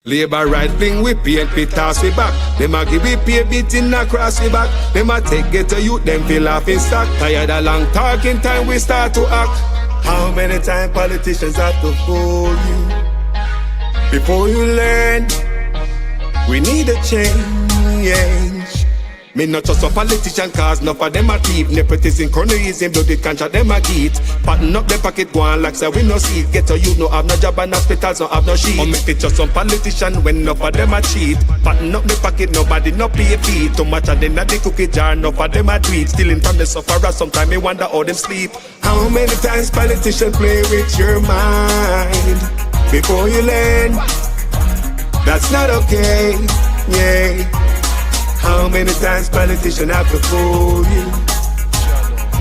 Labor right wing we paint, we toss we back. Them a give we pay beating across we back. Them a take get to youth, them feel off in stock. Tired of long talking, time we start to act. How many times politicians have to fool you before you learn? We need a change. Me not just a politician cause enough of them a thief. Nepotism, cronyism, bloody contract them a get. Pattern up the pocket go on like say we no see it. Get to you no have no job and hospitals no have no sheet. Or make it just some politician when enough of them a cheat. Pattern up the pocket nobody no pay fee. Too much of them at the cookie jar enough of them a tweet. Stealing from the sufferer sometimes me wonder how them sleep. How many times politicians play with your mind before you learn? That's not okay, yeah. How many times politicians have to fool you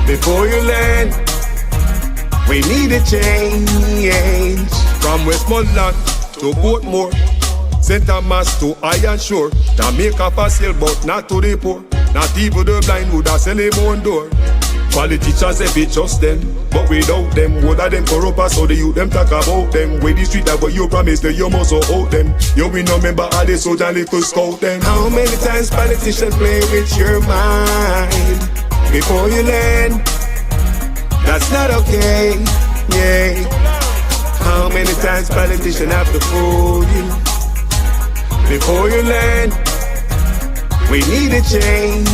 before you learn? We need a change. From Westmoreland to Portmore, St. Thomas to Iron Shore, Jamaica for sale but not to the poor. Not even the blind would have sell him on door. Politicians if it's just them, but without them, what are them corrupt us? So the youth them talk about them. With the street that what you promise, that you must out them. You we no member all the soldier little scout them. How many times politicians play with your mind before you learn? That's not okay, yeah. How many times politicians have to fool you before you learn? We need a change.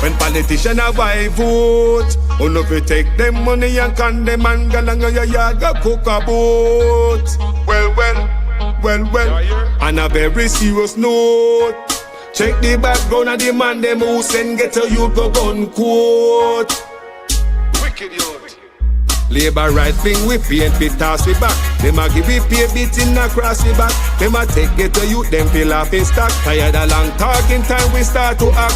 When politicians have I vote, on if you take them money and con them and go along your yard go cook a boat. Well, on a very serious note, check the background of the man them who send get a youth go gun quote. Wicked youth. Labor right wing we paint, we toss we back. Them a give we pay beating across we back. Them a take get a youth, them feel off in stock. Tired of long talking, time we start to act.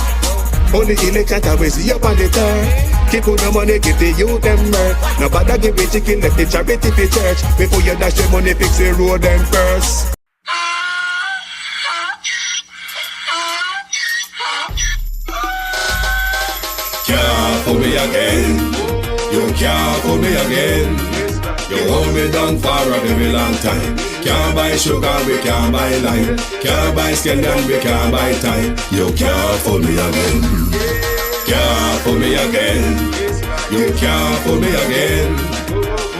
Only election time we see up on the turn. Keep on the money, give the youth them work. Nobody give a chicken, let the charity for church. Before you dash the money, fix the road them first. Can't fool me again. You can't fool me again. You hold me down for a very long time. Can't buy sugar, we can't buy lime. Can't buy scallion, we can't buy time. You can't fool me again. Can't fool me again. You can't fool me again.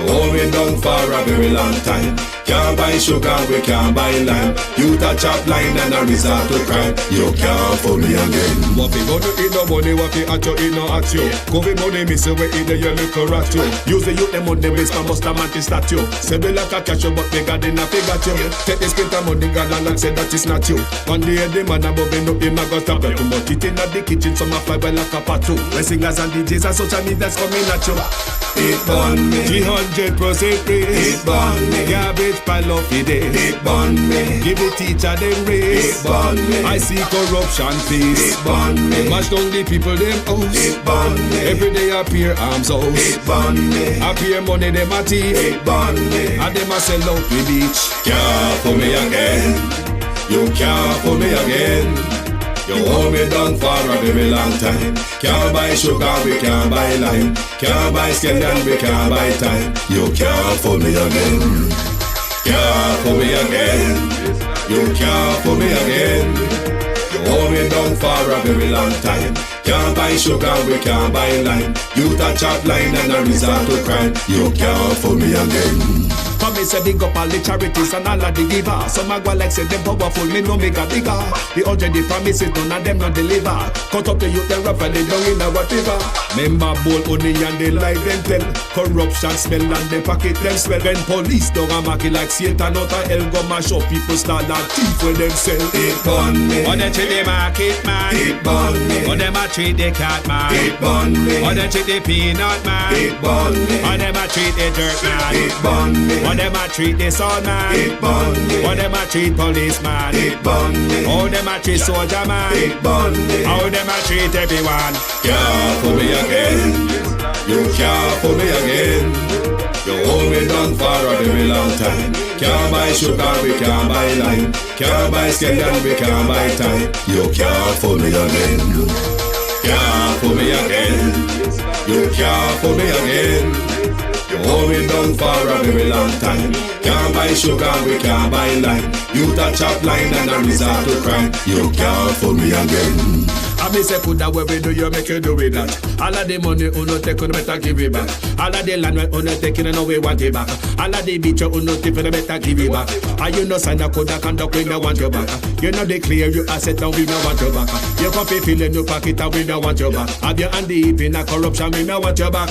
Hold me down for a very long time. Can't buy sugar, we can't buy lime. You touch up line and a resort to crime. You can't fool me again. What fi go to eat no money, what fi at you, it no at you. Covid money, miss away in the your little rat you. Use the youth, them money, waste my must have mantis statue. Say we like a catch you, but we got in a figure you. Take the spit of money, God and say that it's not you. One day the man above end up, him a got up. Too much it in the kitchen, some a fly well like a patu. When singers and DJs and social media's coming at you. It burn me. 300% raise. It burn me. Garbage pile of the day. It burn me. Give the teacher them raise. It burn me. I see corruption face. It burn me. Mash down the people them house. It burn me. Every day appear arms out. It burn me. Appear money them a thief. It burn me. And them a sell out the beach. Can't fool me again. You can't fool me again. You hold me down for a very long time. Can't buy sugar, we can't buy lime. Can't buy scallion, we can't buy time. You can't fool me again. Can't fool me again. You can't fool me again. You hold me down for a very long time. Can't buy sugar, we can't buy lime. You touch up line and a resort to crime. You can't fool me again. Come me say big up all the charities and all of the givers. Some a go like say them powerful, me no make a bigger. The already promises, none of them not deliver. Cut up the youth, them rough and they down in a whatever. Member bowl only and they lie them tell. Corruption smell and they pocket them swell. When police dog a market like Satan out of hell, go mash up people start like thief when them sell. It burn me. Or they treat the market man. It burn me. Or them a treat the cat man. It burn me. Or they treat the peanut man. It burn me. Or them a treat the dirt man. It burn me. Or them a treat the sun man. It burn me. Or them a treat policeman. It burn me. How them a treat soldier man. It burn me. How them a treat everyone. Can't fool me again. You can't fool me again. You hold me down for a very long time. Can't buy sugar, we can't buy lime. Can't buy scallion, we can't buy time. You can't fool me again. Can't fool me again. You can't fool me again. You You hold me down for a very long time. Can't buy sugar, we can't buy lime. You touch up line and I resort to crime. You can't fool me again. I be say put that where we do, you make you do with that. All of the money uno take, you better give it back. All of the land we uno take, you know we want it back. All of the beach you uno take, you better give it back. And you know sign a code that conduct, we no want you back. You know they clear you asset down, we no want you back. You can feel in your pocket and we no want you back. Have your hand deep in a corruption, we no want you back.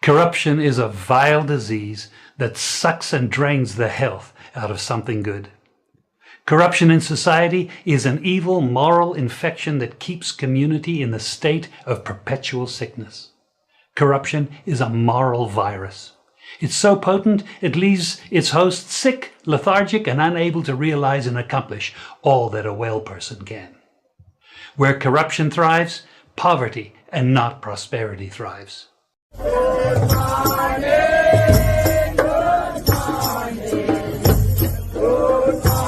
Corruption is a vile disease that sucks and drains the health out of something good. Corruption in society is an evil moral infection that keeps community in the state of perpetual sickness. Corruption is a moral virus. It's so potent it leaves its host sick, lethargic, and unable to realize and accomplish all that a well person can. Where corruption thrives, poverty and not prosperity thrives. Good morning, good morning, good morning, good morning.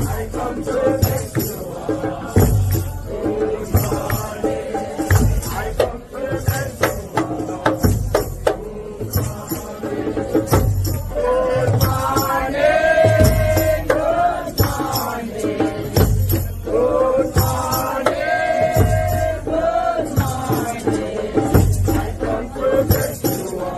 I come to bless you all. This morning, I come to bless you all. This morning, good morning, good morning, good morning.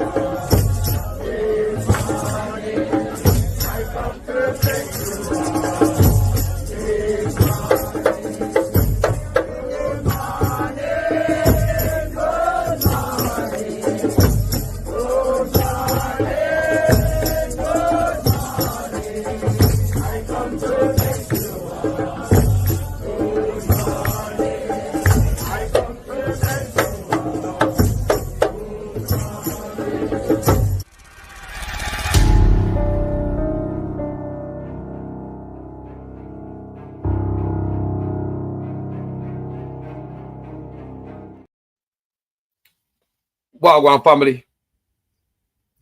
Wagwan family.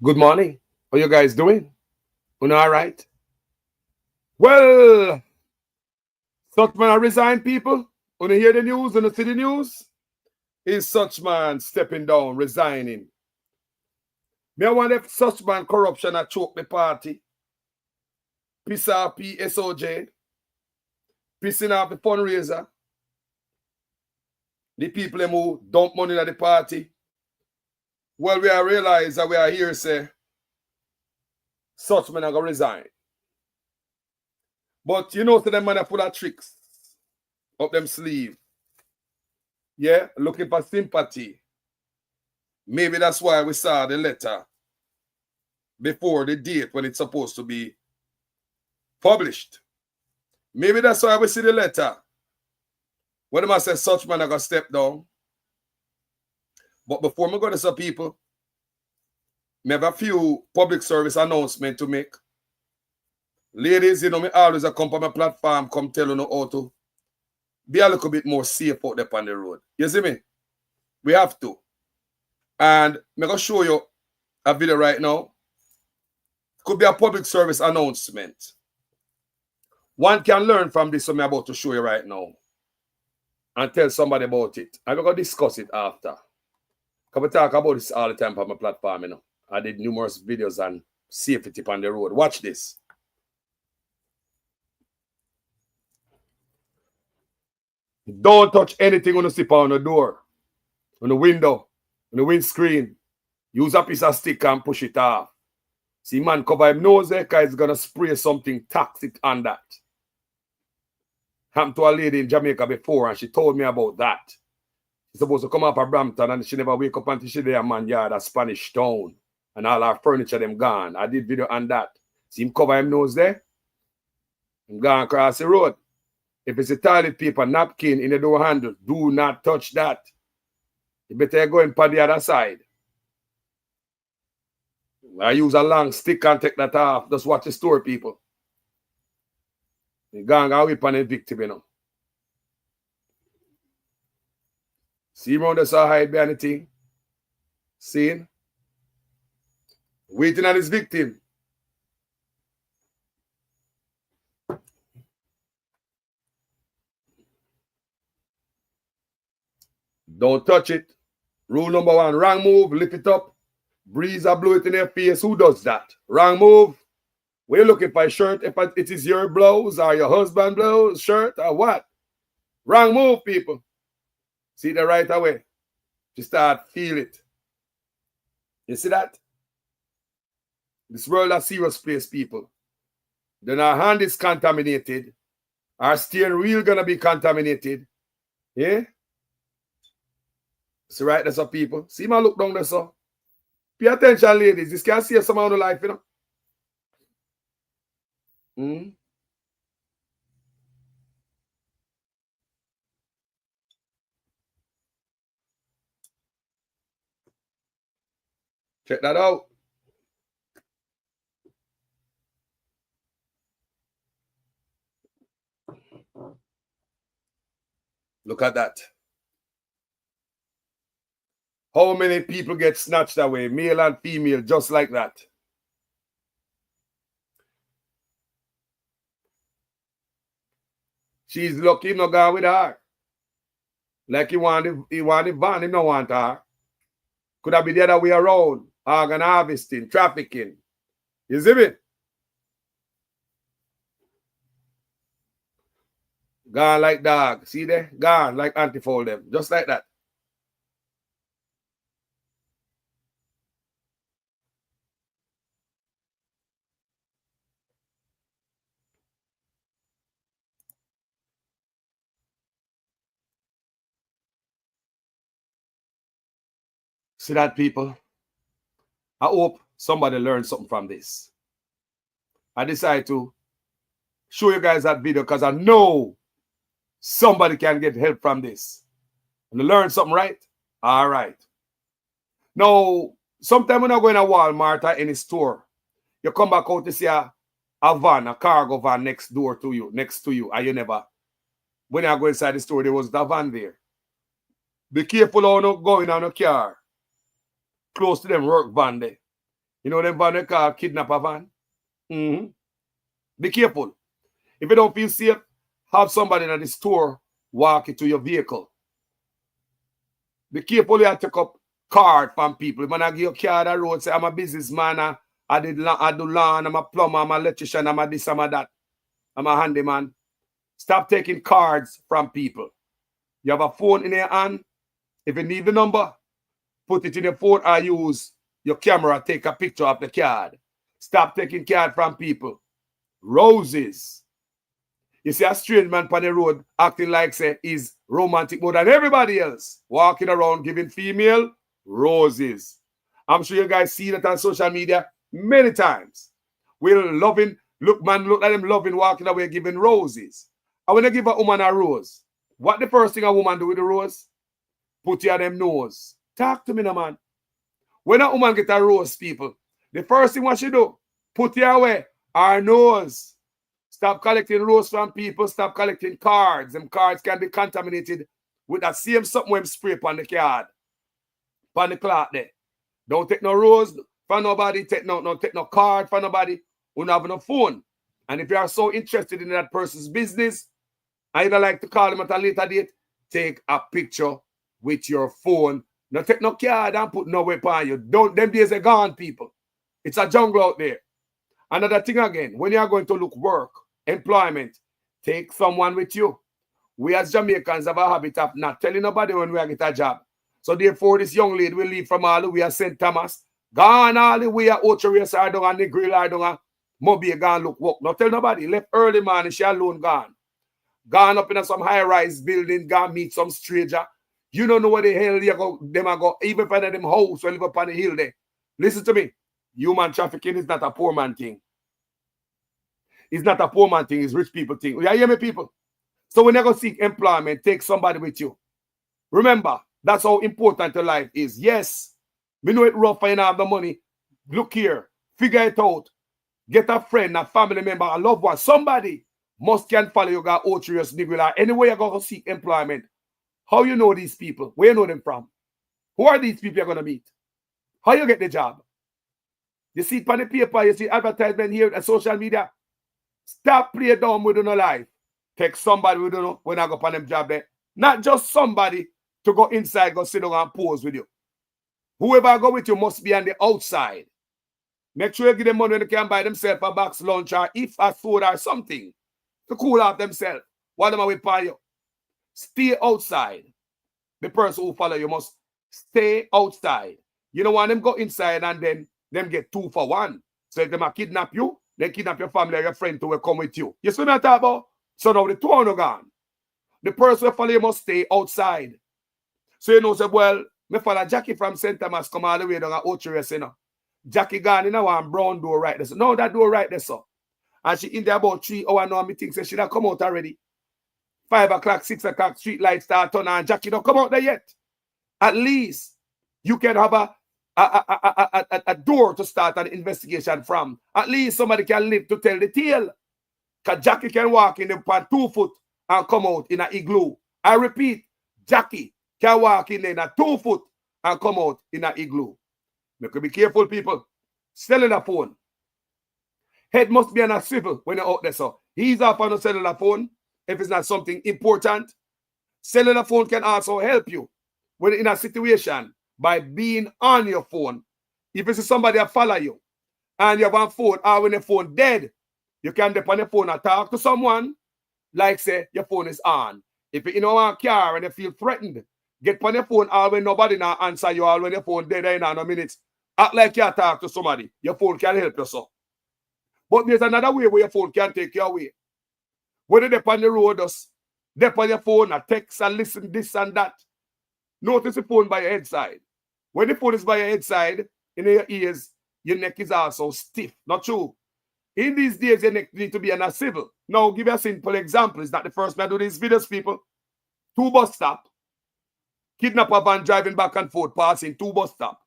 Good morning. How you guys doing? You all right? Well, such man are resigned people. When you hear the news, when you see the news, is such man stepping down, resigning. Me I wonder if such man corruption a choke the party, piss off PSOJ, pissing off the fundraiser, the people who dump money at the party. Well, we are realize that we are here say such men are going to resign. But you know, to them man are full of tricks up them sleeve. Yeah, looking for sympathy. Maybe that's why we saw the letter before the date when it's supposed to be published. Maybe that's why we see the letter when them say such man are going to step down. But before we go to some people, I have a few public service announcement to make. Ladies, you know, me always come on my platform, come tell you how to be a little bit more safe out there on the road. You see me? We have to. And I'm going to show you a video right now. It could be a public service announcement. One can learn from this, so I'm about to show you right now. And tell somebody about it. And we're going to discuss it after. Come and talk about this all the time on my platform, you know. I did numerous videos on safety tip on the road. Watch this. Don't touch anything on the slipper on the door, on the window, on the windscreen. Use a piece of stick and push it off. See, man, cover his nose there because he's going to spray something toxic on that. Happened to a lady in Jamaica before, and she told me about that. She's supposed to come up at Brampton, and she never wake up until she there, man, yard a Spanish town. And all our furniture, them gone. I did video on that. See him cover his nose there? I'm gone across the road. If it's a toilet paper, napkin in the door handle, do not touch that. You better go in on the other side. I use a long stick and take that off. Just watch the story, people. You gang and whip on the victim, you know. See him around the side hide behind the thing? Seeing? Waiting on his victim. Don't touch it. Rule number 1, wrong move, lift it up. Breeze or blow it in their face. Who does that? Wrong move. We're looking for a shirt. If it is your blouse or your husband's blouse, shirt or what? Wrong move, people. See the right away. You start feel it. You see that? This world a serious place, people. Then our hand is contaminated. Our steering wheel gonna be contaminated. Yeah? See right there, so people. See my look down there, so. Pay attention, ladies. This can save some of the life, you know. Check that out. Look at that. How many people get snatched away, male and female, just like that? She's lucky not gone with her. Like he want the van, he don't want her. Could have been the other way around. Organ harvesting, trafficking. You see me? Gone like dog. See there? Gone like anti-fold them. Just like that. See that, people? I hope somebody learned something from this. I decided to show you guys that video because I know somebody can get help from this. And learn something, right? All right. Now, sometime when I go in a Walmart or any store, you come back out to see a van, a cargo van next to you, and you never. When I go inside the store, there was the van there. Be careful how you go in on a car close to them work van there. You know them van they call kidnapper van? Be careful. If you don't feel safe, have somebody in the store walk into your vehicle. Be careful you take up card from people. When I give you a card on the road, say I'm a businessman, I do lawn, I'm a plumber, I'm an electrician, I'm a this, I'm a that. I'm a handyman. Stop taking cards from people. You have a phone in your hand. If you need the number, put it in your phone or use your camera, take a picture of the card. Stop taking card from people. Roses. You see a strange man on the road acting like say he's romantic more than everybody else. Walking around giving female roses. I'm sure you guys see that on social media many times. We're loving, look at them loving walking away giving roses. I want to give a woman a rose. What the first thing a woman do with the rose? Put it on them nose. Talk to me now, man. When a woman get a rose, people, the first thing what she do, put it away, her nose. Stop collecting rose from people. Stop collecting cards. Them cards can be contaminated with that same something when spray on the card. On the cloth there. Don't take no rose from nobody. Take no card from nobody. We don't have no phone. And if you are so interested in that person's business, I either like to call them at a later date, take a picture with your phone No take no card and put no weapon on you. Don't, them days are gone, people. It's a jungle out there. Another thing again, when you are going to look work, employment, take someone with you. We as Jamaicans have a habit of not telling nobody when we get a job. So therefore, this young lady will leave from all the way at St. Thomas, gone all the way at Ocho Race or down and Negril or down at Mobile, gone look work. Not tell nobody. Left early, man, she alone gone. Gone up in some high-rise building, gone meet some stranger. You don't know what the hell you go, them are go, even find them house or live up on the hill there. Listen to me. Human trafficking is not a poor man thing. It's not a poor man thing, it's rich people thing. You hear me, people? So when you go seek employment, take somebody with you. Remember, that's how important your life is. Yes, we know it rough and you don't have the money. Look here, figure it out. Get a friend, a family member, a loved one. Somebody must can follow you, got Otrius, Nigular. Anywhere you go to seek employment. How you know these people? Where you know them from? Who are these people you're going to meet? How you get the job? You see it on the paper, you see advertisement here on social media. Stop playing down with no life. Take somebody we don't know when I go on them job there. Not just somebody to go inside, go sit down and pose with you. Whoever go with you must be on the outside. Make sure you give them money when they can buy themselves a box lunch or if a soda or something to cool off themselves. What am I with you? Stay outside. The person who follow you must stay outside. You don't want them go inside and then them get 2 for 1. So if them kidnap you, they kidnap your family or your friend to come with you. You see what I'm talking about? So now the 2 are gone. The person who follow you must stay outside. So you know, say, well, me follow Jackie from St. Thomas come all the way down at Ocho, you know. Jackie gone in a one brown door right there. So no, that door right there, so. And she in there about 3 hours now, me think so she done come out already. 5 o'clock, 6 o'clock, street lights start on and Jackie don't come out there yet. At least you can have a door to start an investigation from. At least somebody can live to tell the tale. Because Jackie can walk in the pan 2 foot and come out in an igloo. I repeat, Jackie can walk in a 2 foot and come out in an igloo. Make you be careful, people. Cellular phone. Head must be on a swivel when you're out there, so. He's off on a cellular phone if it's not something important. Cellular phone can also help you when in a situation by being on your phone. If it's somebody that follow you and you have a phone or when your phone dead, you can dip on your phone and talk to someone like say your phone is on. If you're in a car and you feel threatened, get on your phone or when nobody now answer you or when your phone dead in a minute. Act like you talk to somebody. Your phone can help you so. But there's another way where your phone can take you away. When you dip on the road, just dip on your phone and text and listen this and that. Notice the phone by your head side. When the phone is by your head side, in your ears, your neck is also stiff. Not true. In these days, your neck need to be in a civil. Now, give you a simple example. It's not the first man do these videos, people. 2 bus stop. Kidnapper van driving back and forth, passing 2 bus stop.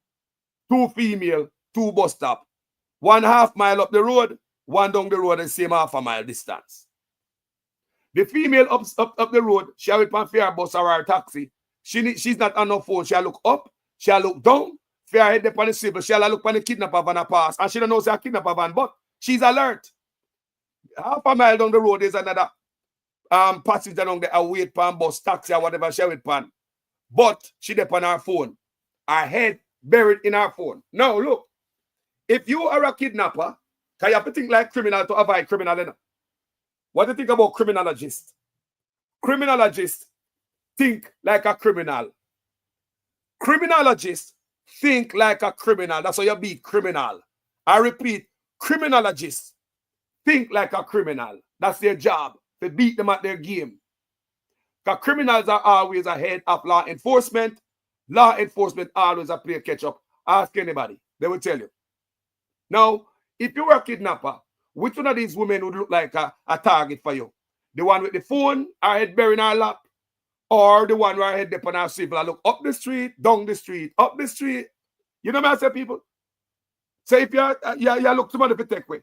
2 female, 2 bus stop. 1/2 mile up the road, 1 down the road, and same 1/2 mile distance. The female up the road, she will on fair bus or her taxi. She's not on her phone. She'll look up, she'll look down, fair head up on the civil, she'll look on the kidnapper van a pass, and she don't know it's a kidnapper van, but she's alert. 1/2 mile down the road is another passenger down there, a wait pan bus, taxi, or whatever she wait pan. But she dep on her phone. Her head buried in her phone. Now look, if you are a kidnapper, can you have to think like criminal to avoid criminal? You know? What do you think about criminologists? Criminologists think like a criminal. Criminologists think like a criminal. That's how you be criminal. I repeat, criminologists think like a criminal. That's their job. They beat them at their game. Because criminals are always ahead of law enforcement. Law enforcement always a play catch up. Ask anybody. They will tell you. Now, if you were a kidnapper, which one of these women would look like a target for you? The one with the phone, her head buried in her lap, or the one where her head up on her swivel and look up the street, down the street, up the street. You know what I say, people? So if you look somebody to take away,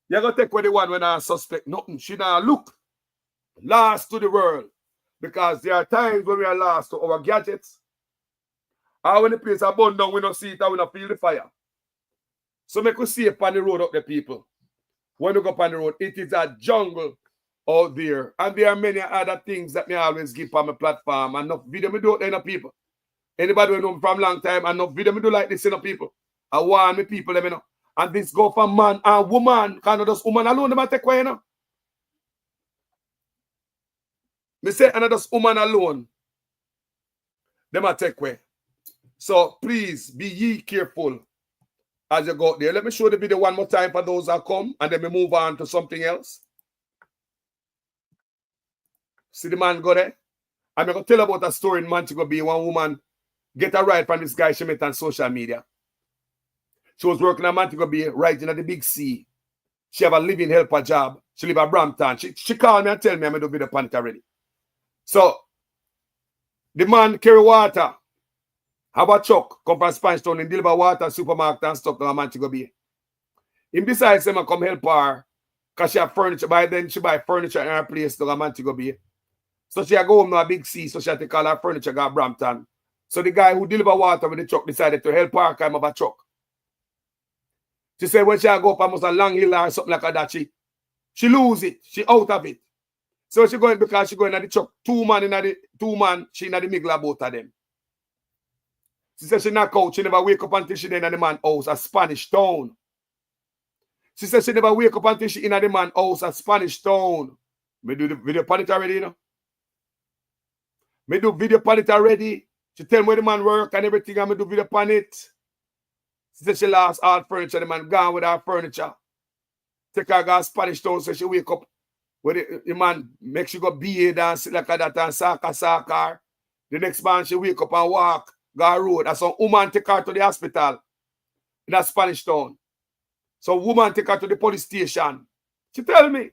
you're going to take away the one when I suspect nothing. She now look last to the world. Because there are times when we are lost to our gadgets. Or when the place are burned down, we don't see it and we don't feel the fire. So make us see upon the road up the people. When you go upon the road, it is a jungle out there. And there are many other things that me always give on my platform. And enough video me do it, people. Anybody who know me from long time and no video me do like this, you know, people. I want me people, let me know. And this go for man and woman. Can't just woman alone, them take away, you know. Me say, and just woman alone, them take away. So please be ye careful as you go out there. Let me show the video one more time for those that come, and then we move on to something else. See the man go there? I'm going to tell about a story in Montego Bay. One woman get a ride from this guy she met on social media. She was working at Montego Bay, right in the big sea. She have a living helper job. She live at Brampton. She called me and tell me I'm going to do video upon it already. So, the man carry water. Have a truck, come from Spanish Town and deliver water, supermarket and stuff to Montego Bay. He decides to come help her because she have furniture. By then, she buy furniture in her place to Montego Bay. So she go home to a big sea, so she had to call her furniture go to Brampton. So the guy who deliver water with the truck decided to help her climb up a truck. She said when she go up almost a long hill or something like that, she lose it. She out of it. So she going because she going in the truck. Two man, she in the middle of both of them. She said she knock out. She never wake up until she in the man house, a Spanish town. She said she never wake up until she in the man house, a Spanish town. Me do the video upon it already, you know. Me do video upon it already. She tell me where the man work and everything, and me do video upon it. She said she lost all furniture. The man gone with her furniture. Take her to Spanish town, so she wake up. Where the man make she go BA dance like that and soccer. The next man she wake up and walk, go road. And some woman take her to the hospital in a Spanish town. So woman take her to the police station. She tell me,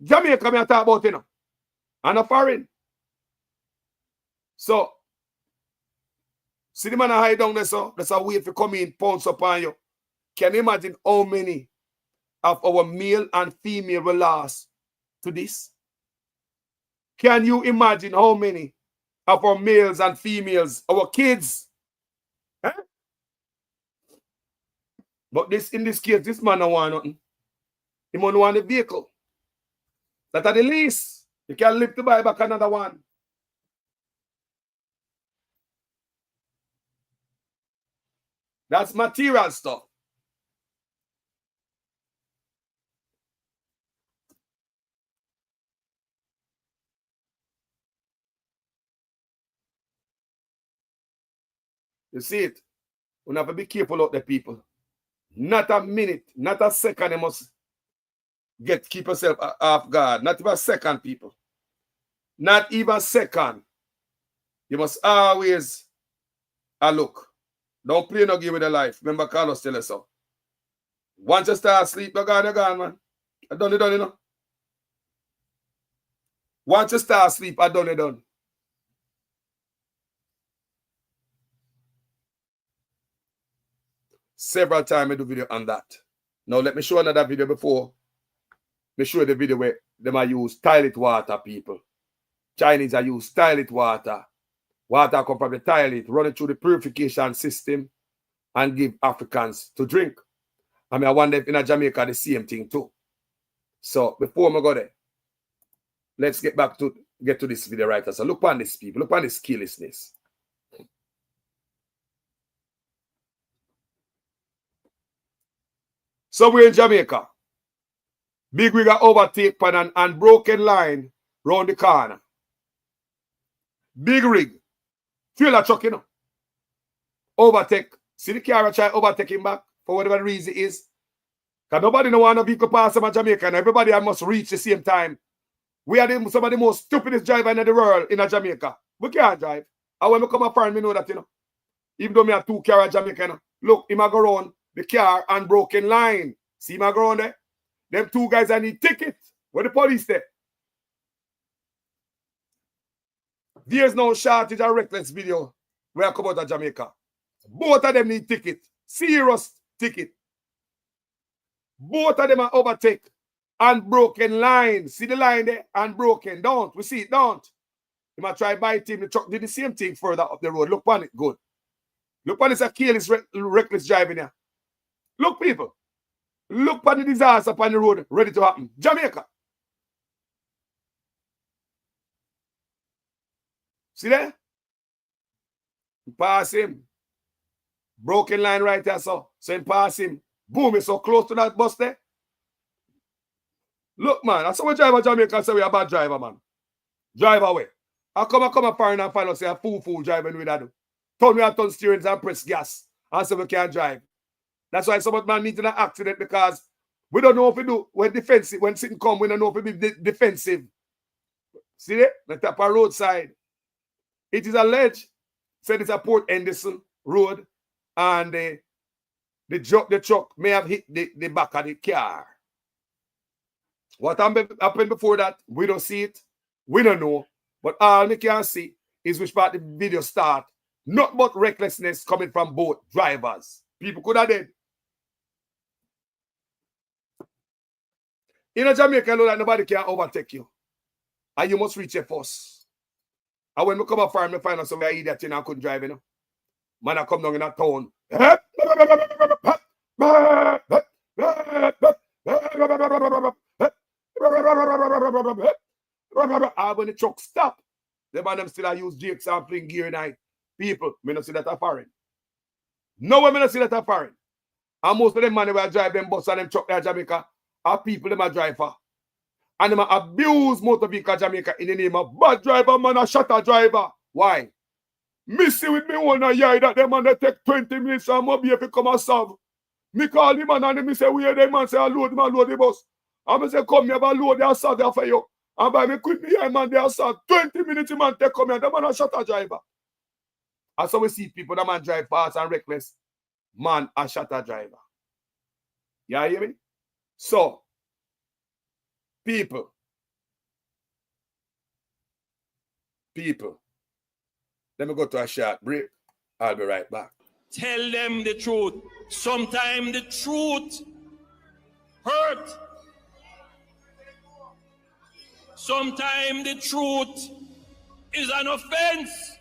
Jamaica me talk about, you know, and a foreign. So, see the man hide down there, so that's a way if you come in, pounce upon you. Can you imagine how many of our male and female were lost to this? Can you imagine how many of our males and females, our kids? Huh? But this, in this case, this man don't want nothing. He only want a vehicle. That at the least, you can live to buy back another one. That's material stuff. You see it? We have to be careful out there, people. Not a minute, not a second, you must keep yourself off guard. Not even a second, people. Not even a second. You must always look. Don't play no game with your life. Remember Carlos tell us so. Once you start sleep, you're gone, man. I done it, you know. Once you start sleep, I done it. Several times I do video on that. Now let me show another video before. Let me show you the video where them I use toilet water, people. Chinese I use toilet water. Water come from the toilet, run it through the purification system and give Africans to drink. I mean, I wonder if in Jamaica the same thing too. So before I go there, let's get to this video right. So look on this, people. Look on this carelessness. So we're in Jamaica. Big rig overtake pan an unbroken line round the corner. Big rig. Trailer truck, you know. Overtake. See the car try overtake him back for whatever reason it is. Because nobody no want no vehicle pass from Jamaica and everybody must reach the same time. We are some of the most stupidest drivers in the world in Jamaica. We can't drive. And when we come up front, me know that, you know. Even though me have 2 cars in Jamaica, you know. Look, him a go around the car and broken line. See him a go around there? Them 2 guys I need ticket. Where the police there? There's no shortage of reckless video where I come out of Jamaica. Both of them need ticket. Serious ticket. Both of them are overtake. Unbroken line. See the line there? Unbroken. Don't. We see it. Don't. You might try bite him. The truck did the same thing further up the road. Look on it. Good. Look on this careless, reckless driving here. Look, people. Look on the disaster upon the road ready to happen. Jamaica. See there? Pass him. Broken line right there, so him pass him. Boom, he's so close to that bus there. Look, man, that's how driver Jamaica say we are a bad driver, man. Drive away. I come and find out say a fool driving with that. Turn me a turn steering and press gas. And say we can't drive. That's why some of man meet in an accident, because we don't know if we do when defensive, when sitting come, we don't know if we be defensive. See that? The top of roadside. It is alleged, said it's a Port Henderson road, and the truck may have hit the back of the car. What happened before that, we don't see it. We don't know. But all we can see is which part the video start. Not but recklessness coming from both drivers. People could have dead. In Jamaica, know that nobody can overtake you. And you must reach your first. And when we come up farm, we find out some idiot and I couldn't drive, you know. Man, I come down in a town. When the truck stop, the man them still use Jake sampling gear and people, me not see that a foreign. No way me not see that a foreign. And most of them man will drive them bus and them truck there Jamaica are people them a drive for. And them abuse motor vehicle Jamaica in the name of bad driver, man, a shutter driver. Why? Me see with me one a yard that them man they take 20 minutes and more be if it come and solve. Me call the man and me say, where the man say, I load the bus. And me say, come here, but load the assault there for you. And by me quit me here, man, the assault. 20 minutes, man, take come here. The man a shutter driver. And so we see people, the man drive fast and reckless. Man, a shutter driver. You hear me? So, people, let me go to a short break. I'll be right back. Tell them the truth. Sometimes the truth hurt. Sometimes the truth is an offense.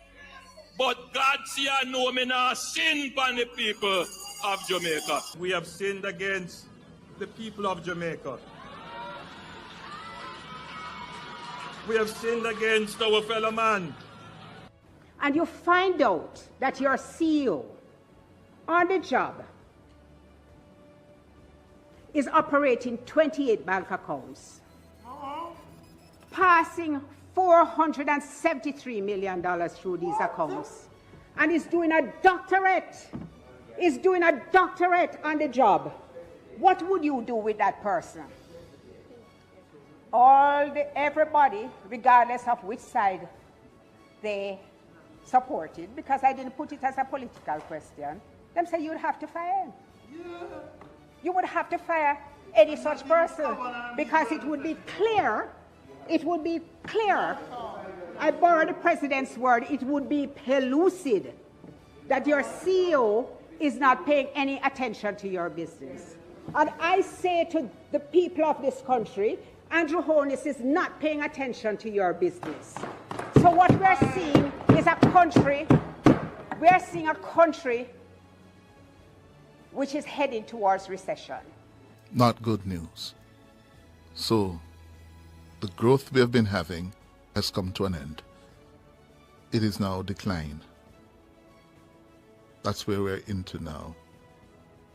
But God see and know me now sin upon the people of Jamaica. We have sinned against the people of Jamaica. We have sinned against our fellow man. And you find out that your CEO on the job is operating 28 bank accounts, passing $473 million through these accounts, and is doing a doctorate. Is doing a doctorate on the job. What would you do with that person? Everybody, regardless of which side they supported, because I didn't put it as a political question, them say you'd have to fire him. You would have to fire any such person, because it would be clear, I borrow the president's word, it would be pellucid that your CEO is not paying any attention to your business. And I say to the people of this country, Andrew Holness is not paying attention to your business. So what we're seeing is a country which is heading towards recession. Not good news. So the growth we have been having has come to an end. It is now decline. That's where we're into now.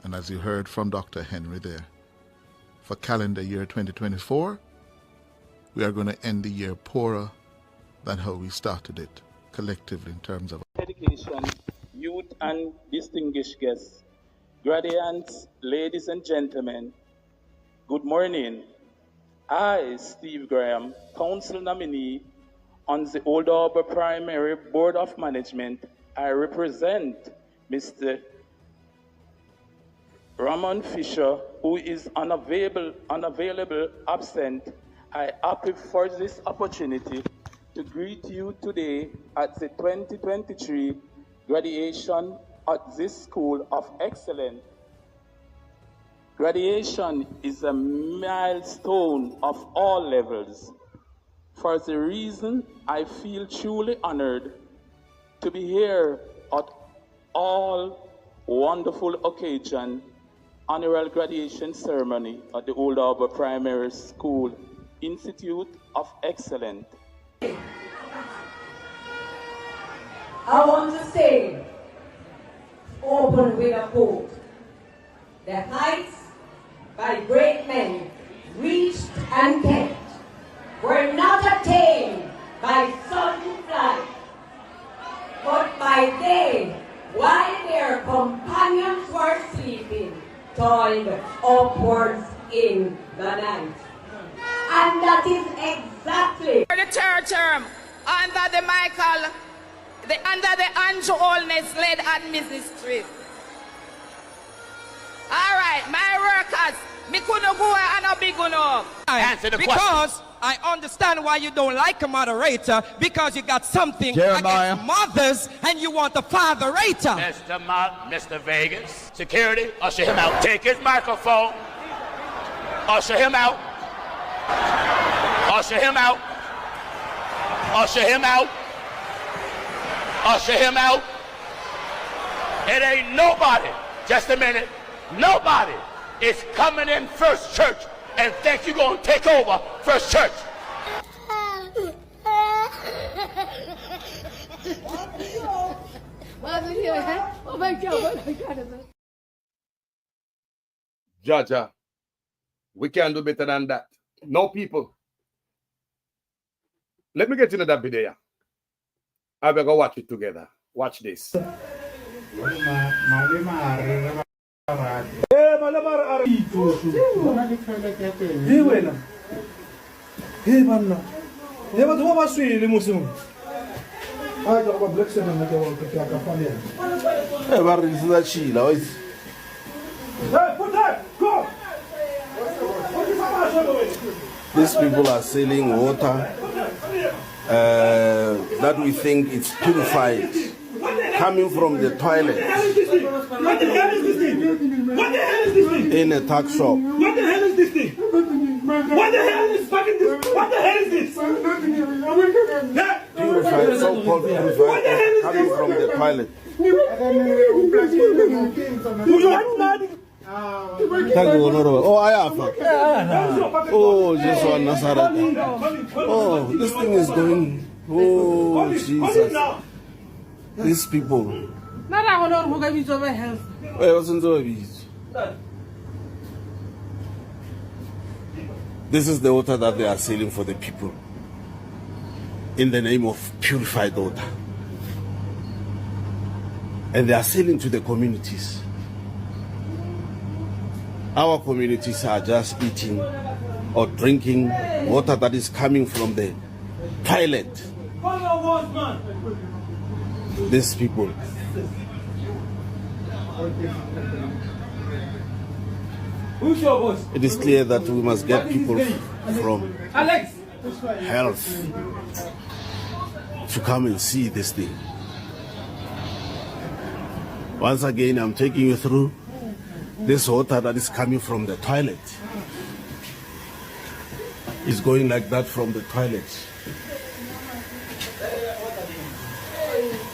And as you heard from Dr. Henry there, for calendar year 2024, we are going to end the year poorer than how we started it collectively in terms of education, youth and distinguished guests, graduates, ladies and gentlemen, good morning. I, Steve Graham, council nominee on the Old Harbour Primary Board of Management, I represent Mr. Ramon Fisher, who is unavailable, absent. I happy for this opportunity to greet you today at the 2023 graduation at this School of Excellence. Graduation is a milestone of all levels. For the reason, I feel truly honored to be here at all wonderful occasion annual graduation ceremony at the Old Harbour Primary School Institute of Excellence. I want to say, open with a quote. The heights by great men reached and kept were not attained by sudden flight, but by day, while their companions were sleeping, toiled upwards in the night. And that is exactly For the third term, under the Andrew Holness-led administration. All right, my workers, me couldn't go and a big enough. Answer the question. Because I understand why you don't like a moderator, because you got something against mothers and you want a fatherator. Mr. Vegas, security, usher him out. Take his microphone. Usher him out. Usher him out. Usher him out. Usher him out. It ain't nobody. Just a minute. Nobody is coming in First Church and think you're going to take over First Church. Jaja, we can do better than that. No, people. Let me get into that video. I will go watch it together. Watch this. These people are selling water that we think it's purified, coming from the toilet What the hell is this thing? What the hell is this thing? in a tuck shop. What the hell is this thing? What the hell is fucking this? What the hell is this? Purified, so-called purified, coming from the toilet. Oh, I have. Oh, this one, Nazareth. Oh, this thing is going. Oh, Jesus. These people. This is the water that they are selling for the people in the name of purified water. And they are selling to the communities. Our communities are just eating or drinking water that is coming from the toilet. These people. It is clear that we must get people from health to come and see this thing. Once again, I'm taking you through this water that is coming from the toilet. It's going like that from the toilet.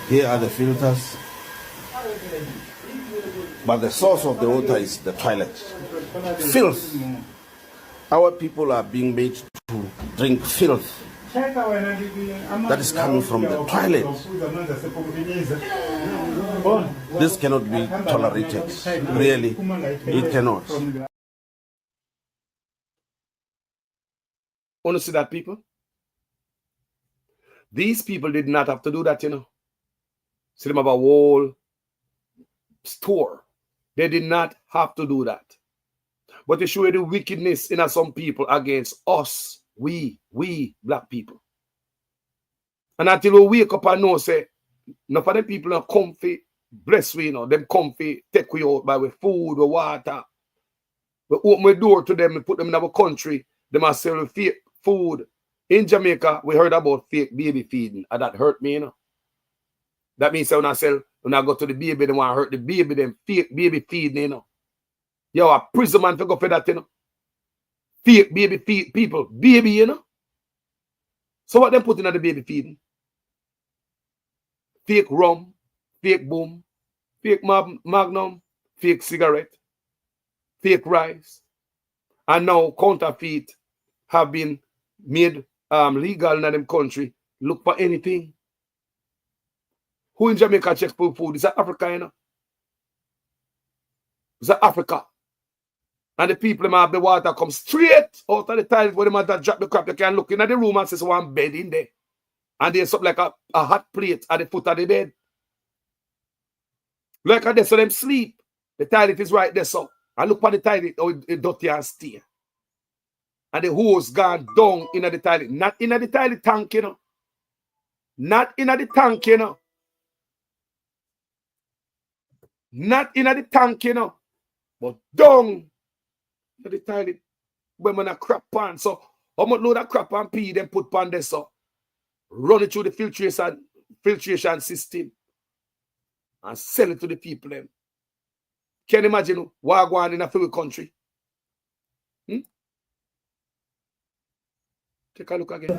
Here are the filters. But the source of the water is the toilet. Filth. Our people are being made to drink filth that is coming from the toilet. This cannot be tolerated. Really, it cannot. Want to see that, people? These people did not have to do that, you know. See them have a whole store. They did not have to do that. But they show you the wickedness in some people against us, we black people. And until we wake up and know, say, enough of them people are comfy, bless we, you know, them comfy, take we out by with food or water. We open the door to them and put them in our country. They must sell fake food. In Jamaica, we heard about fake baby feeding, and that hurt me, you know. That means when I go to the baby, they want to hurt the baby, them fake baby feeding, you know. Yo, a prison man to go for that, you know. Fake baby feed people, baby, you know. So what they put in the baby feeding? Fake rum, fake boom, fake magnum, fake cigarette, fake rice. And now counterfeit have been made legal in them country. Look for anything. Who in Jamaica check for food? It's Africa, you know. It's Africa. And the people them have the water come straight out of the tiles where they drop the crap. You can look in the room and see one bed in there. And there's something like a hot plate at the foot of the bed. Look at this, so them sleep. The toilet is right there, so. And look at the toilet, how it dirty and stay. And the hose gone down in the toilet. Not in the toilet tank, you know. Not in the tank, you know. Not in the tank, you know. But down in the toilet. When man a crap pan. So how much load of crap and pee then put pan there, so. Run it through the filtration system. And sell it to the people them. Can you imagine what going on in a few country? Take a look again.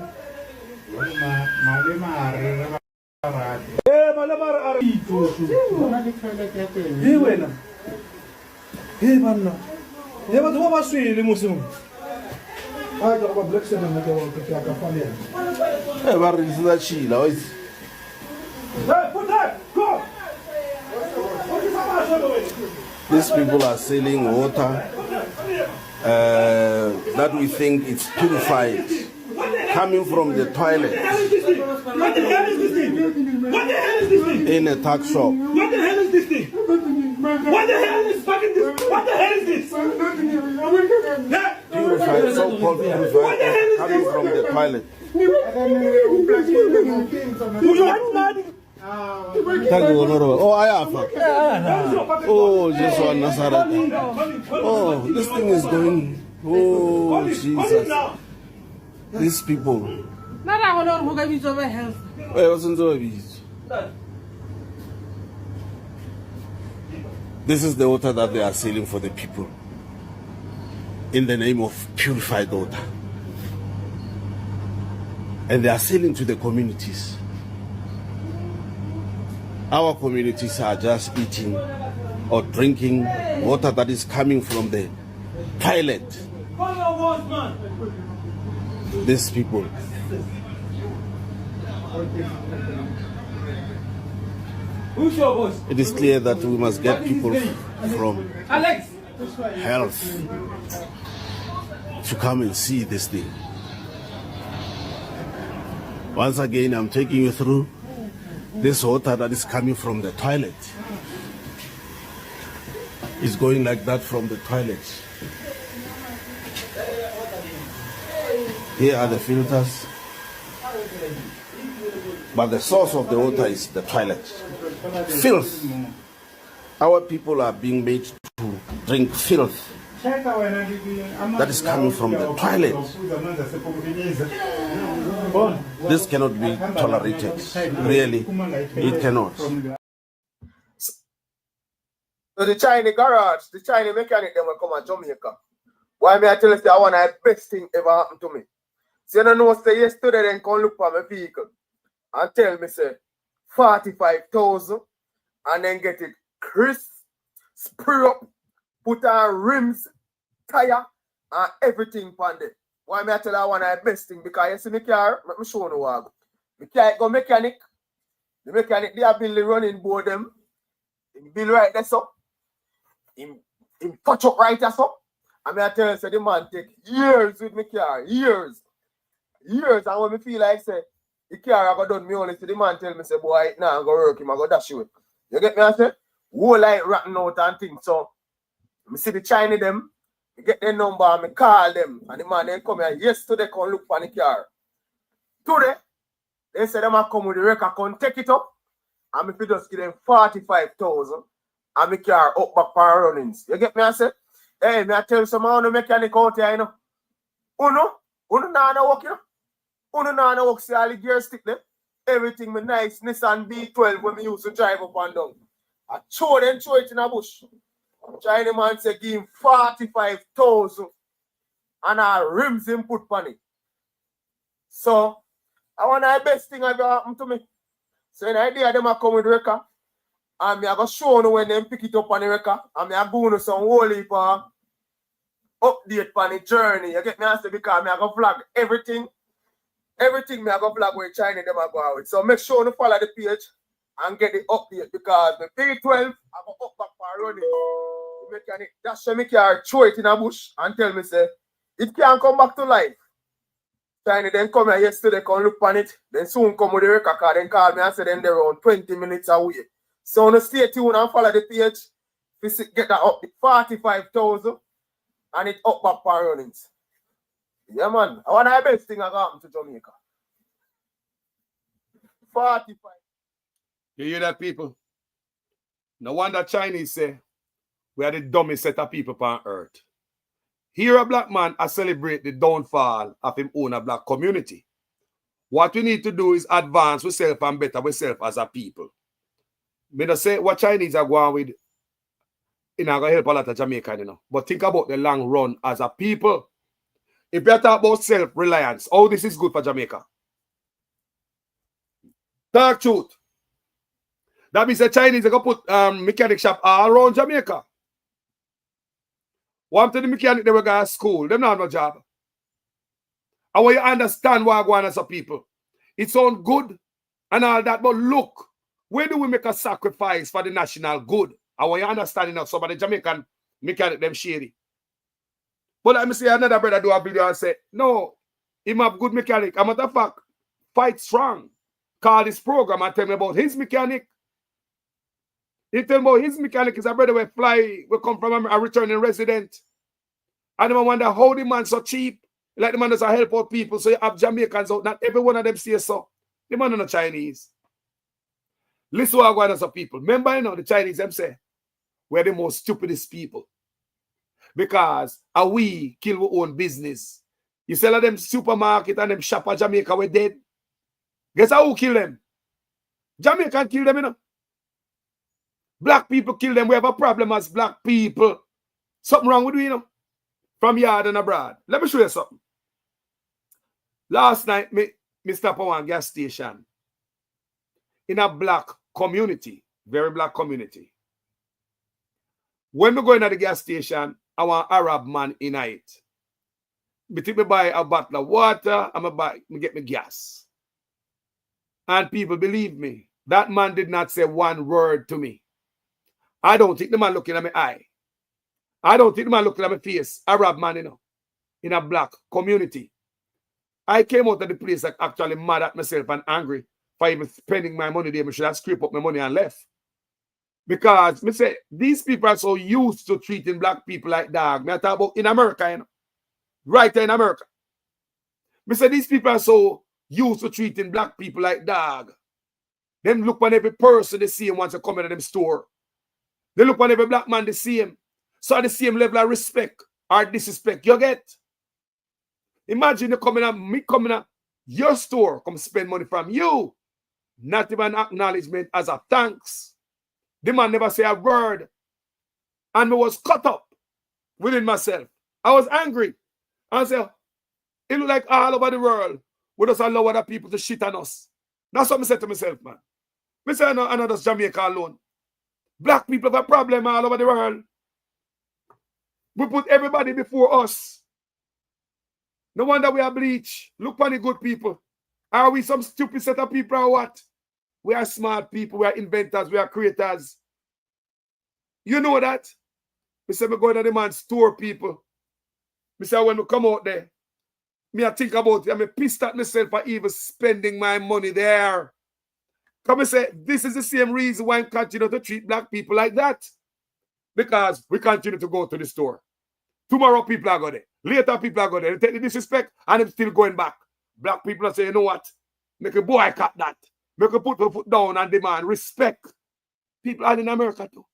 These people are selling water that we think it's purified, coming from the toilet. What the hell is this thing? What the hell is this thing? In a tuck shop. What the hell is this thing? What the hell is fucking this? What the hell is this? Purified, so-called purified, coming from the toilet. Oh, I have. Oh, just one Nazareth. Oh, this thing is going. Oh, Jesus. These people. This is the water that they are selling for the people in the name of purified water. And they are selling to the communities. Our communities are just eating or drinking water that is coming from the toilet. These people. It is clear that we must get people from health to come and see this thing. Once again, I'm taking you through this water that is coming from the toilet. It's going like that from the toilet. Here are the filters. But the source of the water is the toilet. Filth. Our people are being made to drink filth that is coming from the toilet. This cannot be tolerated. Really, it cannot. So the Chinese garage, the Chinese mechanic, them will come to Jamaica. Why may I tell you, I want the best thing ever happened to me. So you know, say yesterday, then come look for my vehicle and tell me, say, 45,000 and then get it crisp, spray up, put on rims, tire, and everything on there. Why may I tell you I want the best thing? Because you see my car, let me show you what. My car go mechanic. The mechanic, they are building running board them. He build right there, so. He touch up right there, so. And I tell you, so the man take years with my car, years. Years, and when me feel like, say, the car I got done, me only see the man tell me, say, boy, now I go work him, I go dash you. You get me, I say? Whole like rotten out and things, so. Me see the Chinese them, I get their number, and me call them, and the man, they come here, yesterday, come look for the car. Today, they say them a come with the record, come take it up, and me just give them 45,000, and me car up back for runnings. You get me, I say? Hey, me I tell you some of the mechanic out here, you know. Uno na work, you know. Uno na work, see all the gear stick there. Everything me nice, Nissan B12 when me used to drive up and down. I throw it in a bush. China man say give him 45,000 and our rims him put on it. So, I want the best thing ever happened to me. So, the idea them a come with record, and me I go show you when them pick it up on the record, and me I go on some whole heap of update on the journey. You get me answer because me I go vlog everything. Everything me I go vlog with China them I go out with. So make sure you follow the page and get the update because the P12 I go up back for running. The mechanic dash me car, throw it in a bush and tell me say it can't come back to life. Tiny then come here yesterday, come look on it, then soon come with the record card, then call me and say then they're around 20 minutes away. So on stay tuned and follow the page. Get that up to 45,000 and it up back for runnings. Yeah man, I want the best thing I got to Jamaica. 45. You hear that, people? No wonder Chinese say we are the dumbest set of people on earth. Here a black man I celebrate the downfall of him own a black community. What we need to do is advance ourselves and better ourselves as a people. Me not say what Chinese are going with, it's not going to help a lot of Jamaicans, you know. But think about the long run as a people. If you talk about self-reliance, oh, this is good for Jamaica. Dark truth. That means the Chinese are going to put mechanic shop all around Jamaica. One to the mechanic, they will go to school. They don't have no job. I want you to understand what I want as a people. It sounds good and all that, but look, where do we make a sacrifice for the national good? I want you to understand now. Some of the Jamaican mechanic, them shady. But let me say another brother do a video and say, no, him have good mechanic. A matter of fact, fight strong. Call this program and tell me about his mechanic. He tell me about his mechanic is a brother who fly, we come from a returning resident. And I wonder how the man so cheap. Like the man does help out people. So you have Jamaicans out. Not every one of them say so. The man are not Chinese. Listen to what I want as people. Remember, you know, the Chinese them say, we're the most stupidest people. Because we kill our own business. You sell them supermarket and them shop at Jamaica, we're dead. Guess who kill them? Jamaican kill them, you know. Black people kill them. We have a problem as black people. Something wrong with we, you know. From yard and abroad. Let me show you something. Last night, me stop at one gas station in a black community, very black community. When we go into the gas station, I want Arab man in it. Me take me buy a bottle of water, me get me gas. And people believe me. That man did not say one word to me. I don't think the man looking at my eye. I don't think the man looking at my face. Arab man, you know, in a black community. I came out of the place like actually mad at myself and angry for even spending my money there. I should have scraped up my money and left. Because me say these people are so used to treating black people like dog. Me I talk about in America, you know. Right there in America. Me say these people are so used to treating black people like dog. Them look on every person they see him once they come into them store. They look on every black man they see him. So at the same level of respect or disrespect you get. Imagine you coming at me coming at your store, come spend money from you. Not even acknowledgement as a thanks. The man never say a word. And I was cut up within myself. I was angry. I said, it look like all over the world we just allow other people to shit on us. That's what I said to myself, man. I say, I'm not just Jamaica alone. Black people have a problem all over the world. We put everybody before us. No wonder we are bleach. Look for the good people. Are we some stupid set of people or what? We are smart people. We are inventors. We are creators. You know that? We say we go to the man's store, people. We say when we come out there, me I think about it. I'm pissed at myself for even spending my money there. Come and say, this is the same reason why I continue to treat black people like that. Because we continue to go to the store. Tomorrow people are going there. Later people are going there. They take the disrespect and it's still going back. Black people are saying, you know what? Make a boycott that. Make a put your foot down and demand respect. People are in America too.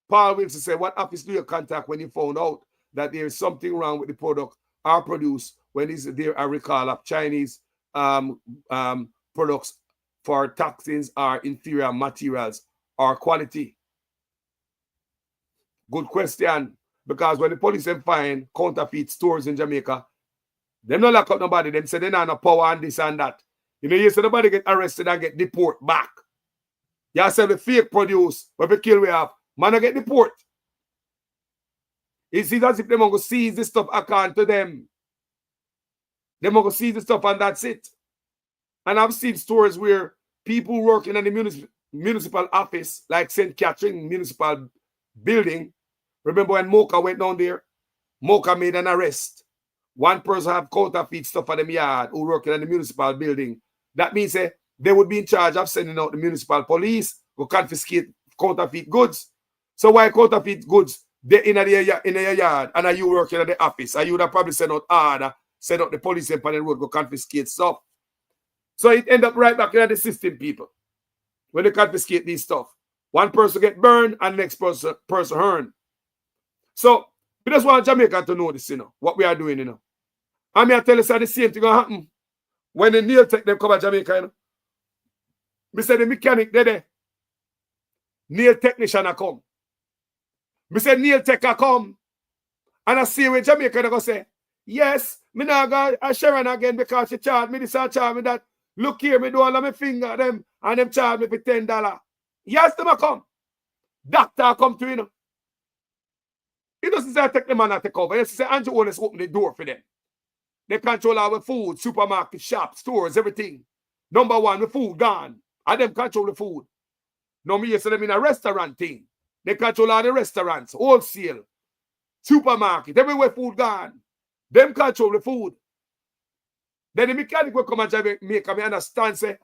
Paul Wilson said, what happens to your contact when you found out that there is something wrong with the product or produce when is there a recall of Chinese products for toxins or inferior materials or quality? Good question. Because when the police find counterfeit stores in Jamaica, them not lock up nobody. Them say they not no power and this and that. You know, you say nobody get arrested and get deport back. You say the fake produce, but we kill we have, man I get deport. It's as if them going to seize this stuff account to them. They're going to see the stuff and that's it. And I've seen stories where people working in the municipal office, like St. Catherine Municipal Building. Remember when Mocha went down there? Mocha made an arrest. One person have counterfeit stuff at them yard who working in the municipal building. That means they would be in charge of sending out the municipal police who confiscate counterfeit goods. So why counterfeit goods? They're in a yard and are you working at the office? And you would have probably sent out order, send out the police and on the road go confiscate stuff. So it end up right back in the system, people. When they confiscate these stuff. One person get burned and the next person earn. So we just want Jamaica to know this, what we are doing, I mean, I tell you, the same thing will happen when the nail tech them come to Jamaica, Me say the mechanic there. Nail technician a come. Me say nail tech a come. And I see when Jamaica they go say, yes, me not go a Sharon again because she charged me this and charged me that. Look here, me do all of my finger them and them charge me for $10. Yes, them a come. Doctor come to He doesn't say take the man and take over. He say Andrew always open the door for them. They control our food, supermarket, shops, stores, everything. Number one, the food gone. And them control the food. No, me say them in a restaurant thing. They control all the restaurants, wholesale, supermarket, everywhere food gone. Them control the food. Then the mechanic will come and make me understand, say,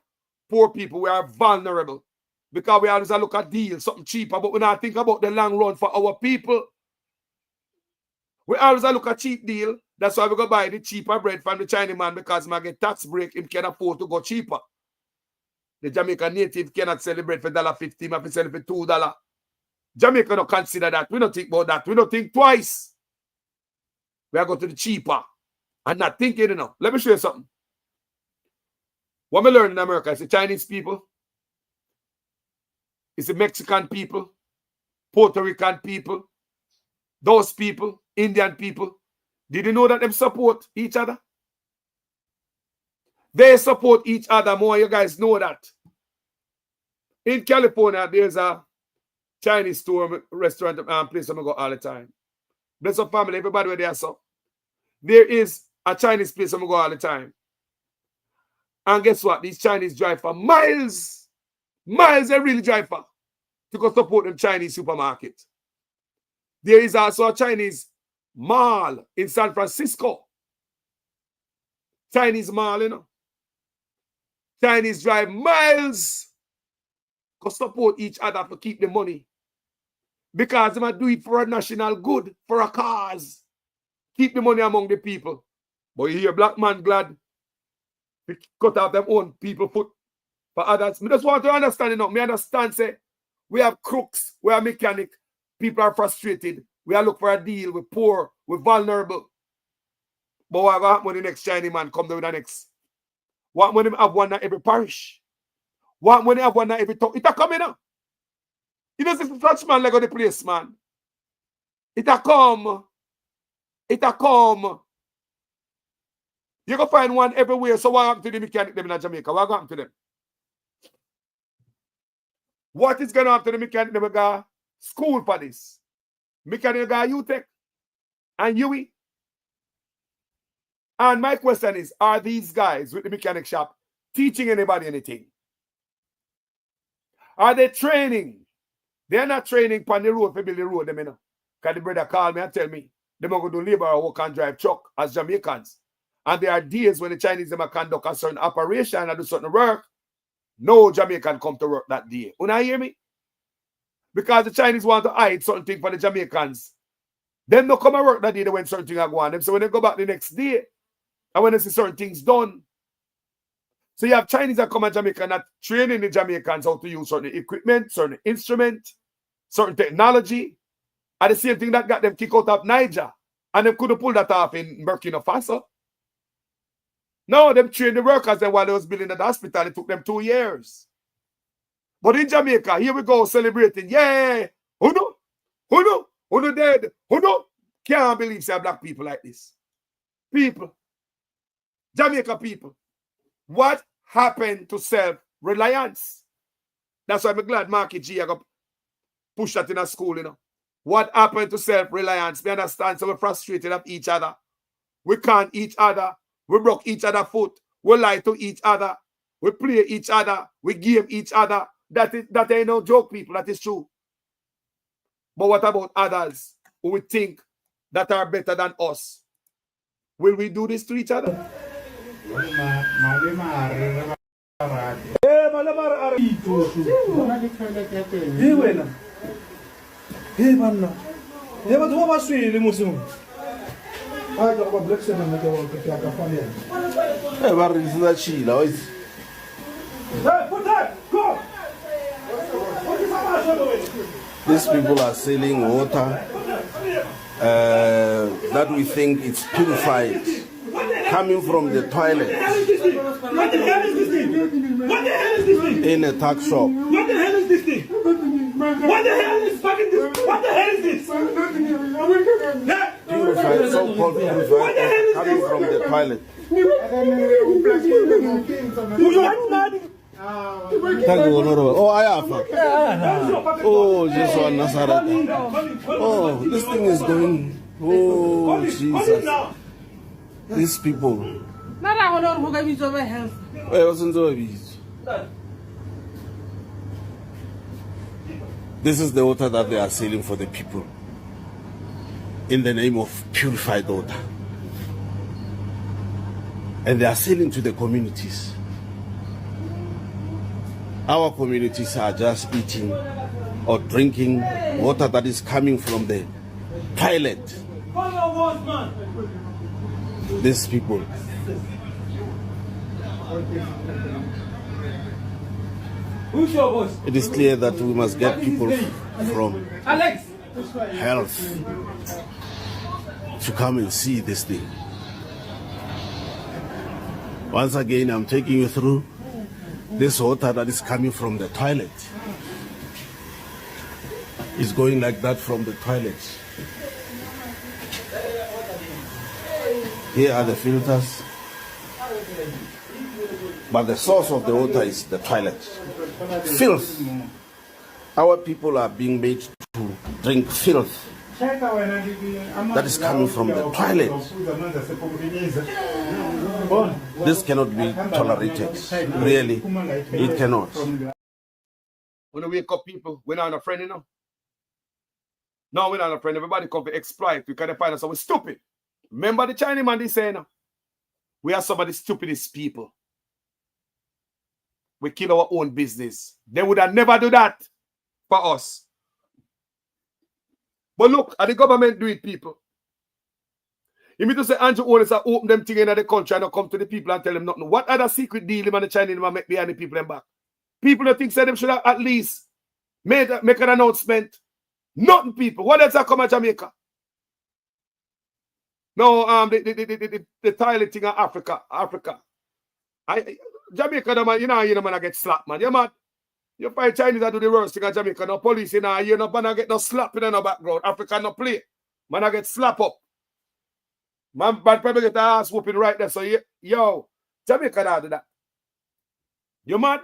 poor people, we are vulnerable. Because we always look at deals, something cheaper, but we not think about the long run for our people. We always look at cheap deal. That's why we go buy the cheaper bread from the Chinese man because man get tax break, him can afford to go cheaper. The Jamaican native cannot sell the bread for $1.50, he have to sell it for $2. Jamaica don't consider that. We don't think about that. We don't think twice. We are going to the cheaper and not thinking enough. Let me show you something. What we learn in America is the Chinese people, it's the Mexican people, Puerto Rican people, those people, Indian people. Did you know that they support each other? They support each other more. You guys know that. In California, there's a Chinese store, restaurant, place I'm going to go all the time. Bless up family, everybody where they are so. There is a Chinese place I'm going to go all the time. And guess what? These Chinese drive for miles. Miles they really drive for to go support them Chinese supermarket. There is also a Chinese mall in San Francisco. Chinese mall, Chinese drive miles to support each other to keep the money. Because they might do it for a national good, for a cause. Keep the money among the people. But you hear black man glad to cut off them own people foot for others. I just want to understand, Me understand, say, we have crooks, we have mechanic, people are frustrated. We are looking for a deal, we're poor, we're vulnerable. But what happen when the next Chinese man come down with the next? What when they have one at every parish? What when they have one at every town? It's a coming up. You know, this such man like on the place, man. It a come. It a come. You can find one everywhere. So what happened to the mechanic them in Jamaica? What happened to them? What is going to happen to the mechanic them got school for this? Mechanic got UTech and UE. And my question is, are these guys with the mechanic shop teaching anybody anything? Are they training? They're not training on the road for build the road, them, Because the brother called me and tell me they're going to do labor or work and drive truck as Jamaicans. And there are days when the Chinese them conduct a certain operation and do certain work. No Jamaican come to work that day. You not hear me? Because the Chinese want to hide certain things for the Jamaicans. Them no come and work that day when certain things are going on. So when they go back the next day, and when they see certain things done. So you have Chinese that come to Jamaica not training the Jamaicans how to use certain equipment, certain instrument, certain technology. And the same thing that got them kicked out of Niger. And they couldn't pull that off in Burkina Faso. No, them trained the workers then while they was building the hospital. It took them 2 years. But in Jamaica, here we go celebrating. Yeah. Who know? Who know? Who know dead? Who know? Can't believe say black people like this. People. Jamaica people. What happened to self-reliance? That's why I'm glad Marky G I got push that in a school, What happened to self-reliance? We understand, so we're frustrated of each other. We can't each other. We broke each other foot. We lie to each other. We play each other. We game each other. That ain't no joke, people. That is true. But what about others who we think that are better than us? Will we do this to each other? These people are selling water that we think it's purified, coming from the toilet What the hell is this thing? What the hell is this thing? in a tuck shop. What the hell is this thing? What the hell is fucking this? What the hell is this? Purified, so-called purified, coming from the toilet. Oh, I have. Oh, just one Nazareth. Oh, this thing is going. Oh, Jesus. These people. This is the water that they are selling for the people in the name of purified water. And they are selling to the communities. Our communities are just eating or drinking water that is coming from the toilet. These people. It is clear that we must get people from health to come and see this thing. Once again, I'm taking you through this water that is coming from the toilet. It's going like that from the toilet. Here are the filters. But the source of the water is the toilet. Filth. Our people are being made to drink filth that is coming from the toilet. This cannot be tolerated. Really, it cannot. When we wake up, people, we're not a friend, you know. No, we're not a friend. Everybody come to exploit. We can't find us, so we're stupid. Remember the Chinese man, they say, no? We are some of the stupidest people. We kill our own business. They would have never do that for us. But look, at the government do it, people. You mean to say Andrew owners are open them thing in the country and not come to the people and tell them nothing. What other secret deal him and the Chinese man make behind the people them back? People that think say them should have at least make an announcement. Nothing, people. What else have come at Jamaica? No, the toilet thing in Africa. Jamaica, man, you know, man, I get slapped, man. You mad? You find Chinese that do the worst thing in Jamaica. No police, you know, you know, man, I get no slap in the background. Africa no play. Man, I get slap up. Man, probably get the ass whooping right there. So, yo, Jamaica don't do that. You mad?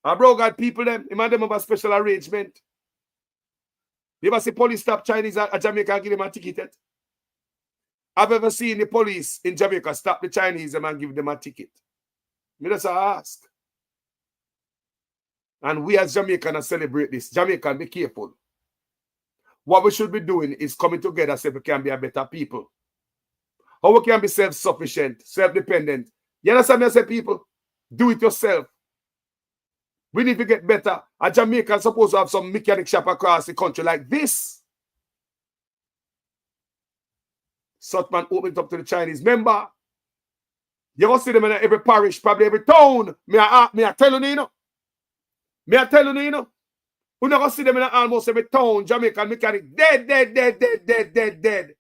I bro got people them. You man them have a special arrangement. You ever see police stop Chinese at Jamaica and give them a ticket? I've ever seen the police in Jamaica stop the Chinese and give them a ticket. Me just ask. And we as Jamaicans celebrate this. Jamaican, be careful. What we should be doing is coming together so we can be a better people. How we can be self-sufficient, self-dependent. You understand me, I say, people? Do it yourself. We need to get better. A Jamaican supposed to have some mechanic shop across the country like this. Such man opened up to the Chinese. Remember, you go see them in every parish, probably every town. Me I tell you, you know. Me I tell you, you know. We not go see them in almost every town. Jamaican mechanic dead.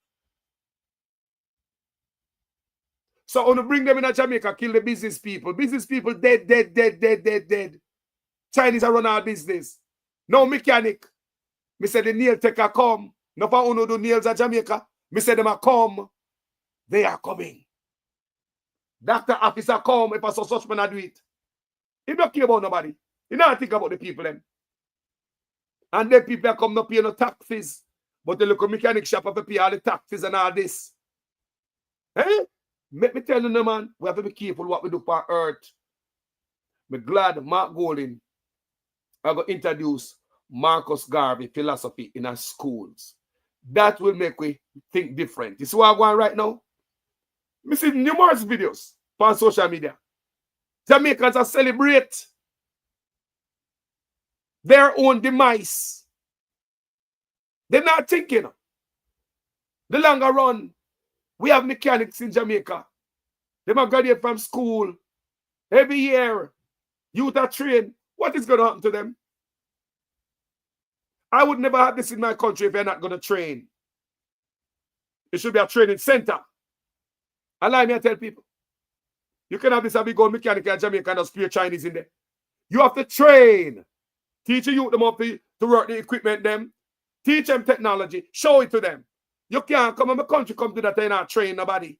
So when you bring them in Jamaica, kill the business people. Business people dead. Chinese are run our business. No mechanic. Me say the nail taker come. No for uno do nails at Jamaica. Me say them a come. They are coming. Doctor officer come if I saw such man do it. He don't care about nobody. He don't think about the people them. And then people come not pay no taxes. But the local mechanic shop have to pay all the taxes and all this. Eh? Let me tell you, no, man, we have to be careful what we do on earth. I'm glad Mark Golding I go introduce Marcus Garvey philosophy in our schools. That will make we think different. You see what I'm going right now? I see numerous videos on social media. Jamaicans are celebrate their own demise. They're not thinking. The longer run, we have mechanics in Jamaica. They might graduate from school. Every year, youth are trained. What is going to happen to them? I would never have this in my country if you're not going to train. It should be a training center. Allow me to tell people. You can have this big old mechanic in Jamaica and spare Chinese in there. You have to train. Teach the youth them up to work the equipment them. Teach them technology. Show it to them. You can't come in my country, come to that and not train nobody.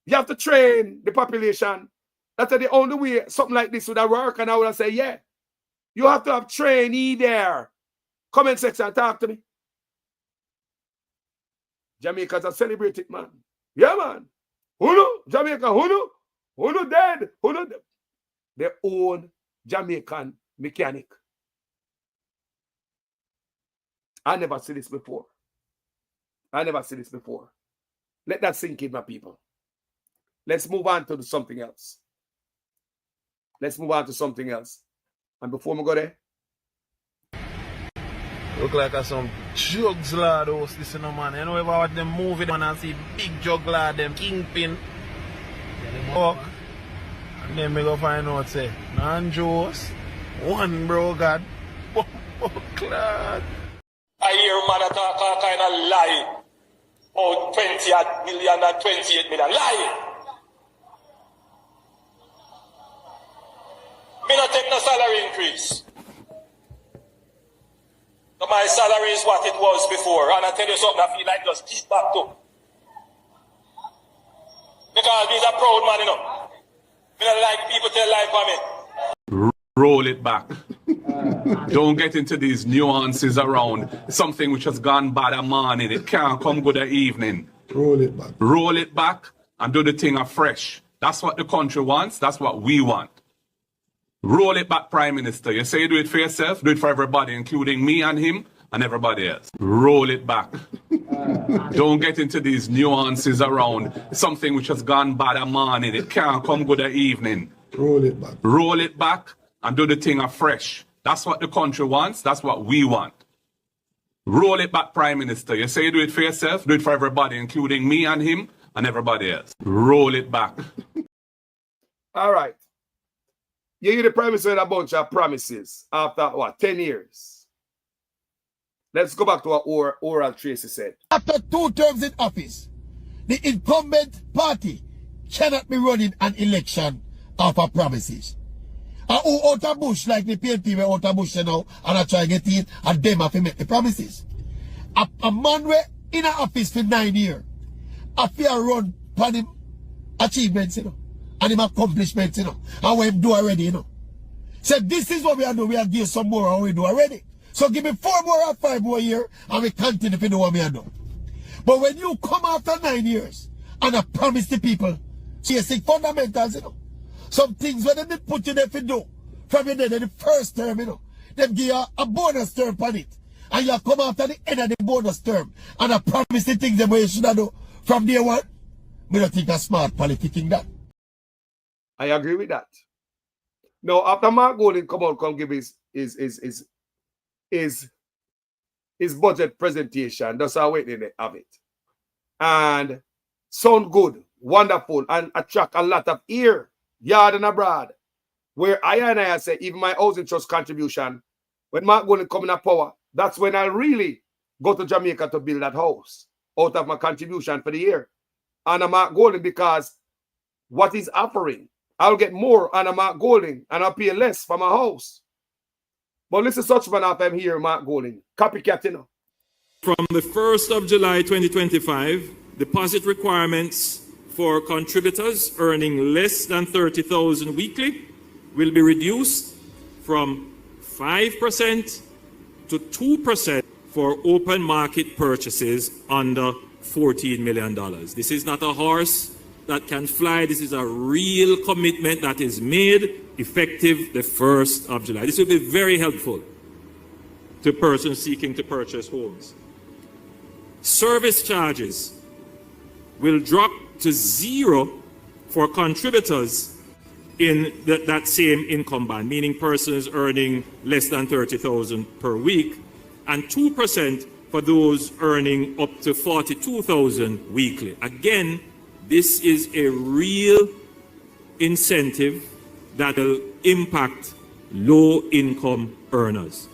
You have to train the population. That's the only way something like this would have worked. And I would have said, yeah. You have to have trainee there. Comment section, talk to me. Jamaicans are celebrating, man. Yeah, man. Who know? Jamaica, who know? Who know dead? Who know dead? Their own Jamaican mechanic. I never seen this before. I never seen this before. Let that sink in, my people. Let's move on to something else. Let's move on to something else. And before we go there, look like some drugs lad house this, you know, man. You know, if I watch them movie, man, and see big drug lad, them kingpin. Walk. And then we go find out, say, non-Joes, one bro, God. Clad. I hear man talk a kind of lie. Oh, 20 million and 28 million. Lie. Me not take no salary increase. So my salary is what it was before. And I tell you something, I feel like just keep back to. Because he's a proud man, you know. Me not like people tell lie for me. Roll it back. Don't get into these nuances around something which has gone bad a morning. It can't come good a evening. Roll it back. Roll it back and do the thing afresh. That's what the country wants. That's what we want. Roll it back, Prime Minister. You say you do it for yourself, do it for everybody, including me and him and everybody else. Roll it back. Don't get into these nuances around something which has gone bad a morning. It can't come good a evening. Roll it back. Roll it back and do the thing afresh. That's what the country wants. That's what we want. Roll it back, Prime Minister. You say you do it for yourself, do it for everybody, including me and him and everybody else. Roll it back. All right. You hear the Prime Minister a bunch of promises after, what, 10 years? Let's go back to what Oral Tracy said. After 2 terms in office, the incumbent party cannot be running an election off of promises. And who out of bush, like the PNP were out of bush now, and I try to get it, and them have to make the promises. A man were in an office for 9 years, a fair run for him achievements, you know, and him accomplishments, you know, and what him do already, you know. So this is what we are doing, we are give some more and we do already. So give me 4 more or 5 more years, and we continue to do what we are doing. But when you come after 9 years, and I promise the people, basic fundamentals, you know, some things when they put you there to do, from you there in the first term, you know, them give you a bonus term on it. And you come after the end of the bonus term, and I promise the things that you should have do from day one. We don't think that's smart politicking that. I agree with that. Now, after Mark Golding come give his budget presentation, that's how we didn't have it. And sound good, wonderful, and attract a lot of ear, yard and abroad. Where I say, even my housing trust contribution, when Mark Golding come in power, that's when I really go to Jamaica to build that house out of my contribution for the year. And I'm Mark Golding because what he's offering, I'll get more on a Mark Golding and I'll pay less for my house. But listen, such man after I'm here, Mark Golding. Copycat, you know. From the 1st of July 2025, deposit requirements for contributors earning less than 30,000 weekly will be reduced from 5% to 2% for open market purchases under $14 million. This is not a horse that can fly. This is a real commitment that is made effective the 1st of July. This will be very helpful to persons seeking to purchase homes. Service charges will drop to 0 for contributors in that same income band, meaning persons earning less than $30,000 per week, and 2% for those earning up to $42,000 weekly. Again, this is a real incentive that will impact low-income earners.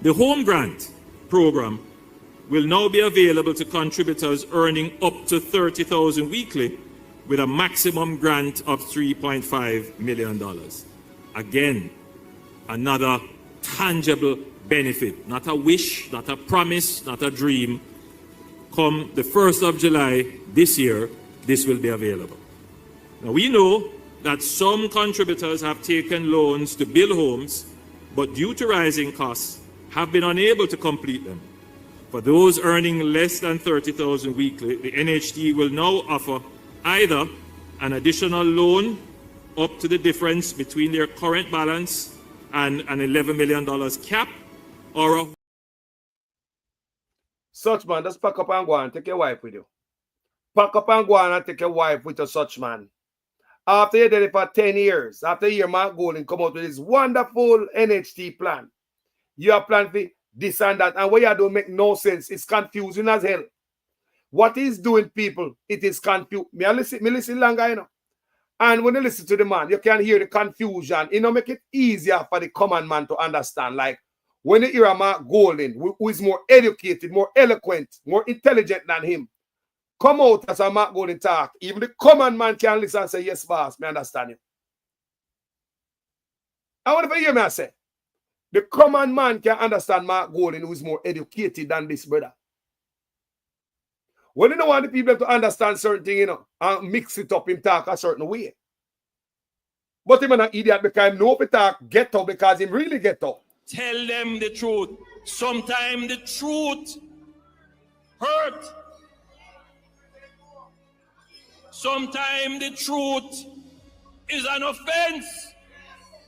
The Home Grant program will now be available to contributors earning up to $30,000 weekly with a maximum grant of $3.5 million. Again, another tangible benefit, not a wish, not a promise, not a dream. Come the 1st of July this year, this will be available. Now we know that some contributors have taken loans to build homes, but due to rising costs, have been unable to complete them. For those earning less than $30,000 weekly, the NHT will now offer either an additional loan up to the difference between their current balance and an $11 million cap, or a... Such man, just pack up and go and take your wife with you. Pack up and go and take your wife with a such man. After you did it for 10 years, after a year, Mark Golding come out with this wonderful NHT plan. You have planned for this and that, and what you don't make no sense. It's confusing as hell. What he's doing, people, it is confused. Me listen longer, you know. And when you listen to the man, you can hear the confusion. You know, make it easier for the common man to understand. Like, when you hear a Mark Golding, who is more educated, more eloquent, more intelligent than him, come out as a Mark Golding talk. Even the common man can listen and say, yes, boss, me understand you. I want to hear me say, the common man can understand Mark Golding, who is more educated than this brother. When you don't want the people to understand certain things, you know, and mix it up, him talk a certain way. But him an idiot because him know if he talk ghetto because him really ghetto. Tell them the truth. Sometimes the truth hurt. Sometimes the truth is an offense.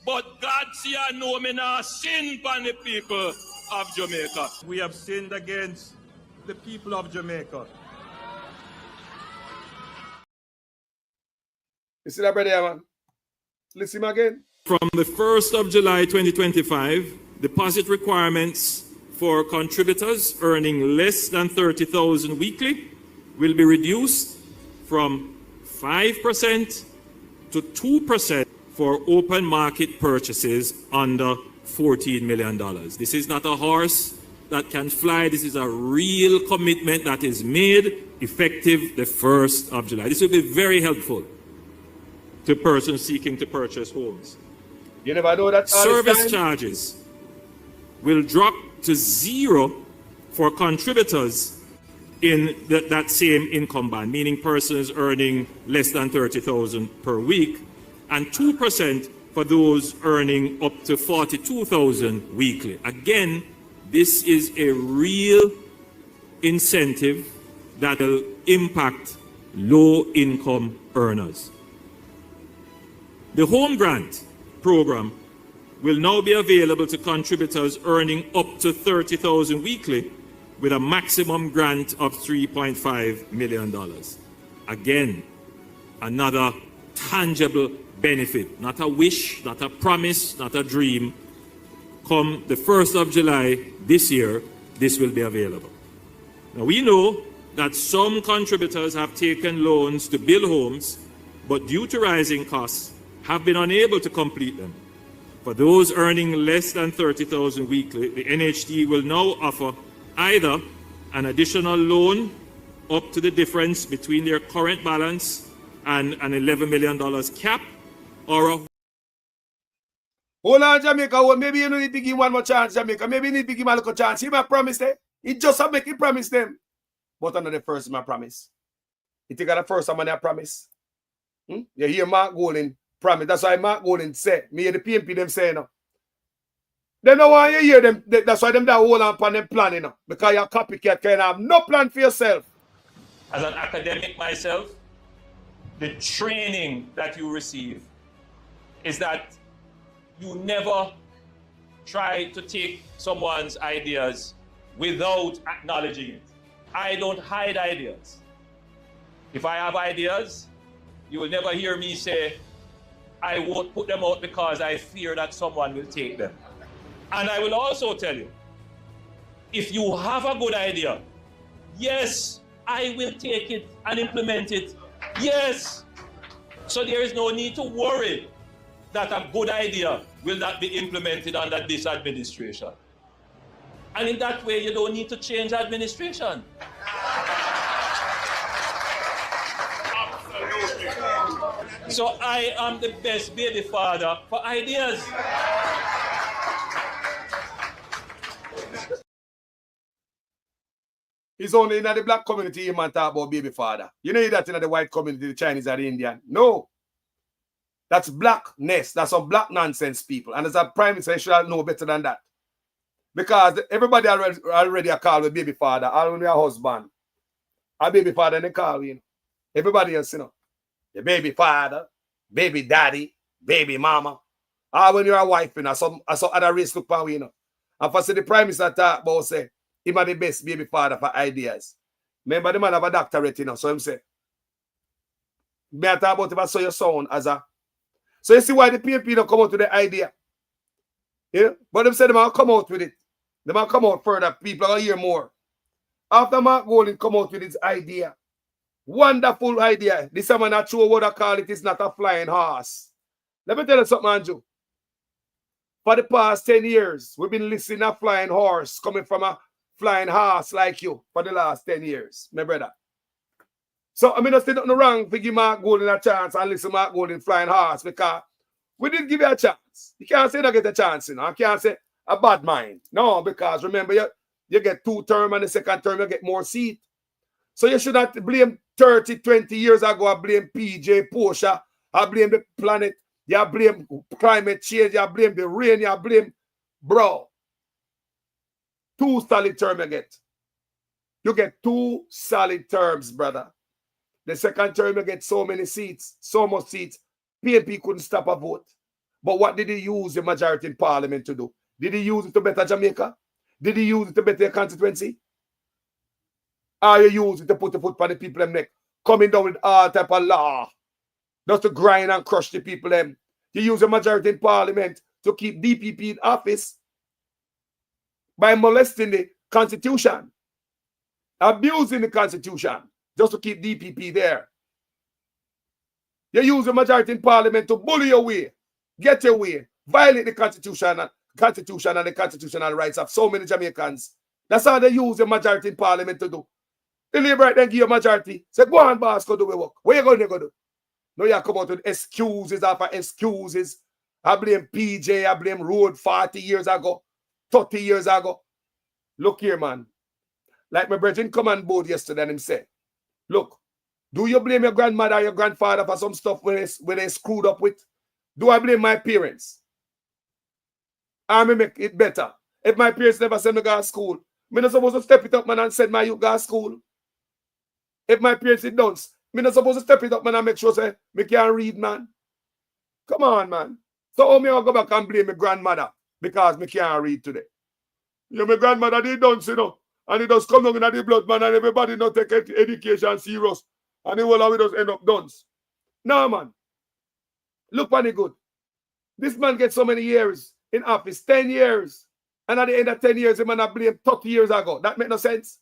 But God see I know me now sin upon the people of Jamaica. We have sinned against the people of Jamaica. You see that, brother, man? Listen again. From the 1st of July 2025, deposit requirements for contributors earning less than $30,000 weekly will be reduced from 5% to 2% for open market purchases under $14 million. This is not a horse that can fly. This is a real commitment that is made effective the 1st of July. This will be very helpful to persons seeking to purchase homes. You never know that service charges will drop to 0 for contributors in that same income band, meaning persons earning less than $30,000 per week, and 2% for those earning up to $42,000 weekly. Again, this is a real incentive that will impact low-income earners. The Home Grant program will now be available to contributors earning up to $30,000 weekly with a maximum grant of $3.5 million. Again, another tangible benefit, not a wish, not a promise, not a dream. Come the 1st of July this year, this will be available. Now we know that some contributors have taken loans to build homes, but due to rising costs, have been unable to complete them. For those earning less than $30,000 weekly, the NHT will now offer either an additional loan up to the difference between their current balance and an $11 million cap, or a... Hold on, Jamaica. Well, maybe you don't need to give one more chance, Jamaica. Maybe you need to give him a little chance. He might promise them. He just have make him promise them. But under the first, my promise. You think of the first time I promise? You hear Mark Golding promise. That's why Mark Golding said, me and the PMP them say, no. They don't want you to hear them. That's why them that hold on upon them plan, you know. Because you're a copycat, can have no plan for yourself. As an academic myself, the training that you receive is that you never try to take someone's ideas without acknowledging it. I don't hide ideas. If I have ideas, you will never hear me say, I won't put them out because I fear that someone will take them. And I will also tell you, if you have a good idea, yes, I will take it and implement it. Yes. So there is no need to worry that a good idea will not be implemented under this administration. And in that way, you don't need to change administration. So I am the best baby father for ideas. It's only in the black community you man talk about baby father. You know that in the white community, the Chinese or the Indian. No. That's blackness. That's some black nonsense people. And as a prime minister, you should know better than that. Because everybody already are called a baby father, already a husband. A baby father and they call you. Everybody else, you know. The baby father, baby daddy, baby mama. When you're a wife, you know, some other race look for you know. And for the prime minister talk about say, him are the best baby father for ideas. Remember the man have a doctorate, you know, so him say. Me I talk about if I saw your son as a. So you see why the PNP don't come out with the idea. Yeah? But them say they might come out with it. They might come out further. People are hear more. After Mark Golding come out with his idea. Wonderful idea. This is not sure what I call it. It's not a flying horse. Let me tell you something, Andrew. For the past 10 years, we've been listening to a flying horse coming from a flying horse like you for the last 10 years, my brother. So I mean, I say nothing wrong to give Mark Golding a chance and listen to Mark Golding flying horse because we didn't give you a chance. You can't say you don't get a chance, you know. I can't say a bad mind. No, because remember, you get 2 terms and the second term you get more seat. So you should not blame 30, 20 years ago. I blame PJ, Porsche. I blame the planet. You blame climate change. You blame the rain. You blame, bro. 2 solid terms you get. You get 2 solid terms, brother. The second term you get so many seats, so much seats. PNP couldn't stop a vote. But what did he use the majority in parliament to do? Did he use it to better Jamaica? Did he use it to better your constituency? Or you use it to put the foot on the people in neck? Coming down with all type of law. Just to grind and crush the people them. You use the majority in parliament to keep DPP in office by molesting the constitution. Abusing the constitution. Just to keep DPP there. You use the majority in parliament to bully your way. Get your way. Violate the constitution and the constitutional rights of so many Jamaicans. That's how they use the majority in parliament to do. The Labour right then give you a majority. Say, go on, boss, go do the work. Where you going to go do? No, you come out with excuses after excuses. I blame PJ, I blame Road 40 years ago, 30 years ago. Look here, man. Like my brethren come on board yesterday and him say, look, do you blame your grandmother or your grandfather for some stuff when they screwed up with? Do I blame my parents? I may make it better. If my parents never sent me to go to school, I'm not supposed to step it up, man, and send my youth to school. If my parents did don't, I'm not supposed to step it up, man, and make sure say, me can't read, man. Come on, man. So how me I go back and blame my grandmother because me can't read today? You know, my grandmother did don't, you know, and it does come down in the blood, man, and everybody not take education serious. And it will always end up done. No, man. Look what it good. This man gets so many years in office, 10 years. And at the end of 10 years, the man have blamed 30 years ago. That make no sense.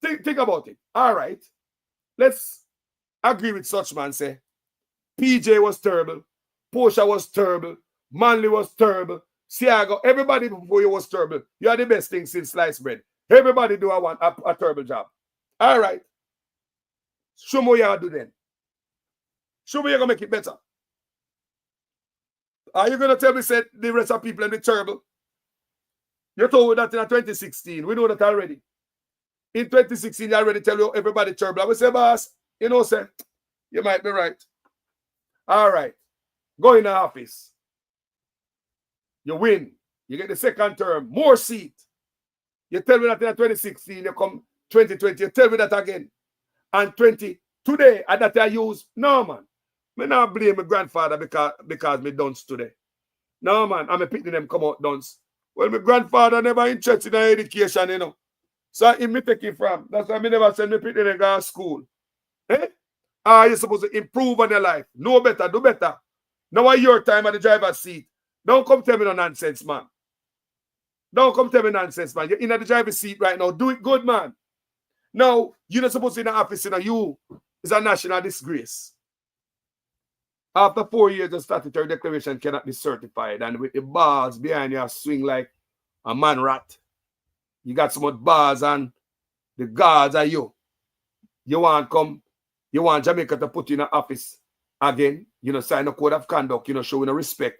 Think about it. All right. Let's agree with such man, say, PJ was terrible. Portia was terrible. Manley was terrible. Siago, everybody before you was terrible. You are the best thing since sliced bread. Everybody do a terrible job. All right. Show me what you do then. Show me you're going to make it better. Are you going to tell me say the rest of people are terrible? You told that in 2016. We know that already. In 2016, I already tell you everybody terrible. I will say, boss, you know, say, you might be right. All right. Go in the office. You win. You get the second term, more seat. You tell me that in 2016, you come 2020, you tell me that again. And 20, today, and that I use, no man. Me not blame my grandfather because me dunce today. No man, I'm a picking them come out dunce. Well, my grandfather never interested in education, you know. So him me take it from. That's why me never send me picking them go to school. Eh? Are you supposed to improve on your life? Know better, do better. Now your time at the driver's seat. Don't come tell me no nonsense, man. Don't come tell me nonsense, man. You're in the driver's seat right now. Do it good, man. Now, you're not supposed to be in the office, you know. You is a national disgrace. After 4 years, the statutory declaration cannot be certified. And with the bars behind you, swing like a man rat. You got so much bars and the guards are you. You want Jamaica to put you in an office again, you know, sign a code of conduct, you know, showing a respect.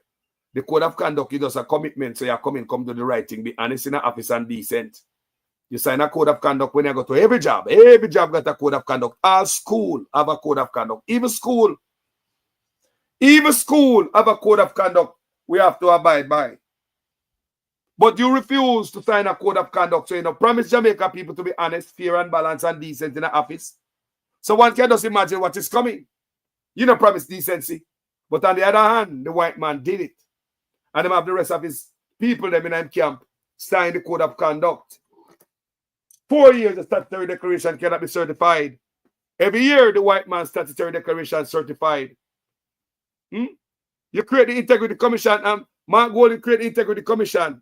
The code of conduct is just a commitment, so you come to the right thing, be honest in the office and decent. You sign a code of conduct when you go to every job. Every job got a code of conduct. All school have a code of conduct. Even school have a code of conduct we have to abide by. But you refuse to sign a code of conduct, so you know, promise Jamaica people to be honest, fair and balanced and decent in the office. So one can just imagine what is coming. You know, promise decency. But on the other hand, the white man did it. And them have the rest of his people them in him camp sign the code of conduct. 4 years the statutory declaration cannot be certified. Every year the white man's statutory declaration is certified. You create the integrity commission and Mark Golding create the integrity commission.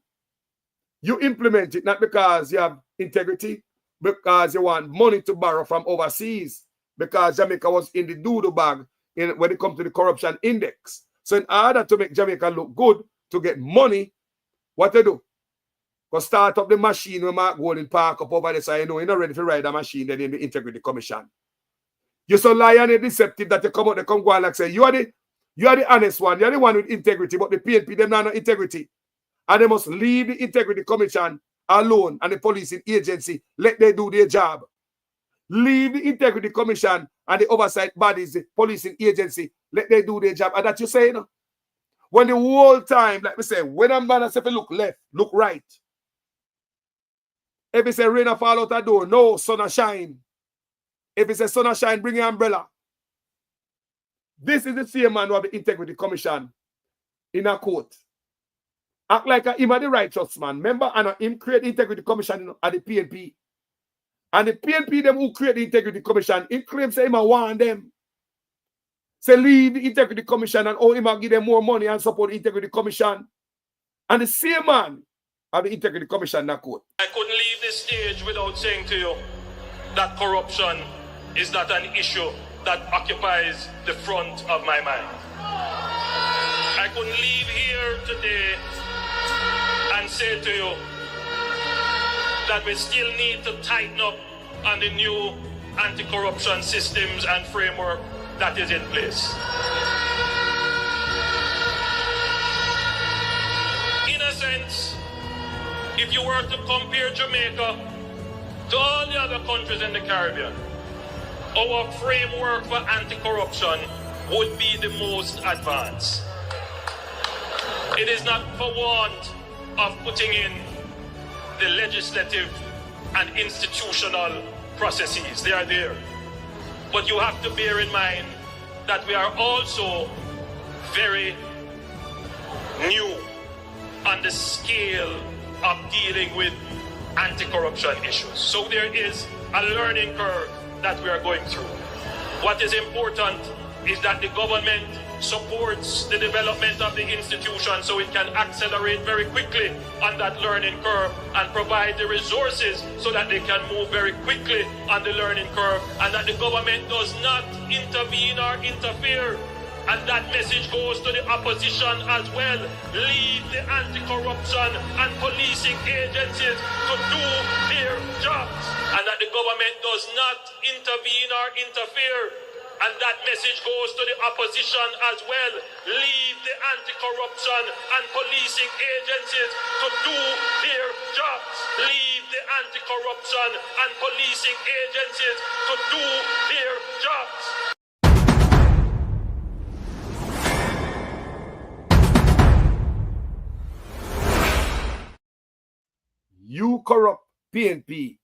You implement it not because you have integrity, because you want money to borrow from overseas, because Jamaica was in the doodle bag when it comes to the corruption index. So in order to make Jamaica look good, to get money, what they do? Go start up the machine when Mark Golding park up over there, so you know you're not ready to ride a machine, then in the integrity commission. You're so lying and deceptive that they come out, they come go and like say, you are the honest one, you're the one with integrity, but the PNP, them not no integrity. And they must leave the integrity commission alone and the policing agency, let them do their job. Leave the integrity commission and the oversight bodies, the policing agency, let them do their job. And that you say, you know? When the whole time, like we say, when a man say, look left, look right. If it say rain or fall out the door, no, sun or shine. If it say sun or shine, bring your umbrella. This is the same man who have the integrity commission in a court. Act like him are the righteous man. Remember, and him create the integrity commission at the PNP. And the PNP, them who create the integrity commission, he claims say him a want them. Say leave the integrity commission and all him give them more money and support the integrity commission. And the same man have the integrity commission that court. I couldn't leave this stage without saying to you that corruption is not an issue that occupies the front of my mind. I couldn't leave here today and say to you that we still need to tighten up on the new anti-corruption systems and framework that is in place. In a sense, if you were to compare Jamaica to all the other countries in the Caribbean, our framework for anti-corruption would be the most advanced. It is not for want of putting in the legislative and institutional processes. They are there. But you have to bear in mind that we are also very new on the scale of dealing with anti-corruption issues. So there is a learning curve that we are going through. What is important is that the government supports the development of the institution so it can accelerate very quickly on that learning curve and provide the resources so that they can move very quickly on the learning curve, and that the government does not intervene or interfere. And that message goes to the opposition as well. Leave the anti-corruption and policing agencies to do their jobs, and that the government does not intervene or interfere. And that message goes to the opposition as well. Leave the anti-corruption and policing agencies to do their jobs. Leave the anti-corruption and policing agencies to do their jobs. You corrupt PNP.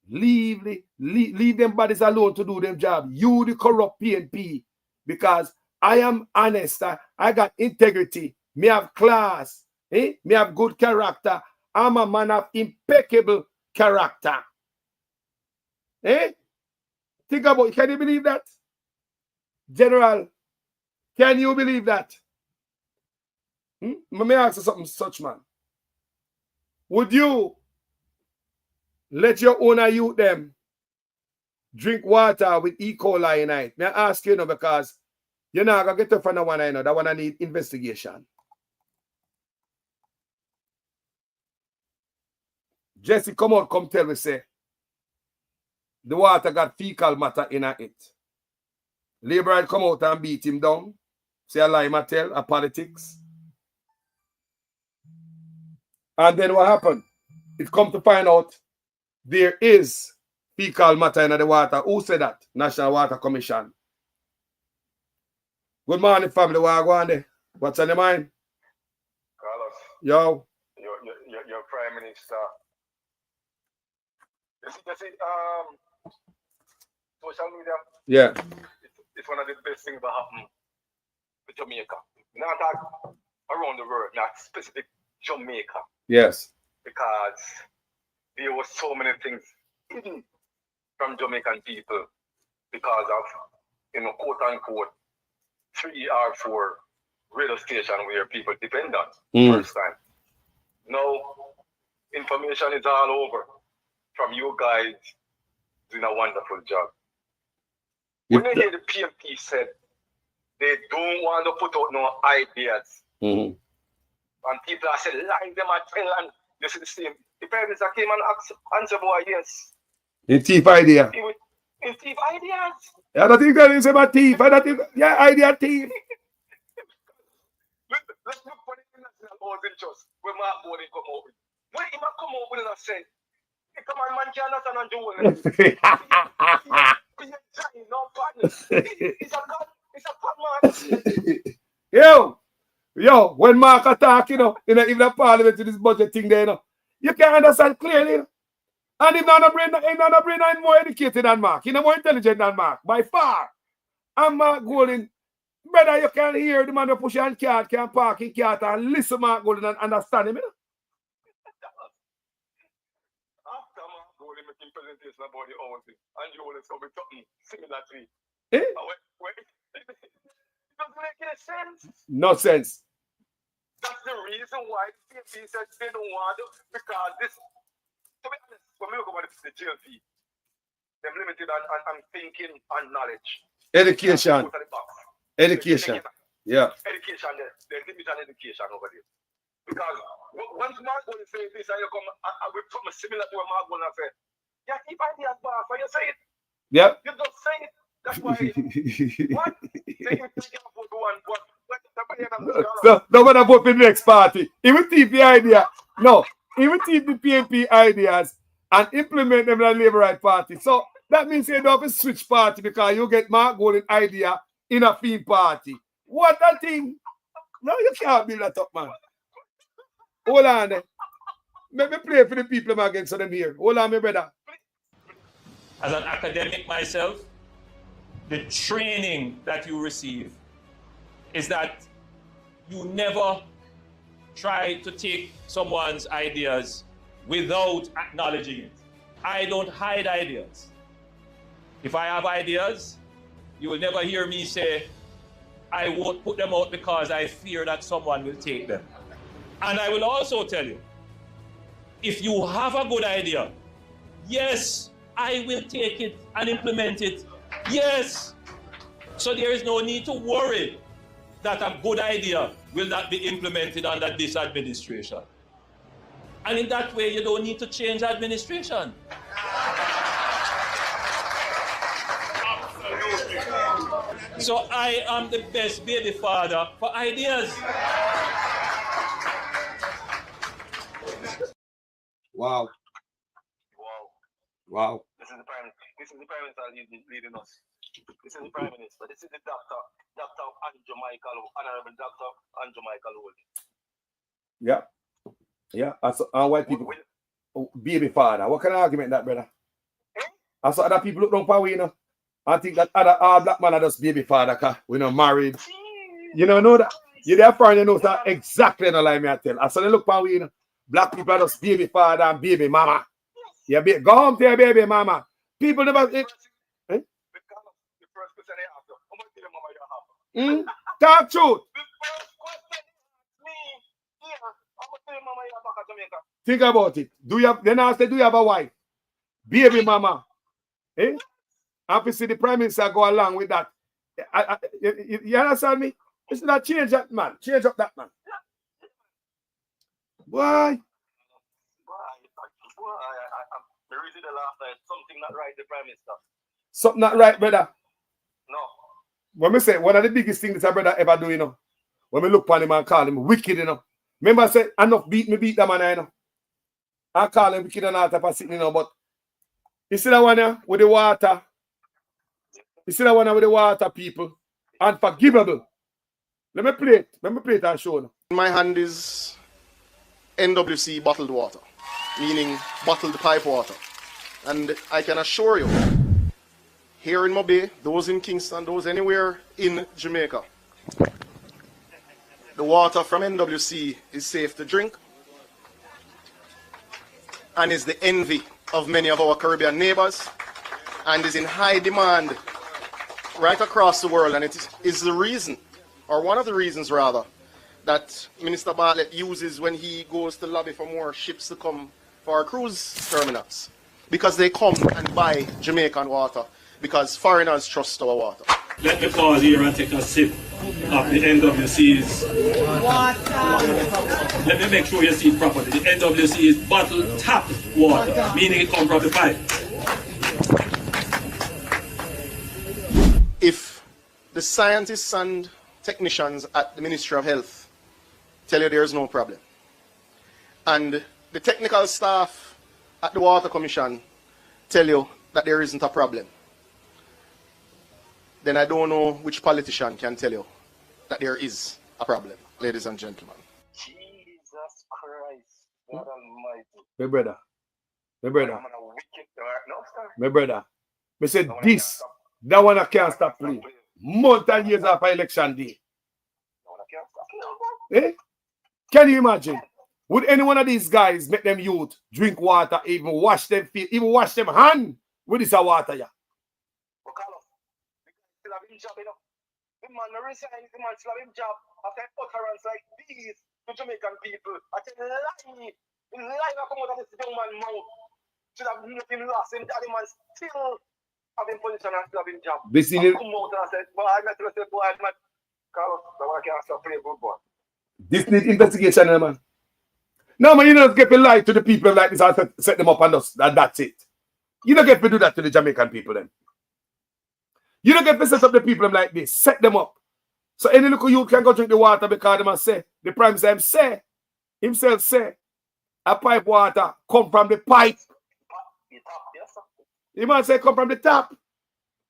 Leave them bodies alone to do them job. You the corrupt PNP. Because I am honest. I got integrity. Me have class. Me have good character. I'm a man of impeccable character. Think about it. Can you believe that? General, can you believe that? Let me ask you something, such man. Would you let your owner youth them drink water with E. coli in it? May I ask you, because you're not going to get to find one, that one I need investigation. Jesse, come out, come tell me, say, the water got fecal matter in it. Labor come out and beat him down. Say a lie, tell, a politics. And then what happened? It come to find out there is fecal matter in the water. Who said that? National Water Commission. Good morning, family. What are going there? What's on your mind? Carlos. Yo. Your Prime Minister. You see, social media. Yeah. It's one of the best things that happen with Jamaica. Not that around the world, not specific Jamaica. Yes. Because there were so many things hidden from Jamaican people because of, quote unquote, 3 or 4 radio station where people depend on first time. Now, information is all over from you guys doing a wonderful job. When I hear the PMP said they don't want to put out no ideas, and people are saying, line them at Finland, you see the same. The parents that came and answer boy, yes. In thief idea. In thief ideas. Yeah, I think that is about thief. Yeah, idea thief. Let's look for the national housing trust where Mark Bowling come out with. When he come out with and say, hey, come on, man, can't understand and do it. It's a god man. Yo, when Mark attack, in the parliament to this budget thing there, you can't understand clearly. And he's not a brain more educated than Mark. He's more intelligent than Mark, by far. And Mark Golden, brother, you can hear the man who push on cart, can park in cart and listen Mark Golden and understand him. After Mark Golden making presentation about the housing, and you will come with something similar to it. It doesn't make any sense. No sense. That's the reason why PFP said they don't want to, because this, to be honest, when we look about the GLP, they're limited on thinking and knowledge. Education. Education. Yeah. Education, they're limited on education over there. Because once Mark Golden says this, and you come with something similar to what Mark Golden said, yeah, keep ideas back, and you say it. Yeah. You don't say it. That's why. What? So, nobody vote for the next party. Even take the idea. No. Even take the PNP ideas and implement them in the Labour Right Party. So, that means you don't have to switch party because you get Mark Golden idea in a field party. What a thing. No, you can't build that up, man. Hold on. Let me play for the people again so them here. Hold on, my brother. As an academic myself, the training that you receive is that you never try to take someone's ideas without acknowledging it. I don't hide ideas. If I have ideas, you will never hear me say, I won't put them out because I fear that someone will take them. And I will also tell you, if you have a good idea, yes, I will take it and implement it. Yes. So there is no need to worry that a good idea will not be implemented under this administration. And in that way, you don't need to change administration. So I am the best baby father for ideas. Wow. Wow. This is the Prime Minister leading us. This is the Prime Minister. This is the Dr. Andrew Michael, Honorable Dr. Andrew Michael Holt. Yeah. Yeah. And white people. baby father. What kind of argument that, brother? I saw other people look down for we, you know. I think that other black man are just baby father, cause we not married. You know that. You there foreign, you know that exactly no lie me I tell. I saw they look for we, you know. Black people are just baby father and baby mama. Yeah, go home to your baby mama. People never. Talk truth. Think about it. Do you have a wife? Baby mama. Eh? Happy see the prime minister go along with that. You understand me? It's not change that man. Change up that man. Why? The reason the last night, something not right, the prime minister. Something not right, brother. No. When we say one of the biggest things that a brother ever do, you know, when we look upon him and call him wicked, you know. Remember I said, enough beat that man, you know. I call him wicked and all type of sitting, you know, but you see that one here with the water. You see that one here with the water, people. Unforgivable. Let me play it. Let me play it and show you. In my hand is NWC bottled water, meaning bottled pipe water. And I can assure you, here in Mobay, those in Kingston, those anywhere in Jamaica, the water from NWC is safe to drink and is the envy of many of our Caribbean neighbors and is in high demand right across the world. And it is the reason, or one of the reasons rather, that Minister Bartlett uses when he goes to lobby for more ships to come for our cruise terminals. Because they come and buy Jamaican water, because foreigners trust our water. Let me pause here and take a sip of the NWC's water. Let me make sure you see it properly. The NWC is bottled tap water, meaning it comes from the pipe. If the scientists and technicians at the Ministry of Health tell you there's no problem, and the technical staff at the Water Commission tell you that there isn't a problem, then I don't know which politician can tell you that there is a problem, ladies and gentlemen. Jesus Christ, God Almighty. My brother. Me said this, that one I can't stop playing. Months and years after election day. Eh? Can you imagine? Would any one of these guys make them youth drink water, even wash them feet, even wash them hand with this water? Yeah. The man resigned, the man still have his job after utterance like these to Jamaican people. I tell you, the lie that come out of this young man's mouth should have nothing lost. And the man still having position and still having job. This is come out and I said, boy, I met you, boy, man. Carlos, the one can't stop playing good boy. This needs investigation, man. No, man, you don't get to lie to the people like this and set them up and that's it. You don't get to do that to the Jamaican people then. You don't get to set up the people like this. Set them up. So any little youth can go drink the water because they must say, the prime minister himself say, a pipe water come from the pipe. Yes, sir. He must say come from the tap.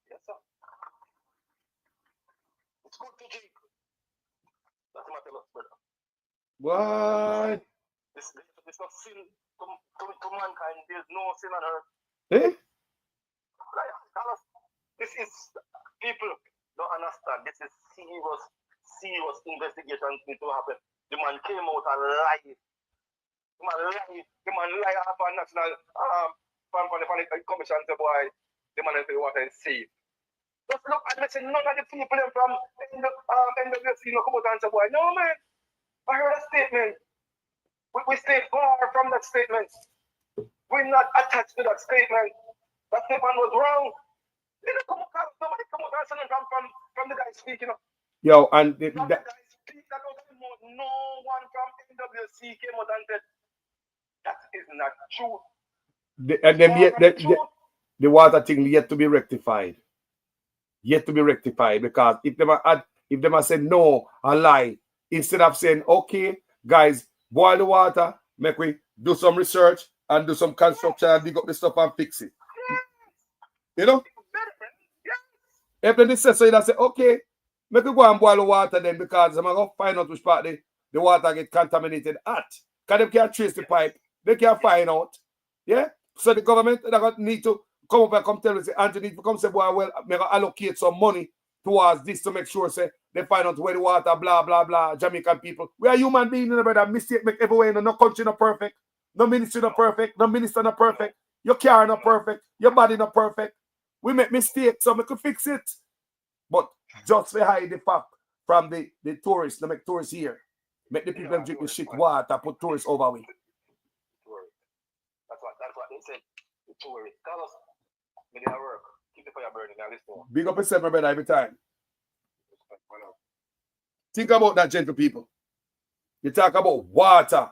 Yes, sir. It's good to drink. That's what I tell us, brother. What? This not sin to mankind. There's no sin on earth. Eh? This is, people don't understand. This is serious investigations need to happen. The man came out and lied. The man lied off a national commission to boy, the man in the water is safe. Just look and listen, none of the people from NWC no come out and say, boy, no man. I heard a statement. We stay far from that statement. We're not attached to that statement. That statement was wrong. Nobody come out and say from the guy speaking. Yo, and the guy speak that no one from NWC came out and said that is not true. And then the water thing yet to be rectified. Yet to be rectified, because if them said no, a lie, instead of saying, okay, guys, boil the water, make we do some research and do some construction and dig up the stuff and fix it. You know? If they say so, they say, okay, make we go and boil the water then, because I'm going to find out which part the water get contaminated at. Because they can't trace the pipe, they can't find out. Yeah? So the government that need to come up and come tell us, and need to come say, boy, well, I'm going to allocate some money towards this to make sure say they find out where the water, blah, blah, blah, Jamaican people. We are human beings, brother. Mistake make everywhere. No country not perfect. No ministry not perfect. No minister not perfect. Your car not perfect. Your body not perfect. We make mistakes, so we could fix it. But just to hide the fact from the tourists, to make tourists here. Make the people drink the shit water, put tourists over with. That's what they said. The tourists. Tell us, may they work. Keep the fire burning and listen. Big up yourself, my brother, every time. Think about that, gentle people. You talk about water,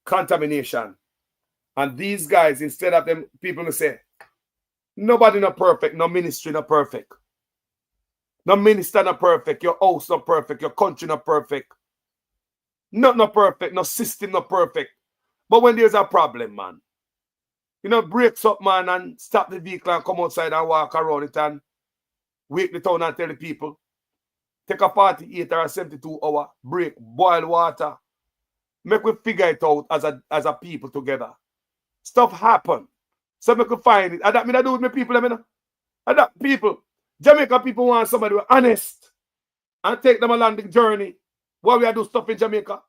contamination. And these guys, instead of them people who say, nobody not perfect, no ministry not perfect. No minister not perfect, your house not perfect, your country not perfect. Not perfect, no system not perfect. But when there's a problem, man, you know, breaks up, man, and stop the vehicle and come outside and walk around it and wake the town and tell the people. Take a 48 or a 72 hour break, boil water. Make we figure it out as a people together. Stuff happen. So we could find it. And that mean I do with my people, I mean. And that people, Jamaica people want somebody who honest and take them along the journey while we do stuff in Jamaica.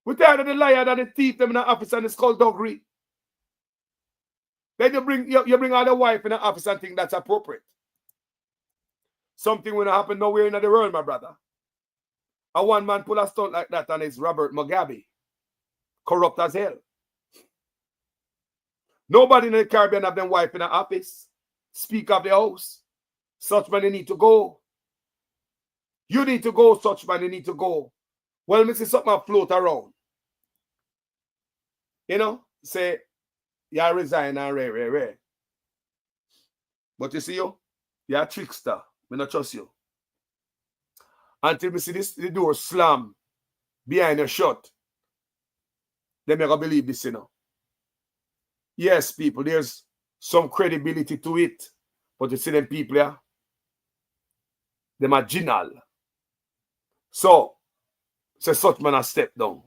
We tired of the liar and the thief them in the office and the skullduggery. Then you bring all the wife in the office and think that's appropriate. Something will not happen nowhere in the world, my brother. A one man pull a stunt like that and it's Robert Mugabe. Corrupt as hell. Nobody in the Caribbean have them wife in the office. Speak of the house. Such man, they need to go. You need to go, such man, they need to go. Well, me see something float around. You know, say, yeah, resign and rare. But you see you? You're a trickster. Me not trust you. Until me see the door slam behind your shut. Then me gonna believe this, you know. Yes, people, there's some credibility to it. But you see them people, yeah? They're marginal. So, such man has stepped down.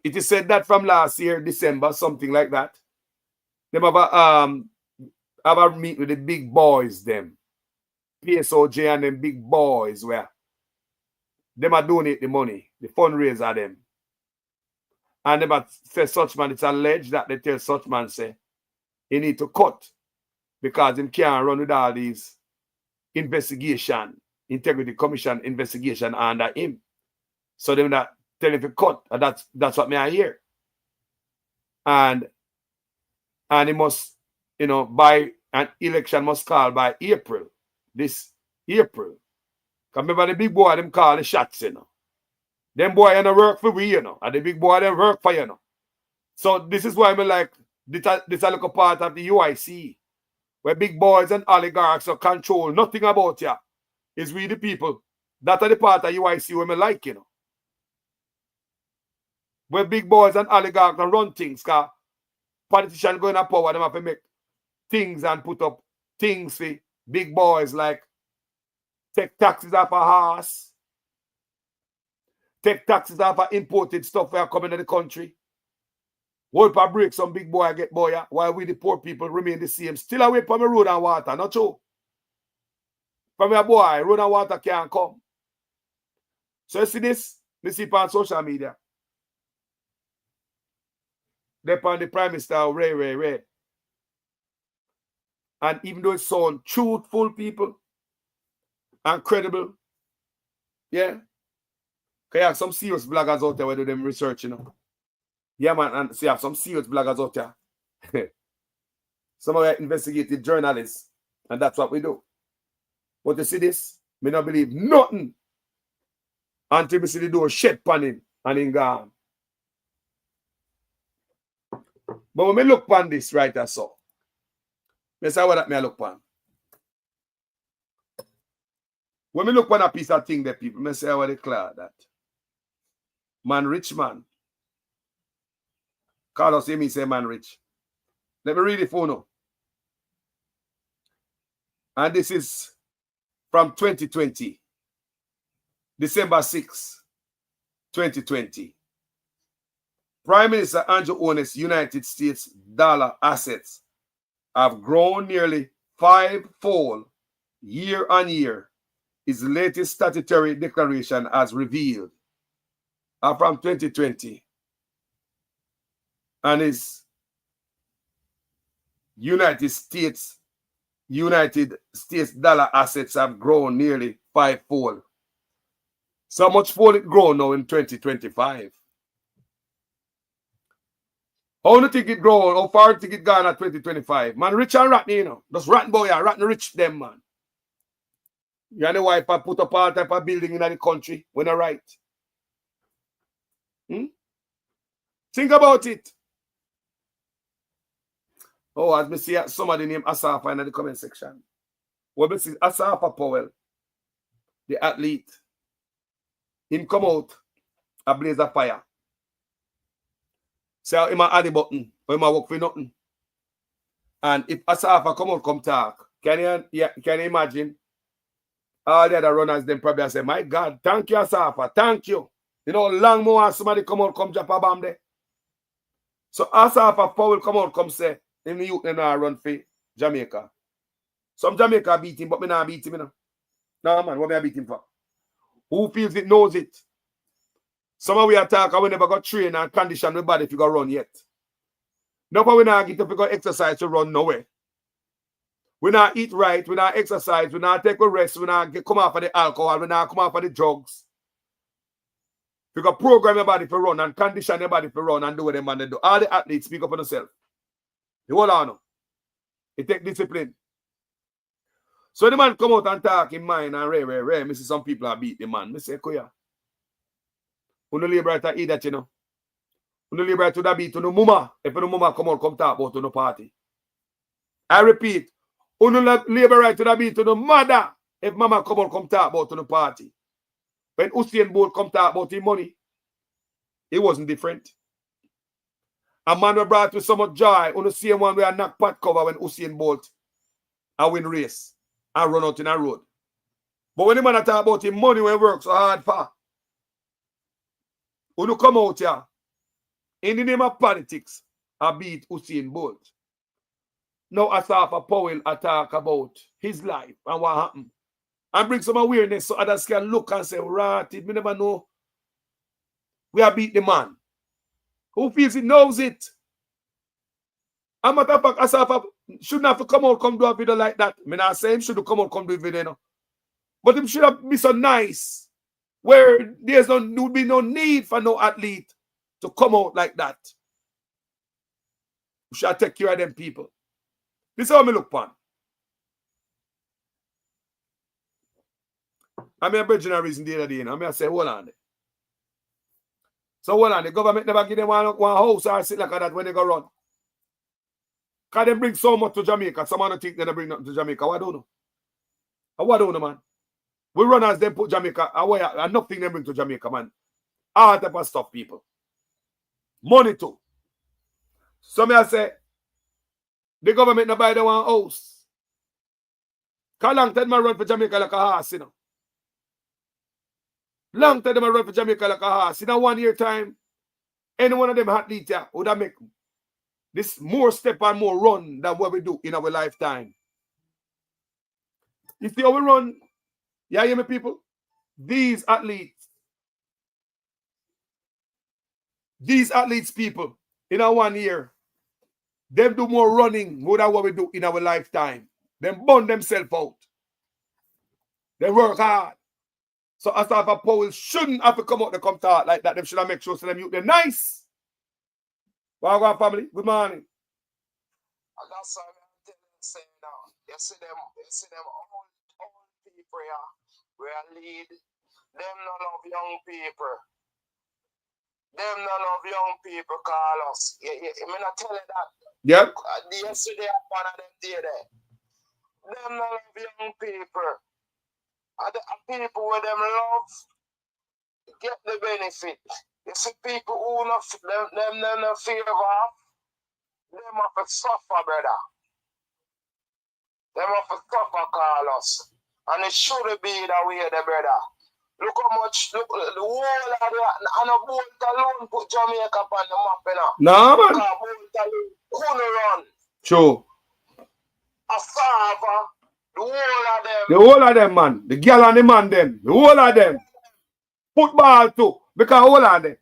It is said that from last year, December, something like that. Them have a meet with the big boys, them. PSOJ and them big boys where them are donate the money, the fundraiser them. And them say such man, it's alleged that they tell such man say he need to cut because him can't run with all these investigation, integrity commission investigation under him. So them that tell him to cut, and that's what me I hear. And he must, you know, by an election must call by April. This April. Because remember the big boy them call the shots, you know. Them boy you know work for we, you know. And the big boy them work for you know. So this is why I like this a little part of the UIC. Where big boys and oligarchs are control nothing about you. It's we the people. That are the part of UIC where I like, you know. Where big boys and oligarchs can run things, because politicians going to power, them have to make things and put up things for big boys like take taxes off a horse, take taxes off of imported stuff that are coming to the country. Hold for break some big boy get boy, while we the poor people remain the same. Still away from the road and water, not true. From your boy, road and water can't come. So you see this? You see it on social media. They're on the Prime Minister, Ray. And even though it sounds truthful, people, and credible, yeah, because you have some serious bloggers out there where do them research, you know. Yeah, man, and so you have some serious bloggers out there. Some of them investigative journalists, and that's what we do. But you see this, me not believe nothing until we see the door shut upon him and him gone. But when we look upon this right as so, let's say what that me look upon. When we look upon a piece of thing that people may say what they declare that. Man rich man. Carlos hear me say man rich. Let me read it for you. And this is from 2020. December 6, 2020. Prime Minister Andrew Owen's United States dollar assets have grown nearly five-fold year on year, his latest statutory declaration has revealed, from 2020. And his United States dollar assets have grown nearly five-fold. So much fold it grown now in 2025. How do you think it grow? How far do you think it gone at 2025? Man, rich and rotten, you know. Just rotten boy, rotten rich them, man. You and the wife I put up all type of building in the country when I right. Think about it. Oh, as me see somebody named Asafa in the comment section. Well, me see Asafa Powell, the athlete. Him come out a blaze of fire. So him add the button, or him work for nothing. And if Asafa come out, come talk, can you imagine? All the other runners then probably say, my God, thank you, Asafa, thank you. You know, long more somebody come out, come drop a bomb there. So Asafa Powell come out, come say, in the youth, run for Jamaica. Some Jamaica beat him, but me not beat him, you know. No, man, what me I beat him for? Who feels it knows it. Some of we attack and we never got trained and conditioned with body if you go run yet. No, but we not get up to go exercise to run nowhere. We not eat right, we not exercise, we not take a rest, we not come off of the alcohol, we not come off of the drugs. We got program your body for run and condition your body for run and do what them man they do. All the athletes speak up on themselves. You hold on. It take discipline. So the man come out and talk in mine and rare. Me see some people are beat the man. Me say, Koya. Uno labor to eat that, you know. Uno labor to that beat to no mama. If no mama come out, come talk about to no party. I repeat. Uno labor to that beat to no mother. If mama come out, come talk about to no party. When Usain Bolt come talk about his money, it wasn't different. A man we brought with so much joy. Uno see one we a knock pot cover when Usain Bolt a win race and run out in a road. But when the man talk about his money when he works so hard for, uno come out here in the name of politics and beat Usain Bolt. Now Asafa Powell talk about his life and what happened. And bring some awareness so others can look and say, right, we never know. We have beat the man. Who feels it knows it. And matter of fact, Asafa shouldn't have to come out, come do a video like that. I mean, I say him should come out, come do a video, you know. But him should have been so nice, where there would be no need for no athlete to come out like that. We should take care of them people. This is how me look upon. I'm a virgin reason the other day, and I say, hold on. So hold on, the government never give them one house or sit like that when they go run. Because they bring so much to Jamaica. Some don't think they bring nothing to Jamaica. I don't know. I don't know, man. We run as they put Jamaica away, and nothing they bring to Jamaica, man. All type of stuff, people. Money too. So me I say, the government not buy the one house. Because long time I run for Jamaica like a horse, you know. Long time I run for Jamaica like a horse. In a 1 year time, any one of them athletes would have make this more step and more run than what we do in our lifetime. You see how we run? Yeah, hear me, people? These athletes, people, in a 1 year, them do more running more than what we do in our lifetime. Them burn themselves out. They work hard. So Asafa Powell shouldn't have to come out and come talk like that. Them should have make sure so them youth they're nice. Well, family, good morning. And that's why I'm telling you saying now. You see them old people here where lead. Them none of young people. Them none of young people call us. I mean, I tell you that. Yep. Yesterday, one of them did that. Them none of young people. And the people with them love get the benefit. You see people who not them favor, them have to suffer, brother. Them have to suffer, Carlos. And it should be that way, the brother. Look how much, look, the whole of the, and a boat alone put Jamaica on the map, you know. Nah, man. Because a boat alone couldn't run. True. A father, the whole of them. The whole of them, man. The girl and the man, them. The whole of them. Football, too. Because whole of them.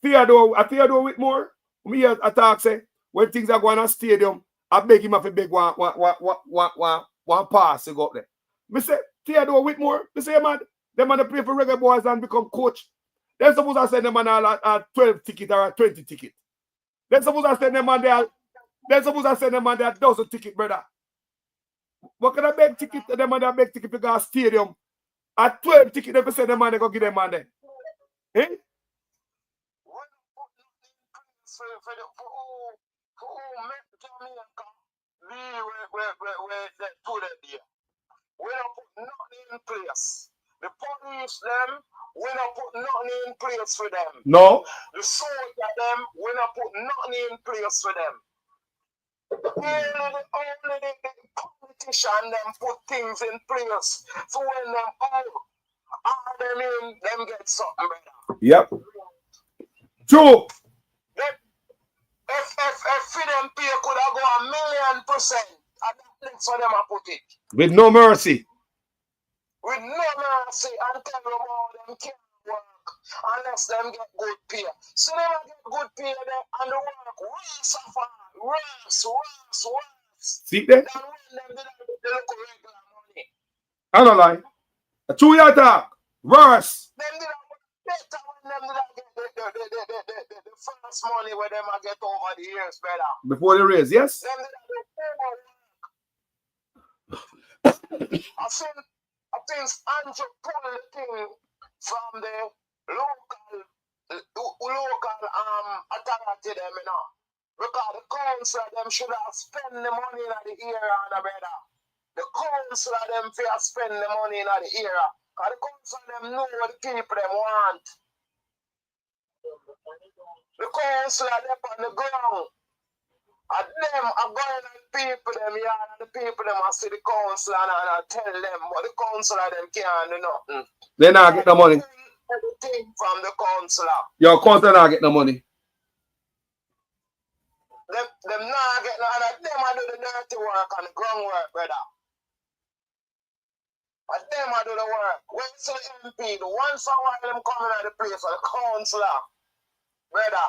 Theodore Whitmore, me hear a talk say, when things are going on stadium, I beg him if he beg one pass to go up there. Me say, Theodore Whitmore, me say, man, them man play for reggae boys and become coach. They're supposed to send them man a 12 ticket or a 20 ticket. They're supposed to send them man there. They're supposed to send them man there a dozen ticket, brother. What kind of big ticket them man that big ticket to go stadium? A 12 ticket they send them man they go give them man there. Eh? We don't put nothing in place. The police them, we don't put nothing in place for them. No. The soldier them, we don't put nothing in place for them. Only the politician them put things in place. So when them all them in, them get something better. Yep. True. If freedom pay could have go 1,000,000%, that's what them I put it. With no mercy. With no mercy and tell them how them can't work unless them get good pay. So them get good pay there and the work worse of all. Worse. See there? Than when them did the local regular money. I don't lie. A 2 year talk. Worse. Them did better when them did get the first money where them get over the years better. Before the raise, yes? Them did I think Andrew pulled the thing from the local authority them, you know. Because the council them should have spent the money in the era and better. The council them should have spend the money in the era. Because the council them know what the people them want. The council them on the ground. And them are going and people them here and the people them are see the council and tell them but the councillor them can't do nothing. They not get the money. Everything from the councillor. Your councillor not get the money. Them not get no and them I do the dirty work and the groundwork, brother. And them I do the work. When you see the MP, the once a while them coming at the place for the councillor, brother.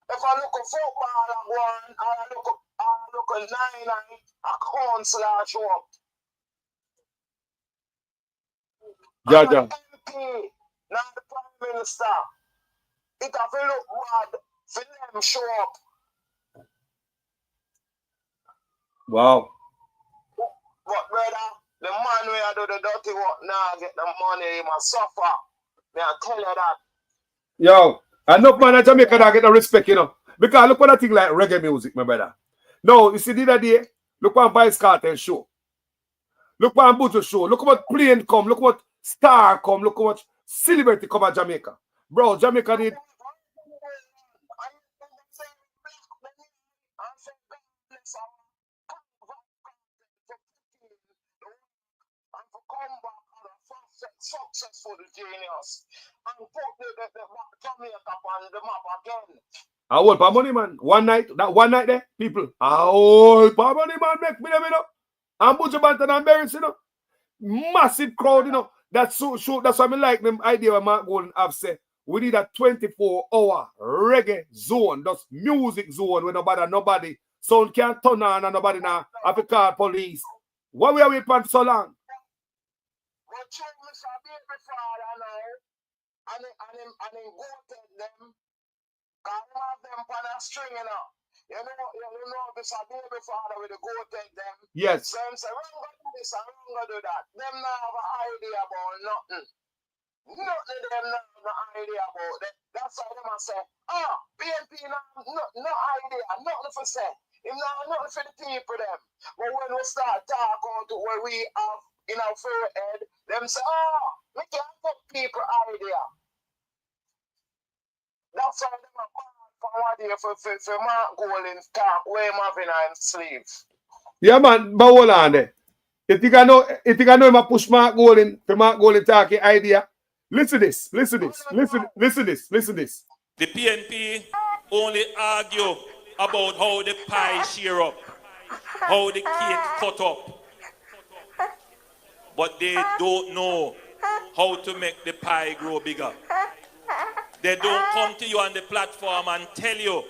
If I look at football and go on, and I look at 9 a councillor show up. Jaja. MP, not the Prime Minister. It have to look bad for them show up. Wow. But brother, the man where I do the dirty work now get the money, he must suffer. May I tell you that. Yo. Enough man in Jamaica that get the respect, you know. Because look at that thing like reggae music, my brother. No, you see the other day, look what Vice Cartel show. Look what Buju show. Look what plane come. Look what star come. Look what celebrity come at Jamaica. Bro, Jamaica did. Successful genius and put the Jamaica on the map again. I hold for money, man. One night there, people. I hold for money, man. Make me, you know. And Buju Banton and Berries, you know. Massive crowd, you know. That's so that's why I like them idea when Mark Golden have said we need a 24-hour reggae zone, that's music zone where nobody sound can't turn on and nobody now have to call police. Why we are waiting for so long? And then go take them, and have them on a string, you know. You know, this a baby father with the go take them. Yes. So I'm saying, I'm going to do this, I'm going to do that. Them not have an idea about nothing. Nothing them not have no idea about that. That's why them say, PNP no idea, nothing for say. Him not nothing for the people them. But when we start talking to what we have in our forehead, them say, we can't put people idea. That's why them are bad for one day for Mark Golden talk where him having on sleeves. Yeah, man, but hold on there. You think I know him a push Mark Golden for Mark Golden talking idea? Listen this. Listen this. Listen this. The PNP only argue about how the pie shear up, how the cake cut up. But they don't know how to make the pie grow bigger. They don't come to you on the platform and tell you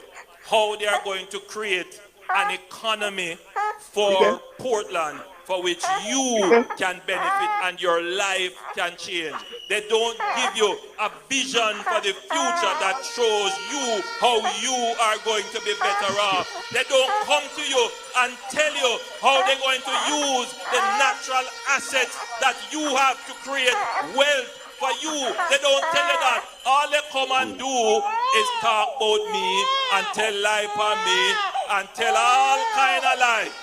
how they are going to create an economy for Portland for which you can benefit and your life can change. They don't give you a vision for the future that shows you how you are going to be better off. They don't come to you and tell you how they're going to use the natural assets that you have to create wealth for you. They don't tell you that. All they come and do is talk about me and tell lie for me and tell all kind of lie.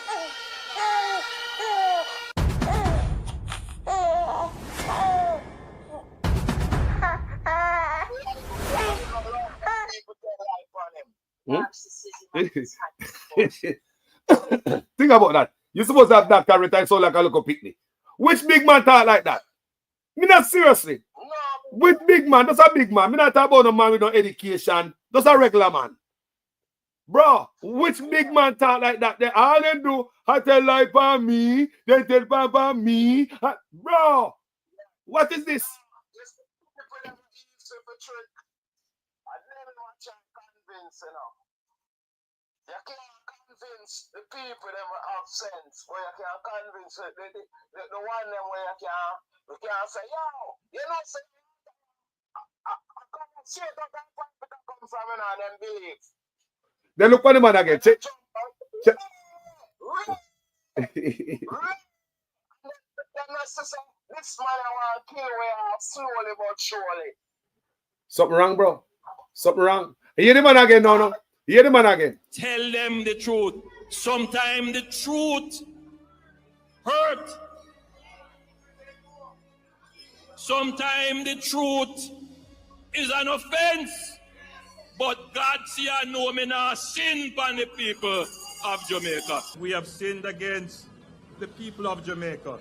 Think about that. You're supposed to have that character so like a little picnic. Which big man talk like that? Me not seriously. Which big man? That's a big man. Me not talk about a man with no education. That's a regular man. Bro, which big man talk like that? They all they do, I tell lie for me, they tell papa me. Bro, what is this? You can't convince the people that have sense, or you can't convince the one them where you can't say, yo, you know, say, I come straight up that point that come from them beliefs. Then look at the man again. Check. This man I want to kill away slowly but surely. Something wrong, bro. Something wrong. Hear the man again, no. Hear the man again. Tell them the truth. Sometimes the truth hurt. Sometimes the truth is an offense. But God see I know me now sin upon the people of Jamaica. We have sinned against the people of Jamaica.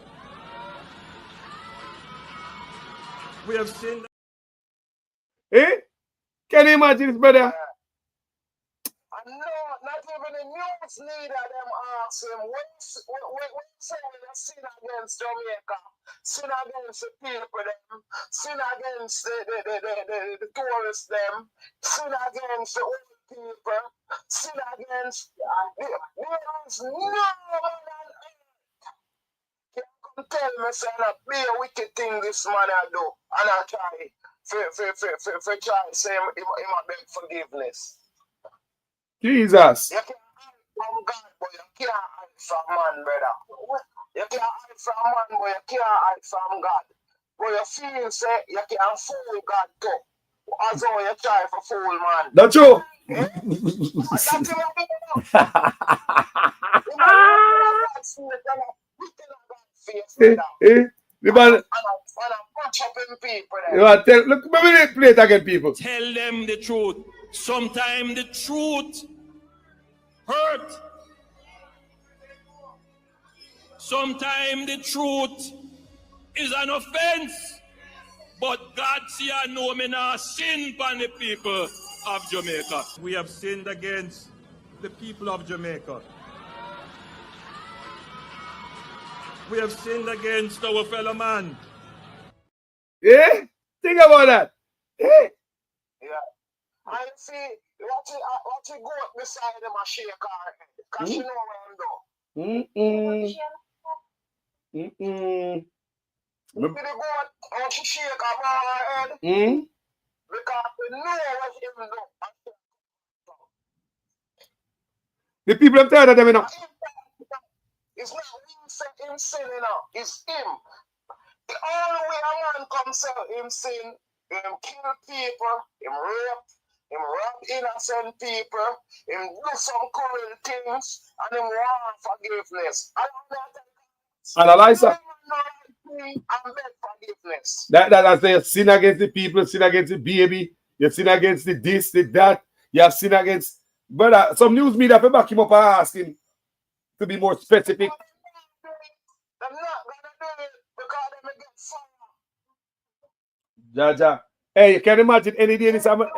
We have sinned. Eh? Can you imagine this, brother? No, not even the news leader them ask him, when say we sin against Jamaica, sin against the people them, sin against the tourists them, sin against the old people, sin against there is no man on earth can tell me say not be a wicked thing this man I do, and I try for try say him a beg forgiveness. Jesus. You can't hide from God, but you can't hide from man, brother. You can't hide from man, but you can't hide from God. But you feel say you can't fool God too. As how you try to fool man. That's true. The man. Look, let me play it again, people. Tell them the truth. Sometimes the truth hurt. Sometimes the truth is an offense. But God see I know me now sin upon the people of Jamaica. We have sinned against the people of Jamaica. We have sinned against our fellow man. Yeah? Think about that. Yeah. I see what you go beside him and shake her head. Because she know what I'm doing. You see the goat, how she shake her head? Because we know what he will do. The people have tired of them enough. It's not him sin, it's him. The only way a man comes say him sin, him kill people, him rape, him rob innocent people, him do some cruel things, and him want forgiveness. Analyze that. And beg forgiveness. That's the sin against the people, sin against the baby, you sin against the this, the that, you have sin against. But some news media have back him up and ask him to be more specific. Them not Jaja. Hey, you can imagine any day this man come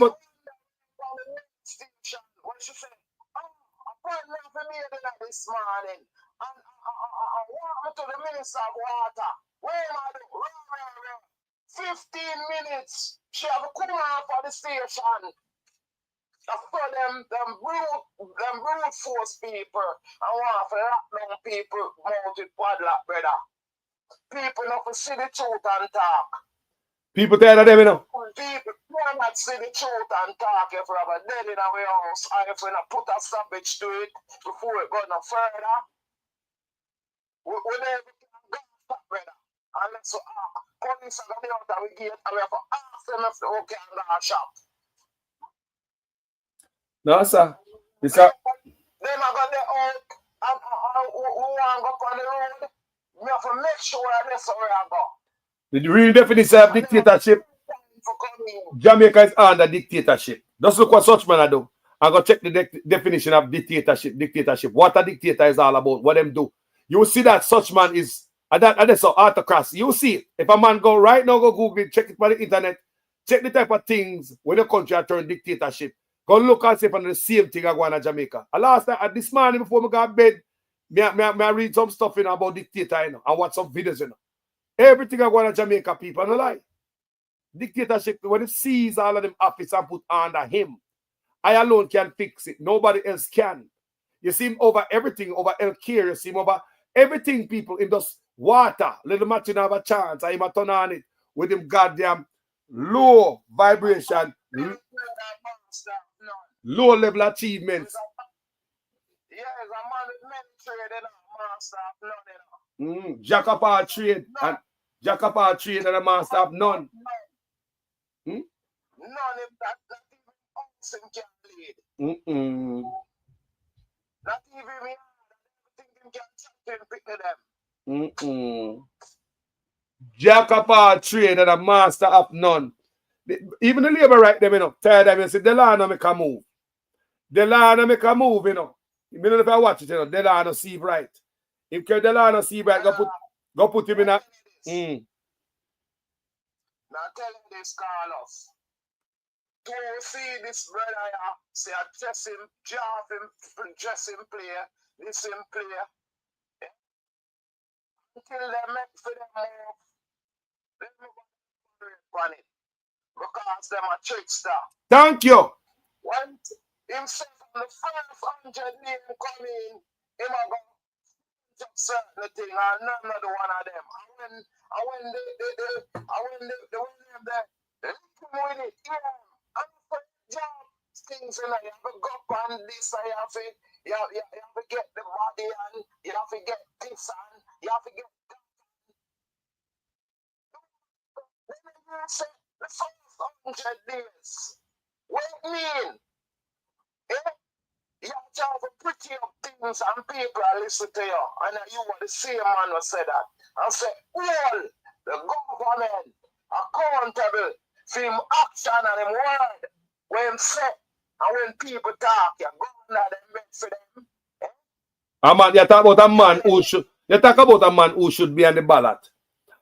out. What she said? Appointment for me this morning. And I walk me to the Minister of Water. Where am I doing? 15 minutes. She have come out for the station. For them brute force people. I want to lock down people mouth with padlock, brother. People not to see the truth and talk. People tired of them, you know. People cannot see the truth and talk if we have a dead in our house or if we not put a stoppage to it before it go no further. We never can go stop, brother. Unless we police are going to be out of the gate and we have to ask them if they can go shop. No, sir. Them are going to out and who want to go on the road. We have to make sure that's where I go. The real definition of dictatorship, Jamaica is under dictatorship. Just look what Suchman do. I'm going to check the definition of dictatorship. What a dictator is all about, what them do. You see that Suchman is, that's an autocracy. You see it. If a man go right now, go Google it, check it on the internet, check the type of things when the country turn dictatorship. Go look and see if the same thing I go on in Jamaica. And last night, this morning before I go to bed, I read some stuff about dictator, and watch some videos, Everything I go on in Jamaica, people, no lie. Dictatorship, when it sees all of them office and put under him, I alone can fix it. Nobody else can. You see him over everything, over health care, you see him over everything, people, in just water. Little Martin have a chance. I am turn on it with him goddamn low vibration, low level achievements. Yeah, it's a man with many trade, master of none, Jack up our trade and Jack up our trade and a master of none. None of that, not even Oxen can lead. Not even me, everything can chat and pick to them. Jack up our trade and a master of none. Even the labor right them, tired of them, say, the law no make a move. The law no make a move, You know if I watch it, the law no see right. If the law no see right, go put him in a... Now tell him this, Carlos. Do you see this brother here? Say, I dress him, job him, dress him player, this him player. Yeah? Until they make for them move, they move on it. Because them a trickster. Thank you. When himself on the first 100 name come in, him a go just certain thing, and none of the one of them. And when they with it, I'm for job things, you have to go up on this, you have to get the body, and you have to get this, and you have to get that. Then you say the first 100 days. What it mean? You have to have a pretty up things and people listen to you. And you are the same man who said that. And say, all the government accountable for him action and him word. When him say, and when people talk, you go under them bed for them. Man, you talk about a man who should, be on the ballot.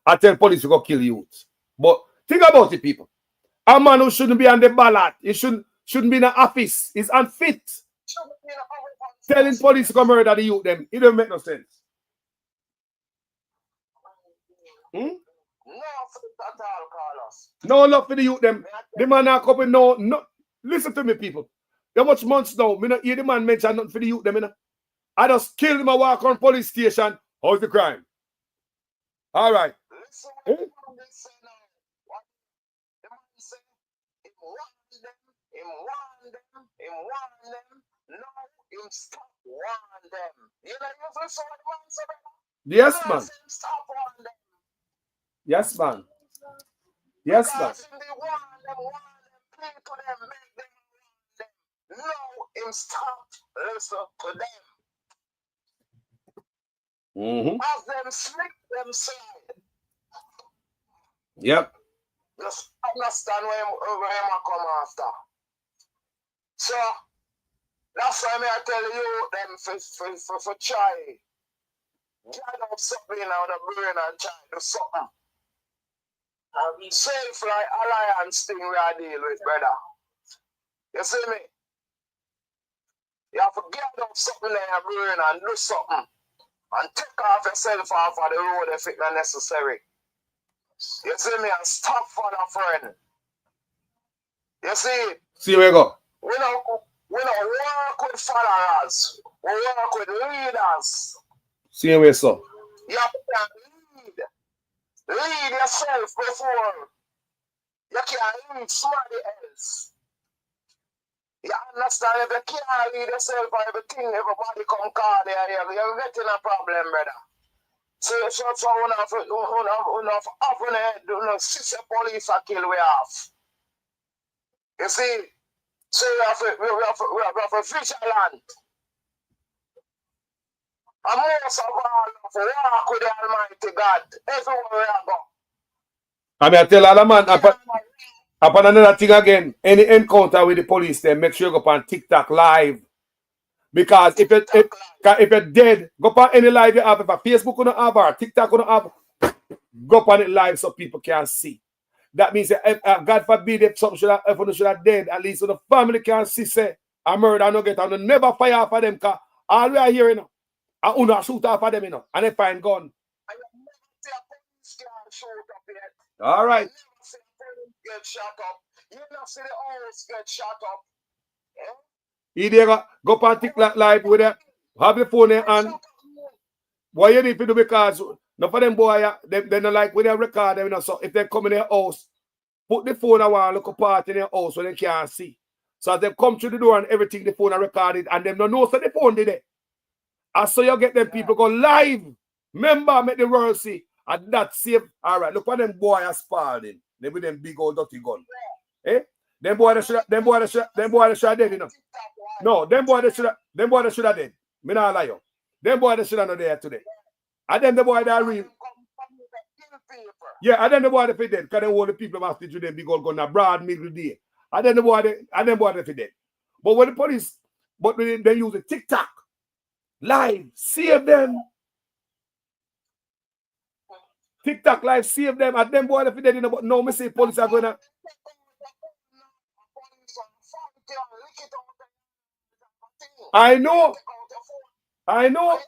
I tell police to go kill youths. But think about it, people. A man who shouldn't be on the ballot, he shouldn't be in the office. He's unfit. Telling police to come murder the youth them. It don't make no sense. No, at all, Carlos. No love for the youth them. The man not couple no. Listen to me, people. How much months now? Me not hear the man mention nothing for the youth them. I just killed him and walk on police station. How's the crime? All right. Listen what the man say now. What the man say? Him warn them. Now him stop warn them. You know you saw what the man say? Yes, man. Stop warn them. Yes, man. Yes, man. Because him they warn them, plead to them, make them warn them. Now him stop listen to them. As them sleep themselves. Yep. Just understand where I come after. So that's why I tell you them for try. Get up something out of the brain and try to something. Self-reliance thing we are dealing with, brother. You see me? You have to get up something in your brain and do something. And take off yourself off of the road if it's not necessary. You see me? And stop for the friend. You see? See where you go. We don't work with followers. We work with leaders. See where so. You have to lead yourself before you can lead somebody else. You understand? If you can't lead yourself or everything, everybody come call you, you're getting a problem, brother. So we have up in the head, sister police are kill we off. You see? So we have a vigilant. And most of all, walk with the Almighty God everywhere we go. I mean, I tell all the man, upon another thing again, any encounter with the police, then make sure you go on TikTok live. Because if you're dead, go on any live you have. If a Facebook you don't have or TikTok you don't have, go on it live so people can see. That means that God forbid if something should have dead, at least so the family can see say a murder no get and never fire for them because all we are hearing now. And you not shoot off of them, you know, and they find gun. All right. Get shot up. You not see the house get shot up. He there go on TikTok live with it. Have the phone in hand. What you need to do because no for them boy, they don't like when they record them, you know. So if they come in their house, put the phone around, look apart in their house where they can't see. So as they come through the door and everything, the phone are recorded, and them don't know so the phone did it. And so you get them people go live. Remember, make the world see. And that's safe. All right, look what them boy are spalding. They with them big old dirty gun. Eh? Them boy that should have dead, you know. No, them boy that should have dead. Me not lie you. Them boy that should have not there today. And then the boy that real. Yeah, and then the boy that fit dead. Because they all the people must do them big old gun a broad middle day. And then the boy that fit dead. But when the police, but when they use the TikTok live, save them. TikTok live, save them. And them boy that fit dead, you know, but no, me say police are gonna. I know. I know.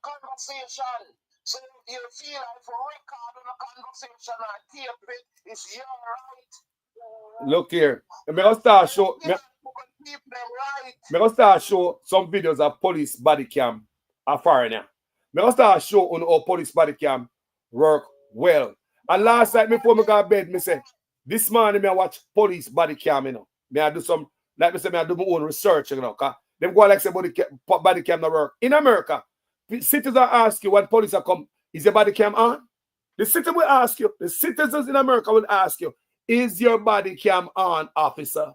Conversation. So you feel like for record on a conversation and tape it, it's your right. Look here. I'm going to start show some videos of police body cam a foreigner. I'm going to start show on how police body cam work well. And last night before I go to bed, I said, this morning I watch police body cam, you know. I do some, like I said, I do my own research, you know. Because them go like say body cam not work. In America, citizens ask you when police are come, is your body cam on? The citizen will ask you, the citizens in America will ask you, is your body cam on, officer?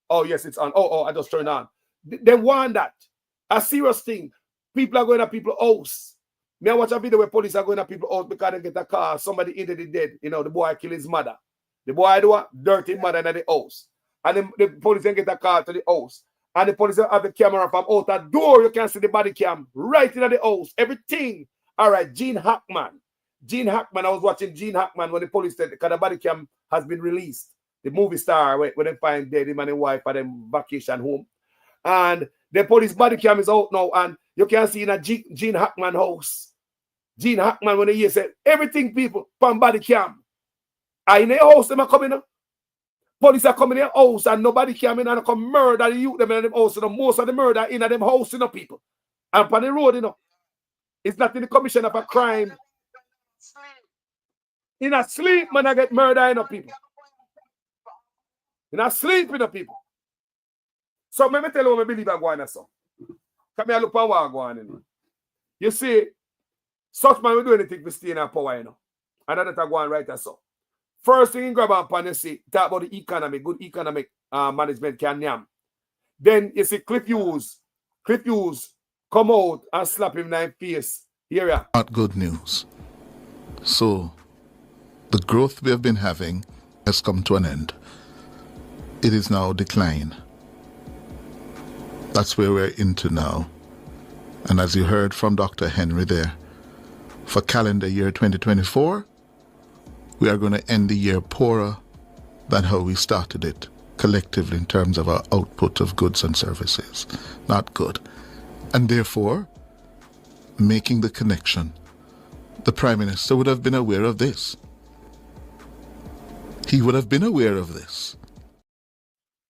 Oh, yes, it's on. Oh, I just turned on. They want that. A serious thing. People are going to people's house. Me I watch a video where police are going to people's house because they get a car, somebody injured dead. You know, the boy killed his mother. The boy do a dirty mother in the house. And then the police then get a car to the house. And the police have the camera from out that door. You can see the body cam right in the house. Everything. All right, Gene Hackman. I was watching Gene Hackman when the police said because the body cam has been released. The movie star when they find dead, him and his wife at them vacation home. And the police body cam is out now. And you can see in a Gene Hackman house. Gene Hackman when he said everything people from body cam. And in the house them are coming up. Police are coming in their house and nobody came in and come murder the youth them in them house. You know, most of the murder in them house, you know, people. And on the road, you know. It's not in the commission of a crime. In a sleep, man, I get murder, you know, people. In a sleep, you know, people. So let me tell you what I believe I go on, so. Come here, look at what I go on, you know. You see, such man will do anything to stay in our power, you know. And that's go on right there, so. First thing you grab on and see, talk about the economy, good economic management can yam. Then you see Cliff Hughes come out and slap him in the face. Here we are. Not good news. So the growth we have been having has come to an end. It is now decline. That's where we're into now. And as you heard from Dr. Henry there, for calendar year 2024, we are going to end the year poorer than how we started it, collectively in terms of our output of goods and services. Not good. And therefore, making the connection, the Prime Minister would have been aware of this. He would have been aware of this.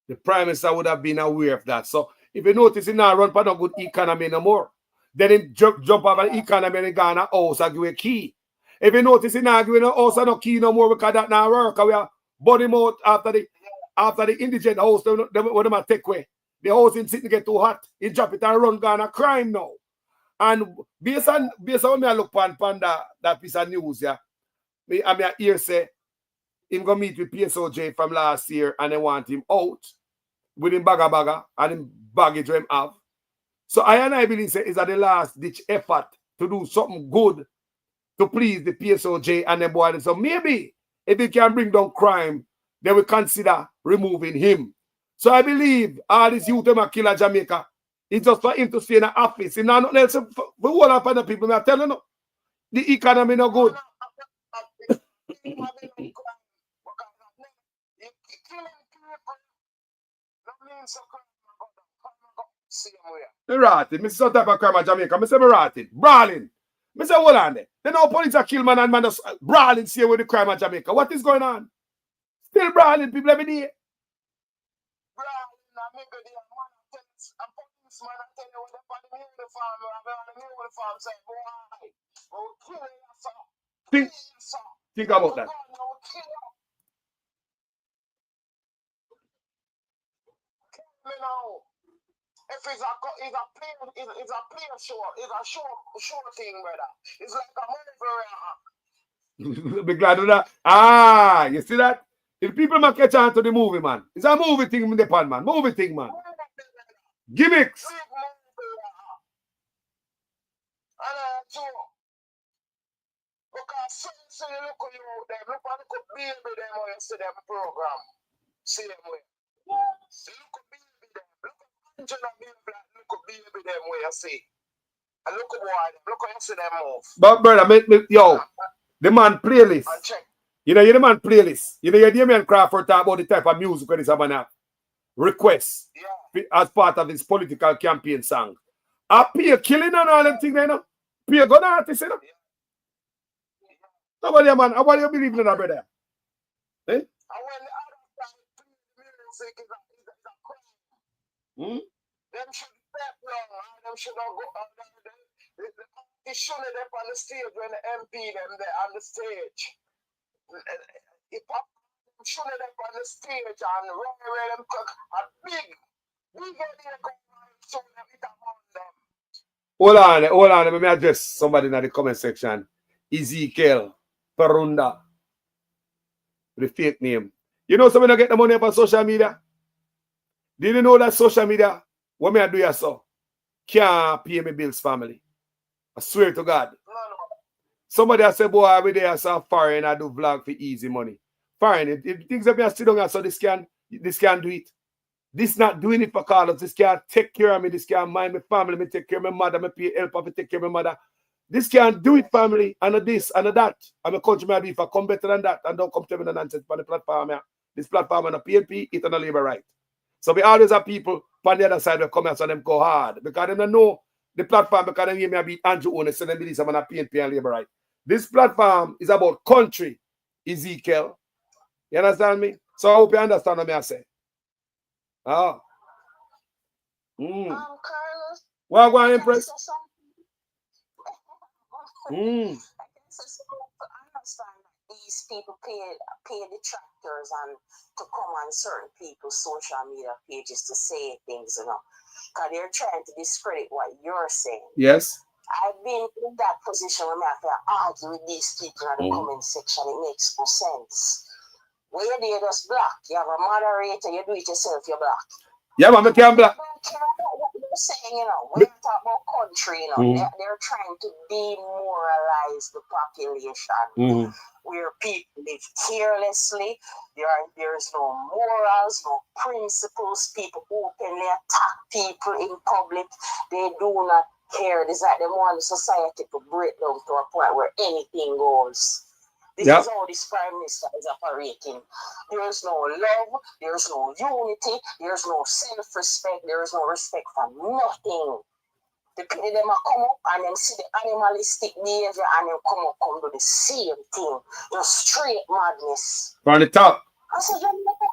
The Prime Minister would have been aware of that. So if you notice, he now run for no good economy no more. Then he jump off an economy in Ghana house and give a key. If you notice, he now give no house and no key no more because that now work. We are body him out after the indigent house what them take away. The house in sitting get too hot. He drop it and run Ghana crime now. And based on what I look on that piece of news, yeah, I hear say him go meet with PSOJ from last year and they want him out with him bagger and him baggage him have. So I believe say is at the last ditch effort to do something good to please the PSOJ and the boys. So maybe if he can bring down crime, they will consider removing him. So I believe all these youth them kill Jamaica. It's just for him to stay in the office. He not nothing else for all of the people. I'm telling you, the economy no good. Rotted. Me some type of crime in Jamaica. Me say me rotted. Brawling. Me say hold on there. Then now police are kill man and man just brawling see with the crime in Jamaica. What is going on? Still brawling people every day. Think about that. If it's a player show, it's a show thing, brother. It's like a movie. Be glad of that. Ah, you see that? If people might catch on to the movie, man. It's a movie thing in the pan, man. Movie thing, man. Gimmicks. Because so you look at you them, look at the baby them when you see them program. Same way. Look at baby them, look at Angela baby, look at baby them where you see. And look at boy, look at you see them move. But brother, yo, the man playlist. You know, you're the man playlist. You know, you're the man Crawford talk about the type of music when he's having a request as part of his political campaign song. Appear killing and all them things, you know. Appear good artist, you know. Nobody, man, how do you believe in that, brother? Eh? And when the other side music is a crime. Them should step long, and them should not go they shouldn't up on the stage when the MP them there on the stage. If them shouldn't up on the stage and run where them a big idea go on show them it among them. Hold on, let me address somebody in the comment section. Ezekiel Perunda. The fake name. You know somebody get the money up on social media? Did you know that social media, what me I do ya so? Can't pay me bills, family. I swear to God. Somebody I say, boy, every day I saw foreign, I do vlog for easy money. Foreign, if things that me I sit down and so this can do it. This not doing it for Carlos. This can take care of me. This can mind my family. Me take care of my mother. Me pay help me take care of my mother. This can't do it, family, and this and that. I'm a country man if I come better than that and don't come to me the nonsense on the platform. Yeah. This platform and a PNP, it's on a labor right. So we always have people on the other side that come out and them go hard because they don't know the platform because they hear me beat Andrew Owen so they believe I'm on a PNP and labor right. This platform is about country, Ezekiel. You understand me? So I hope you understand what I say. Oh. Well, go on, Empress. I understand that these people pay detractors and to come on certain people's social media pages to say things, you know, because they're trying to discredit what you're saying. Yes. I've been in that position where I have to argue with these people in the comment section. It makes no sense. Where you're just black, you have a moderator, you do it yourself, you're black. Yeah, man, I can't black. saying, you know, when you talk about country, you know, they're trying to demoralize the population. Where people live carelessly, there's no morals, no principles. People openly attack people in public. They do not care. It's like they want the society to break down to a point where anything goes. This is how this prime minister is operating. There is no love, there is no unity, there is no self-respect, there is no respect for nothing. The people them come up and them see the animalistic behavior and them come do the same thing. Just straight madness. From the top. I said, you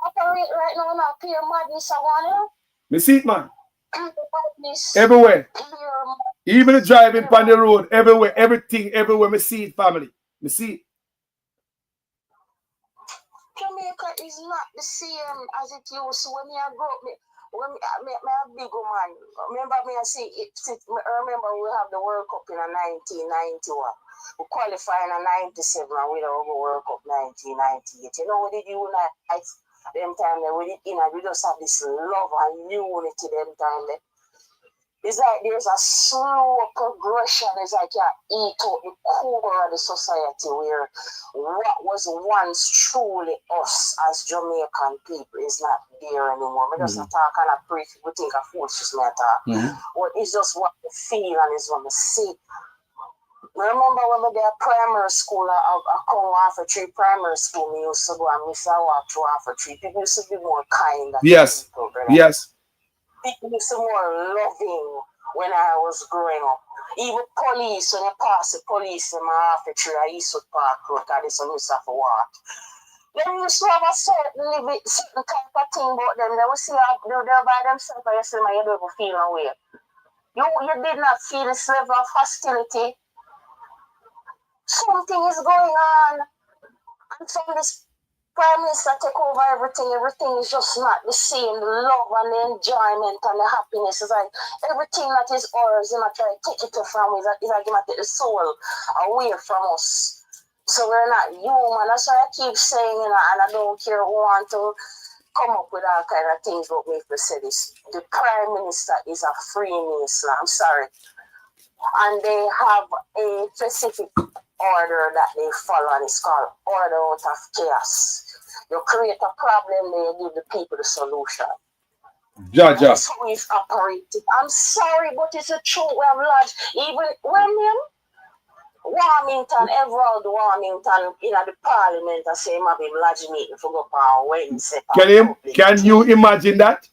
operate right now and pure madness around Me see it, man. Madness. Everywhere. Even the driving on the road, everywhere, everything, everywhere. Me see it, family. Me see it. Jamaica is not the same as it used to when I grew up. When me a big man. Remember me I say it. Remember we have the World Cup in 1991. We qualify in 97 and we don't go World Cup 1998. You know what did you unite them time there? We did we just have this love and unity them time there. It's like there's a slow progression. It's like you eat out the core of the society where what was once truly us as Jamaican people is not there anymore. We just talk and I pray we think of foolishness me talk. But it's just what we feel and it's what we see. Remember when we were primary school, I come after 3 primary school, we used to go and miss our walk through after 3. People used to be more kind than people, brother. Yes. People used to be more loving when I was growing up. Even police, when you pass the police in my after 3, I used to park road because they used to have to walk. Then you used to have a certain type of thing about them. They would see they're by themselves and you say, you don't feel no way. You did not feel this level of hostility. Something is going on. And from this prime minister take over everything is just not the same. The love and the enjoyment and the happiness is like everything that is ours, you know, try to take it from us. It's like you know, take the soul away from us. So we're not human. That's why I keep saying, you know, and I don't care who want to come up with all kind of things but me to say this. The prime minister is a Freemason. I'm sorry. And they have a specific order that they follow, and it's called order out of chaos. You create a problem, then you give the people the solution. That's how it's operating. I'm sorry, but it's a true way of life. Even when Warmington, Everald Warmington in the parliament, I say, maybe lodge meeting for go on Wednesday. Can you imagine that?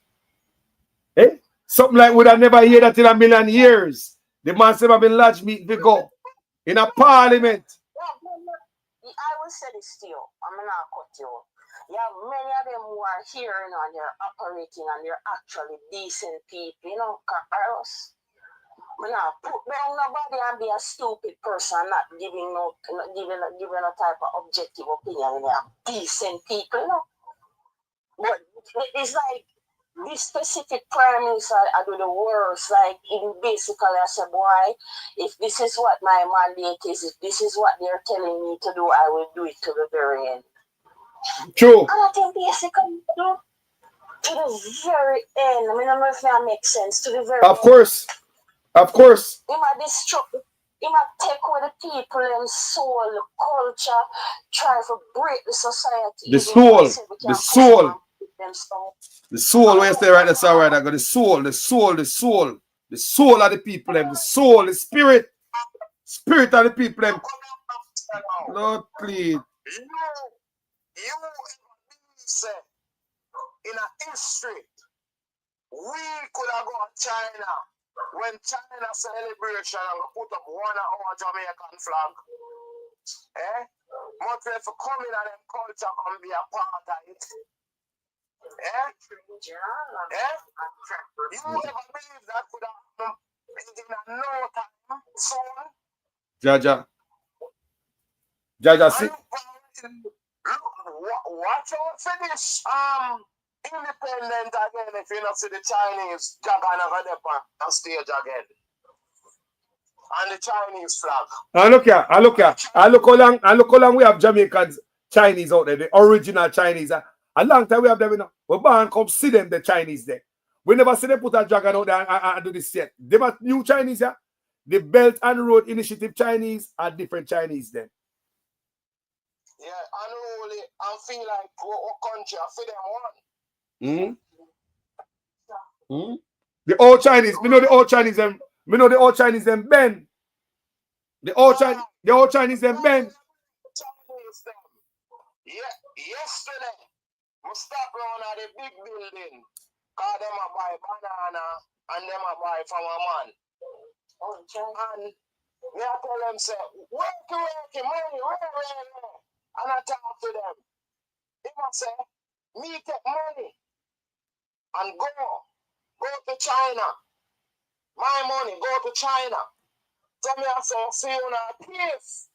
Eh? Something like would have never heard that in a million years. The man said, I've been lodge meeting to go in a parliament. I will say this to you. I'm not cut you. You have many of them who are here, you know, and they're operating and they're actually decent people, you know, Carlos. I'm not put down nobody and be a stupid person, not giving no type of objective opinion. They are decent people, you know. But it's like this specific prime minister, I do the worst. Like, in basically, I said, boy, if this is what my mandate is, if this is what they're telling me to do, I will do it to the very end. True. And I think basically, to the very end. I mean, I don't know if that makes sense. To the very end. Of course. Of course. He might take away the people and soul, the culture, try to break the society. The soul. The soul. The soul, where you stay right there, right? I got the soul of the people, the soul, the spirit of the people. Lord, please. You say in a history, we could have gone to China when China celebration and put up one of our Jamaican flag. Eh? But if you come in and them culture and be a part of it. Eh? You ever believe that could happen in no time soon? Jaja, see. Watch out for this independent again if you not see the Chinese dragon over there on stage again. And the Chinese flag. And look here. I look how long we have Jamaicans, Chinese out there, the original Chinese. A long time we have them, you know. We born come see them, the Chinese there. We never see them put a dragon out there and do this yet. They are new Chinese, yeah? The Belt and Road Initiative Chinese are different Chinese then. Yeah, unruly and feel like our country, I feel them one. The old Chinese, we know the old Chinese them, we know the old Chinese them bend. The old Chinese them bend. Chinese them. Yeah, yesterday, we stop around at the big building. Cause them a buy banana and them a buy from a man. And me I tell them say, work, money, where. And I talk to them. They must say, me take money and go to China. My money, go to China. So me I say, see you in a peace.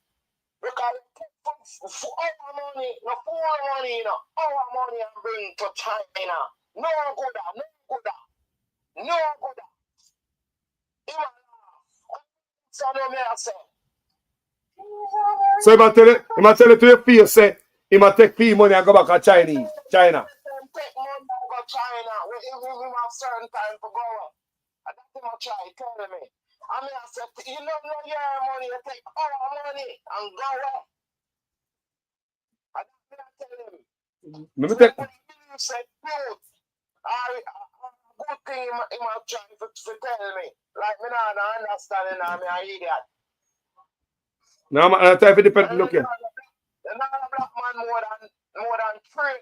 Because they take for our money, no poor money, no our money and bring to China. No good. So no me I say. So he might tell it to your face, say, he might take fee money and go back to China. Take money and go China. We have certain time to go. And that's what I try telling me. I mean, I said, you know your money, you take our money and go away. And that's what I tell him. Let me tell you say good. Good thing he might try to tell me. Like, me not understanding now, me an idiot. No, I'm trying to depend look here. Another black man more than three.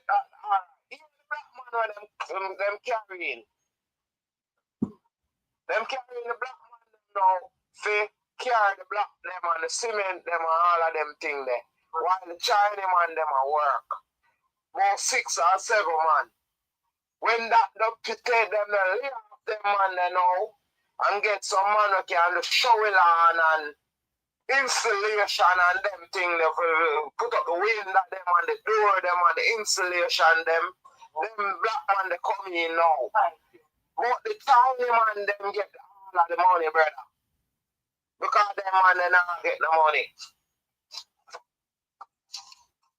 Even the black man where them carrying. Them carrying the black man now. They carry the black them and the cement them and all of them thing there. While the Chinese man them a work. About 6 or 7 man. When that take them the lay off them man they know and get some man who can show it on and installation and them thing, they put up the window them and the door them and the installation them black man they come in now. But the tiny man them get all of the money, brother. Because them man they not get the money.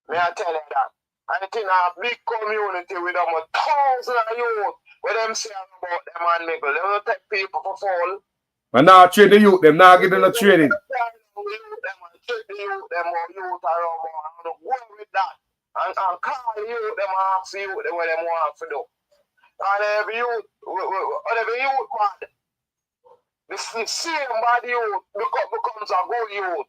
May I tell you that? I think a big community with them 1,000 youth where them say about them and people. They will take people for fall. And now train the youth, them now give them a training. Them youth around and go with that. And call you, them ask you what them want to do. And every youth bad. The same bad youth becomes a good youth.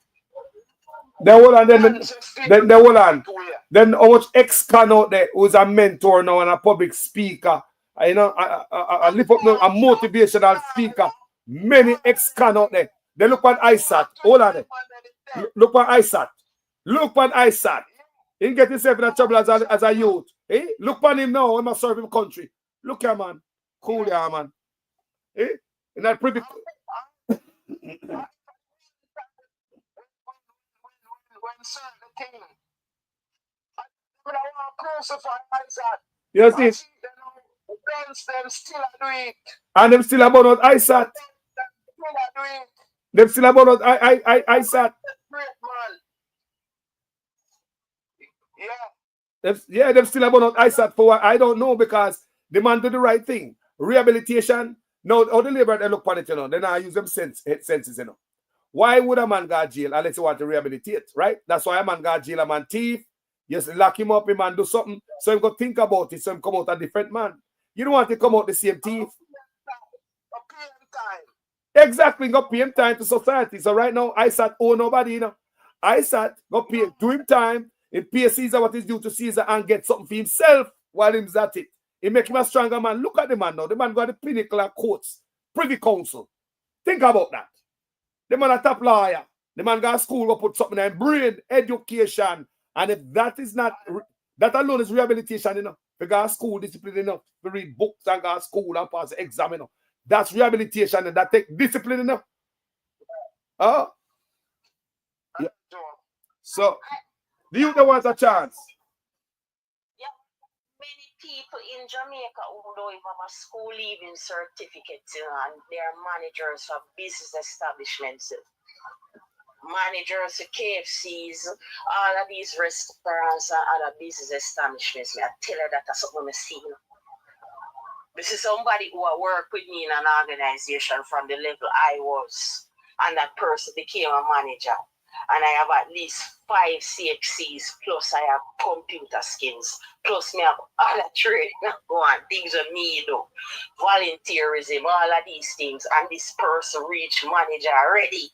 Then hold on. Then how much ex-con out there who's a mentor now and a public speaker, you know, I lift up now a motivational speaker. Many ex-con out there. They look at ISAT. Hold on. Look at ISAT. Look at ISAT. He get himself in a trouble as a youth. Eh? Look at him now. He must serve him country. Look here, man. Cool here, man. Eh? In that pretty. When certain king, I want to crucify Isaac. You see? Them still do it. And them still about ISAT. Them still about ISAT. Yeah, them still about ISAT for what I don't know because the man do the right thing. Rehabilitation. No, all the labor they look on it, you know. They not use them senses, you know. Why would a man go to jail unless you want to rehabilitate, right? That's why a man go to jail, a man thief. Just lock him up, a man do something. So you go think about it, so him come out a different man. You don't want to come out the same thief. Exactly, go pay him time to society. So right now, ISAT owe nobody, you know. ISAT go pay, do him time, and pay Caesar what is due to Caesar and get something for himself while he's at it. It make him a stronger man. Look at the man now. The man got the pinnacle of courts, Privy Council. Think about that. The man a top lawyer. The man got a school go put something in brain, education. And if that is not, that alone is rehabilitation, you know. They got school discipline, you know. They read books and got school and pass the exam, you know. That's rehabilitation and that take discipline, you know. Yeah. So, do you want a chance? Yeah, many people in Jamaica who don't even have a school leaving certificate, you know, and they're managers of business establishments, managers of KFCs, all of these restaurants and other business establishments. I tell you that that's something I see. This is somebody who worked with me in an organization from the level I was, and that person became a manager. And I have at least 5 CXCs, plus I have computer skills, plus me have other trade. Go on, things are me, though. Volunteerism, all of these things. And this person reached manager already.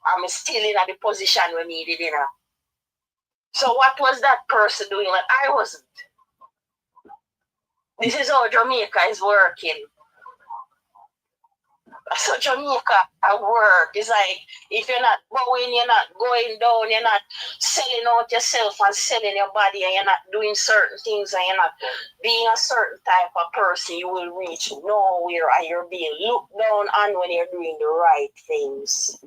I'm still in the position we needed, you know. So what was that person doing? Like I wasn't. This is how Jamaica is working. So Jamaica at work is like, if you're not bowing, you're not going down, you're not selling out yourself and selling your body, and you're not doing certain things, and you're not being a certain type of person, you will reach nowhere, and you're being looked down on when you're doing the right things.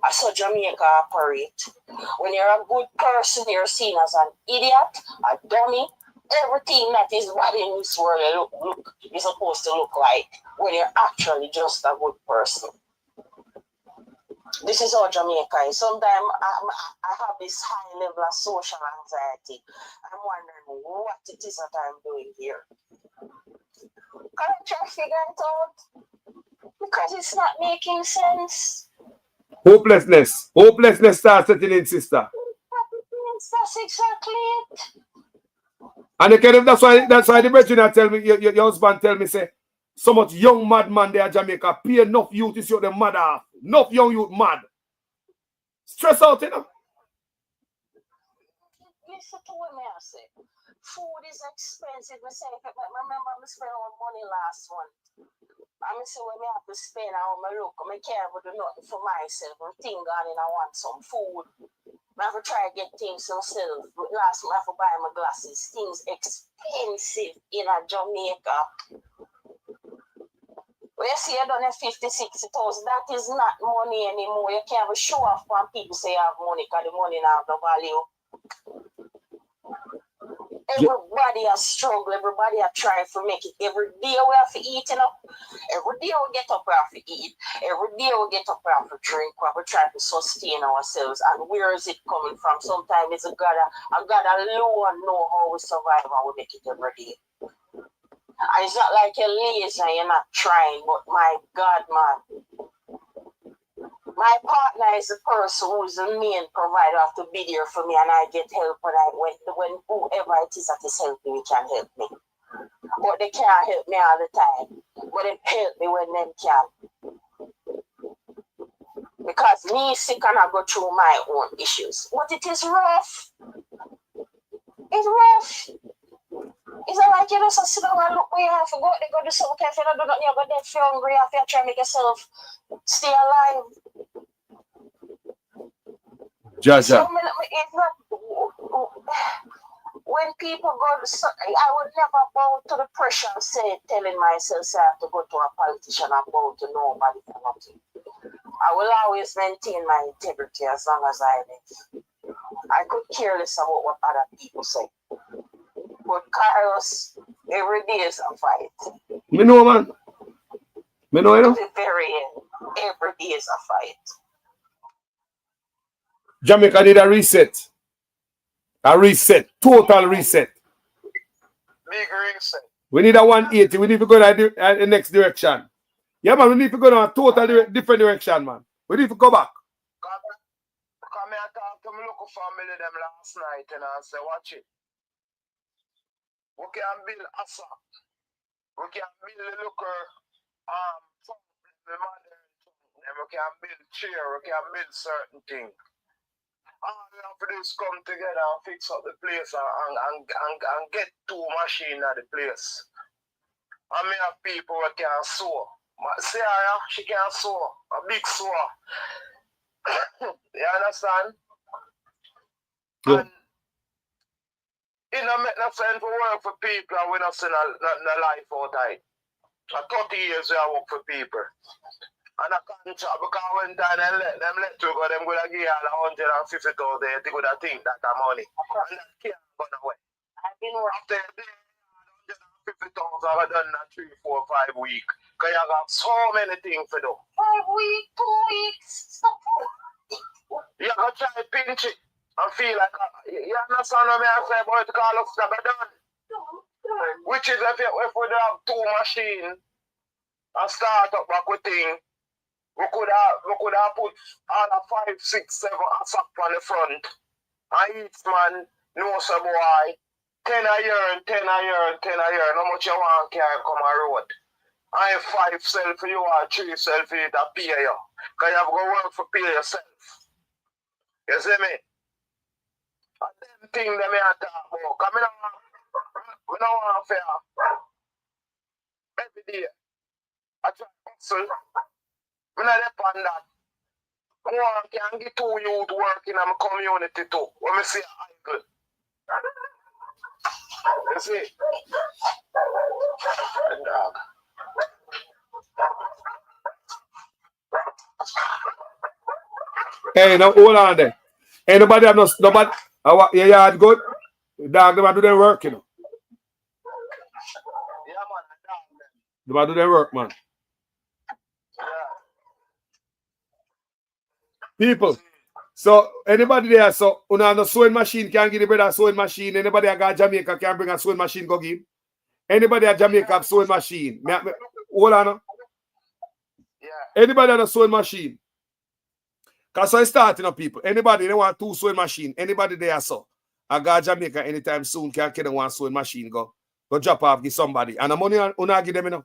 That's how Jamaica operate. When you're a good person, you're seen as an idiot, a dummy. Everything that is bad in this world look is supposed to look like when you're actually just a good person. This is how Jamaica is. Sometimes I have this high level of social anxiety. I'm wondering what it is that I'm doing here. Can't you figure it out? Because it's not making sense. Hopelessness. Hopelessness starts setting in, sister. That's exactly it. And again, that's why the brethren tell me, your husband tell me, say, so much young madman there in Jamaica, pay enough youth to see the mad off. Enough young youth mad. Stress out, you know. Listen to what I say. Food is expensive. I remember I spent all money last month. I say when I have to spend how I look, I can't do nothing for myself. I'm thinking and I want some food. I have to try to get things myself. Last month I have to buy my glasses. Things expensive in Jamaica. When you see you done a 50, 60,000, that is not money anymore. You can't show off when people say you have money because the money now have no value. Everybody has struggled, everybody has tried to make it. Every day we have to eat, you know. Every day we get up, we have to eat. Every day we get up, we have to drink. We have to try to sustain ourselves. And where is it coming from? Sometimes it's a God alone know how we survive and we make it every day. And it's not like you're lazy and you're not trying, but my God, man. My partner is the person who is the main provider, have to be there for me, and I get help when whoever it is that is helping me can help me. But they can't help me all the time. But they help me when they can. Because me sick and I go through my own issues. But it is rough. It's rough. It's not like you just sit down and look where you have to go. They go do something. If you don't do nothing, you go dead if you're hungry. You have to try to make yourself stay alive. Jaja. When people go, I would never bow to the pressure of telling myself I have to go to a politician and bow to nobody for nothing. I will always maintain my integrity as long as I live. I could care less about what other people say. But Carlos, every day is a fight. Me know, man. Me know, you know. To the very end, every day is a fight. Jamaica need a reset. A reset. Total reset. Big reset. We need a 180. We need to go in the next direction. Yeah, man, we need to go in a total different direction, man. We need to go back. Come here, talk to my local family them last night and I say, watch it. We can build Asa. We can build the local the mother. And we can build chair. We can build certain things. All we have to do is come together and fix up the place and get 2 machines at the place. And me have people who can sew. Sarah, she can sew. A big sewer. You understand? Yeah. And it don't make no sense to work for people and we don't see no life out of it. For 30 years we have work for people. And I can't chat because when time them let you go, them gonna give you all 150,000, they would think that the money. And that can't go away. I've been working. After 150,000 I've done that 3, 4, 5 weeks. Because you got so many things to do. 5 weeks, 2 weeks. You gotta try to pinch it and feel like you understand what I say, boy, to call up stuff done. Which is if we have two machines and start up back with thing, we could have put all of 5, 6, 7 ASAP on the front. And each man knows a boy, 10 a year, 10 a year, 10 a year. How much you want can come a road? I have 5 self for you or 3 self for you that pay you. Because you have to go work for pay yourself. You see me? And them things that I talk about. Because I don't want fair. Every day. I try to hustle. I don't depend on that. I want to get 2 youth working in my community too. When I say I good. You see? Dog. Hey, now hold on there. Ain't nobody have nobody. Your yard good? Dog, they do their work, you know. Yeah, man. They do their work, man. People. So anybody there, so on a sewing machine can give the brother a sewing machine. Anybody that got Jamaica can bring a sewing machine go give. Anybody at Jamaica have sewing machine. Hold on. Anybody that a sewing machine. Because so it's starting up, people. Anybody they want 2 sewing machine. Anybody there so I got Jamaica anytime soon can get one sewing machine go drop off give somebody. And the money una give them, you know.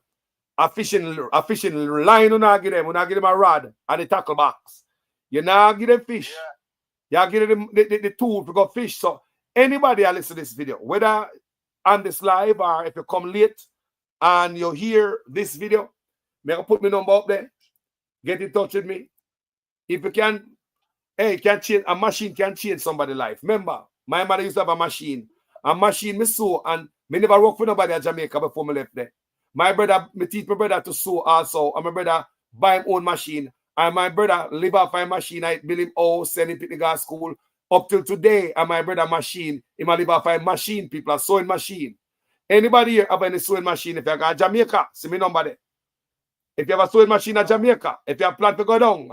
A fishing line una give them a rod and the tackle box. You now give them fish. You give them the tool to go fish. So anybody that listen to this video, whether on this live or if you come late and you hear this video, may I put my number up there. Get in touch with me. If you can, hey, can change a machine can change somebody's life. Remember, my mother used to have a machine. A machine me sew and me never work for nobody at Jamaica before me left there. My brother, me teach my brother to sew also, and my brother buy his own machine. And my brother live off my machine. I build him house, send him to the school. Up till today, and my brother machine, he might live off my machine, people are sewing machine. Anybody here have any sewing machine? If you got Jamaica, see me number there. If you have a sewing machine at Jamaica, if you have plan to go down,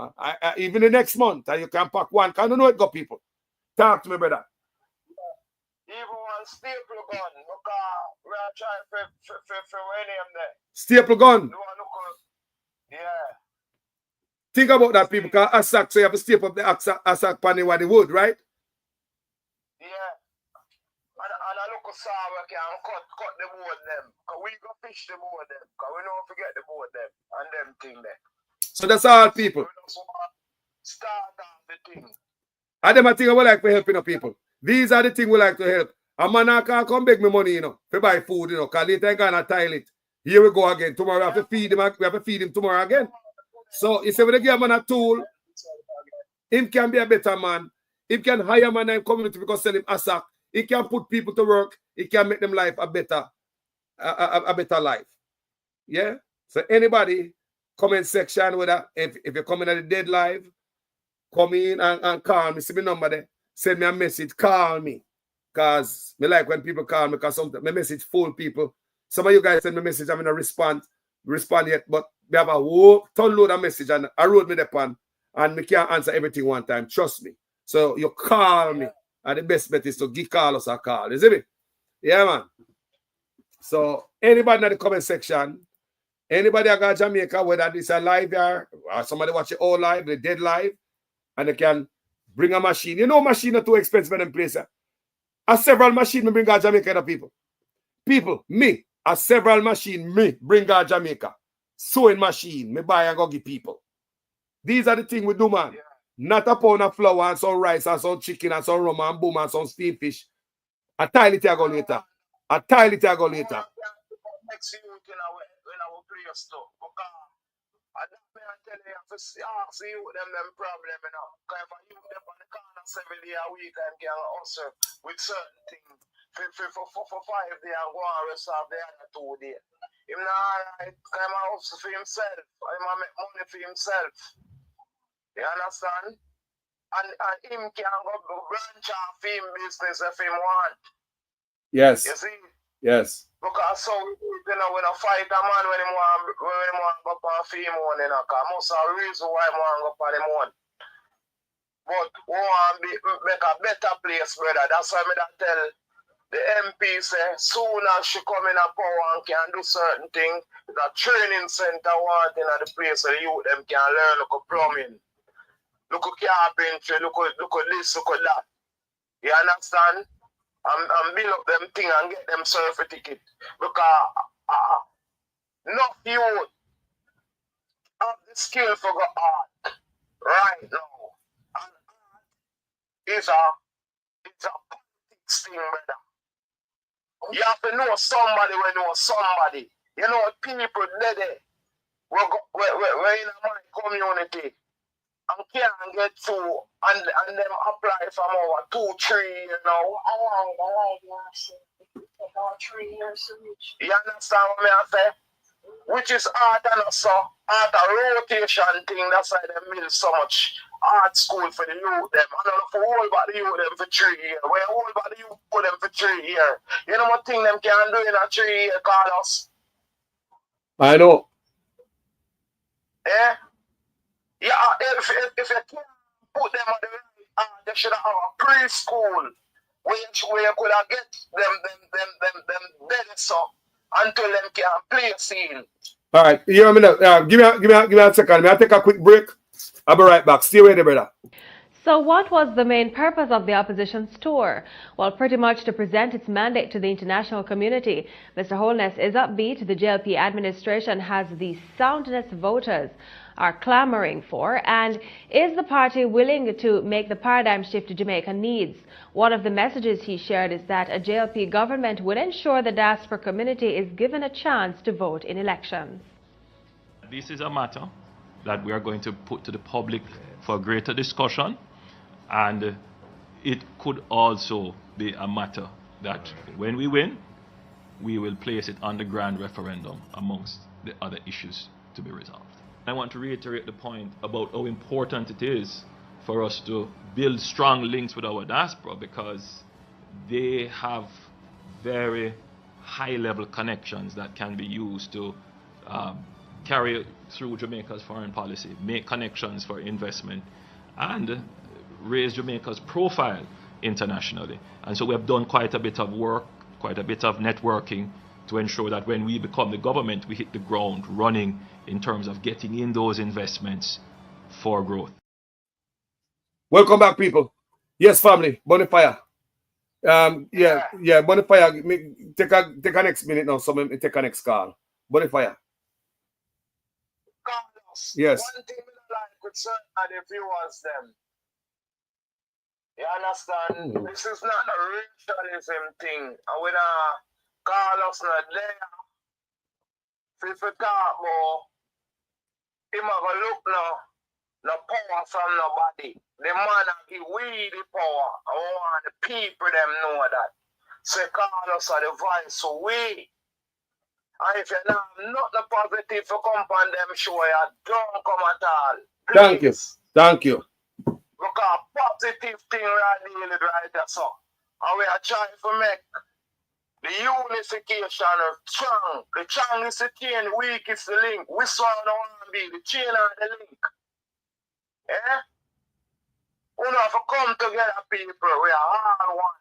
even the next month, you can pack one. Can you know it go, people? Talk to me, brother. Even one staple gun, we are trying for any of them. Staple gun? Yeah. Think about that, people, because Asak, so you have to staple up the Asak panny with the wood, right? Yeah. And I look at saw we can cut the board them. Because we go fish the board them. Because we don't forget the board them and them thing there. So that's all, people. Start off the thing. And them are things we like to help, you know, people. These are the things we like to help. A man can't come beg me money, you know, to buy food, you know, because later I'm going to toilet. Here we go again. Tomorrow we have to feed him. We have to feed him tomorrow again. So, you say, when they give a man a tool, him can be a better man. He can hire man in community because sell him ASAC. He can put people to work. He can make them life a better life. Yeah? So, anybody, comment section, whether if you're coming at the dead live, come in and call me. See my number there. Send me a message. Call me. Because me like when people call me because sometimes my message full people. Some of you guys send me a message. I'm going to respond yet. But we have a whole ton load of message and I wrote me the pan and we can't answer everything one time. Trust me. So you call me. And the best bet is to give call us a call. You see me? Yeah, man. So anybody in the comment section, anybody that got Jamaica, whether this a live here or somebody watch it all live, the dead live, and they can bring a machine. You know, machine are too expensive in them places. A several machine me bring out Jamaica to people. People, me, a several machine me bring out Jamaica. Sewing machine, me buy and go give people. These are the things we do, man. Yeah. Not a pound of flour and some rice and some chicken and some rum and boom and some steamed fish. A tile it I go later. A tile it I go later. Next youth in our place too. I tell you, I ask you them problem, you know. Because if you them on the corner 7 days a week and can also with certain things for 5 days and go and rest off the other 2 days. Him not right, because I'm hustle for himself. I'm make money for himself. You understand? And him can go branch off him business if he want. Yes. You see? Yes. Because so, you know, when I fight a man when he want go up on fame one, you know, because most of the reason why he want go up on him one. But we want to make a better place, brother. That's why I tell the MP say soon as she come in a power and can do certain things, the training center wanting at the place where the youth them can learn look at plumbing, look at carpentry, look at this, look at that. You understand? And build up them thing and get them certificate. Because enough youth have the skill for the art right now. And art is a politics thing, brother. You have to know somebody when you know somebody. You know people there we're in my community and can't get through and them apply from over 2-3 years now. About 3 years. You understand what I say? Which is art and also art a rotation thing. That's why they build so much art school for the youth them. I don't know for whole body youth them for 3 years. Where whole body youth put them for 3 years. You know what thing them can do in a 3 year, Carlos? I know. Yeah? Yeah, if you can't put them on the right, they should have a preschool where you could have get them dead so until them can play a scene. All right, you hear me now? Give me a second. May I take a quick break? I'll be right back. Stay with me, brother. So what was the main purpose of the opposition's tour? Well, pretty much to present its mandate to the international community. Mr. Holness is upbeat. The JLP administration has the soundness voters are clamoring for, and is the party willing to make the paradigm shift Jamaica needs? One of the messages he shared is that a JLP government will ensure the diaspora community is given a chance to vote in elections. This is a matter that we are going to put to the public for greater discussion, and it could also be a matter that when we win, we will place it on the grand referendum amongst the other issues to be resolved. I want to reiterate the point about how important it is for us to build strong links with our diaspora, because they have very high-level connections that can be used to carry through Jamaica's foreign policy, make connections for investment, and raise Jamaica's profile internationally. And so we have done quite a bit of work, quite a bit of networking to ensure that when we become the government, we hit the ground running in terms of getting in those investments for growth. Welcome back, people. Yes, family. Bonfire. Bonfire. Take a next minute now. So me take a next call. Bonfire. Carlos, yes. One thing I like with certain of the viewers them. You understand? This is not a racialism thing. And when Carlos not there, if you talk more, him a go look no power from nobody. The man a give we the power. I want the people them know that. So Carlos are the voice for we. And if you know nothing positive to come on them show, you don't come at all. Please. Thank you. Because positive thing we are dealing with right there, so. And we are trying to make the unification of strong. The strong is the chain, the weak is the link. We saw the one be the chain and the link. Eh? We don't have to come together, people. We are all one.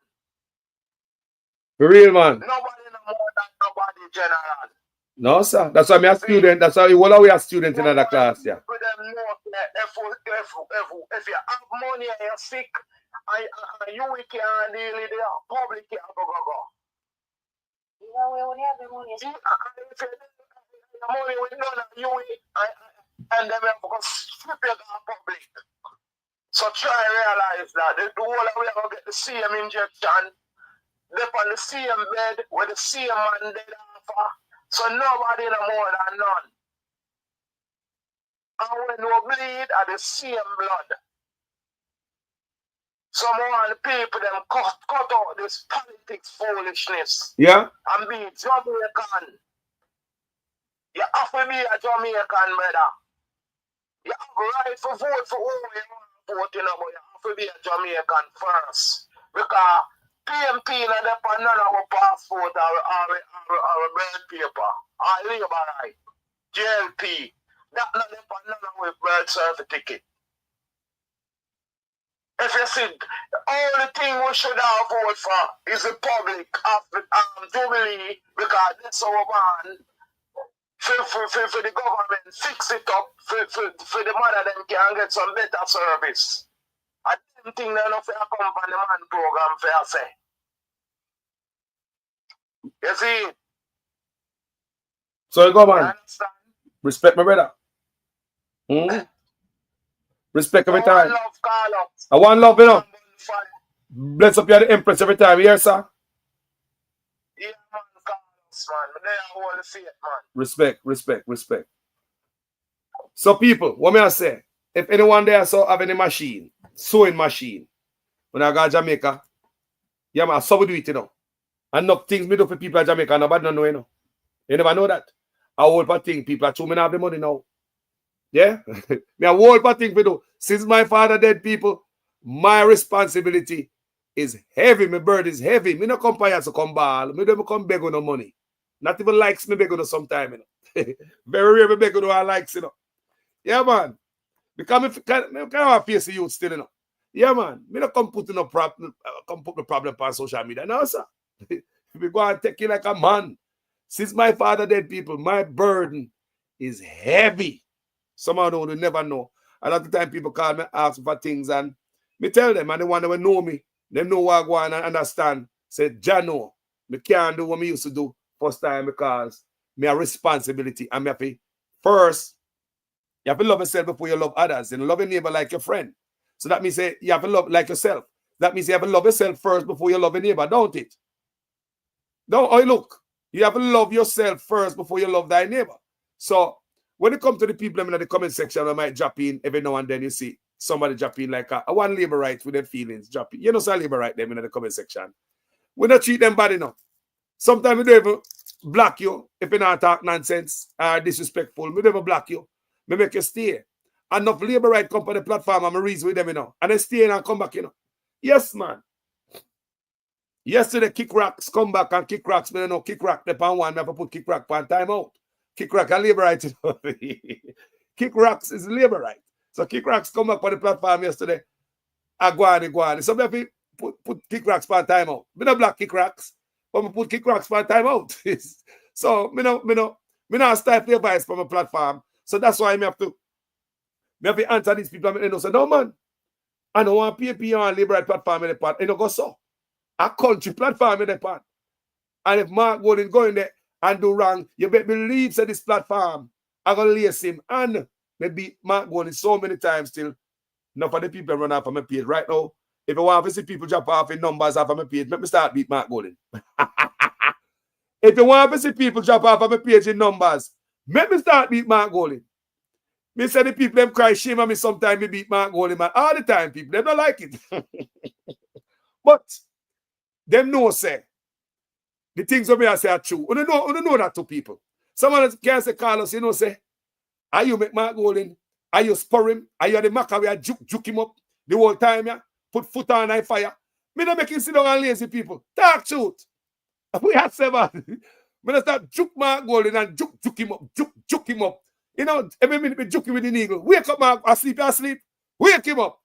For real, man. Nobody no more than nobody, general. No, sir. That's why I'm a student. That's why all we are students in other class, yeah. People them know if you have money and you're sick, and you can't deal with it, public can't go. You know, we only have the money. If the money we done and you and them have to go strip you down public. So try and realize that the whole of we are going to get the same injection, they're on the same bed with the same man dead after. So nobody no more than none. And when we bleed are the same blood. Some of the people them cut out this politics foolishness. Yeah. And be Jamaican. You have to be a Jamaican, brother. You have a right to vote for who you want to vote, you know, but you have to be a Jamaican first. Because PMP is not none of our passport or birth paper. Or labor right. JLP. That's not none of our birth certificate. If you see, the only thing we should have voted for is the public of the Jubilee, because that's our man. For the government, fix it up for the mother them can get some better service. I didn't think that enough for a company man program for you say. You see? So you go, man. Respect my brother. Respect every time. Love, Carlos. I want love, you know. Bless up you the Empress every time, you hear, sir? Yeah, man, Carlos, man. They are all the faith, man. Respect, respect, respect. So people, what may I say? If anyone there so have any machine, sewing machine, when I go to Jamaica, yeah, man, so we do it, you know. And enough things me do for people in Jamaica, nobody don't know, you know. You never know that. I hold for thing, people are too many have the money now. Yeah? Me a whole for thing for do. Since my father dead, people, my responsibility is heavy. My burden is heavy. Me no come here to come ball. Me don't come beg on no money. Not even likes me beg on sometime, you know. Very rare me beg on no likes, you know. Yeah, man. Because me kind of face the youth still, you know. Yeah, man. Me not come put no problem, come put the problem on social media. No, sir. We go and take it like a man. Since my father dead, people, my burden is heavy. Somehow they never know. A lot of time people call me, ask for things, and me tell them, and the one that will know me, they know what I go on and understand. Say, Jano, me can't do what me used to do first time because me a responsibility. And me have to, first, you have to love yourself before you love others. And love your neighbor like your friend. So that means say you have to love like yourself. That means you have to love yourself first before you love your neighbor, don't it? Don't, oh, look. You have to love yourself first before you love thy neighbor. So when it comes to the people in the comment section, I might drop in every now and then. You see somebody drop in like I want labor rights with their feelings. Drop in. You know, so labor right them in the comment section. We don't treat them bad enough. Sometimes we don't even block you if you not talk nonsense or disrespectful. We don't even block you. We make you stay. Enough labor right come on the platform and I reason with them, you know. And they stay and come back, you know. Yes, man. Yesterday, Kick Rocks come back and Kick Rocks, me know Kick Rock the pan one, I have to put Kick Rock pan time out. Kick Rock and labor right. Kick Rocks is labor right. So Kick Rocks come back on the platform yesterday. I go on. So maybe put Kick Rocks pan time out. Me no block Kick Rocks, but me put Kick Rocks pan time out. So me no stifle the advice from a platform. So that's why me have to answer these people. And they say, no man, I don't want PAP on labor right platform in the part. You know go so. A country platform in the part. And if Mark Golden go in there and do wrong, you better believe that this platform I'm gonna lace him. And maybe Mark Golden so many times still. Enough of the people run off of my page right now. If I want to see people drop off in numbers off of my page, let me start beat Mark Golden. If you want to see people drop off of my page in numbers, let me start beat Mark Golden. Me say the people them cry shame on me sometimes me beat Mark Golden, man. All the time, people, they don't like it. But them know say the things that me I say are true. You know that to people. Someone can say, Carlos, you know, say, are you make Mark Golden? Are you spur him? Are you the maca where juke him up the whole time, yeah? Put foot on high fire. Me not make him sit down and lazy people. Talk truth. We have seven. Me not start juke Mark Golden and juke him up. Juke him up. You know, every minute me juke him with the eagle. Wake up, Mark, asleep. Wake him up.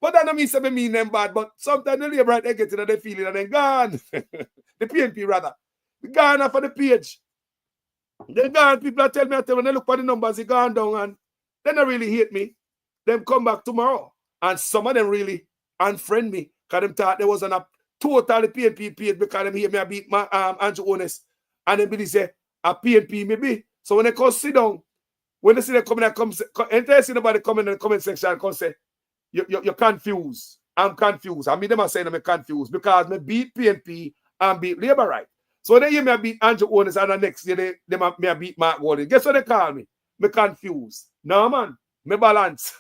But that don't mean say me mean them bad, but sometimes the labor right they get it and they feel it and then gone. The PNP rather. They gone off of the page. They gone, people tell me when they look for the numbers, they gone down and they don't really hate me. Them come back tomorrow. And some of them really unfriend me. Because them thought they was on a total PNP page because them hear me I beat my Andrew Honest. And they believe say a PNP maybe. So when they come sit down, when they see them coming and come, anytime see nobody come in the comment section and come say, you're confused. I'm confused. I mean, them are saying I'm confused because me beat PNP and beat Labour Right. So when they hear me I beat Andrew Honest and the next year they beat Mark Golden. Guess what they call me? Me confused. No, man. Me balance.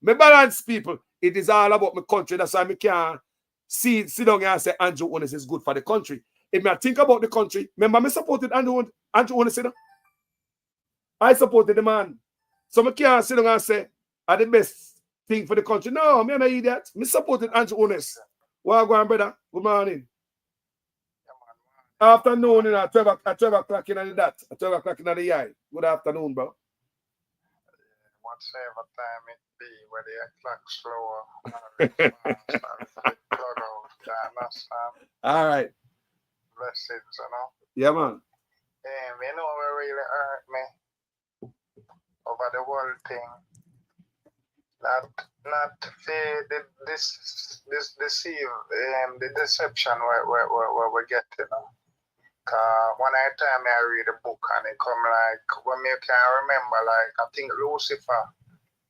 Me balance, people. It is all about my country. That's why I can't sit down here and say Andrew Honest is good for the country. If I think about the country, remember me supported Andrew Honest, you know? I supported the man. So I can't sit down and say are the best thing for the country. No, I'm not an idiot. I supported Andrew Honest. Well, go on, brother. Good morning. Afternoon, you know, at 12 o'clock in the that. At 12 o'clock in the yard. Good afternoon, bro. whatever time it be, whether the clock slower or fast and plug out, you understand? All right. Blessings, you know? Yeah, man. You know what really hurt me over the whole thing? Not the deception where we get, you know. One time I read a book and it come like, when you can remember, like, I think Lucifer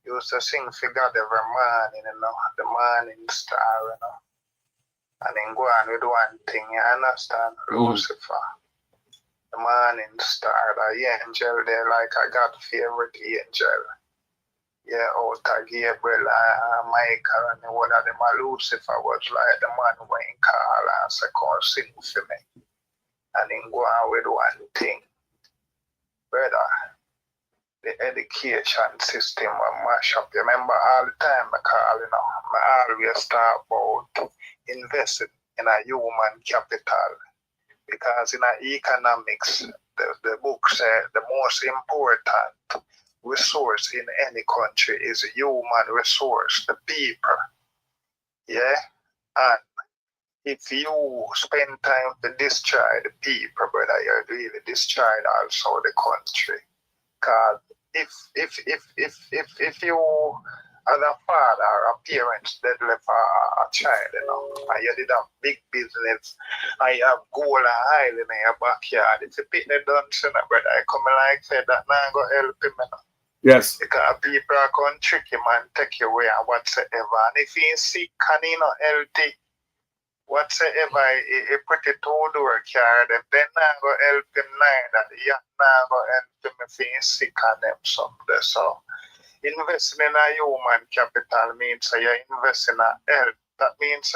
used to sing for God every morning, you know, the morning star, you know. And then go on with one thing, you understand? Lucifer, the morning star, the angel there, like I got favorite angel. Yeah, out of Gabriel, Michael, and one of them, Lucifer was like the man when he call and say, come sing for me. And then go on with one thing. Brother, the education system will mash up. You remember all the time I call, you know, I always talk about investing in a human capital. Because in economics, the book said the most important resource in any country is a human resource, the people. Yeah? And if you spend time to destroy the people, brother, you're really destroying also the country. Because if you as a father or a parent that left a child, you know, and you did a big business, and you have gold and oil in your backyard, if you pick the dunce, you know, brother, I come like say that now go help him, you know. Yes. Because people are going to trick him and take you away and whatsoever. And if he's sick and he's not healthy, whatsoever, he put it all the work here, then now go help him neither. Yeah, now go help him if he's sick and them something. So, investing in a human capital means you invest in a health. That means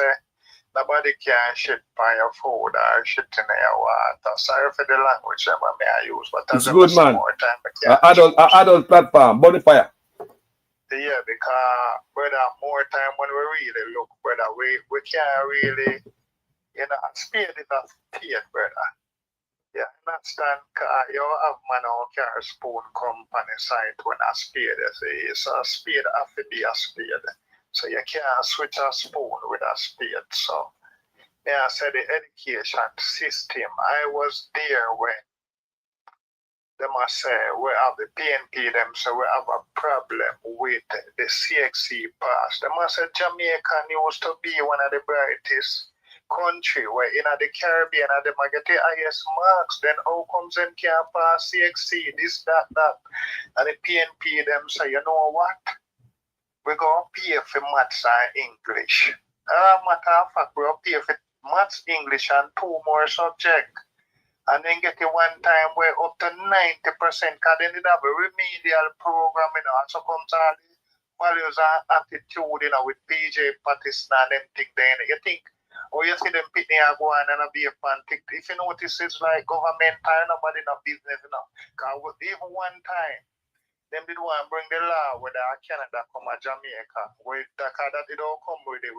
nobody can shit by your food or shit in your water. Sorry for the language I use, but it's good, man. More time, adult platform, bonfire. Yeah, because brother, more time when we really look, brother, we can't really, you know, spade is a spade, brother. Yeah, understand? You have man who carry spoon company site when a spade is so a spade have to be a spade. So you can't switch a spoon with a spade. So yeah, I said the education system, I was there when they must say we have the PNP them, so we have a problem with the CXC pass. They must say Jamaica used to be one of the brightest country where in the Caribbean and they get the highest marks, then how comes them can't pass CXC, this, that. And the PNP them say, you know what? We're going to pay for maths and English. Matter of fact, we're going to pay for maths, English, and 2 more subjects. And then get it one time where up to 90%, because they did have a remedial program, you know, and so comes all the values and attitude, you know, with PJ Patterson and them thing then. You think, oh, you see them pitney are going and be a fan. If you notice, it's like governmental, nobody in a business, you know. Because even one time, them did want to bring the law whether Canada come to Jamaica, where that it don't come with the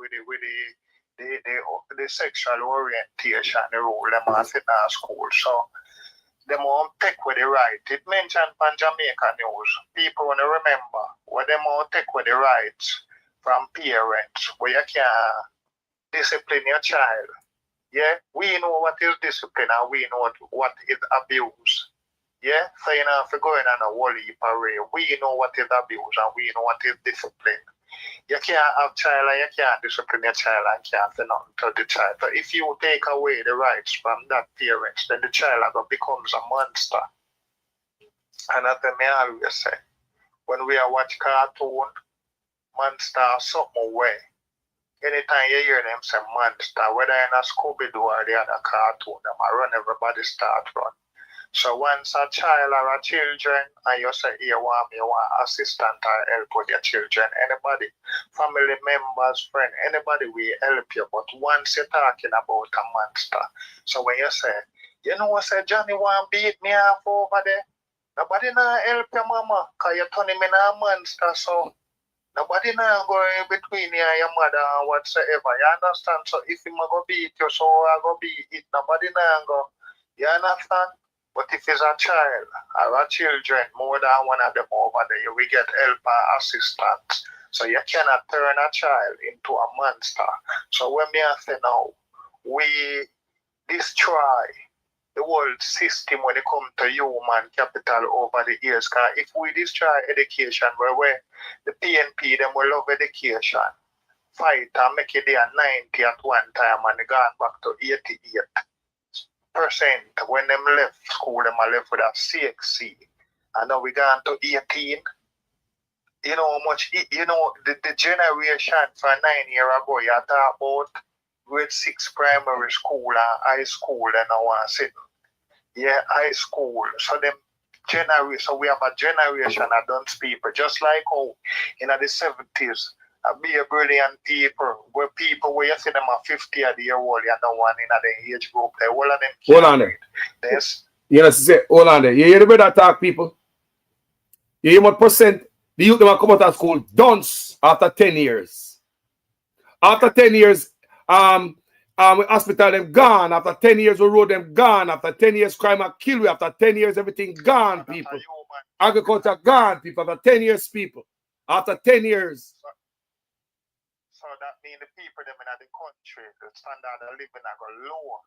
sexual orientation, the rule them as in our school. So them won't take with the right. It mentioned on Jamaica news. People want to remember what them won't take with the rights from parents where you can discipline your child. Yeah, we know what is discipline and we know what is abuse. Yeah, so you know, if you're going on a whole heap of array, we know what is abuse and we know what is discipline. You can't have child and you can't discipline your child and can't say nothing to the child. But if you take away the rights from that parents, then the child becomes a monster. And as I always say, when we are watch cartoon, monster something way. Anytime you hear them say monster, whether in a Scooby-Doo or the other cartoon, them run, everybody start run. So once a child or a children, and you say, you want assistant or help with your children, anybody, family members, friend, anybody will help you. But once you're talking about a monster, so when you say, you know what, say Johnny want beat me off over there, nobody now help your mama, because you're turning me into a monster, so nobody now going between you and your mother and whatsoever, you understand? So if him go beat you, so I go beat it, nobody now go, you understand? But if it's a child or a children, more than one of them over there, we get help or assistance. So you cannot turn a child into a monster. So when me say now, we destroy the whole system when it comes to human capital over the years. Because if we destroy education, where the PNP, them will love education, fight and make it there 90 at one time and they gone back to 88%. When them left school, them are left with a CXC. And now we gone to 18. You know how much, you know, the generation from 9 years ago, you talk about grade 6 primary school and high school and I want to say, yeah, high school. So them generation, so we have a generation of those people, just like how in the 70s, be a brilliant people, where people where you see them are 50 at the year old, you know one in the age group, they all of them. Hold on there. Yes. You know, say, hold on there. You hear the brother talk, people? You hear what percent the youth them come out of school dunce after 10 years. After 10 years, hospital them gone. After 10 years, we road them gone. After 10 years, crime and kill we. After 10 years, everything gone, people. Agriculture gone, people. After 10 years, people. After 10 years. So that means the people them in the country, the standard of living are go lower.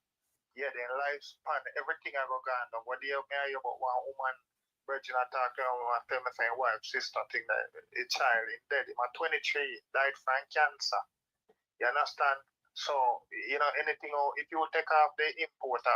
Yeah, their lifespan, everything I go gone down. What do you hear about one woman, virgin attack, and tell me saying wife, sister, thing that a child is dead. Him at 23 died from cancer. You understand? So, you know, anything, if you take off the import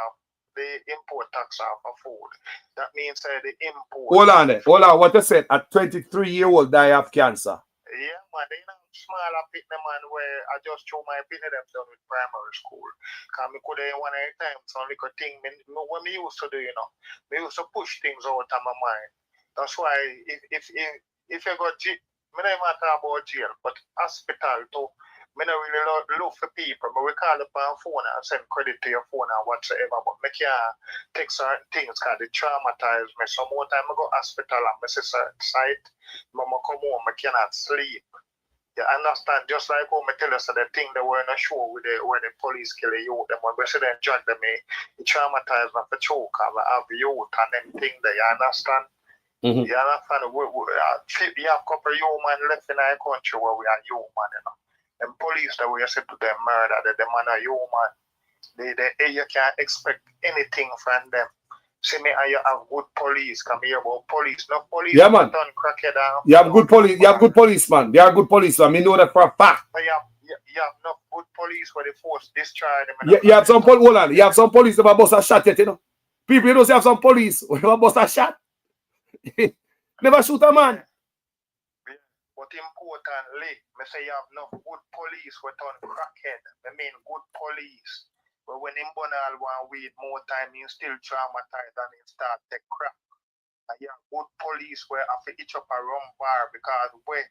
tax off of food, that means the import. Hold on there. Hold on. What I said, a 23-year-old die of cancer. Yeah, man, they know smaller picnic man where I just throw my picnic them done with primary school. Cause me could one at a time some little thing when me used to do, you know, me used to push things out of my mind. That's why if you go jail, me don't even talk about jail, but hospital too. Me don't really look for people, but we call up on phone and send credit to your phone or whatsoever. But me can't take certain things because they traumatize me. Some more time I go hospital and I see certain site, mama come home, I cannot sleep. You understand? Just like how I tell us the thing they were in a show with where the police kill the youth, them when we see them drag them, it traumatized me for choke and I have youth and them thing that you understand? You understand? You have a couple of human left in our country where we are human, you know. And police that we said to them murder, that them are human. You can't expect anything from them. See me, you have good police. Come here about police. No police. Yeah, man. You have good police. You have good policeman. They are good policeman. I know that for a fact. But you have no good police where they force destroy them. You have some police. Hold on. You have some police that have bust a shot yet, you know. People, you know, have some police who have bust a shot. Never shoot a man. But importantly, I say you have no good police with on crackhead. I mean good police. But when him burn all one weed more time, he still traumatized and he start to crack. And you have good police where after each up a rum bar because where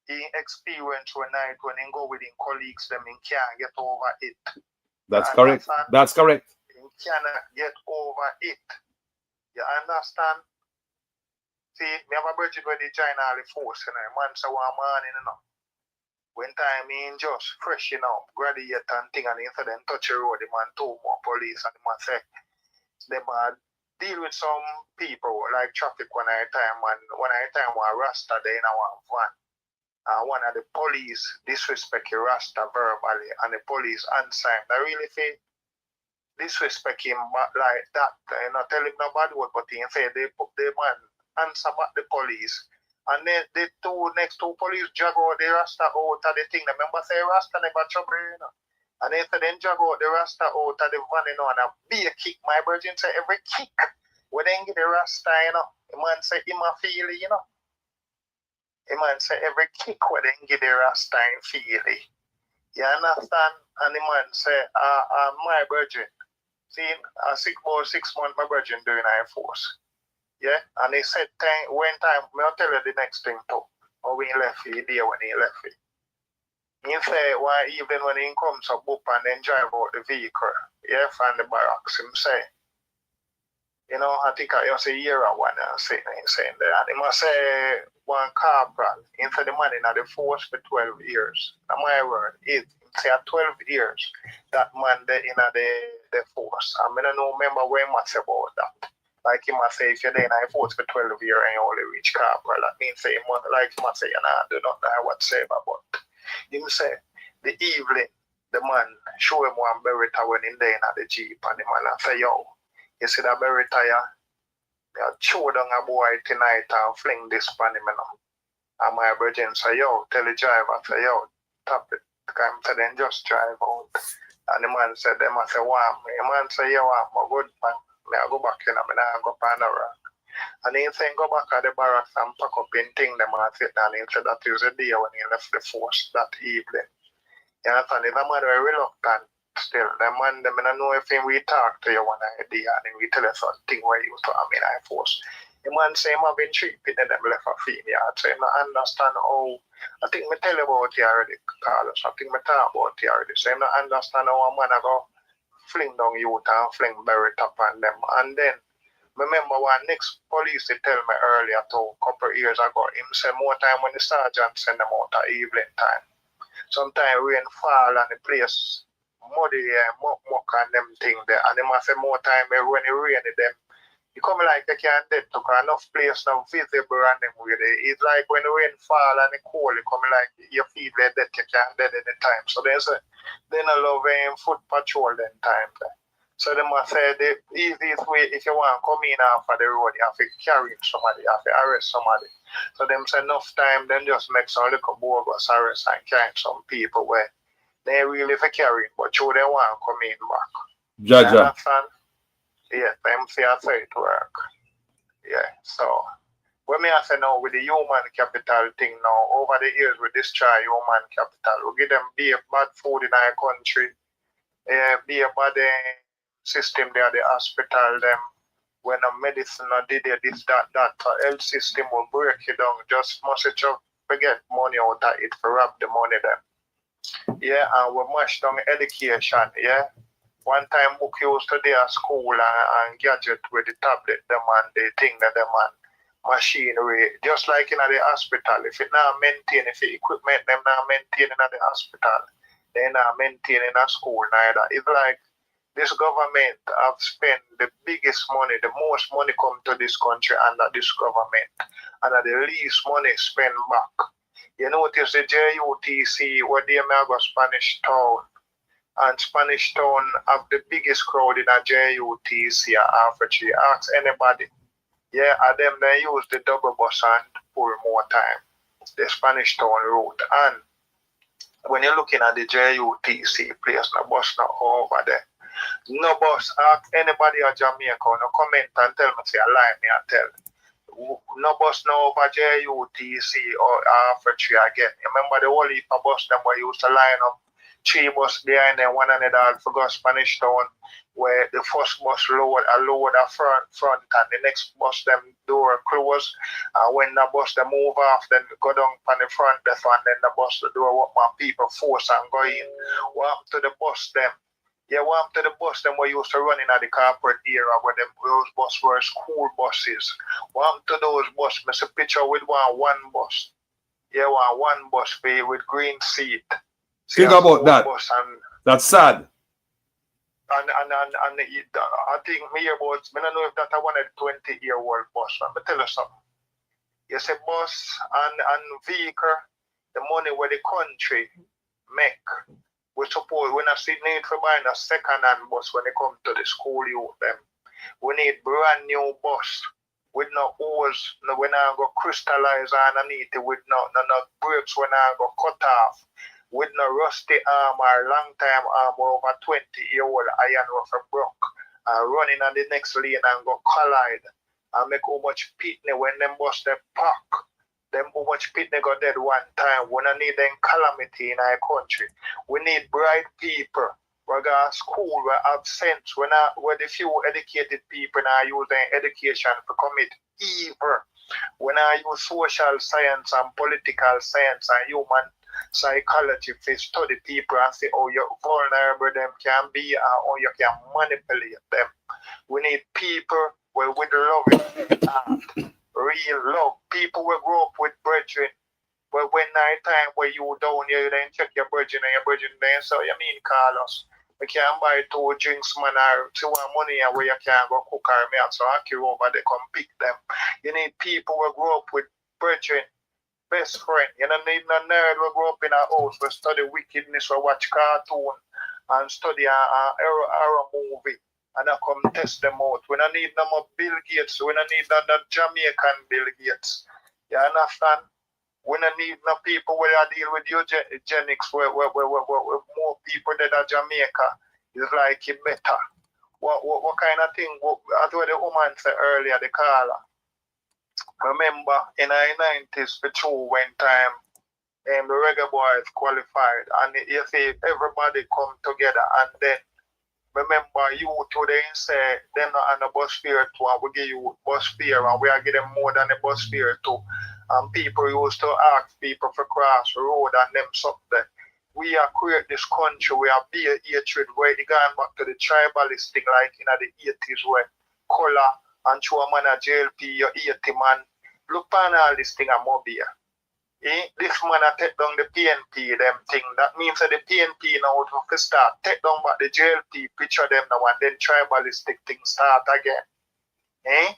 he experience one night when he go with his colleagues, them he can't get over it. That's correct. That's correct. He cannot get over it. You understand? See, me have a budget where they join all the force, you know, man, so one morning, you know. When time in just fresh, you know, graduate and thing, and instead them touch the road, the man told more police, and the man say, they man deal with some people like traffic one at a time, and one at a time, one Rasta, they in a one van. And one of the police disrespect the Rasta verbally, and the police answer him. They really feel disrespect him like that, you know, tell him no bad word, but he say they put the man answer back the police. And then the next two police drag out the Rasta out of the thing. Remember say Rasta never trouble, you know. And then drag out the Rasta out of the van, you know, and a beer kick. My virgin say every kick when they get the Rasta, you know. The man say him a feel it, you know. The man say every kick when they get the Rasta and feel it. You understand? And the man say, my virgin, see, 6 months my virgin doing Air Force. Yeah, and he said when time, I'll tell you the next thing too. Or when he left it, there when he left it. He say one evening when he comes up and then drive out the vehicle, yeah, from the barracks, him say, you know, I think I say year one saying there. And he must say one corporal, into the man in the force for 12 years. Now my word is say 12 years that man there in the force. I mean I don't remember very much about that. Like him I say, if you're there in I force for 12 years and you only reach corporal, that means say like him I say, you know, do not know whatsoever. But him say, the evening, the man show him one Beretta when in there in the Jeep, and the man say, yo, you see that Beretta, you chew down a boy tonight and fling this pan him, you know. And my virgin say, yo, tell the driver, say, yo, tap it. Come to them, just drive out. And the man said, them I say, warm. The man say, yo, I'm a good man. I go back in, I go pan around. And he say, go back at the barracks and pack up in thing, them and sit down. He said that was the day when he left the force that evening. You understand? He's a man very reluctant still. The man, them, I don't know if we talk to you one idea and we tell us something where you to in I force. The man say him have been treated and them left a female. So him not understand how, I think me tell you about it already, Carlos. I think me talk about it already. So him not understand how a man go fling down youth and fling berry top on them. And then, remember one next police they tell me earlier a couple of years ago, him say more time when the sergeant send them out at evening time. Sometimes rain fall and the place muddy and muck and them thing there. And them say more time when it rain them. You come like they can't dead to enough place now visible and them with it. It's like when the rain fall and the cold, you come like you feel like that you can't dead any time. So they say they don't love foot patrol then time there. So they must say the easiest way if you want to come in off of the road, you have to carry somebody, you have to arrest somebody. So them say enough time, then just make some little bogus arrest and carry some people where they really for carrying, but you they want to come in back. Jaja. Yeah, them say I say it work. Yeah, so when me I say now with the human capital thing now, over the years we destroy human capital. We give them be a bad food in our country, be a bad system there, the hospital them, when a medicine did it, this, that, health system will break it down, just must forget money out of it for rob the money them. Yeah, and we mash down education, yeah. One time book used to do at school and gadget with the tablet them and the thing that them and machinery. Just like in the hospital. If it not maintain, if the equipment them not maintaining at the hospital, they not maintaining at school neither. It's like this government have spent the biggest money, the most money come to this country under this government. And the least money spent back. You notice the JUTC where they may go Spanish Town. And Spanish Town have the biggest crowd in a JUTC Africa. Ask anybody. Yeah, and them they use the double bus and pull more time. The Spanish Town route. And when you're looking at the JUTC place, no bus not over there. No bus. Ask anybody at Jamaica, no comment and tell me, say a lie me and tell. No bus no over JUTC or Africa again. Remember the whole heap of bus them where used to line up 3 bus behind them, one another for go Spanish Town, where the first bus load a front and the next bus them door close. And when the bus they move off, then go down on the front desk and then the bus the door what my people force and go in. What to the bus them? Yeah, what to the bus them we used to run in at the corporate era where them those bus were school buses. What to those bus? I see a picture with one bus. Yeah, one bus with green seat. Think about that. That's sad. And I think me about, I don't know if that I want a 20-year-old bus. Let me tell you something. You say bus and vehicle, the money where the country make. We suppose we not see need for buying a second-hand bus when they come to the school youth them. We need brand new bus with no hose, we not go crystallize underneath it with no brakes, we not go cut off. With no rusty arm or long time arm over 20-year-old iron rough broke and running on the next lane and go collide and make how much pitney when them bus they pack. Them how much pitney go dead one time. We don't need them calamity in our country. We need bright people. We got school, we have sense. We're the few educated people now using education to commit evil. When I use social science and political science and human psychology to study people and see how you vulnerable them can be and how you can manipulate them. We need people with love, real love. People will grow up with brethren. But when night time where you down here, then check your brethren and your brethren then so you mean Carlos. I can't buy 2 drinks, man, or 2 money where you can't go cook or me have some hockey over they come pick them. You need people who grow up with brethren, best friend. You don't need no nerd who grow up in a house who study wickedness, who watch cartoon and study a horror movie and I come test them out. We don't need no more Bill Gates. We don't need no Jamaican Bill Gates. You understand? We don't need no people where I deal with eugenics where more people that are Jamaica is like it better. What kind of thing? That's what the woman said earlier, the caller. Remember, in the 90s, for true, when time the reggae boys qualified, and you see everybody come together, and then remember you today say they're not on the bus fare too, and we give you bus fare, and we are getting more than the bus fare too. And people used to ask people for cross the road and them something. We are create this country, we are be a hatred where they going back to the tribalistic like in the 80s where color and show a man a JLP, your 80 man. Look on all this thing I'm up here. This man a take down the PNP them thing. That means that the PNP now to start take down back the JLP, picture them now and then tribalistic things start again.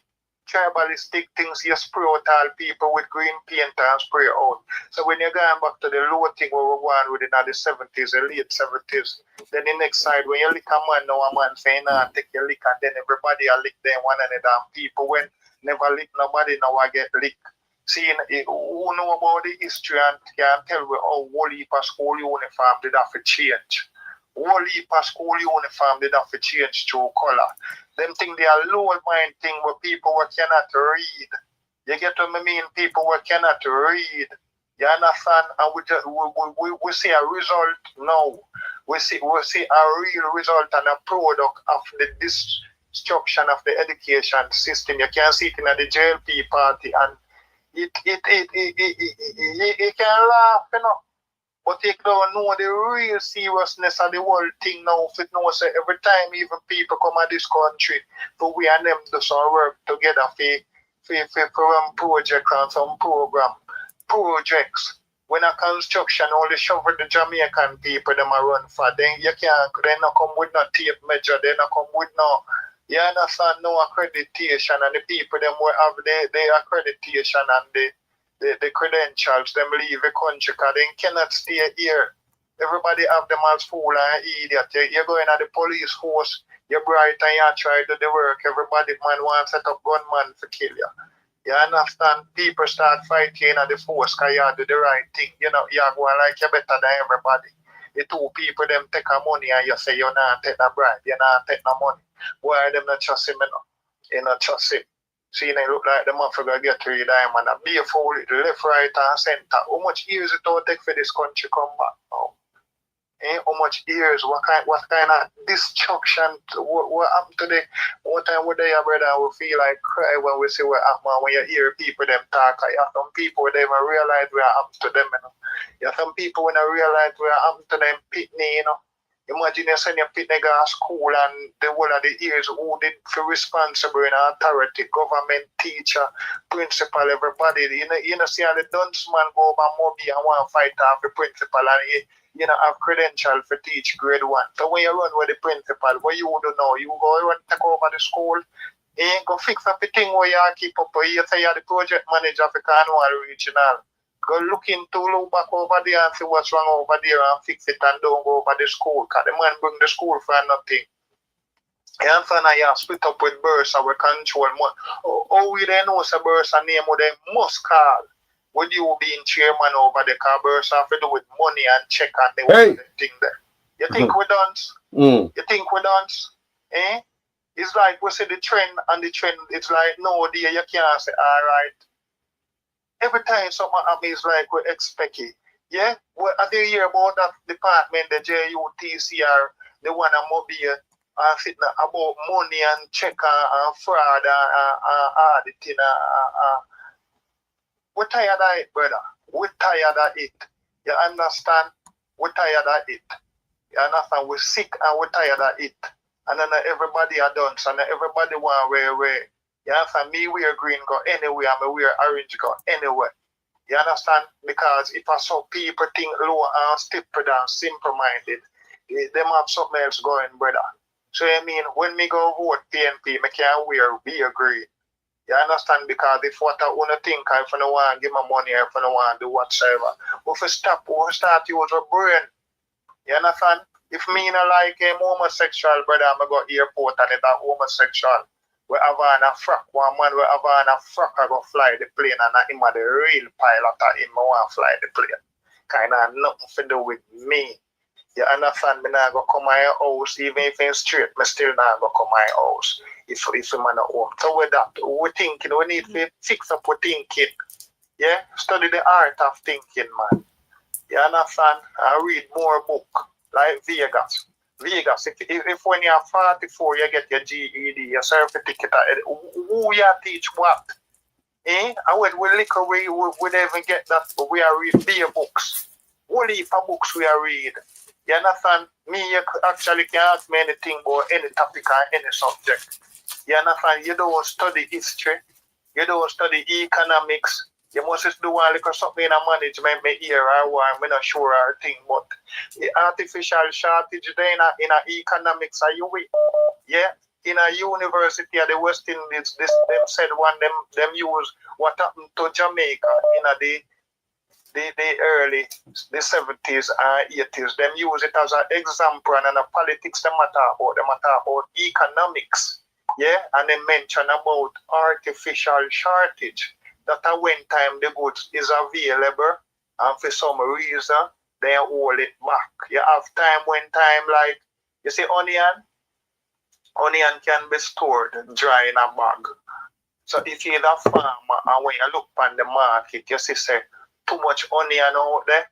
Tribalistic things you spray out all people with green paint and spray out. So when you're going back to the low thing where we're going within the 70s, the late 70s, then the next side when you lick a man now a man saying take your lick and then everybody will lick them one another and people when never lick nobody now I get lick. Seeing who know about the history and can tell we how whole heap of school uniform did have to change. Whole heap of school uniform did have to change through color. Them think they are low mind thing where people who cannot read. You get what I mean? People who cannot read. You understand? And we see a result now. We see a real result and a product of the destruction of the education system. You can see it in the JLP party and you can laugh, you know. But you don't know the real seriousness of the whole thing now. If it knows that every time even people come to this country, for we and them do some work together for run projects and some projects. When a construction only shovel the Jamaican people them a run for, then you can't, they not come with no tape measure, they not come with no, you understand, no accreditation, and the people them will have the accreditation and the credentials, them leave the country because they cannot stay here. Everybody have them as fool and idiot. You're going at the police force, you're bright and you try to do the work. Everybody man wants to set up gunman to kill you. You understand? People start fighting at the force because you do the right thing. You know, you are going like you're better than everybody. The two people them take a money and you say you're not take no bribe, you're not take no money. Why them not trust him, you know? You not trust him. See, they look like the motherfucker get 3 diamonds and be a fool, left, right, and center. How much years it will take for this country come back now? How much years? What kind of destruction? What happened to the one time with their brother? We feel like cry when we see what happened when you hear people them talk. You have some people they even realize what happened to them. You know? You have some people when they realize what happened to them pitney, you know. Imagine you send your pitney go to school and the whole of the years who did feel responsible in authority, government, teacher, principal, everybody. You know, see how the dunce man go over Moby and want to fight off the principal and you know, have credential for teach grade 1. So when you run with the principal, what you would know, you go run take over the school, you ain't go fix up the thing where you keep up, you say you're the project manager for Cornwall Regional. Go look look back over there and see what's wrong over there and fix it and don't go over the school. Because the man bring the school for nothing. You understand? You have split up with Bursa, we control money. Oh, we don't know the Bursa name of them must call. With you being chairman over the car, Bursa have to do with money and check and the thing there. You think we done? You think we done? It's like we see the trend and the trend, it's like no dear, you can't say alright. Every time something happens, like we expect it. Yeah? Well, I did hear about that department, the JUTCR, the one I'm up here, sitting about money and check and fraud and auditing. We're tired of it, brother. We're tired of it. You understand? We're tired of it. You understand? We're sick and we're tired of it. And then everybody are done. So now everybody want to wear. You understand? Me wear green go anywhere, me wear orange go anywhere. You understand? Because if I saw people think low and stupid and simple-minded, them have something else going, brother. So I mean, when me go vote PNP, me can't wear be agree. You understand? Because if what I want to think, if I don't want to give my money, if I don't want to do whatsoever, we start use our brain. You understand? If me not like a homosexual, brother, I'm go airport and it's a homosexual. We have a frack, one man, we have a frack, I go fly the plane and him are the real pilot and him want to fly the plane. Kind of nothing to do with me. You understand? Me not go come my house, even if it's straight, me still not go come my house. If I'm not home. So with that, we thinking, we need to fix up our thinking. Yeah? Study the art of thinking, man. You understand? I read more book, like Vegas. Vegas, if when you're 44, you get your GED, your certificate, who you teach what? Eh? And when we lick away, we don't even get that, but we are read beer books. What heap of books we are read? You understand? Me, you actually can ask me anything about any topic or any subject. You understand? You don't study history. You don't study economics. You must just do one little something in a management, me here or one, I'm not sure our thing, but the artificial shortage there in a economics, are you with? Yeah? In a university at the West Indies, them said one, them use what happened to Jamaica in the early, the 70s and 80s. Them use it as an example and a politics, them matter about economics. Yeah, and they mention about artificial shortage. That when time the goods is available and for some reason they hold it back. You have time when time like you see onion can be stored dry in a bag. So if you're a farmer and when you look on the market, you see say too much onion out there,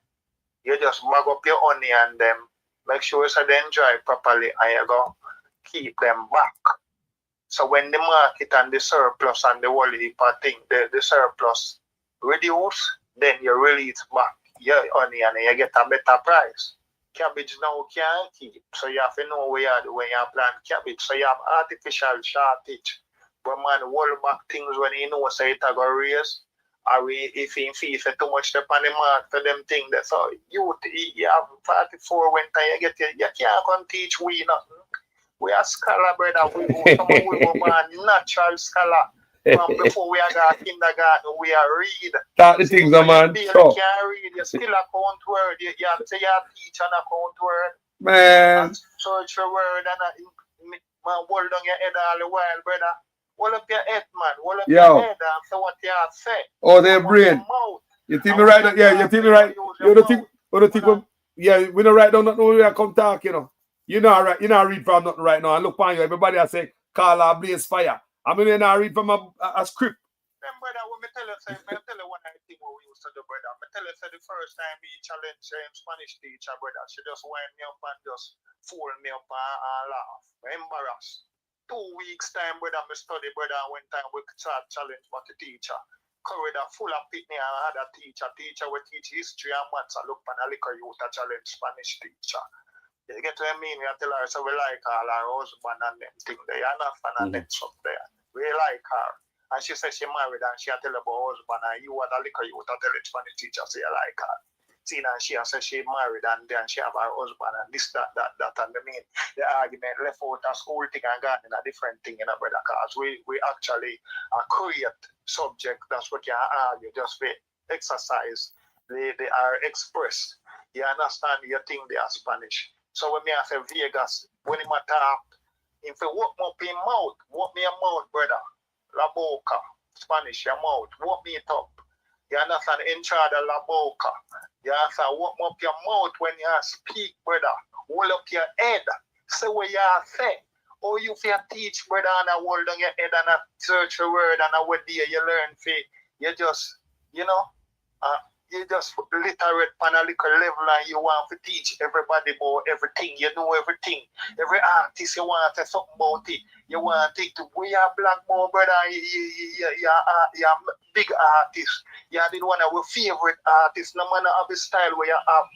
you just bag up your onion them, make sure so they dry properly and you go keep them back. So when the market and the surplus and the whole heap of thing, the surplus reduce, then you release back your onion and you get a better price. Cabbage now can't keep, so you have to know where you are when you plant cabbage. So you have artificial shortage. But man, hold back things when you know so it's going to raise. Or if you feel too much up on the market for them things. So you have 44 when you get it, you can't come teach we nothing. We are scholar, brother. We go natural scholar. Before we are got kindergarten, we are read. Start the things, man. You can't read. You still account word. You have to teach an account word. Man. Search your word and man, hold on your head all the while, brother. Hold up your head, man. Hold up your head and say what you have said. Oh, their brain. You think me right? Yeah, you think me right? You don't think yeah, we don't write down nothing when we come talk, you know. You know, right? You know, read from nothing right now. And look on you. Everybody I say, call a blaze fire. I mean, you know, read from a script. Then, brother, when me tell you one thing what we used to do, brother. Me tell you the first time me challenge Spanish teacher, brother, she just wind me up and just fool me up and laugh. Embarrassed. 2 weeks time, brother, me study, brother, when time we start challenge but the teacher. Corridor full of pitney and had a teacher will teach history and maths. I look on a liquor youth a challenge Spanish teacher. You get what I mean? We tell her, so we like all our husband and them thing there. You understand? And them stuff there. We like her. And she says she married and she tell about husband and you had a liquor youth a tell it Spanish teacher, say you like her. See, and she says she married and then she have her husband and this, that, and I mean, the argument left out a school thing and gone in a different thing, you know, brother, because we actually create subject that's what you argue, just for exercise. They are expressed. You understand? You think they are Spanish. So when me I say Vegas, when him talk, if you walk me up in mouth, walk me your mouth, brother. La boca, Spanish, your mouth, walk me it up. You understand? Entrada la boca. You understand? Walk me up your mouth when you speak, brother. Hold up your head. Say what you say. Or you feel teach, brother, and I hold on your head and I search your word and I what day you learn faith. You just, you know, you just literate on a little level and you want to teach everybody about everything. You know everything. Every artist you want to say something about it. You want to think, we are black more, brother. You're big artist. You're the one of our favorite artists. No matter of the style where you have.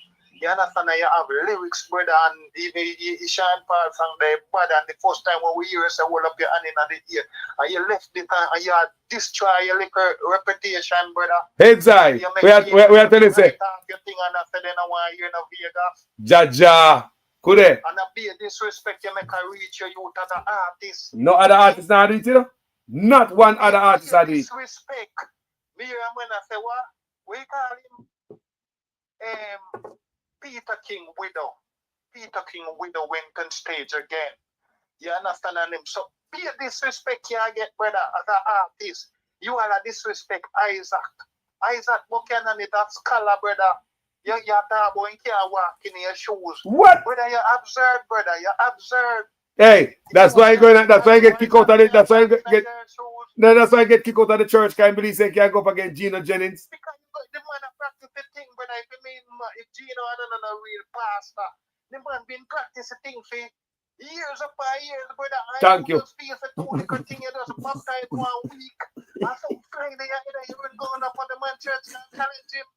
You understand that you have lyrics, brother, and even Sean Paul song there, brother, and the first time when we hear you say, hold up your hand in the ear, and you left it and you destroy your little reputation, brother. Heads high. We are telling you, say, Jaja, Could they? And a be disrespect, you make a reach your youth as an artist. No other artist now do it, you know? Not one other artist I do it. Disrespect. Me and when I say what? We call him Peter King Widow. Peter King Widow went on stage again. You understand him? So be a disrespect you get, brother, as an artist. You are a disrespect Isaac. Isaac Buchanan is a scholar, brother. You're talking about you can't walk in your shoes. What? Brother, you're absurd, brother. You're absurd. Hey, that's why that's why I get kicked out of it. That's why I get no, that's why I get kicked out of the church. Can't believe they can't go up against Gino Jennings. Because the man practice the thing, brother. If you mean if Gino I don't know a real pastor, the man been practicing thing for years upon years, brother. Thank you. Continue to baptize 1 week. I saw Friday, you been going up on the man church and challenge him.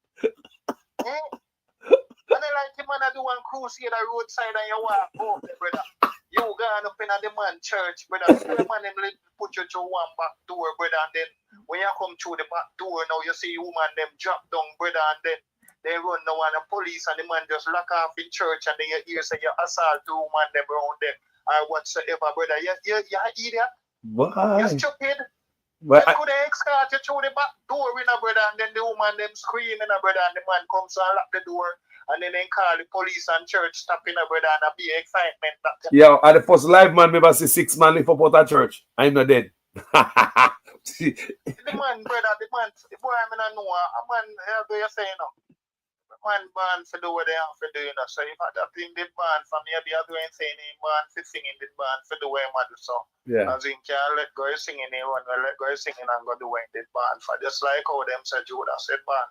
And then like the man I do one crusade on roadside and you walk home there, brother. You gone up in the man church, brother. The man them put you through one back door, brother, and then when you come through the back door now you see woman them drop down, brother, and then they run now and the police and the man just lock off in church and then you hear say you assault the woman them around them or whatsoever, brother. You idiot. Why? You stupid. Well, you could have escort you through the back door, brother, and then the woman them screaming, brother, and the man comes and lock the door, and then they call the police and church stopping, brother, and a big excitement. Yeah, at the first live man, maybe I see 6 man live up out of church. I'm not dead. The man, brother, the boy, I mean, I know, a man, how do you say, you know? Man born for do what they have to do, you know. So if I have him did born for me, I'll be doing saying him born for singing, did born for the way I do so. Yeah. As in can let go singing him and let go singing and go do what did born for. Just like how them said Judas said born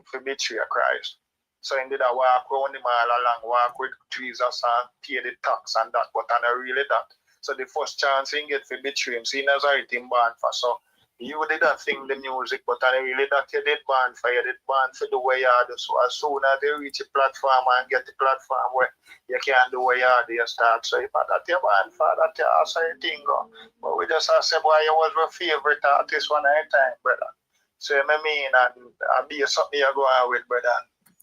for betray Christ. So indeed I walk around him all along, walk with Jesus and pay the tax and that, but I not really that. So the first chance he get for betray him, see Nazareth him born for. So you did not sing the music, but I really that you did band for the way you do. So as soon as they reach a platform and get the platform where you can do what you do, you start. So if that you band for that, you also thing go. But we just say, boy, you was my favorite artist one at a time, brother. So I mean, and be something you go on with, brother.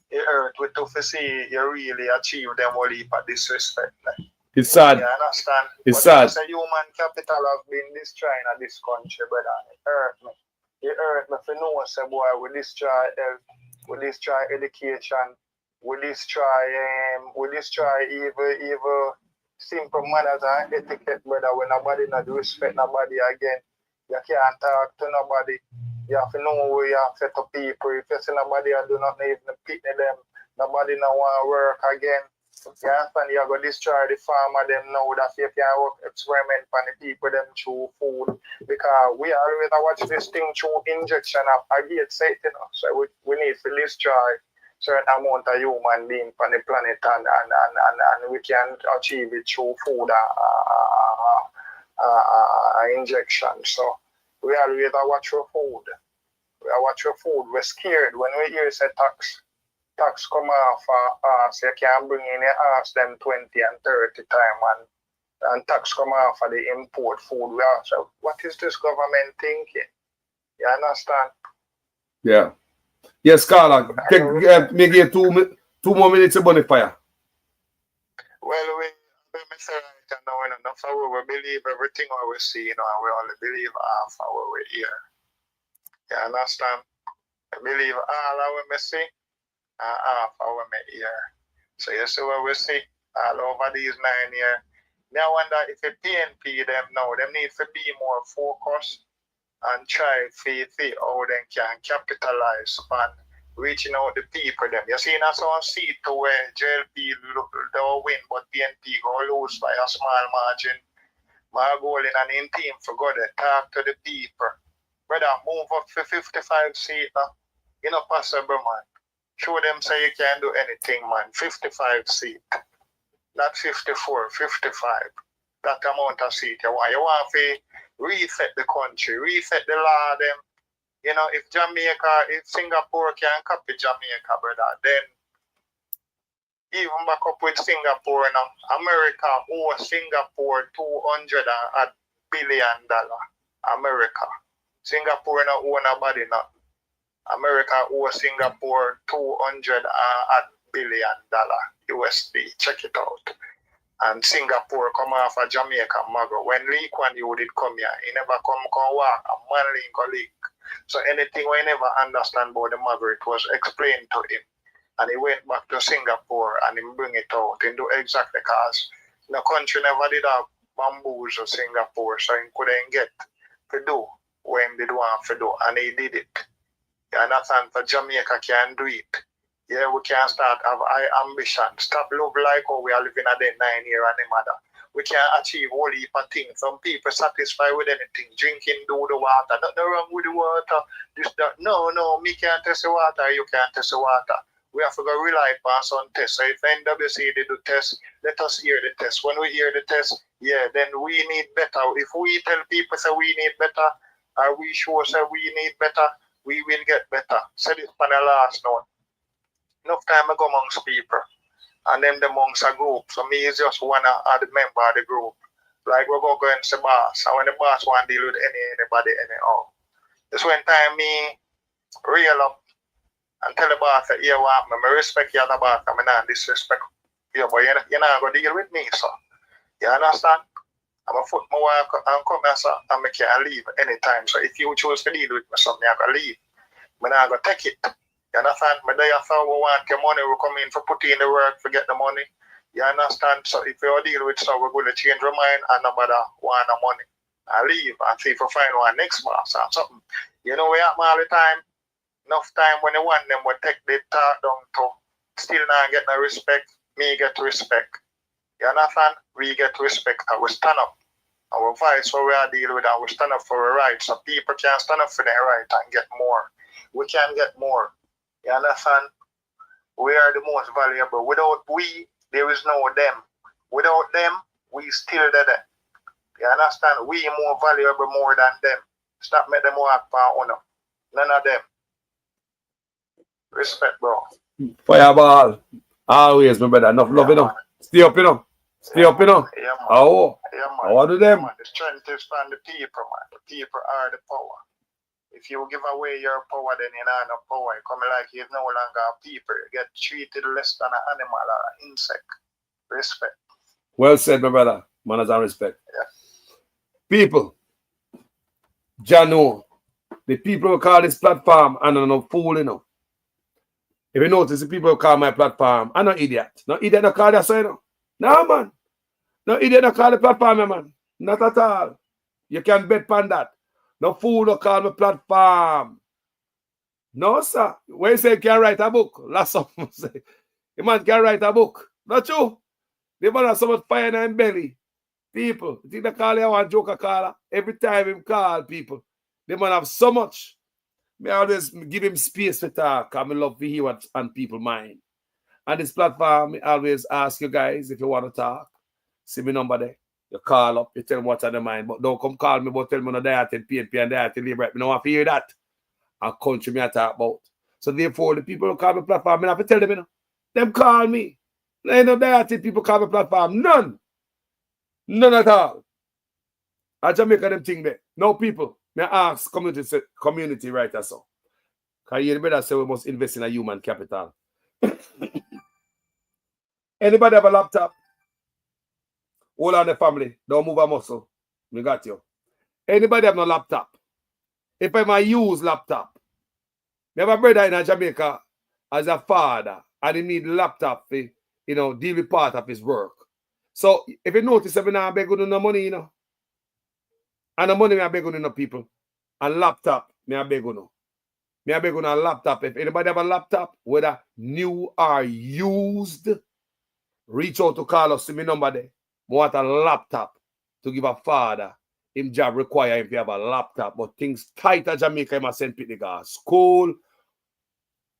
It hurt with to see you really achieve them all heap of disrespect. Like. It's sad. You understand? It's but sad. Human capital has been destroyed in this country, brother. It hurt me. It hurt me for no one say, boy, we destroy health, we destroy education, we destroy even simple manners and etiquette, brother. When nobody not respect nobody again, you can't talk to nobody. You have to know where you have to set up people. If you see nobody and do not even pity them, nobody not want to work again. You understand? You're going to destroy the farmer them now that you can work experiment on the people them through food. Because we always watch this thing through injection of a gate set, you know. So we need to destroy certain amount of human being on the planet and we can achieve it through food injection. So we always watch your food. We watch your food. We're scared when we hear say tax come off us, you can bring in your ass them 20 and 30 time and tax come off of the import food. We ask, what is this government thinking? You understand? Yeah. Yes, Carla. Me give 2 more minutes of bonfire. Well, we say right now, enough of we believe everything we see, you know, and we only believe half of what we hear. You understand? I believe all of what we see. Half our year. So you see what we see all over these 9 years. Now I wonder if the PNP them now, them need to be more focused and try to see how they can capitalize on reaching out the people them. You see now some seat to where JLP they'll win, but PNP go lose by a small margin. My goal in an team for go there, talk to the people. Brother, move up for 55 seats. You know, possible man. Show them say you can do anything, man. 55 seats. Not 54, 55. That amount of seats you want. You want to reset the country, reset the law, them. You know, if Singapore can copy Jamaica, brother, then even back up with Singapore now, America owes Singapore $200 billion. America. Singapore now owe nobody now. America owes Singapore $200 billion USD. Check it out. And Singapore come off of Jamaica Mago. When Lee Kuan Yew did come here, he never come walk a man link or link. So anything we never understand about the Mago, it was explained to him. And he went back to Singapore and he bring it out and do exactly because the country never did have bamboos or Singapore, so he couldn't get to do what he did want to do, and he did it. You understand? For Jamaica can do it. Yeah, we can start have high ambition. Stop love like how we are living at the 9 year and the mother. We can achieve all heap of things. Some people satisfied with anything. Drinking, do the water. Nothing wrong with the water. This, that. No, me can't test the water. You can't test the water. We have to go rely upon some tests. So if NWC they do test, let us hear the test. When we hear the test, yeah, then we need better. If we tell people say we need better, or we sure say we need better, we will get better. So this for the last note. Enough time I go amongst people, and them amongst a group. So me is just one of the member of the group. Like we go against the boss, and when the boss want to deal with anybody anyhow. This one time me real up and tell the boss that you want me, I respect you as a boss, I not disrespect you, but you're not going to deal with me, so. You understand? I'm a foot my work and come here, so, and I can't leave anytime. So if you choose to deal with me, so I can leave. I'm not going to take it. You understand? But they have we want your money, we come in for put in the work to get the money. You understand? So if you deal with so we're going to change our mind and nobody want the money. I leave and see if we find one next boss or something. You know we happen all the time. Enough time when they want them we take the talk down to still not get no respect, me get respect. You understand? We get respect and we stand up. Our voice what we are dealing with and we stand up for our rights. So people can stand up for their right and get more. We can get more. You understand? We are the most valuable. Without we, there is no them. Without them, we still there. You understand? We more valuable more than them. Stop make them walk for honor. None of them. Respect, bro. Fireball. Always, my brother. Enough love, you know. Stay up, you know. Stay up, you know. Yeah, man. Oh. Yeah, man. How do them? Yeah, man. The strength is from the people, man. The people are the power. If you give away your power, then you don't have no power. You come like you're no longer a people. You get treated less than an animal or an insect. Respect. Well said, my brother. Manners and respect. Yeah. People. Jano. The people who call this platform, I'm no fool, you know. If you notice, the people who call my platform, I'm no idiot. No idiot no call that so, you know. No, man. No idiot no call the platform, man. Not at all. You can bet on that. No fool no call my platform. No, sir. When you say you can write a book, last someone say, the man can write a book. Not true. The man has so much fire in his belly. People, you think they call you one joker caller? Every time him call people, the man have so much. I always give him space to talk. I love to hear what's on people's mind. And this platform, I always ask you guys if you want to talk. See my number there. You call up, you tell me what's on the mind. But don't come call me, but tell me no diet and PNP and diet and labor. I don't want to hear that. And country me I talk about. So therefore, the people who call me platform, I have to tell them, you know. Them call me. There ain't no diet people call me platform. None. None at all. I Jamaica them thing there. No people. May I ask community right or so. Because you better say we must invest in a human capital. Anybody have a laptop? All on the family. Don't move a muscle. We got you. Anybody have no laptop? If I might use laptop. We have a brother in Jamaica as a father and he need laptop for, you know, deal with part of his work. So if you notice, I'm not begging no money, you know. And the money I beg on no people. And laptop, me I beg on. Me I beg on a laptop. If anybody have a laptop, whether new or used, reach out to call us. See me number there. I want a laptop to give a father. Him job require him to have a laptop. But things tight at Jamaica, him a send people to school.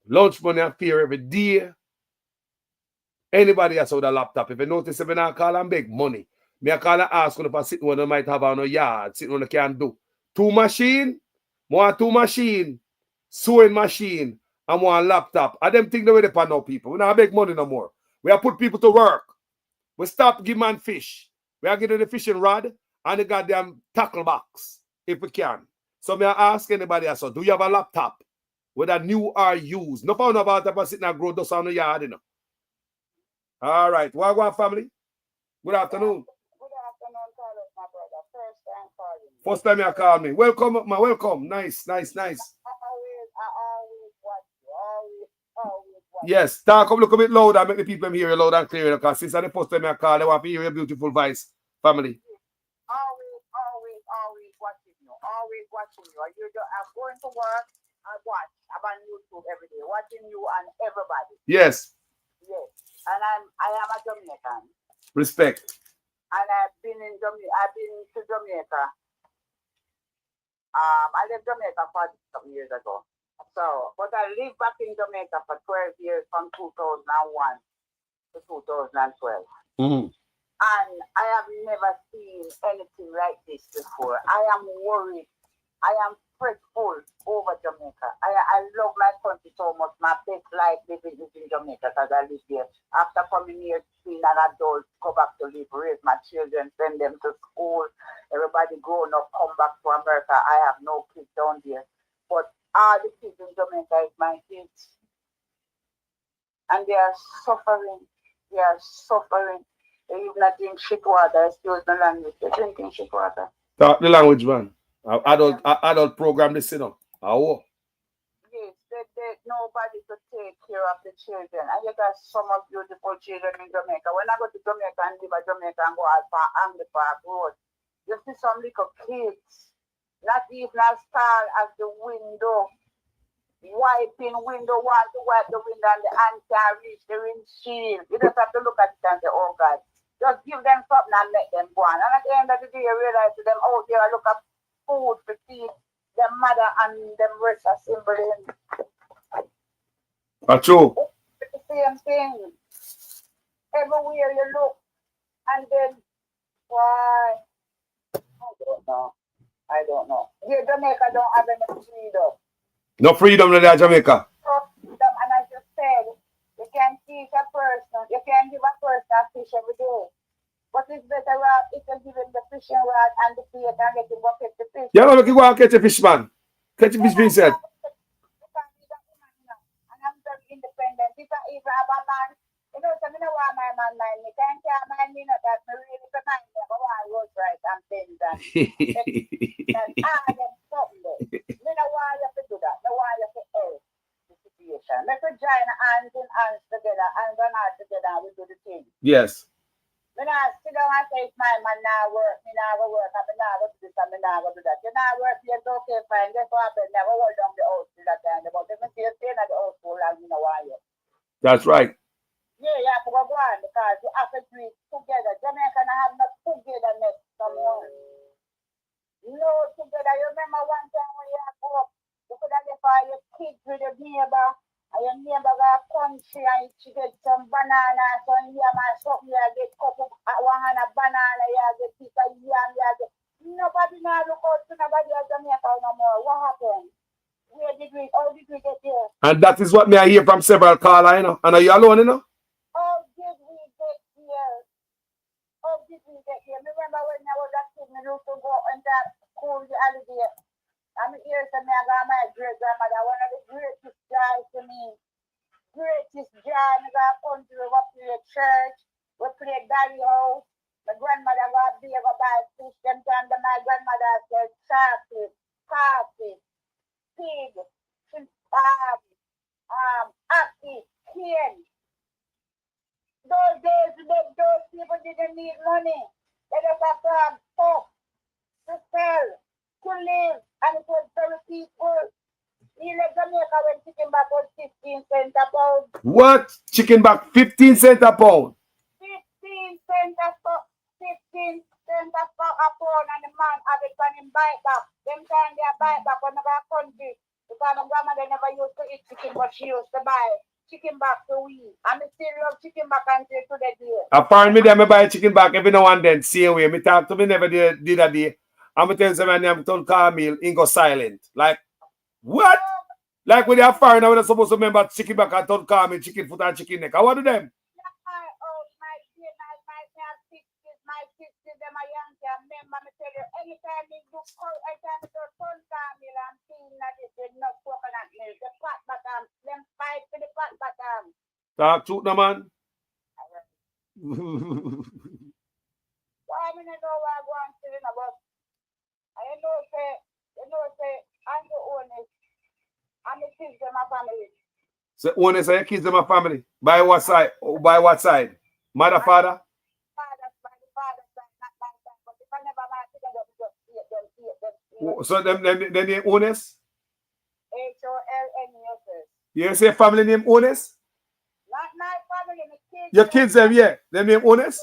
Lunch money and fear every day. Anybody has with a laptop. If you notice, if you not call and beg money. Me I call and ask if I sit one that might have on a yard, sitting one that can do. 2 machine, more 2 machine, sewing machine, and one laptop. And them things the way they pan now people. We not beg money no more. We have put people to work. We stop give man fish. We are getting the fishing rod and the goddamn tackle box, if we can. So me I ask anybody else, do you have a laptop? Whether new or used? No found about that sitting and grow dust on the yard, you know. All right. Wagwan family. Good afternoon. Good afternoon, Carlos, my brother. First time calling. First time you call me. Welcome, my welcome. Nice. I always watch you. Always watch you. Yes. Talk up a little bit louder. Make the people hear you loud and clear. Because since the first time I call, they want to hear your beautiful voice. Family. Always watching you. Always watching you. I'm going to work. I watch. I'm on YouTube every day, watching you and everybody. Yes. Yes. And I am a Jamaican. Respect. And I've been to Jamaica. I left Jamaica 40 some years ago. So, but I lived back in Jamaica for 12 years from 2001 to 2012. Mm-hmm. And I have never seen anything like this before. I am worried. I am fretful over Jamaica. I love my country so much. My best life living is in Jamaica because I live here. After coming here, being an adult, go back to live, raise my children, send them to school. Everybody grown up, come back to America. I have no kids down there. But all the kids in Jamaica is my kids. And they are suffering. They are suffering. They even not drink shit water. Excuse the language. They're drinking shit water. Talk the language, man. Adult program this, you know. Oh. Yes, nobody to take care of the children. And you got some of beautiful children in Jamaica. When I go to Jamaica and live in Jamaica and go out for Angley Park Road, you see some little kids, not even as tall as the window, wiping window, want to wipe the window and the hand can't reach the windshield. You just have to look at it and say, oh God, just give them something and let them go on. And at the end of the day, you realize to them, oh, they look at food to feed their mother and them rest assembling. That's true. It's the same thing. Everywhere you look. And then, why? I don't know. Here, Jamaica don't have any freedom. No freedom in Jamaica. Freedom, and as you said, you can teach a person, you can give a person a fish every day. But it's better if you give him the fishing rod and the bait and let him go catch the fish. Yeah, no, you go and catch a fish, man. Catch a fish, being said. And I'm very independent. If I even have a man, you know, so I don't want my man mind me. Can't mind me, not that I really mind me. I want road right and things and them something there. I don't want you to do that. I want you to help the situation. Let's join hands in hands together, hands on heart together, and we do the thing. Yes. When I sit down and say, my man now work, me now go work, and me now go do this, and me now go do that. You now work, yes, okay, fine. Guess what happened? Never hold down the house till that time. But if you stay in the house for long, you know why you. That's right. Yeah, you have to go on because you have to do it together. Jamaica have not togetherness somewhere. No together. You remember one time when you have to go up, you could have left all your kids with your neighbor. And your neighbor got country and you get some banana, some yam and something, you get couple one hand of banana, you get piece of yam, you get. Nobody now look out to nobody at Jamaica no more. What happened? Where did we, how did we get there? And that is what me I hear from several callers, you know. And are you alone, you know? How did we get here? How did we get here? Remember when I was a kid, I used to go on that school the holiday. I'm here to me, I got my great grandmother, one of the greatest joys to me. Greatest joy, I got country, we play church, we play Daddy house. My grandmother got be able to buy fish, them time my grandmother said chocolate, coffee, pig, apple, cane. Those days, those people didn't need money. They just have to have stuff to sell, to live, and it was very peaceful. You let Jamaica when chicken back was 15 cents a pound. What? Chicken back 15 cents a pound? 15 cents a pound. 15 cents a pound, and the man have it when him buy it back. Them time they buy it back when they got country. Because my grandmother never used to eat chicken, but she used to buy chicken back to we. And I still love chicken back until today. Apparently, me buy chicken back every now and then. Same way. Me talk to me never did a day. I'm going to tell somebody I'm told Carmel, he go silent. Like, what? Like when they are foreigner, when they're supposed to remember chicken back and told Carmel, chicken foot and chicken neck. I want to them. My sisters, them are young, remember me tell you, anytime you do anytime you do sun Carmel and seeing that it's not coconut milk, the pot bottom, them fight for the pot bottom. Talk truth, no man. Why I mean I know why I go and tell you about. I say I'm the honest. I'm the kids in my family. So honest are your kids in my family. By what side? By what side? Mother, father? So them name honest? H-O-L-N-E-S-S. You say family name honest? Not my family, my kids. Your kids them, yeah. Them name honest?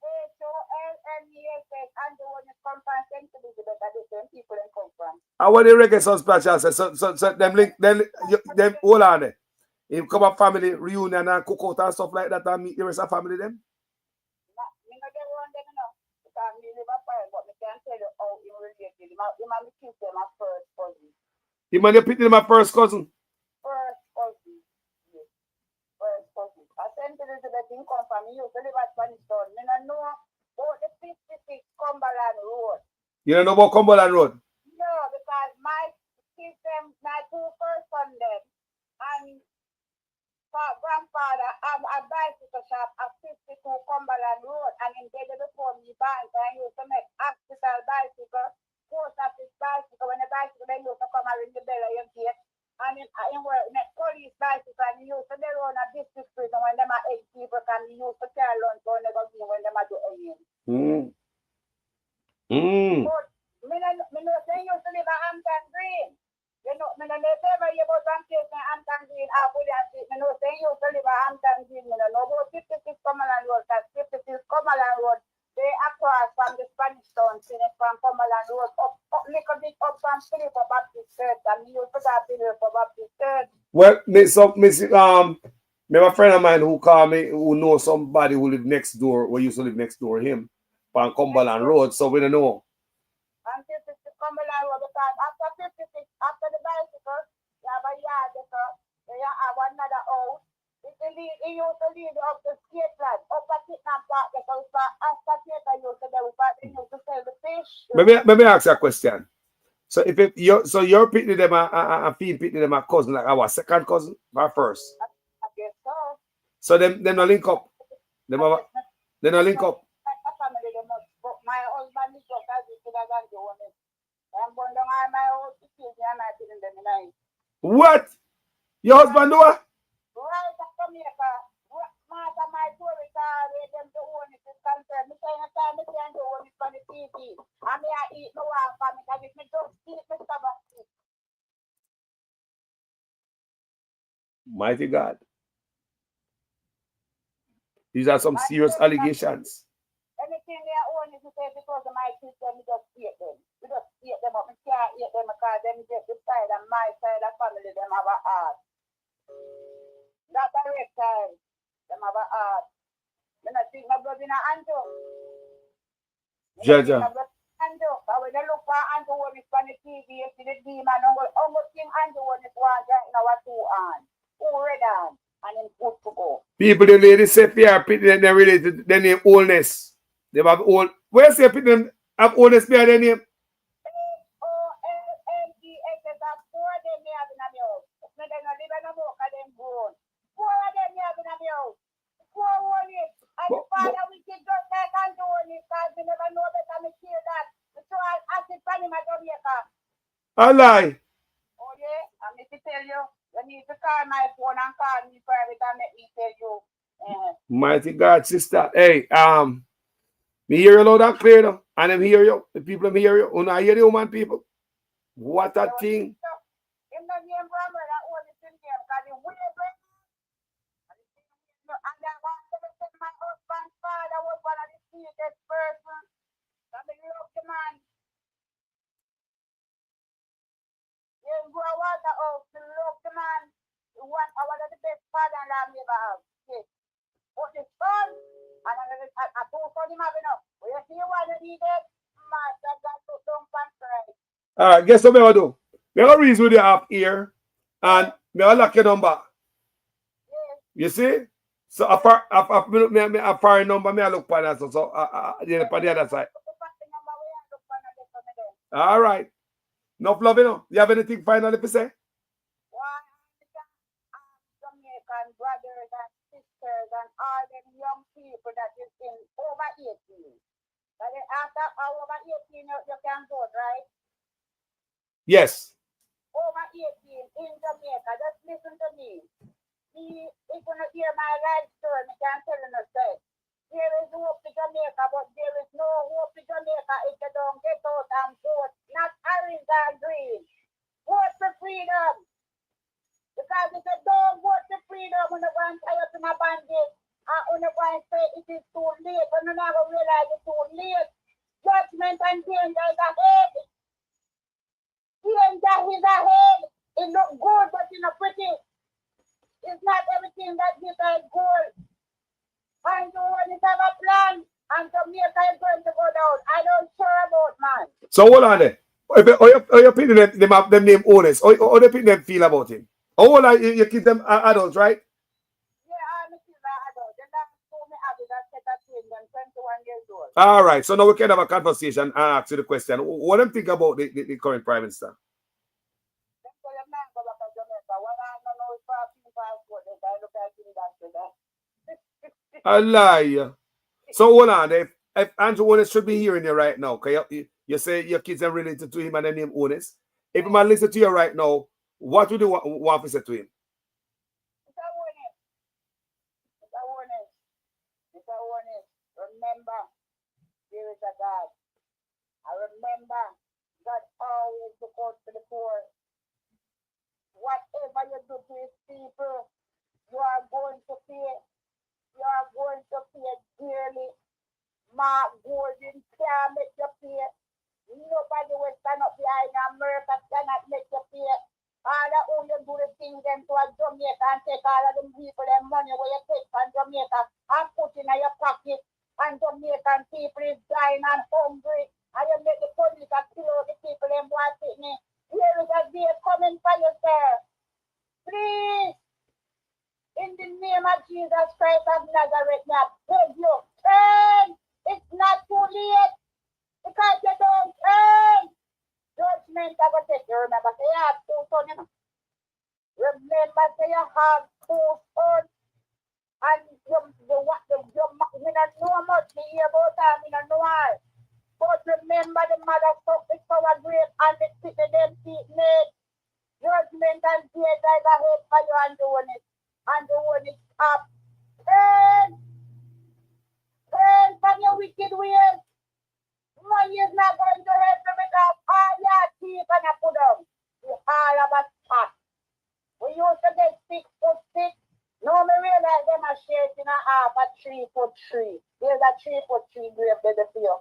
H-O-L-N-E-S-S. And the one that come from St. Elizabeth are the same people that come from. And what the reggae song special say? So them link them hold on there. If come up family reunion and cook out and stuff like that and meet the rest of family them? Me not get one them enough. Because me live a fire, but me can't tell you how he related. Him and me kids them my first cousin. Him and the people my first cousin? First cousin. Yes. First cousin. I St. Elizabeth in come from me. You used to live at Spanish Town. Me not know about the 56 Cumberland Road. You don't know about Cumberland Road? No, because my kids them, my two first son them, and grandfather have a bicycle shop at 52 Cumberland Road, and in there before me bank, I used to make hospital bicycle, post office bicycle. When the bicycle they used to come and ring the bell at your gate, and in work make police bicycle, and he used to be run a district prison when them are 8 people, and he used to carry lunch when they go in when them are doing it. But me no say you used to live at Hampton Green. You know, me no never hear about one place in Hampton Green, William Street. Me no say you used to live at Hampton Green. Me no know about 56 Cumberland Road. Because 56 Cumberland Road, they across from the Spanish Town, from Cumberland Road, up little bit up from Philip Baptist Church, and me used to go to Philip Baptist Church. Well, me a friend of mine who called me who knows somebody who live next door, who used to live next door to him, on Cumberland Road, so we don't know. And 56 Cumberland Road, because after 56, after the bicycle, you have a yard, you have another house. He used to lead up the skate plant, up at Kidnapping Park, because after theater, he used to sell the fish. Maybe ask you a question. So if you're picking them and Fee picking them a cousin, like our second cousin or first? I guess so. So them no link up. They no link up. My husband is just as good as I'm doing it. I'm going down on my own kids and I didn't them night. What? Your husband do what? Right to Jamaica. Master my tourist them to own it is concerned. Me saying a time me can't do it on the TV. And me I eat no one for me because if me don't eat me stomach. Mighty God. These are some serious allegations. Anything they own is because of my kids, then we just eat them. We just eat them up. We can't eat them because them get the side and my side of family, them have a heart. That's a red time. Them have a heart. Then I think my brother in a Anjo. Jaja. Anjo. But when you look for Anjo when it's on the TV, you see the demon. Almost think Anjo when it's one right now, two on. Two red on. And then good to go. People, the ladies say PR picking them related to their name oldness. They have old. Where say people them have oldness behind their name? H-O-L-N-E-S-S. Four of them they have in a house. No, they don't live in a book of them grown. Four of them they have in a house. Four only. And the father we did just like Anthony because we never know better me hear that. So I acid from him at Jamaica. A lie. Oh yeah, I'm going to tell you. You need to call my phone and call me private and let me tell you. Mighty God, sister. Hey, me hear you loud and clear though. And them hear you. The people them hear you. You know, I hear the human people. What a thing. In the name of God, I want to tell you because the way and I want to say my husband's father was one of the sweetest person. And I love the man. You go water out, you love the man. You want one of the best father and I ever have. Yes. But the son, and I told him have enough. When you see one of these days, master God to don't cry. Alright, guess what I do? Me will reason with you up here and me will lock your number. You see? So a foreign number, me I look for that. So on the other side. Alright. No love, you know. You have anything finally to say? Jamaican brothers and sisters and all them young people that is in over 18. But then after over 18, you can vote, right? Yes. Over 18 in Jamaica. Just listen to me. If you not hear my life story, I can tell you that there is hope to Jamaica, but there is no hope to Jamaica if you don't get out and vote. Not orange and green. Vote for freedom. Because if you don't vote for freedom, when you go and tie up in a bandage, and when you go and say it is too late, when you never realize it's too late, judgment and danger is ahead. Danger is ahead. It looks good, but it's not pretty. It's not everything that glitters gold. And you always have a plan, and Jamaica is going to go down. I don't care about, man. So hold on there. How you picking them up, them name owners? How you picking them feel about him? How old are you kids them adults, right? Yeah, I'm a kids are adults. They don't show me happy that set a twin, them 21 years old. All right. So now we can have a conversation and ask you the question. What do you think about the current Prime Minister? A lie. So hold on. If Andrew Onis should be hearing you right now, because you say your kids are related to him and the name Onis. If man listen to you right now, what would you want to say to him? Remember, there is a God. I remember God always look out for the poor. Whatever you do to his people, you are going to pay. You are going to pay dearly. Mark Gordon can't make you pay. Nobody will stand up behind America cannot make you pay. All that who you do the thing them to a Jamaica and take all of them people their money where you take from Jamaica and put in your pocket. And Jamaican people is dying and hungry. And you make the police kill all the people them want it me. Here is a day coming for you, sir. Please, in the name of Jesus Christ of Nazareth, I beg you, turn. It's not too late. Because you don't turn. Judgment I will take you. Remember, say you have 2 sons, you know. Remember, say you have 2 sons. And you don't know much to hear about them, you don't know why. But remember the mother suffered for a grave and the city them feet made. Judgment and tears like a hate for you and doing it. And doing it up. Turn from your wicked ways. Money is not going to help you because all your teeth and you put them. You all of a spot. We used to get 6 foot 6. No, me realize them are shaped in a half a 3 foot 3. There's a 3 foot 3 grave there for you.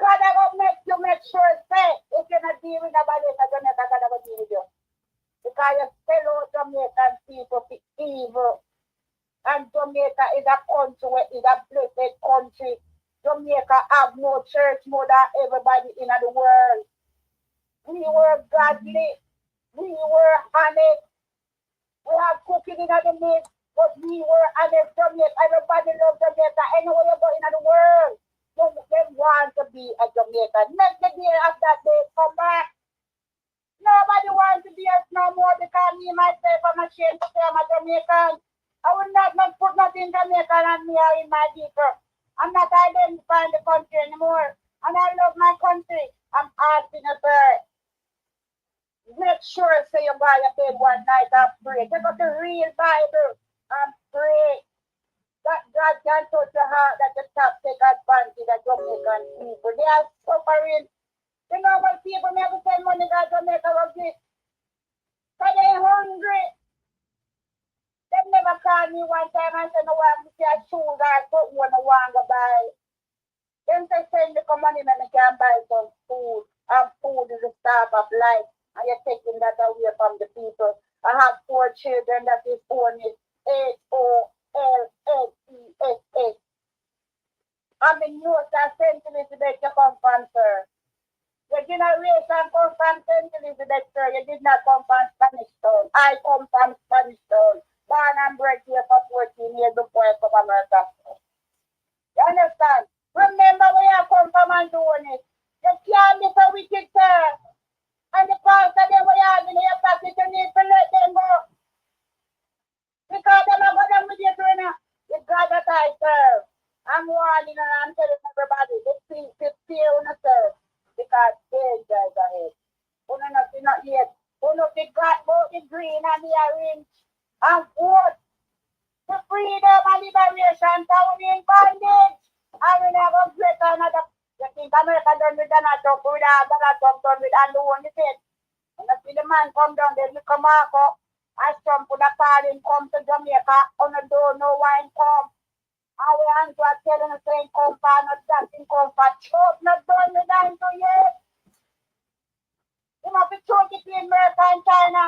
God will make you make sure say if you're not dealing with nobody else, Jamaica, God will deal with you. Because you sell out Jamaican people for evil. And Jamaica is a country where it's a blessed country. Jamaica have more church more than everybody in the world. We were godly. We were honest. We have cooking in the midst, but we were honest Jamaica. Everybody loves Jamaica. Anywhere you go in the world, they want to be a Jamaican. Make the day of that day come back. Nobody wants to be us no more because me myself, I'm ashamed to say I'm a Jamaican. I would not put nothing Jamaican on me or in my people. I'm not identifying the country anymore. And I love my country. I'm asking a bird. Make sure say you buy a bed one night and pray. Take out the real Bible and pray. That God can touch your heart that the top take advantage of Jamaican people. They are suffering. You know what people never send money to Jamaica was this. So they hungry. They never call me one time and say no one to your shoes or something when I want to buy. Then they send me some money and I can buy some food. And food is the start of life. And you're taking that away from the people. I have 4 children that is born is HOLLESS. I'm in North St. Elizabeth, you come from, sir. Your generation come from St. Elizabeth, sir. You did not come from Spanish Town. I come from Spanish Town. Born and bred here for 14 years before I come to America. You understand? Remember where you come from and doing it. You can't be so wicked, sir. And the pastor they were having your pocket, you need to let them go. Because them are going with you doing it. The God that I serve. I'm warning and I'm telling everybody, the fear on serve because danger is ahead. Who not yet. Who know the God both the green and the orange and vote the freedom and liberation down in bondage. And we never break another. You think America done with Donald Trump, with Donald Trump done with and the one thing. And I see the man come down there, look come up, as Trump would have called him come to Jamaica, on the door, no wine come. And we hands were telling us saying come for not that in come for Trump not done with that into yet. He must be choke between America and China.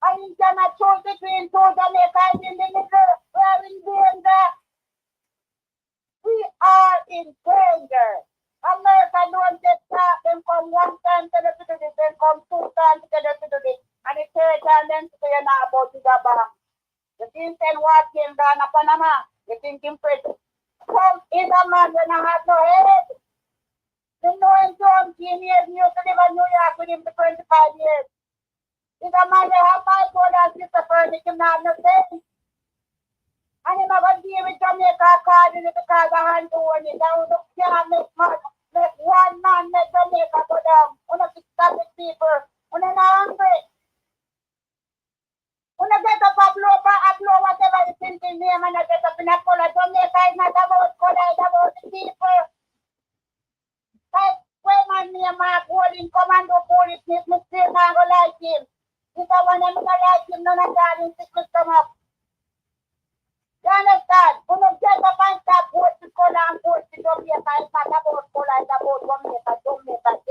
And he cannot choke between two Jamaica in the middle. We are in danger. We are in danger. America don't get that. Them come one time to the city, then come two times to the city. And the third time then to say now about the bank. The thing said what came down to Panama. You think him pretty. Trump is a man when I have no head. You know him 17 years, you used to live in New York with him for 25 years. He's a man that have bipolar and schizophrenic, him not have no sense. And him have a deal with Jamaica card in it because I hand to one it. I would can't make one man make Jamaica go down. You know, to stop with people. You know, not hungry. When I get up a blow whatever you think in name and I get up in a color, Jamaica is not about color, it's about the people. Like when my name Mark Holding Commando Police, me still not go like him. If I want them to like him, none of that in sickness come up. You understand? When you get up and start vote to color and vote to Jamaica, it's not about color, it's about Jamaica, Jamaica.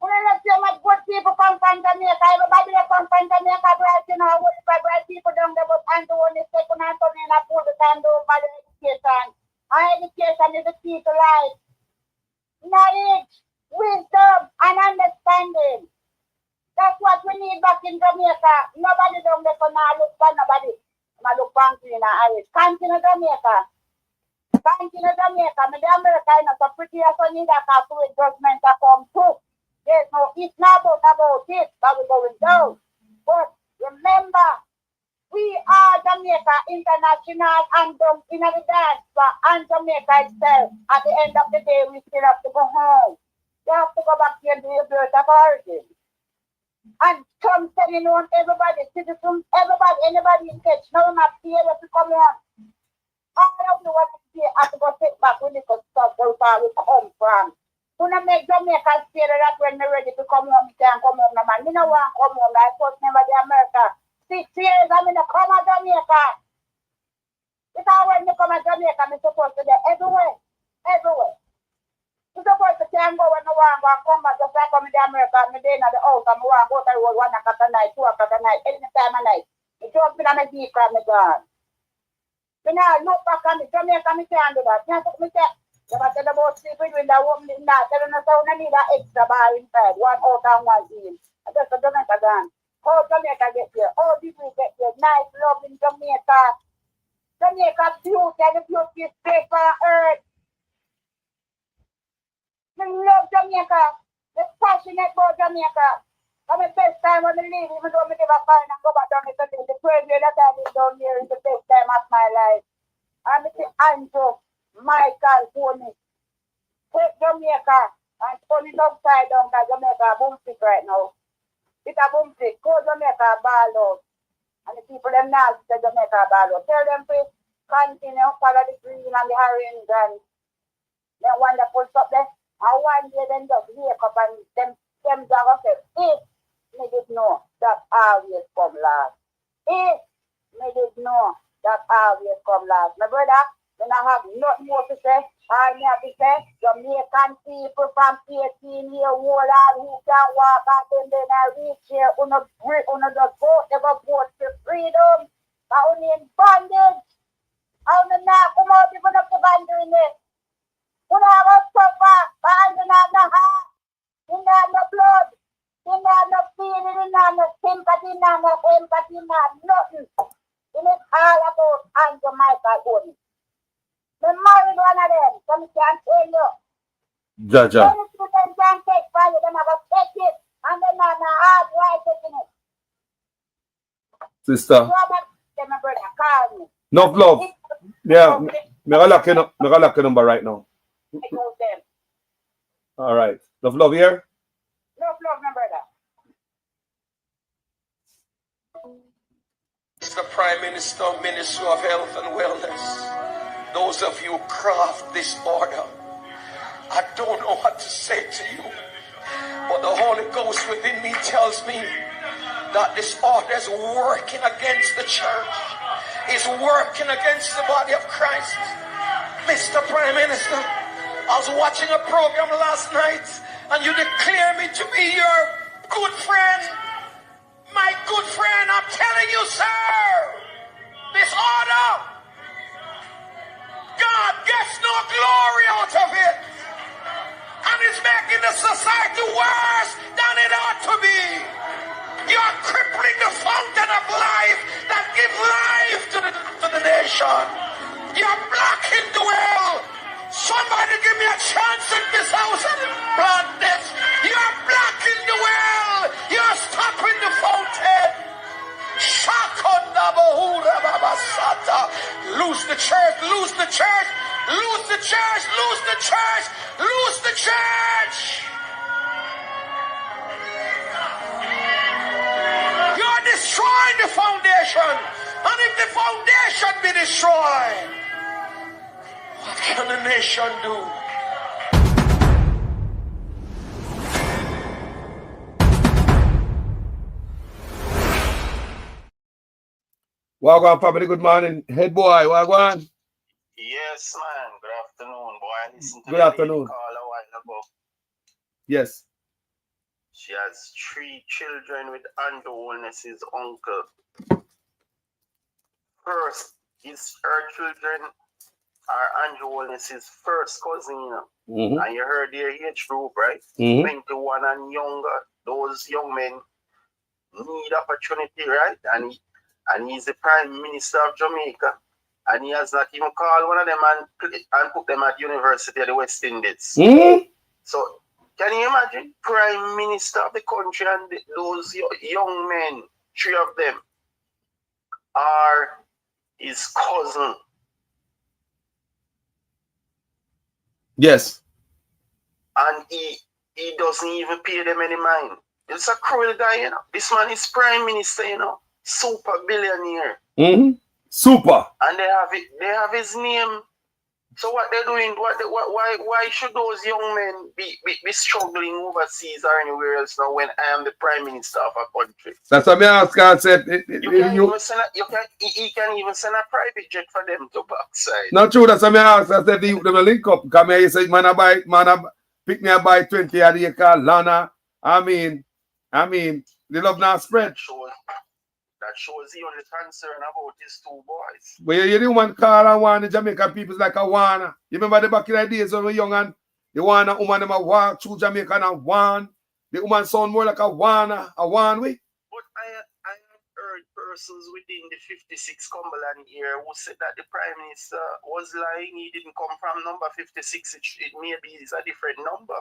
When I see much good people come from Jamaica, everybody that come from Jamaica, bright, you know, what bright people down there, but and the one is second and third in a pool the time over the education. And education is the key to life. Knowledge, wisdom, and understanding. That's what we need back in Jamaica. Nobody down there for now look for nobody. I look for Antina Irish. Continue Jamaica. Continue Jamaica. Me the America is not so pretty as I need a calculate judgment to come too. There's no, it's not about it, that we're going down. But remember, we are Jamaica International and in the Diaspora and Jamaica itself. At the end of the day, we still have to go home. You have to go back here and do your birth of origin. And come telling on everybody, citizens, everybody, anybody in catch, no one not here to come on. All of you want to see, have to go take back when they could stop where we come from. When I make Jamaica scared that when they're ready to come home, you can't come home no man. Me no want to come home. I first never to America. 6 years I'm in the come to Jamaica. Because when you come to Jamaica, I'm supposed to be everywhere. Everywhere. You're supposed to can't go when you want to come back. Just like come to America, I'm there in the house, I'm going to go to the road 1 o'clock at night, 2 o'clock at night, any time of night. You jump in on my vehicle and I'm gone. You know, look back on me, Jamaica, I can't do that. You know, me say, you have to tell about people doing that woman in that. Tell them so I need an extra bar inside. 1 out and 1 in. I just a Jamaica gone. How Jamaica get here? How people get here? Nice love in Jamaica. Jamaica beauty and the beauty is safe on earth. I love Jamaica. I'm passionate about Jamaica. I'm the best time when I leave, even though I never find and go back down here today. The 12 years that I live down here is the best time of my life. I'm the Andrew. Michael Tony, take Jamaica and turn it upside down because Jamaica boom sick right now. It's a boom sick. Go Jamaica ball out. And the people them now say Jamaica ball out. Tell them to continue follow the green and the orange and then when they pull up there, and one day then just wake up and them just say, if me did know that always come last. If me did know that always come last. My brother, when I have nothing more to say, all I have to say, Jamaican people from 18 years old who can walk and then I reach here, uno just vote, they go vote for freedom, but only in bondage. I only now come out even up the boundary there. Uno have a suffer, but I don't have no heart, you don't have no blood, you don't have no feeling, you don't have no sympathy, you don't have no empathy, you don't have nothing. It is all about Andrew Michael only. The married one of them, so we can't tell you. Jaja. Many students can't take value, they never take it, and then have a hard way taking it. Sister. one. Enough love. Yeah, me gonna lock your number right now. All right. Enough love here. Enough love, my brother. Mr. Prime Minister, Minister of Health and Wellness, those of you who craft this order, I don't know what to say to you, but the Holy Ghost within me tells me that this order is working against the church, is working against the body of Christ. Mr. Prime Minister, I was watching a program last night and you declare me to be your good friend. My good friend, I'm telling you, sir, this order, God gets no glory out of it. And it's making the society worse than it ought to be. You're crippling the fountain of life that gives life to the nation. You're blocking the well. Somebody give me a chance in this house and plant this. You're blocking the well. You're stopping the fountain. Lose the church, lose the church, lose the church, lose the church, lose the church. You're destroying the foundation. And if the foundation be destroyed, what can the nation do? Wagwan family, good morning. Head boy, Wagwan. Yes, man. Good afternoon, boy. I listened to Good the afternoon. lady call a while ago. Yes. She has 3 children with Andrew Holness's uncle. First, her children are Andrew Holness's first cousin, you know. And you heard their age group, right? 21 and younger. Those young men need opportunity, right? And he's the Prime Minister of Jamaica. And he has not even called one of them and put them at University of the West Indies. So, can you imagine? Prime Minister of the country and those young men, 3 of them, are his cousin. Yes. And he doesn't even pay them any mind. It's a cruel guy, you know. This man is Prime Minister, you know. Super billionaire. Super. And they have his name. So what they're doing, why should those young men be struggling overseas or anywhere else now when I am the Prime Minister of a country? That's what I ask. I said, he can even send a private jet for them to backside. Not true, that's what I ask. I said, they link up. Come here, you say, pick me up by 20 at the acre, Lana. I mean, the love not spread. That shows he only concern about his 2 boys. But you didn't want call and want the Jamaican people like a Wana. You remember the back in the days when we were young and the Wana woman them a walk through Jamaica and Wan. The woman sound more like a Wana we. But I have heard persons within the 56 Cumberland here who said that the Prime Minister was lying. He didn't come from number 56. It maybe is a different number.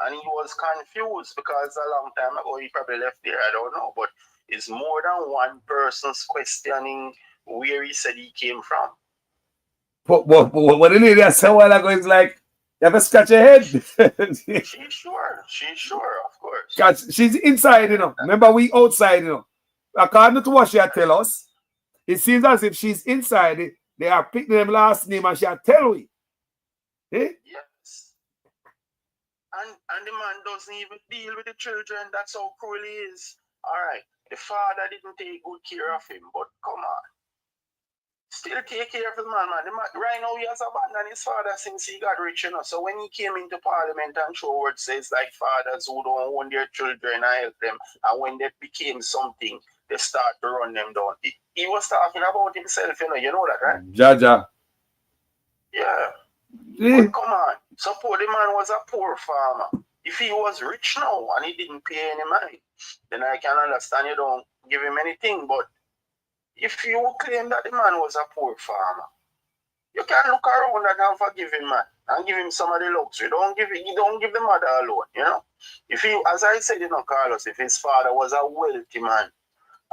And he was confused because a long time ago he probably left there. I don't know. But it's more than one person's questioning where he said he came from. But what the lady said a while ago is like, you have to scratch your head. She's sure, of course. Because she's inside, you know. Remember, we outside, you know. According to what she had tell us, it seems as if she's inside it. They are picking them last name and she had tell we. Eh? Yes. And the man doesn't even deal with the children. That's how cruel he is. All right. The father didn't take good care of him, but come on. Still take care of the man. Right now, he has abandoned his father since he got rich, you know. So when he came into parliament and showed what says like fathers who don't own their children and help them, and when they became something, they start to run them down. He was talking about himself, you know that, right? Jaja. Yeah. But come on. Suppose the man was a poor farmer. If he was rich now and he didn't pay any money, then I can understand you don't give him anything. But if you claim that the man was a poor farmer, you can look around and forgive him, man, and give him some of the luxury. You don't give the mother alone, you know. If he, as I said, you know, Carlos, if his father was a wealthy man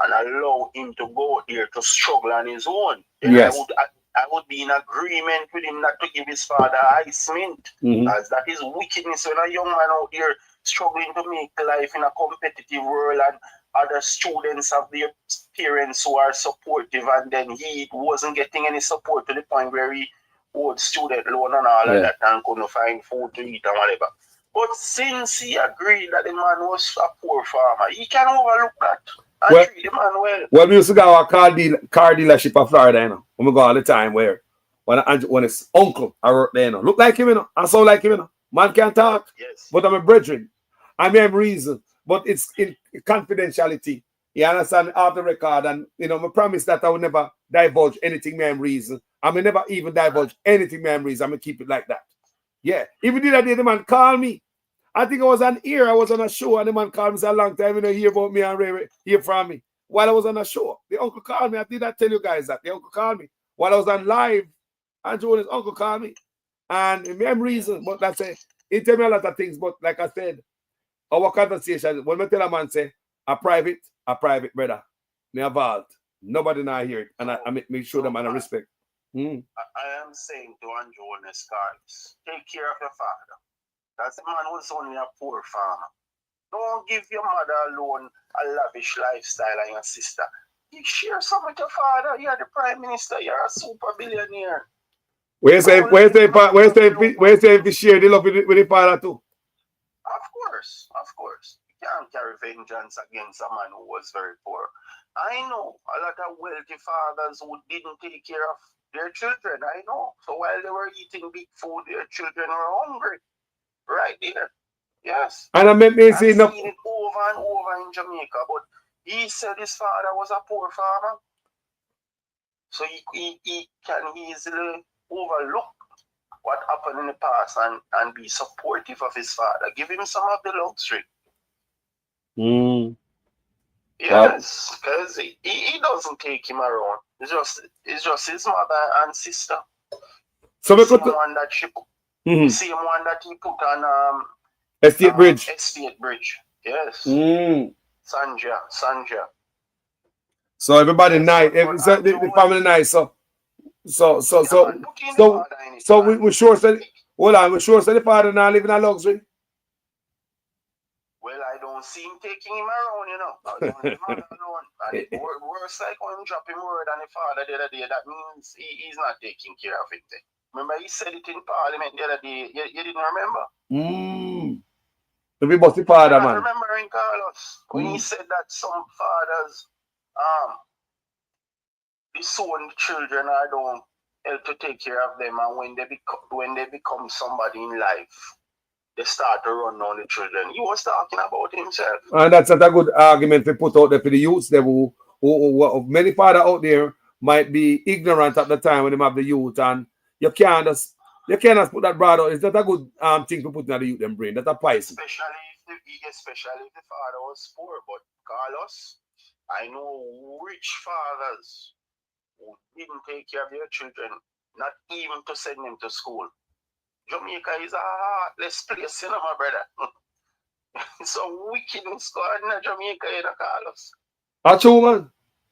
and allow him to go there to struggle on his own, then Yes. I would be in agreement with him not to give his father ice mint. As that is wickedness when a young man out there struggling to make life in a competitive world and other students have their parents who are supportive, and then he wasn't getting any support to the point where he owed student loan and all of that and couldn't find food to eat and whatever. But since he agreed that the man was a poor farmer, he can overlook that and treat the man well. Well, we used to go to a car dealership in Florida, you know. When we go all the time where when his uncle I work there, you know. Look like him, you know. I sound like him, you know. Man can't talk. Yes. But I'm a brethren. I may have reason. But it's in confidentiality. You understand? Off the record. And you know, I promise that I will never divulge anything may have reason. I may never even divulge anything may have reason. I'm gonna keep it like that. Yeah. Even the other day, the man called me. I think I was on air. I was on a show, and the man called me for a long time. You know, hear about me and hear from me. While I was on a show, the uncle called me. I did not tell you guys that. The uncle called me. While I was on live, Andrew and his uncle called me. And it may have reason, but that's it. He tell me a lot of things. But like I said, our conversation, when I tell a man, say, a private brother. Me a vault. Nobody now hear it. And I make sure them and I respect. I am saying to Andrew and his guys, take care of your father. That's the man who's only a poor farmer. Don't give your mother alone a lavish lifestyle and your sister. You share some with your father. You're the prime minister. You're a super billionaire. Where say if you share the love with the father too? Of course. You can't carry vengeance against a man who was very poor. I know a lot of wealthy fathers who didn't take care of their children. I know. So while they were eating big food, their children were hungry. Right there. Yes. And I make me see I've seen it over and over in Jamaica, but he said his father was a poor farmer. So he can easily overlook what happened in the past and be supportive of his father. Give him some of the luxury. Yes, because he doesn't take him around. It's just his mother and sister. So the same one that she put. The same one that he put on Estate Bridge. Estate Bridge. Yes. Sanja. So everybody nice. The family nice. So we sure said, hold on, we sure said the father now living in luxury. Well, I don't see him taking him around, you know. I don't leave him alone. And worse like when drop him word on the father the other day, that means he's not taking care of it. Remember, he said it in Parliament the other day. You didn't remember? To be bossy father, man. Remembering Carlos when he said that some fathers disown the children or don't help to take care of them, and when they become somebody in life, they start to run on the children. He was talking about himself. And that's not a good argument to put out there for the youths there who many fathers out there might be ignorant at the time when they have the youth, and you can't put that broad out. It's not a good thing to put in the youth them brain. That's a poison. Especially if the father was poor. But Carlos, I know rich fathers who didn't take care of their children, not even to send them to school. Jamaica is a heartless place, you know, my brother. So wickedness going in Jamaica, you know, Carlos. That's true, man.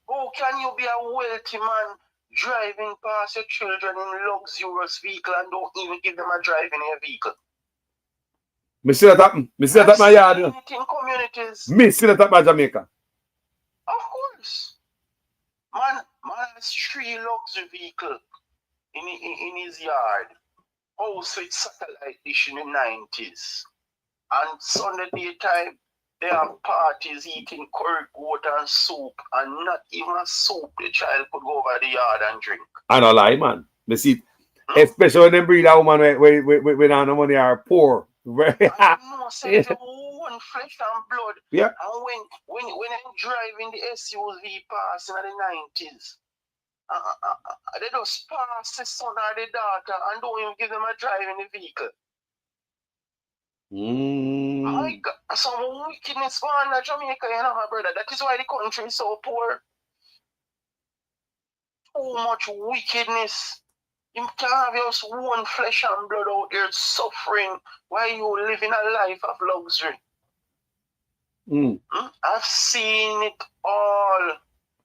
How can you be a wealthy man driving past your children in luxurious vehicle and don't even give them a drive in your vehicle? Me see that happen. Me see that at my yard. In communities. Me see that at my Jamaica. Of course. Man has 3 luxury vehicles in his yard. House with satellite dish in the 90s. And Sunday daytime, they have parties eating curry goat and soup, and not even a soup the child could go over the yard and drink. I don't lie, man. Me see, especially when they breed a woman when no money are poor. I know, say it's one flesh and blood. Yeah. And when I'm driving the SUV past in the 90s, they just pass the son or the daughter and don't even give them a drive in the vehicle. My God, some wickedness going on in Jamaica, you know, my brother. That is why the country is so poor. Too much wickedness. You can't have your own flesh and blood out there suffering while you living a life of luxury. I've seen it all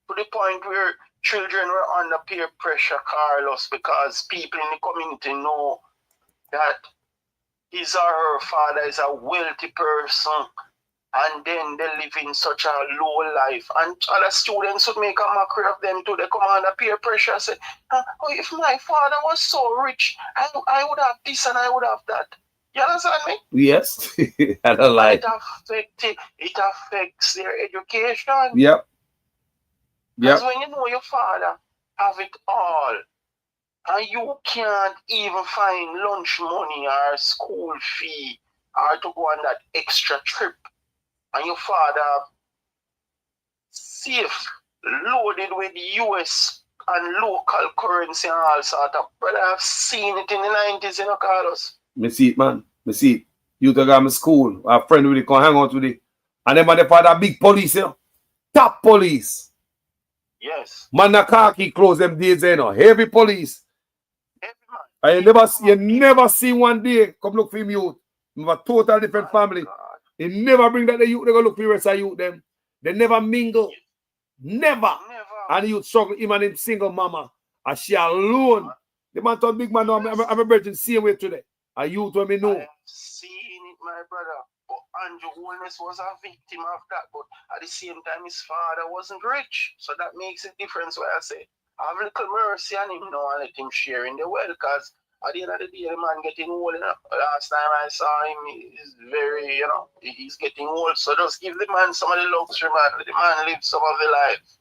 to the point where children were under peer pressure, Carlos, because people in the community know that his or her father is a wealthy person, and then they live in such a low life. And other students would make a mockery of them too. They come under peer pressure and say, oh, if my father was so rich, I would have this and I would have that. You understand me? Yes. I don't lie. It affects their education. Yep. Because when you know your father have it all, and you can't even find lunch money or school fee or to go on that extra trip, and your father safe, loaded with US and local currency and all sort of, brother, I've seen it in the 90s, you know, Carlos. Me see it, man. Me see it. You to go to school. A friend with it come hang out with it. And then the father big police, you know. Top police. Yes. Man, the khaki clothes them days, you know. Heavy police. And you never see one day come look for him youth. You have a total different family. He never bring that the youth, they go look for the rest of youth them. They never mingle. Never. And the youth struggle, him and him single mama. And she alone. The man thought big man, no, I'm a virgin same way today. A youth when me know. I have seen it, my brother. But Andrew Holness was a victim of that. But at the same time, his father wasn't rich. So that makes a difference where I say, have a little mercy on him now and let him share in the wealth. Because at the end of the day, the man getting old. Last time I saw him, he's very, you know, he's getting old. So just give the man some of the luxury, man. Let the man live some of the life.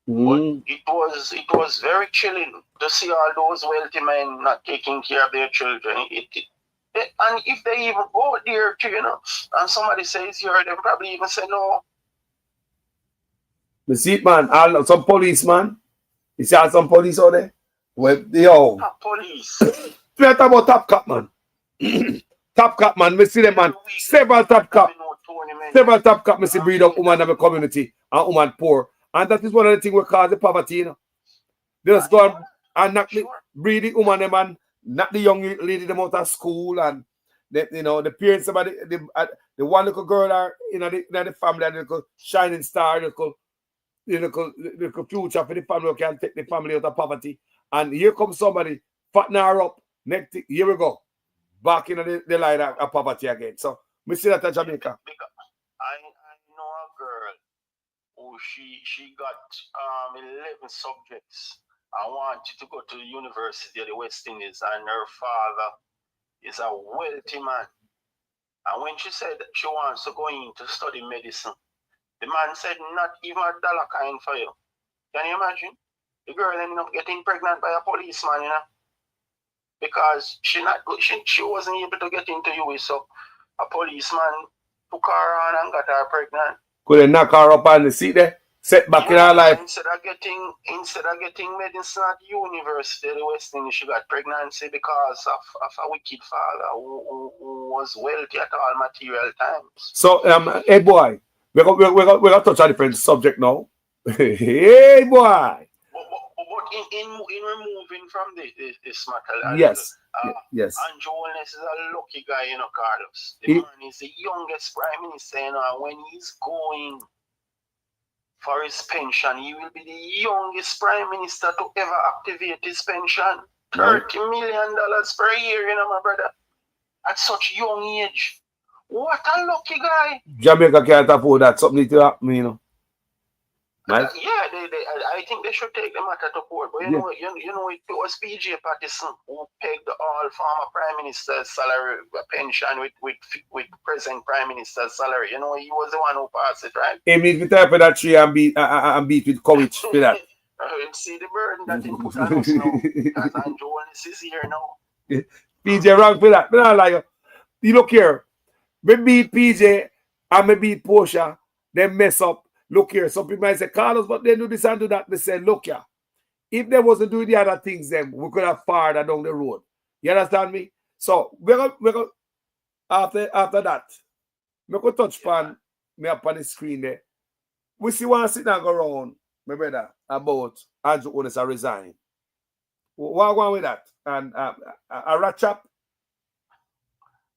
But it was very chilling to see all those wealthy men not taking care of their children. And if they even go there to, you know, and somebody says you're, they probably even say no. Me see it, man. Some policeman. You see some police out there? Well, yo. Police. We talk about Top Cop, man. Top Cop, man. Me see them, man. Several Top Cop. Several Top Cop, me see breed up woman in the community and woman poor. And that is one of the things we cause the poverty, you know. They just go and knock the breed the woman, them, and knock the young lady them out of school, and they, you know, the parents, the one little girl are in the family, and the little shining star, the little future for the family who can take the family out of poverty. And here comes somebody fatten her up. Next here we go. Back in the line of poverty again. So we see that in Jamaica. I know a girl who she got 11 subjects. I wanted to go to the University of the West Indies, and her father is a wealthy man. And when she said that she wants to go in to study medicine, the man said not even $1 kind for you. Can you imagine? The girl ended up getting pregnant by a policeman, you know, because she wasn't able to get into US, so a policeman took her on and got her pregnant. Could they knock her up on the seat there? Set back in her life. Instead of getting medicine at the University of the West Indies, she got pregnancy because of a wicked father who was wealthy at all material times. So, hey boy, we're gonna touch a different subject now. Hey boy. But in removing from this matter, yes. Yes. Andrew Holness is a lucky guy, you know, Carlos. The man is the youngest prime minister, you know, and when he's going for his pension, he will be the youngest prime minister to ever activate his pension. $30 million per year, you know, my brother. At such young age. What a lucky guy. Jamaica can't afford that. Something need to happen, you know. Right? I think they should take the matter to court. But you know, it was PJ Patterson who pegged all former prime minister's salary pension with present prime minister's salary. You know, he was the one who passed it, right? He needs to type of that tree and beat with courage for that. See the burden that he put on us now. Because Andrew Holness is here now. PJ wrong for that. But I like you look here. Me beat PJ and me beat Portia. They mess up. Look here, some people might say, Carlos, but they do this and do that. They say, look here, if they wasn't doing the other things, then we could have farther down the road. You understand me? So we're gonna after that, we're gonna touch upon me up on the screen there. We see one sitting and go around, my brother, about Andrew Holness resign. What going with that? And a rat chap?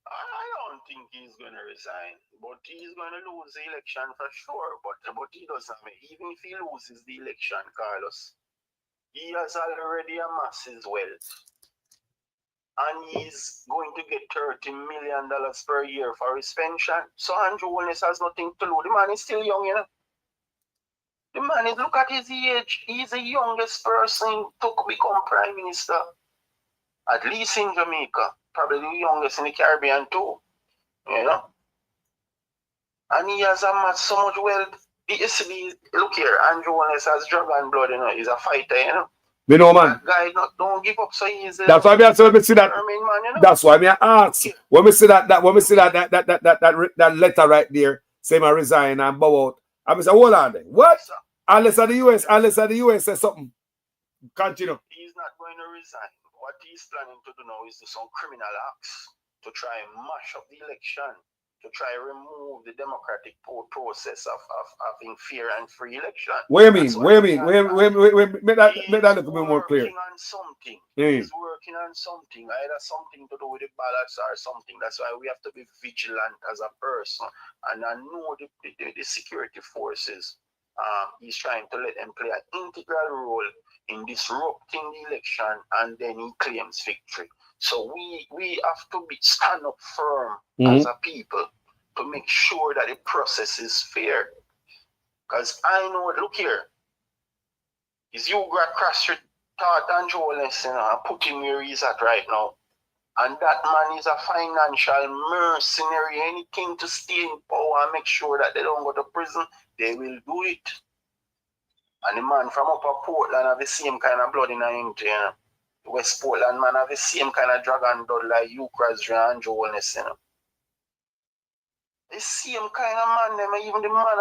I don't think he's gonna resign. But he's going to lose the election for sure. But he doesn't. Even if he loses the election, Carlos, he has already amassed his wealth. And he's going to get $30 million per year for his pension. So Andrew Holness has nothing to lose. The man is still young, you know. The man is, look at his age. He's the youngest person to become prime minister. At least in Jamaica. Probably the youngest in the Caribbean too. You know. And he has amassed so much wealth. Look here, Andrew Holness has dragon blood, you know. He's a fighter, you know. Me know, man. That guy don't give up so easy. That's why I see that. Man, you know? That's why I ask. When we see that letter right there, say I resign and bow out. I say, hold on then. What? Unless the US says something. Continue. He's not going to resign. What he's planning to do now is do some criminal acts to try and mash up the election, to try and remove the democratic process of having fair and free election. What do you mean? Make that a little bit more clear. He's working on something. Mm. He's working on something. Either something to do with the ballots or something. That's why we have to be vigilant as a person. And I know the security forces, he's trying to let them play an integral role in disrupting the election, and then he claims victory. So we have to stand up firm as a people to make sure that the process is fair. Because I know, look here, is you got cross your thought and Holness, you know, and put him where he's at right now. And that man is a financial mercenary. Anything to stay in power and make sure that they don't go to prison, they will do it. And the man from Upper Portland have the same kind of blood in him, you know. West Portland man have the same kind of dragon blood like you, Crosby and Holness, you know. The same kind of man, them, even the man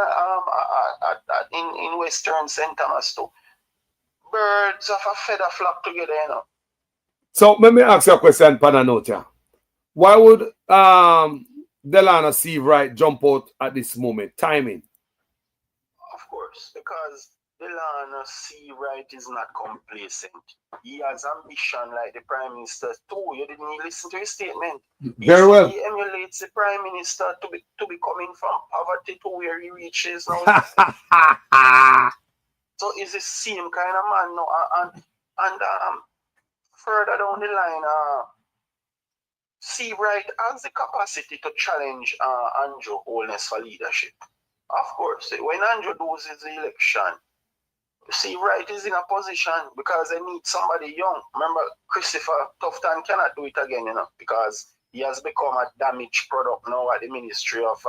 in Western St. Thomas too. Birds of a feather flock together, you know. So let me ask you a question, Pananotia. Why would Delano Seawright jump out at this moment? Timing. Of course, because Delano Seawright is not complacent. He has ambition like the Prime Minister too. You didn't listen to his statement. Very well. He emulates the Prime Minister to be coming from poverty to where he reaches now. So he's the same kind of man now. And further down the line, Seawright has the capacity to challenge Andrew Holness for leadership. Of course, when Andrew loses the election, Seawright is in a position because they need somebody young. Remember, Christopher Tufton cannot do it again, you know, because he has become a damaged product now at the Ministry of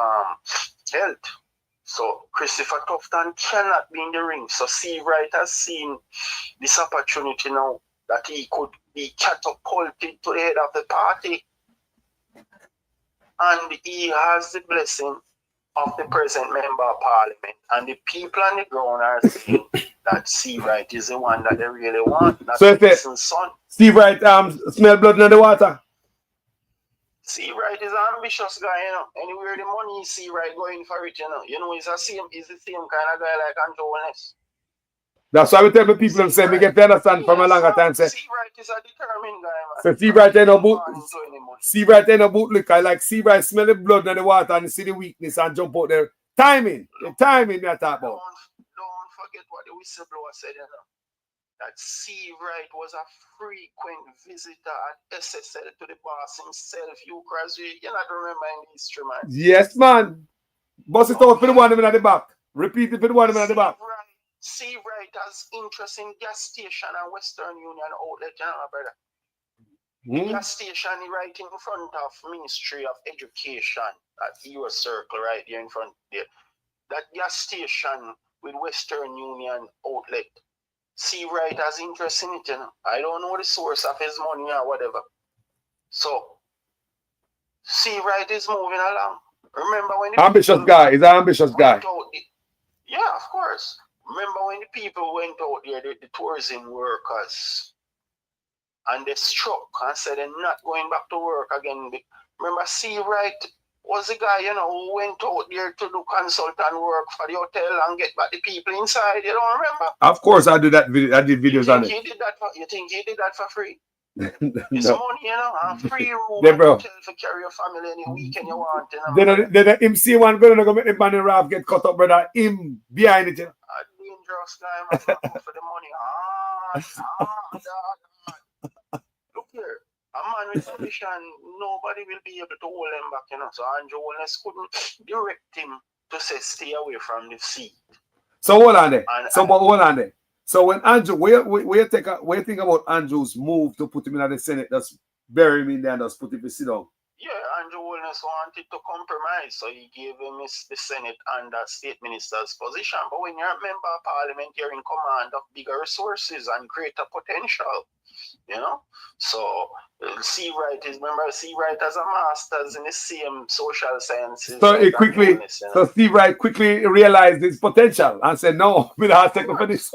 Health. So Christopher Tufton cannot be in the ring. So Seawright has seen this opportunity now that he could be catapulted to the head of the party. And he has the blessing of the present member of parliament. And the people on the ground are saying that Seawright is the one that they really want. Not So if son. Seawright smell blood in the water. Seawright is an ambitious guy, you know. Anywhere the money is Seawright going for it, you know. You know, he's the same kind of guy like Andrew Holness. That's why we tell the people and say we get to understand from a longer time. Say Seawright is a determined guy, man. So Seawright ain't no boot. Seawright ain't no boot liquor. I like Seawright smell the blood in the water and see the weakness and jump out there. Timing. The timing me I talk about. Don't forget what the whistleblower said, you know. That Seawright was a frequent visitor at SSL to the boss himself. You Crosby, you not remember in history, man. Yes, man. Bust it out for the one at the back. Repeat it for the one at the back. Seawright has interest in gas station and Western Union outlet, you know, brother. Gas station right in front of Ministry of Education at your circle right there in front there. That gas station with Western Union outlet. Seawright has interest in it, you know. I don't know the source of his money or whatever. So Seawright is moving along. Remember when the ambitious guy, he's an ambitious guy. Yeah, of course. Remember when the people went out there, the tourism workers, and they struck and said they're not going back to work again. Remember, Seawright was the guy, you know, who went out there to do consultant work for the hotel and get back the people inside. You don't remember? Of course, I do that. I did videos on it. You think he did that for free? It's No. money, you know, and free room Yeah, and bro. hotel for carry your family any weekend you want, you know. Then him see one brother go make the banner raft get cut up, brother. Him behind it. You know? A dangerous guy must not go for the money. Look here. A man with ambition, nobody will be able to hold him back, you know. So Andrew Holness couldn't direct him to say stay away from the sea. So hold on there. Hold on there. So when Andrew, where you think about Andrew's move to put him in the Senate, just bury him in there and just put him to sit down? Yeah, Andrew Holness wanted to compromise, so he gave him the Senate and the state minister's position. But when you're a member of parliament, you're in command of bigger resources and greater potential, you know? So C. Wright is, remember, C. Wright has a master's in the same social sciences. So like Holness, so Steve Wright quickly realized his potential and said, no, we don't take for this.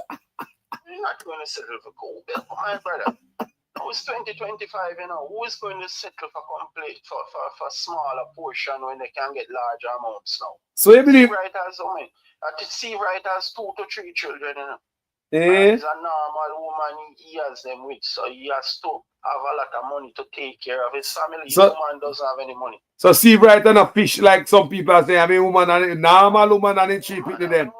You're not going to settle for gold, my brother. Now it's 2025, you know, who is going to settle for complete for smaller portion when they can get larger amounts now? So you believe C. Wright has how many? C. Wright has 2 to 3 children, you know. Eh? He's a normal woman he has them with, so he has to have a lot of money to take care of his family. His woman doesn't have any money. So Steve Wright and a fish like some people are saying, I mean woman and normal woman and cheap it to them.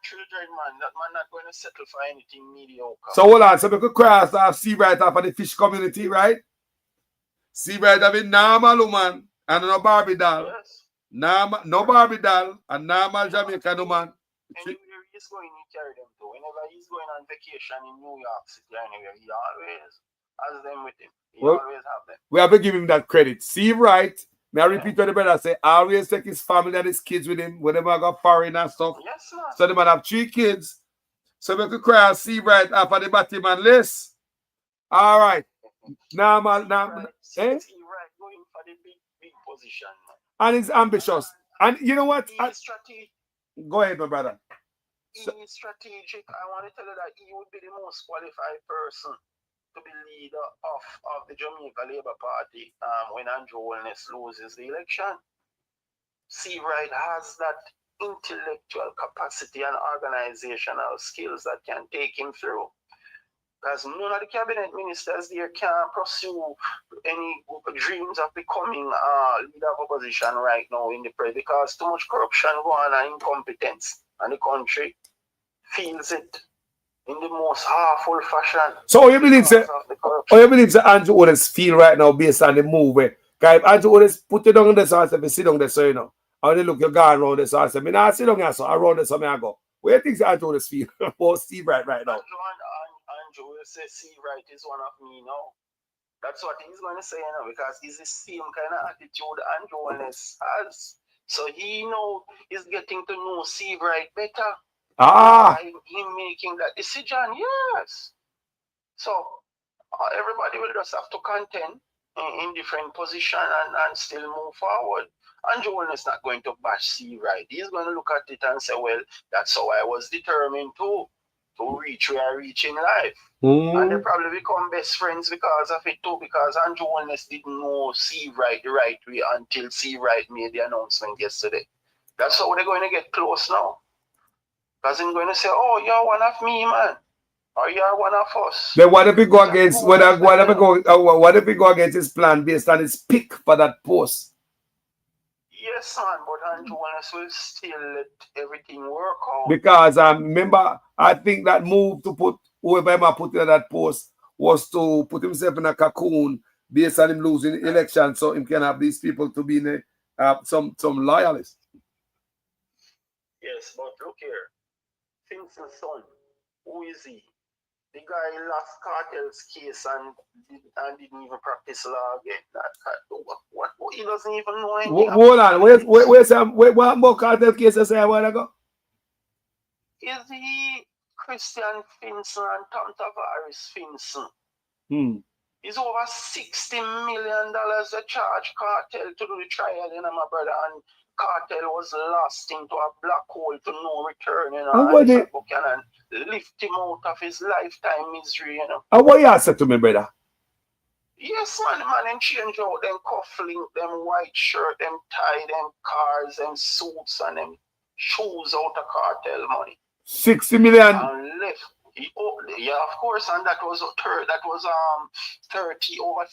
Children, man, that man not going to settle for anything mediocre. So hold on, so we could cross off Steve Wright off of the fish community, right? Steve Wright have a normal woman and no Barbie doll. Yes. No Barbie doll and normal Jamaican woman. Anywhere he's going, he carry them to. Whenever he's going on vacation in New York City or anywhere, he always has them with him. He always have them. We have to give him that credit. Steve Wright, may I repeat what the brother say, always take his family and his kids with him whenever I got foreign and stuff. Yes, sir. So the man have 3 kids. So we could cry Steve Wright after the Batman list. All right. Normal. Steve Wright going for the big position. And he's ambitious. And you know what? He's strategic. Go ahead, my brother. He is strategic. I want to tell you that he would be the most qualified person to be leader of the Jamaica Labour Party when Andrew Holness loses the election. C. Wright has that intellectual capacity and organizational skills that can take him through. Because none of the cabinet ministers there can pursue any dreams of becoming leader of opposition right now in the press because too much corruption going on and incompetence, and the country feels it in the most harmful fashion. So you believe that Andrew Holness feel right now based on the move where if Andrew Holness put it down there so I said, sit down there so you know. And they look, you're going around there so I said, me not sit down here so around there so me I go. Where do you think Andrew Holness feel about Steve right now? Andrew will say C. Wright is one of me now. That's what he's going to say, you know, because he's the same kind of attitude Andrew Holness has. So he know he's getting to know C. Wright better. By him making that decision, yes. So everybody will just have to contend in different positions and still move forward. Andrew Holness is not going to bash C. Wright. He's going to look at it and say, well, that's how I was determined to reach where I reach in life. And they probably become best friends because of it too, because Andrew Holness didn't know C. Wright the right way until C. Wright made the announcement yesterday. That's how they're going to get close now. Because he's going to say, oh, you're one of me, man. Or you're one of us. Then what if we go against what if we go against his plan based on his pick for that post? Yes, man, but Andrew Holness will still let everything work out. Because remember, I think that move to put whoever Emma put in that post was to put himself in a cocoon based on him losing the election, so he can have these people to be in some loyalists. Yes, but look here. Finson's son, who is he? The guy lost Cartel's case and didn't even practice law again. What he doesn't even know anything. Hold on, what more Cartel case I say a while ago? Is he Christian Finson and Tom Tavares Finson? It's over $60 million they charge Cartel to do the trial, you know, my brother, and Cartel was lost into a black hole to no return, you know, and lift him out of his lifetime misery, you know. And what you said to me, brother? Yes, man, and change out them cufflink, them white shirt, them tie, them cars, them suits, and them shoes out of Cartel money. 60 million. And left Yeah, of course, and that was over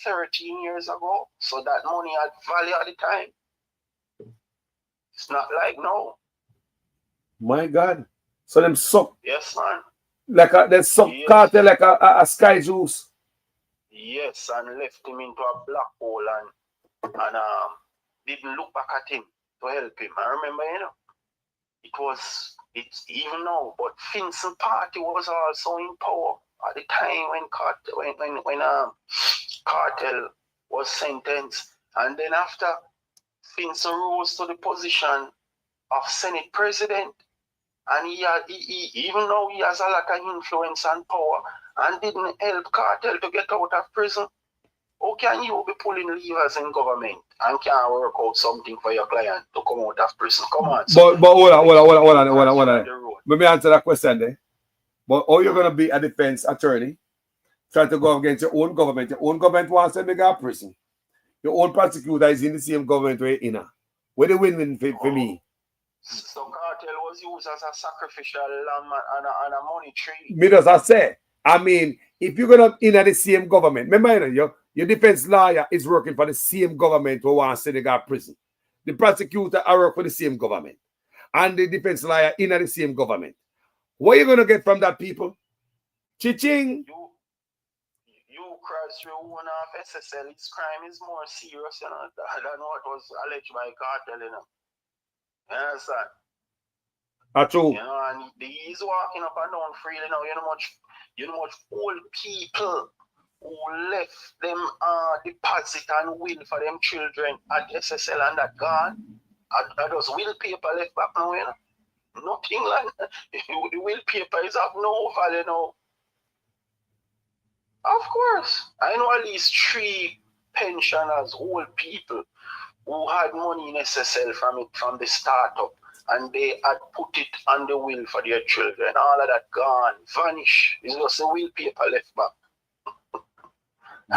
13 years ago. So that money had value at the time. It's not like now. My God. So them suck. Yes, man. Like they suck cartel like a sky juice. Yes, and left him into a black hole and didn't look back at him to help him. I remember, it's even now, but Vincent Party was also in power at the time when Cartel was sentenced, and then after Vincent rose to the position of Senate President, and he even though he has a lot of influence and power, and didn't help Cartel to get out of prison. How can you be pulling levers in government and can't work out something for your client to come out of prison? Come on. But hold on. Let me answer that question there. But how you're gonna be a defense attorney trying to go against your own government? Your own government wants to make a prison. Your own prosecutor is in the same government where you're in. Where the win-win for me? So Cartel was used as a sacrificial lamb and a money tree. Me does I say. I mean, if you're gonna in the same government, remember your defense lawyer is working for the same government who wants to say they got prison. The prosecutor are work for the same government. And the defense lawyer in the same government. What are you gonna get from that, people? Chiching. You cross your own of SSL, his crime is more serious than what was alleged by Cartel, You understand? True. And he's walking up and down freely now. You know much old people who left them deposit and will for them children at SSL and that gone. Are those will paper left back now, Nothing like that. The will paper is of no value now. Of course. I know at least 3 pensioners, old people, who had money in SSL from the startup, and they had put it on the will for their children. All of that gone, vanish. It's just a will paper left back.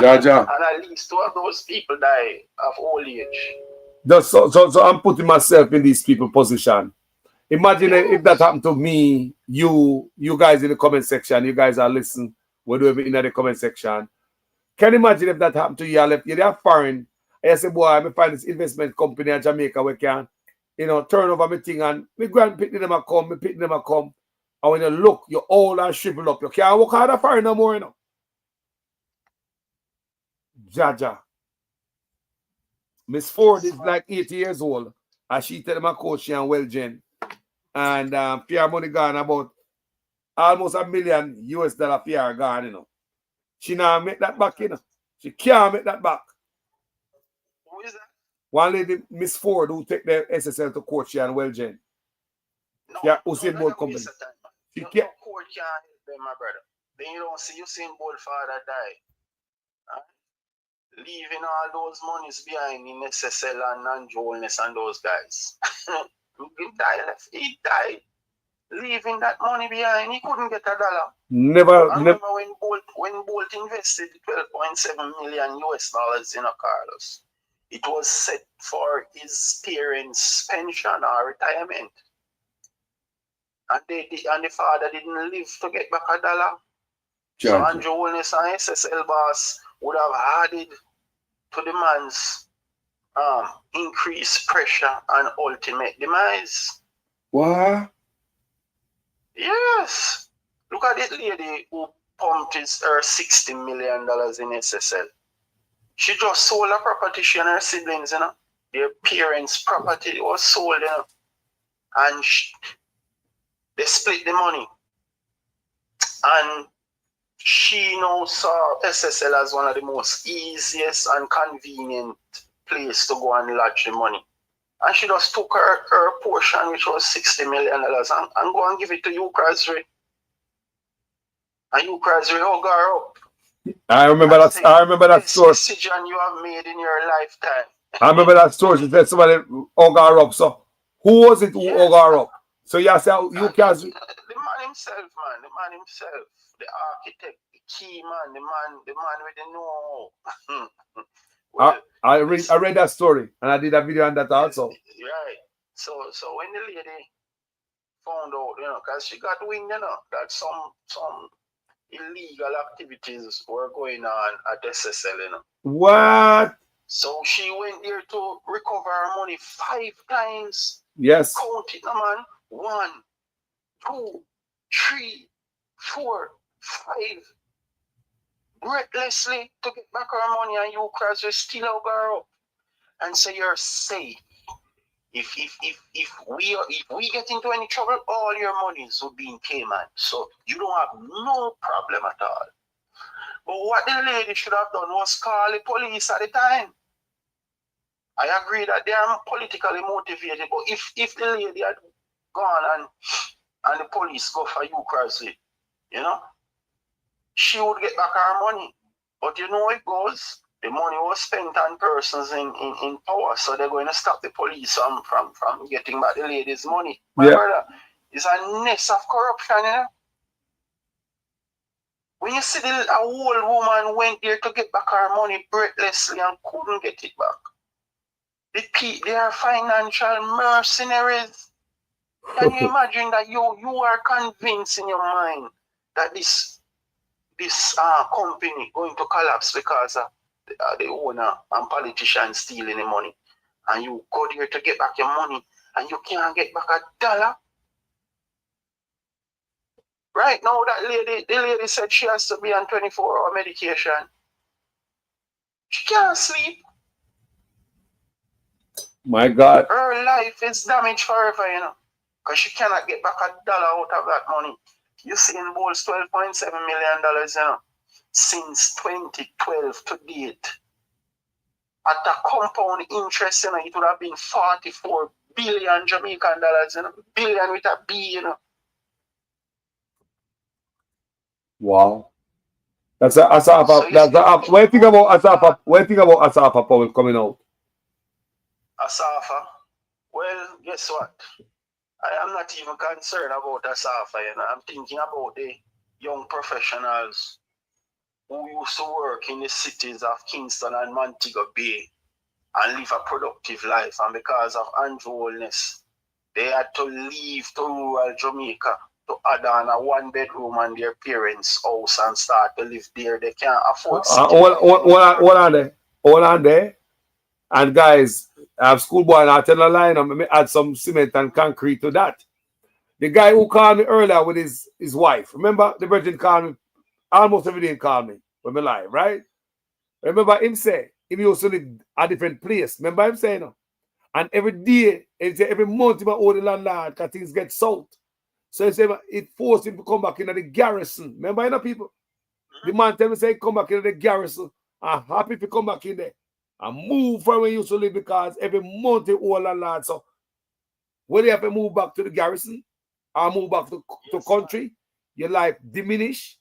Jaja. And at least 2 of those people die of old age. So I'm putting myself in these people's position. Imagine if that happened to me, you guys in the comment section, you guys are listening, whatever in the comment section. Can you imagine if that happened to you? You're there foreign. I say, boy, I find this investment company in Jamaica where can, turn over my thing and my grandpicking them a come, and when you look, you're all and shrivel up. You can't walk out of foreign no more, Jaja. Miss Ford is like 80 years old. And she tell my coach she and well Jen. And PR money gone about almost $1 million US PR gone, She now make that back, She can't make that back. Who is that? One lady, Miss Ford, who take the SSL to court, she and well Jen. Usain Bolt company. She can't. Court can't help them, my brother. Then you don't see Usain Bolt father die. Leaving all those monies behind in SSL and non-journalists and those guys. He died. Leaving that money behind, he couldn't get $1. Never. I remember when Bolt invested $12.7 million US in a Carlos. It was set for his parents' pension or retirement. And the father didn't live to get back $1. So Andrew Holness and SSL boss would have added to the man's increased pressure and ultimate demise. What? Yes. Look at this lady who pumped her $60 million in SSL. She just sold her property, she and her siblings, Their parents' property was sold, And they split the money. And she now saw SSL as one of the most easiest and convenient place to go and lodge the money. And she just took her portion, which was $60 million, and go and give it to you, Crosby. And you, Crosby, hug her up. I remember that story. Decision you have made in your lifetime. I remember that story. She said somebody hug her up. So who was it who hug her up? So you say you can't. The man himself, man. The man himself. The architect, the key man, the man with the know-how. Well, I read that story and I did a video on that also. Right. So when the lady found out, you know, because she got wind, you know, that some illegal activities were going on at SSL, you know. What? So she went there to recover her money 5 times. Yes. Count it, no, man. 1, 2, 3, 4, 5. Breathlessly to get back her money, and you cross you still out girl and say you're safe. If we get into any trouble, all your monies will be in Cayman. So you don't have no problem at all. But what the lady should have done was call the police at the time. I agree that they are politically motivated, but if the lady had gone and the police go for you, Crosby, you know, she would get back her money. But you know how it goes. The money was spent on persons in power, so they're going to stop the police from getting back the lady's money. My brother, it's a nest of corruption, you know. When you see a old woman went there to get back her money breathlessly and couldn't get it back. They are financial mercenaries. Can you imagine that you are convinced in your mind that this company going to collapse because of the owner and politicians stealing the money, and you go there to get back your money and you can't get back $1? Right now, the lady said she has to be on 24-hour medication. She can't sleep. My God. Her life is damaged forever, you know, because she cannot get back $1 out of that money. You see in Bulls $12.7 million, you know, since 2012 to date. At a compound interest, you know, it would have been 44 billion Jamaican dollars, you know, billion with a B, you know. Wow. That's Asafa. So what do you think about Asafa? What do you think about Asafa Powell coming out? Asafa? Well, guess what? I am not even concerned about Asafa, you know. I'm thinking about the young professionals who used to work in the cities of Kingston and Montego Bay and live a productive life, and because of unruliness, they had to leave to rural Jamaica to add on a 1-bedroom on their parents' house and start to live there. They can't afford Hold on there. And guys, I have schoolboy and I tell a line, I'm going to add some cement and concrete to that. The guy who called me earlier with his wife, remember the virgin called me almost every day, called me when we live, right? Remember him say, if he used to live a different place, remember him saying, no? And every day, every month, he might owe the landlord because things get sold. So he said, it forced him to come back into the garrison. Remember, you know, people? The man tell me, say, come back into the garrison. I'm happy to come back in there and move from where he used to live because every month he owe a landlord. So when you have to move back to the garrison or move back to country, your life diminish.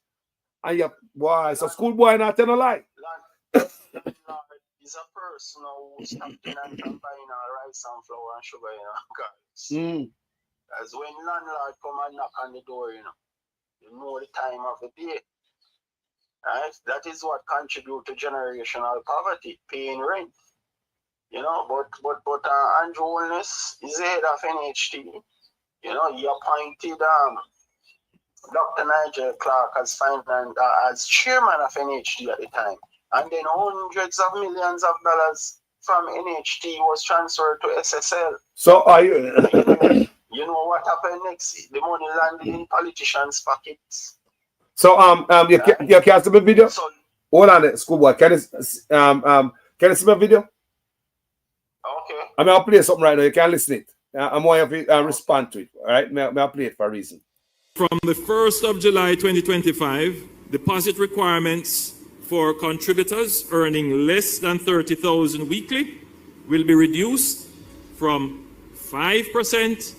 And you, boy, so schoolboy not tell no lie. Is a person who's stopping and buying rice and flour and sugar, you know, guys. As when landlord come and knock on the door, you know the time of the day. Right? That is what contributes to generational poverty, paying rent. You know, but Andrew Holness is the head of NHT. You know, he appointed Dr. Nigel Clark as chairman of NHT at the time. And then hundreds of millions of dollars from NHT was transferred to SSL. So are you... You know what happened next? The money landed in politicians' pockets. So you can see my video? So, hold on, schoolboy. Can you see my video? Okay. I'm gonna play something right now. You can listen it. I'm going to respond to it. All right, I'll play it for a reason. From the 1st of July 2025, deposit requirements for contributors earning less than $30,000 weekly will be reduced from 5%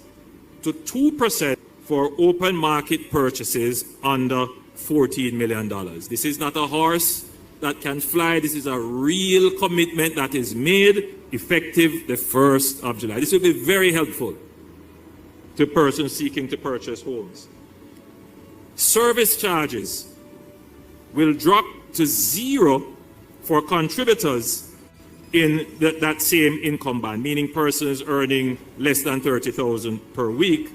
to 2% for open market purchases under $14 million. This is not a horse that can fly. This is a real commitment that is made effective the 1st of July. This will be very helpful to persons seeking to purchase homes. Service charges will drop to 0 for contributors in that same income band, meaning persons earning less than $30,000 per week,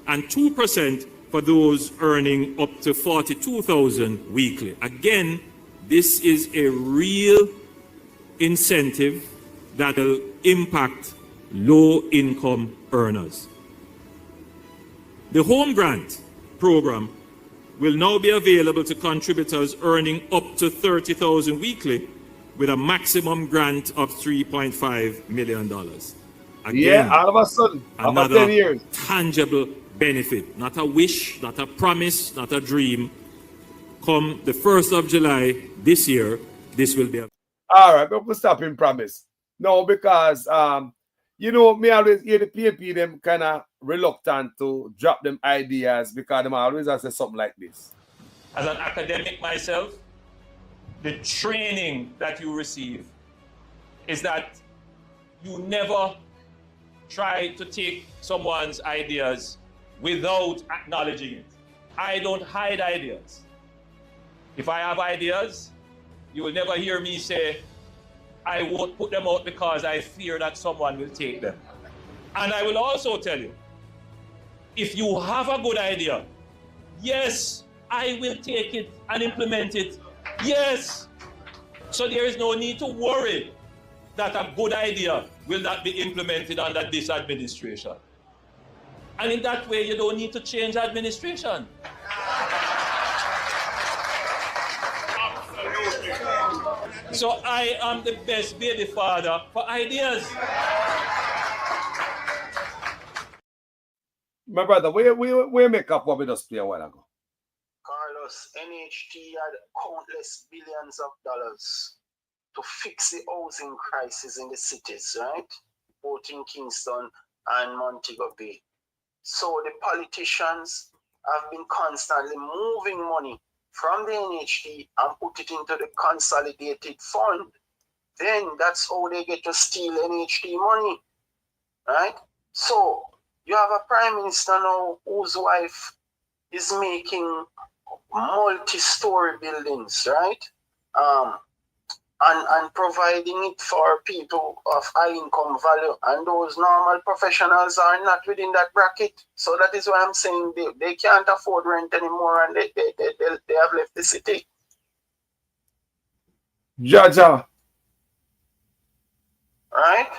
and 2% for those earning up to $42,000 weekly. Again, this is a real incentive that will impact low-income earners. The Home Grant program will now be available to contributors earning up to $30,000 weekly with a maximum grant of $3.5 million. Again, yeah, all of a sudden, after 10 years. Tangible benefit, not a wish, not a promise, not a dream. Come the 1st of July this year, this will be a... All right, but we'll stop in promise. No, because, you know, me always hear the PNP, them kind of reluctant to drop them ideas because them always say something like this. As an academic myself, the training that you receive is that you never try to take someone's ideas without acknowledging it. I don't hide ideas. If I have ideas, you will never hear me say, I won't put them out because I fear that someone will take them. And I will also tell you, if you have a good idea, yes, I will take it and implement it. Yes. So there is no need to worry that a good idea will not be implemented under this administration. And in that way, you don't need to change administration. So I am the best baby father for ideas. My brother, we make up what we just play a while ago. Carlos, NHT had countless billions of dollars to fix the housing crisis in the cities, right? Both in Kingston and Montego Bay. So the politicians have been constantly moving money from the NHT and put it into the consolidated fund. Then that's how they get to steal NHT money, right? So you have a prime minister now whose wife is making multi-story buildings, right? And providing it for people of high income value, and those normal professionals are not within that bracket. So that is why I'm saying they can't afford rent anymore, and they have left the city. Jaja. Right?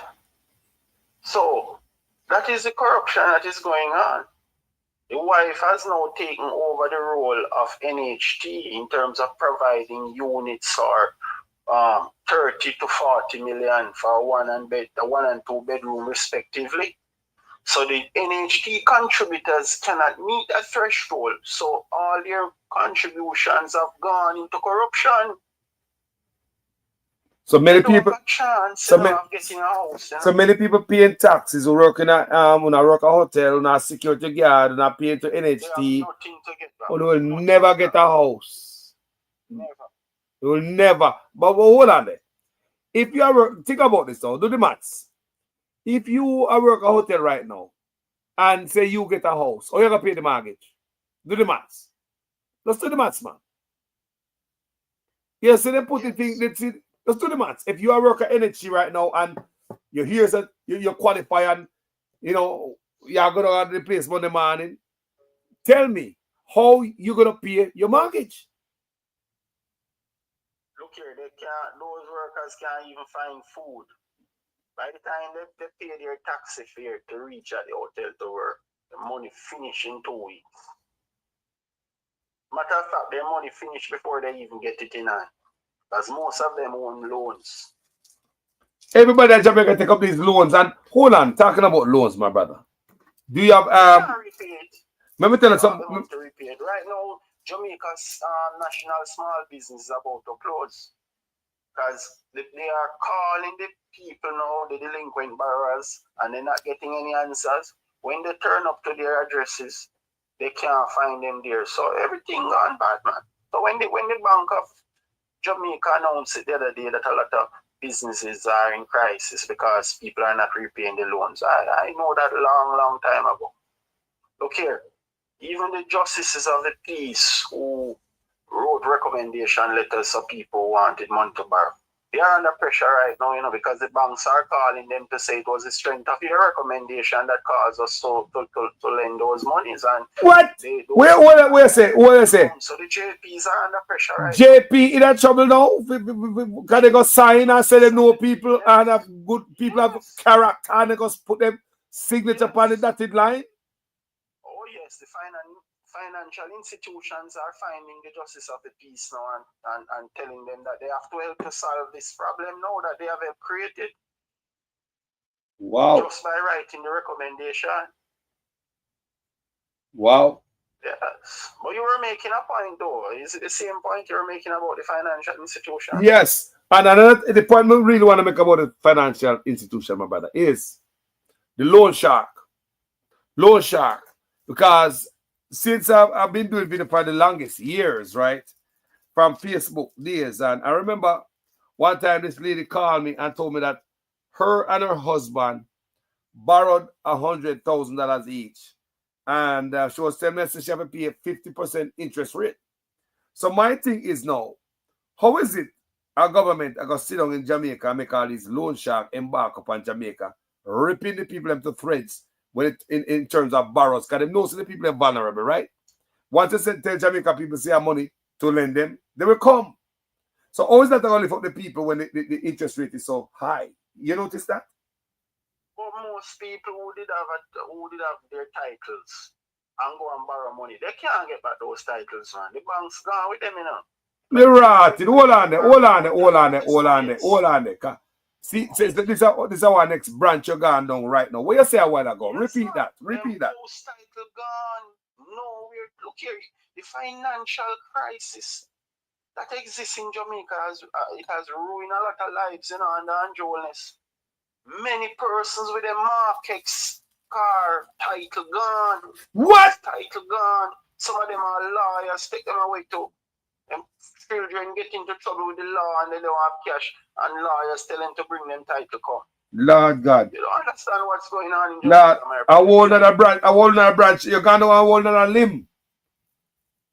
So that is the corruption that is going on. The wife has now taken over the role of NHT in terms of providing units for 30 to 40 million for one and two bedroom respectively. So the NHT contributors cannot meet that threshold. So all their contributions have gone into corruption. So many people so many people paying taxes who working at when I work a hotel, not security guard, not paying to NHT. Or they will never get a house. Never. They will never. But hold on there. If you are think about this now, do the maths. If you are work a hotel right now and say you get a house, or you're gonna pay the mortgage, do the maths. Let's do the maths, man. Yes, so they put the thing, let's do the maths. If you are work at NHT right now and you're here, so you qualify and you know you're gonna have the place Monday morning, tell me how you gonna pay your mortgage. Look here, those workers can't even find food. By the time they pay their taxi fare to reach at the hotel to work, the money finish in 2 weeks. Matter of fact, their money finish before they even get it in hand. Because most of them own loans. Everybody in Jamaica take up these loans, and hold on, talking about loans, my brother. Do you have let me tell you something. Right now, Jamaica's national small business is about to close. Because they are calling the people now, the delinquent borrowers, and they're not getting any answers. When they turn up to their addresses, they can't find them there. So everything gone bad, man. So when the Bank of Jamaica announced it the other day that a lot of businesses are in crisis because people are not repaying the loans, I know that long time ago. Look here, even the justices of the peace who wrote recommendation letters of people who wanted money to borrow, they are under pressure right now, you know, because the banks are calling them to say it was the strength of your recommendation that caused us to lend those monies. And what? Where say? So the JPs are under pressure right JP in that trouble now? Can they go sign and say they know people and have good people have character and they go put them signature upon the dotted line? Oh yes, the financial institutions are finding the justice of the peace now and telling them that they have to help to solve this problem now that they have created. Wow. Just by writing the recommendation. Wow. Yes. But you were making a point though. Is it the same point you were making about the financial institution? Yes. And another the point we really want to make about the financial institution, my brother, is the loan shark. Loan shark. Because since I've been doing video for the longest years, right? From Facebook days. And I remember one time this lady called me and told me that her and her husband borrowed $100,000 each. And she was telling me that she have to pay a 50% interest rate. So my thing is now, how is it our government are going to sit down in Jamaica and make all these loan sharks embark upon Jamaica, ripping the people into threads when in terms of borrows? Because they know the people are vulnerable, right? Once they tell Jamaica people say money to lend them, they will come. So how is that going to lift up the people when the interest rate is so high? You notice that? But most people who did have their titles and go and borrow money, they can't get back those titles, man. The bank's gone with them, you know. They're rotted. Hold on there. See, this is our next branch you're gone down right now. What you say a while ago? Yes, Repeat man. that. Repeat that. Those titles gone. No, look here. The financial crisis that exists in Jamaica it has ruined a lot of lives, you know, and the unjourness. Many persons with their markets, car, title gone. What? Title gone. Some of them are lawyers, take them away too. And children get into trouble with the law and they don't have cash, and lawyers tell them to bring them title come. Lord God. You don't understand what's going on in Lord, Jamaica, I hold on a branch. You're going to hold on a limb.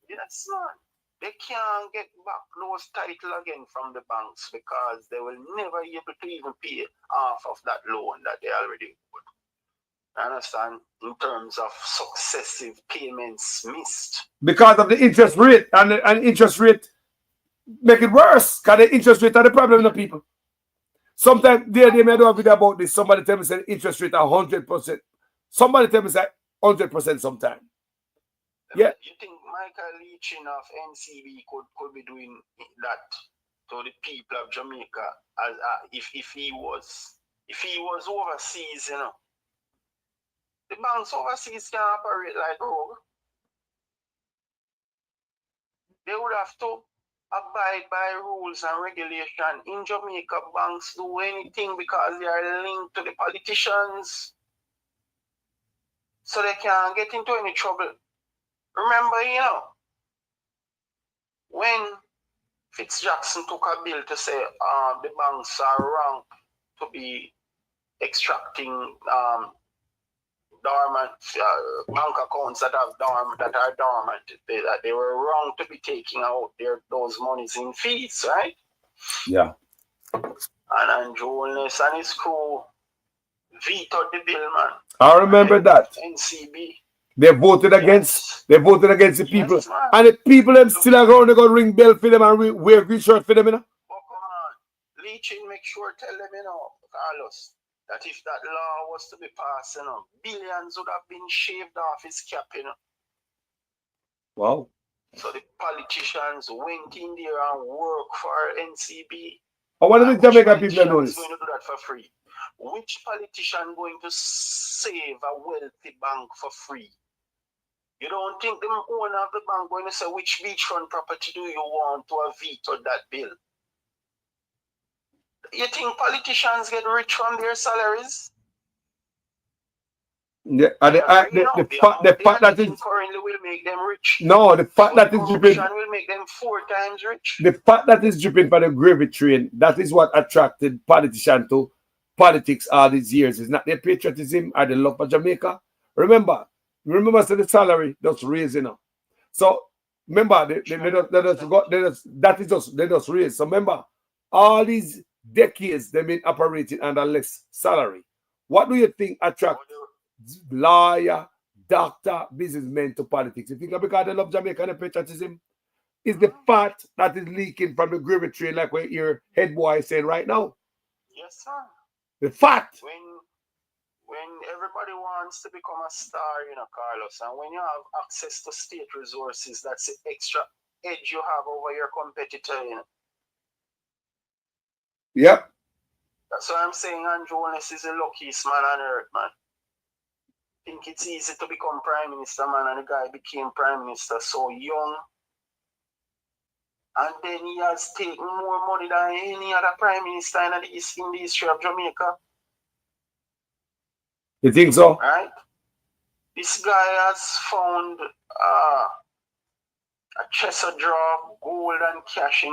Yes, man. They can't get back those titles again from the banks because they will never be able to even pay half of that loan that they already owed. I understand? In terms of successive payments missed. Because of the interest rate, and interest rate make it worse. Because the interest rate are the problem of the people. Sometimes they may do a video about this. Somebody tell me say interest rate are 100%. Somebody tell me say 100% sometime. Yeah. You think Michael Leachin of NCB could be doing that to the people of Jamaica as if he was overseas, you know? The banks overseas can operate like rogue. They would have to abide by rules and regulation. In Jamaica, banks do anything because they are linked to the politicians, so they can't get into any trouble. Remember, you know, when Fitzjackson took a bill to say the banks are wrong to be extracting dormant bank accounts that are dormant, that they were wrong to be taking out those monies in fees, right? Yeah. And Jones and his crew vetoed the bill, man. I remember that. NCB. They voted against the people. Yes, and the people them still are going to go ring bell for them and wear green shirt for them, you know? Oh, come on. Leachin, make sure tell them, you know, Carlos, that if that law was to be passed, you know, billions would have been shaved off his cap, you know. Wow. So the politicians went in there and worked for NCB. I wonder if the Jamaican people know this. Going to do that for free? Which politician going to save a wealthy bank for free? You don't think the owner of the bank going to say which beachfront property do you want to have vetoed that bill? You think politicians get rich from their salaries? The fact that is currently will make them rich. No, the fact that is dripping will make them 4 times rich. The fact that is dripping for the gravy train, that is what attracted politicians to politics all these years. It's not their patriotism or the love for Jamaica. Remember, so the salary that's raising up. So remember, they just raise. So remember, all these decades they've been operating under less salary. What do you think attract lawyer, doctor, businessmen to politics? You think because they love Jamaica and patriotism? Is the fat that is leaking from the gravy train, like what your head boy is saying right now? Yes, sir. The fat. When everybody wants to become a star, Carlos, and when you have access to state resources, that's the extra edge you have over your competitor, Yep. That's why I'm saying Andrew Holness is the luckiest man on earth, man. I think it's easy to become prime minister, man, and the guy became prime minister so young. And then he has taken more money than any other prime minister in the history of Jamaica. You think so? Right? This guy has found a treasure draw of gold and cash in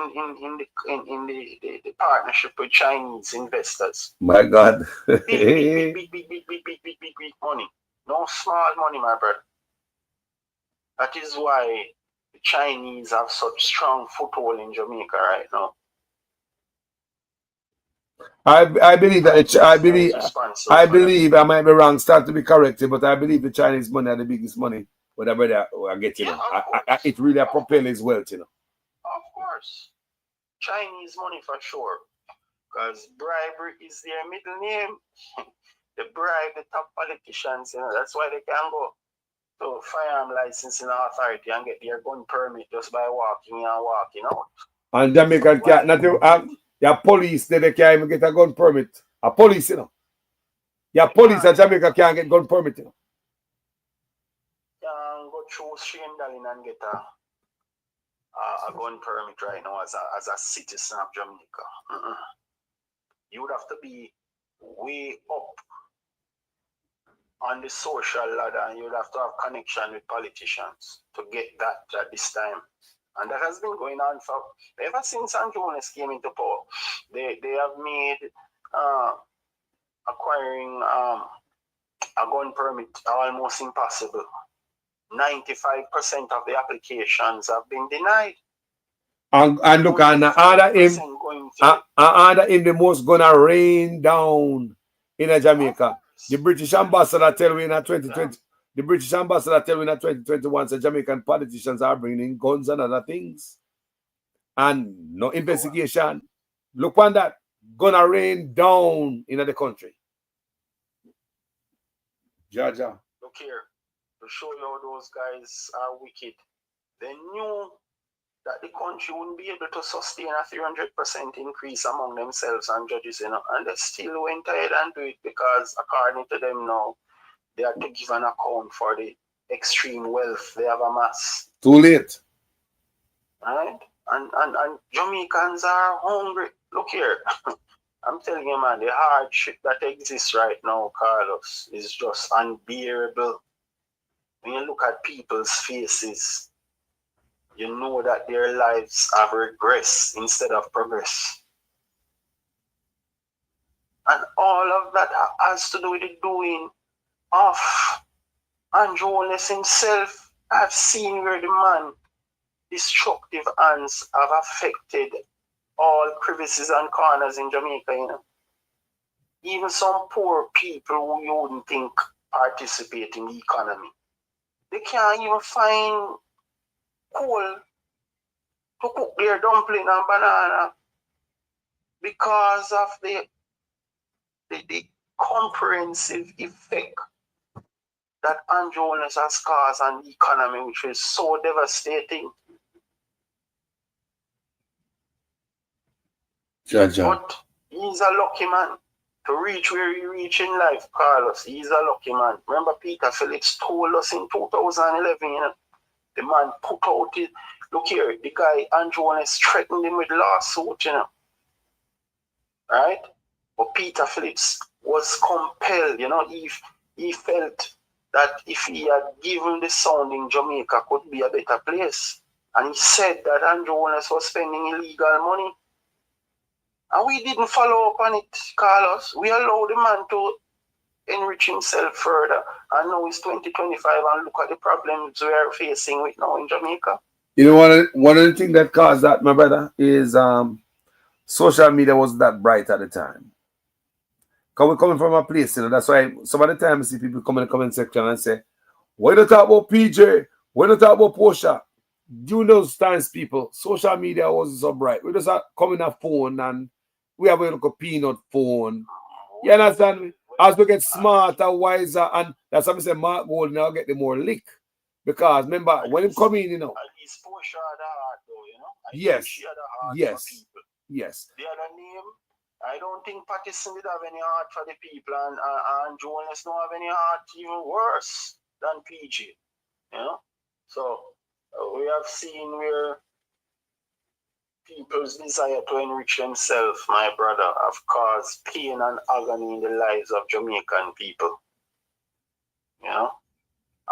the partnership with Chinese investors. My God. Big money. No small money, my brother. That is why the Chinese have such strong foothold in Jamaica right now. I believe that I believe I might be wrong, start to be corrected, but I believe the Chinese money are the biggest money whatever they are getting. It really propels his wealth, Of course. Chinese money for sure. Because bribery is their middle name. They bribe the top politicians, that's why they can go to firearm licensing authority and get their gun permit just by walking in and walking out. And Jamaican can't, your police, they can't even get a gun permit. A police, Your police in Jamaica can't get gun permit, You can go through Australia and get a gun permit right now as a citizen of Jamaica. You would have to be way up on the social ladder, and you would have to have connection with politicians to get that at this time. And that has been going on for ever since Andrew Holness came into power. They have made acquiring a gun permit almost impossible. 95% of the applications have been denied. And look, and under him, the most gonna rain down in Jamaica. The British ambassador tell me in 2020. The British ambassador tell me in 2021 that Jamaican politicians are bringing guns and other things, and no investigation. Look on that, gonna rain down in the country. Jaja. Look here, to show you how those guys are wicked. They knew that the country wouldn't be able to sustain a 300% increase among themselves and judges, and they still went ahead and do it because, according to them now, they have to give an account for the extreme wealth they have amassed. Too late. Right? And Jamaicans are hungry. Look here. I'm telling you, man, the hardship that exists right now, Carlos, is just unbearable. When you look at people's faces, you know that their lives have regressed instead of progress. And all of that has to do with the doing of Andrew Holness himself. I've seen where the man destructive hands have affected all crevices and corners in Jamaica, Even some poor people who you wouldn't think participate in the economy. They can't even find coal to cook their dumpling and banana because of the comprehensive effect that Andrew Holness has caused on the economy, which is so devastating. But he's a lucky man to reach where he reached in life, Carlos. He's a lucky man. Remember, Peter Phillips told us in 2011, the man put out it. Look here, the guy, Andrew Holness, threatened him with lawsuit, Right? But Peter Phillips was compelled, he felt that if he had given the sound in Jamaica could be a better place. And he said that Andrew Holness was spending illegal money. And we didn't follow up on it, Carlos. We allowed the man to enrich himself further. And now it's 2025 and look at the problems we are facing with now in Jamaica. One of the things that caused that, my brother, is social media wasn't that bright at the time. Because we're coming from a place, you know, that's why some of the time I see people come in the comment section and say, why don't talk about PJ? Why don't talk about Portia? During those times, people, social media wasn't so bright. We just come in a phone and we have a little peanut phone. You understand me? As we get smarter, wiser, and that's why I say Mark Gold now get the more lick. Because remember, when him come in, you know. At least Portia had a heart, though, you know. Yes. She had a heart Yes. for people. Yes. The other name, I don't think Patterson did have any heart for the people, and Jonas don't have any heart even worse than PG, you know. So we have seen where people's desire to enrich themselves, my brother, have caused pain and agony in the lives of Jamaican people, you know.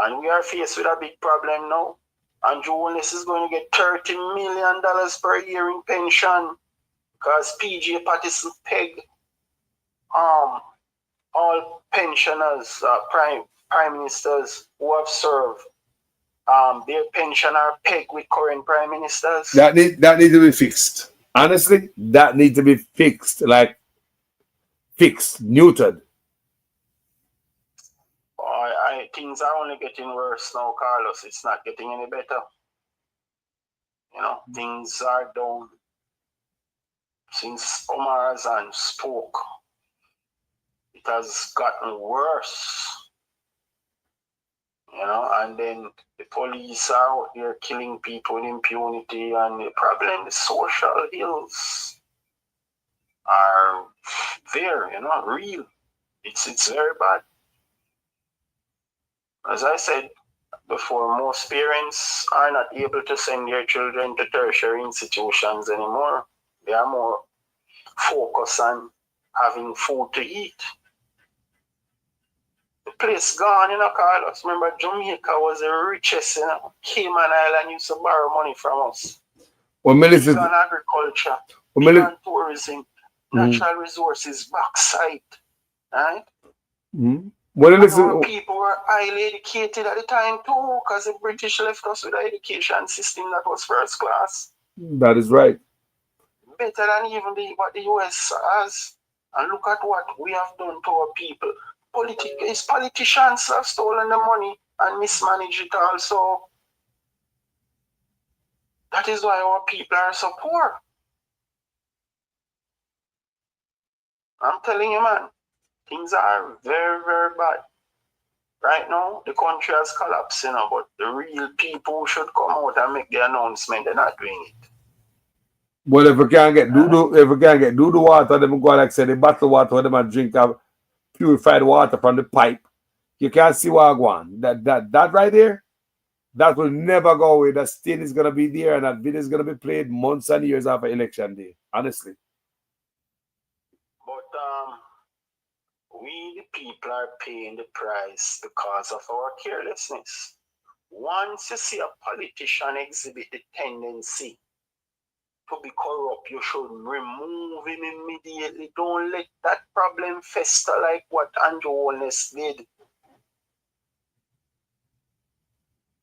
And we are faced with a big problem now. And Jonas is going to get $30 million per year in pension because PJ Patterson peg all pensioners, prime ministers who have served, their pension are pegged with current prime ministers. That need to be fixed. Honestly, that need to be fixed. Like fixed, neutered. Things are only getting worse now, Carlos. It's not getting any better. You know, things are down since Omar Hassan spoke. It has gotten worse. You know, and then the police are out there killing people with impunity, and the problem, the social ills are there, you know, real. It's very bad. As I said before, most parents are not able to send their children to tertiary institutions anymore. They are more focused on having food to eat. The place gone, you know, Carlos. Remember, Jamaica was the richest, you know. Cayman Island used to borrow money from us. Big on agriculture, big on tourism, natural resources, bauxite, right? Our people were highly educated at the time too, because the British left us with an education system that was first class. That is right. Better than even what the US has. And look at what we have done to our people. Politicians have stolen the money and mismanaged it also. That is why our people are so poor. I'm telling you, man, things are very, very bad. Right now, the country has collapsed, you know, but the real people should come out and make the announcement. They're not doing it. But if we can't get do the water, them go like say the bottled water, them and drink purified water from the pipe. You can't see what I want. That right there, that will never go away. That stain is gonna be there, and that video is gonna be played months and years after election day. Honestly. But we the people are paying the price because of our carelessness. Once you see a politician exhibit the tendency to be corrupt, you should remove him immediately. Don't let that problem fester like what Andrew Holness did.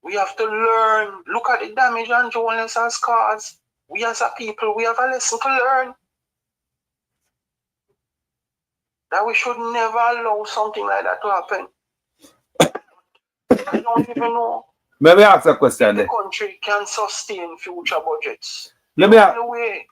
We have to learn. Look at the damage Andrew Holness has caused. We as a people, we have a lesson to learn. That we should never allow something like that to happen. I don't even know. Let me ask a question. If the country can sustain future budgets. Let me ask. The way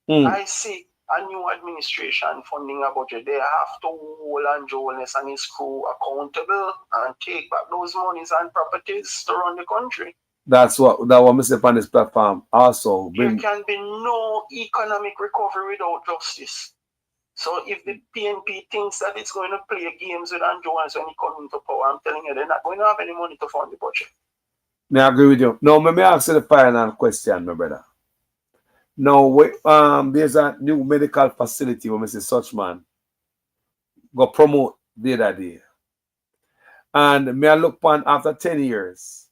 I see a new administration funding a budget, they have to hold Andrew Holness and his crew accountable and take back those monies and properties to run the country. That's what I say on this platform. Also, there can be no economic recovery without justice. So if the PNP thinks that it's going to play games with Andrew Holness when he comes into power, I'm telling you, they're not going to have any money to fund the budget. I agree with you. Now, let me ask you the final question, my brother. Now, there's a new medical facility where Mr. Suchman go promote the other day. And may I look upon after 10 years,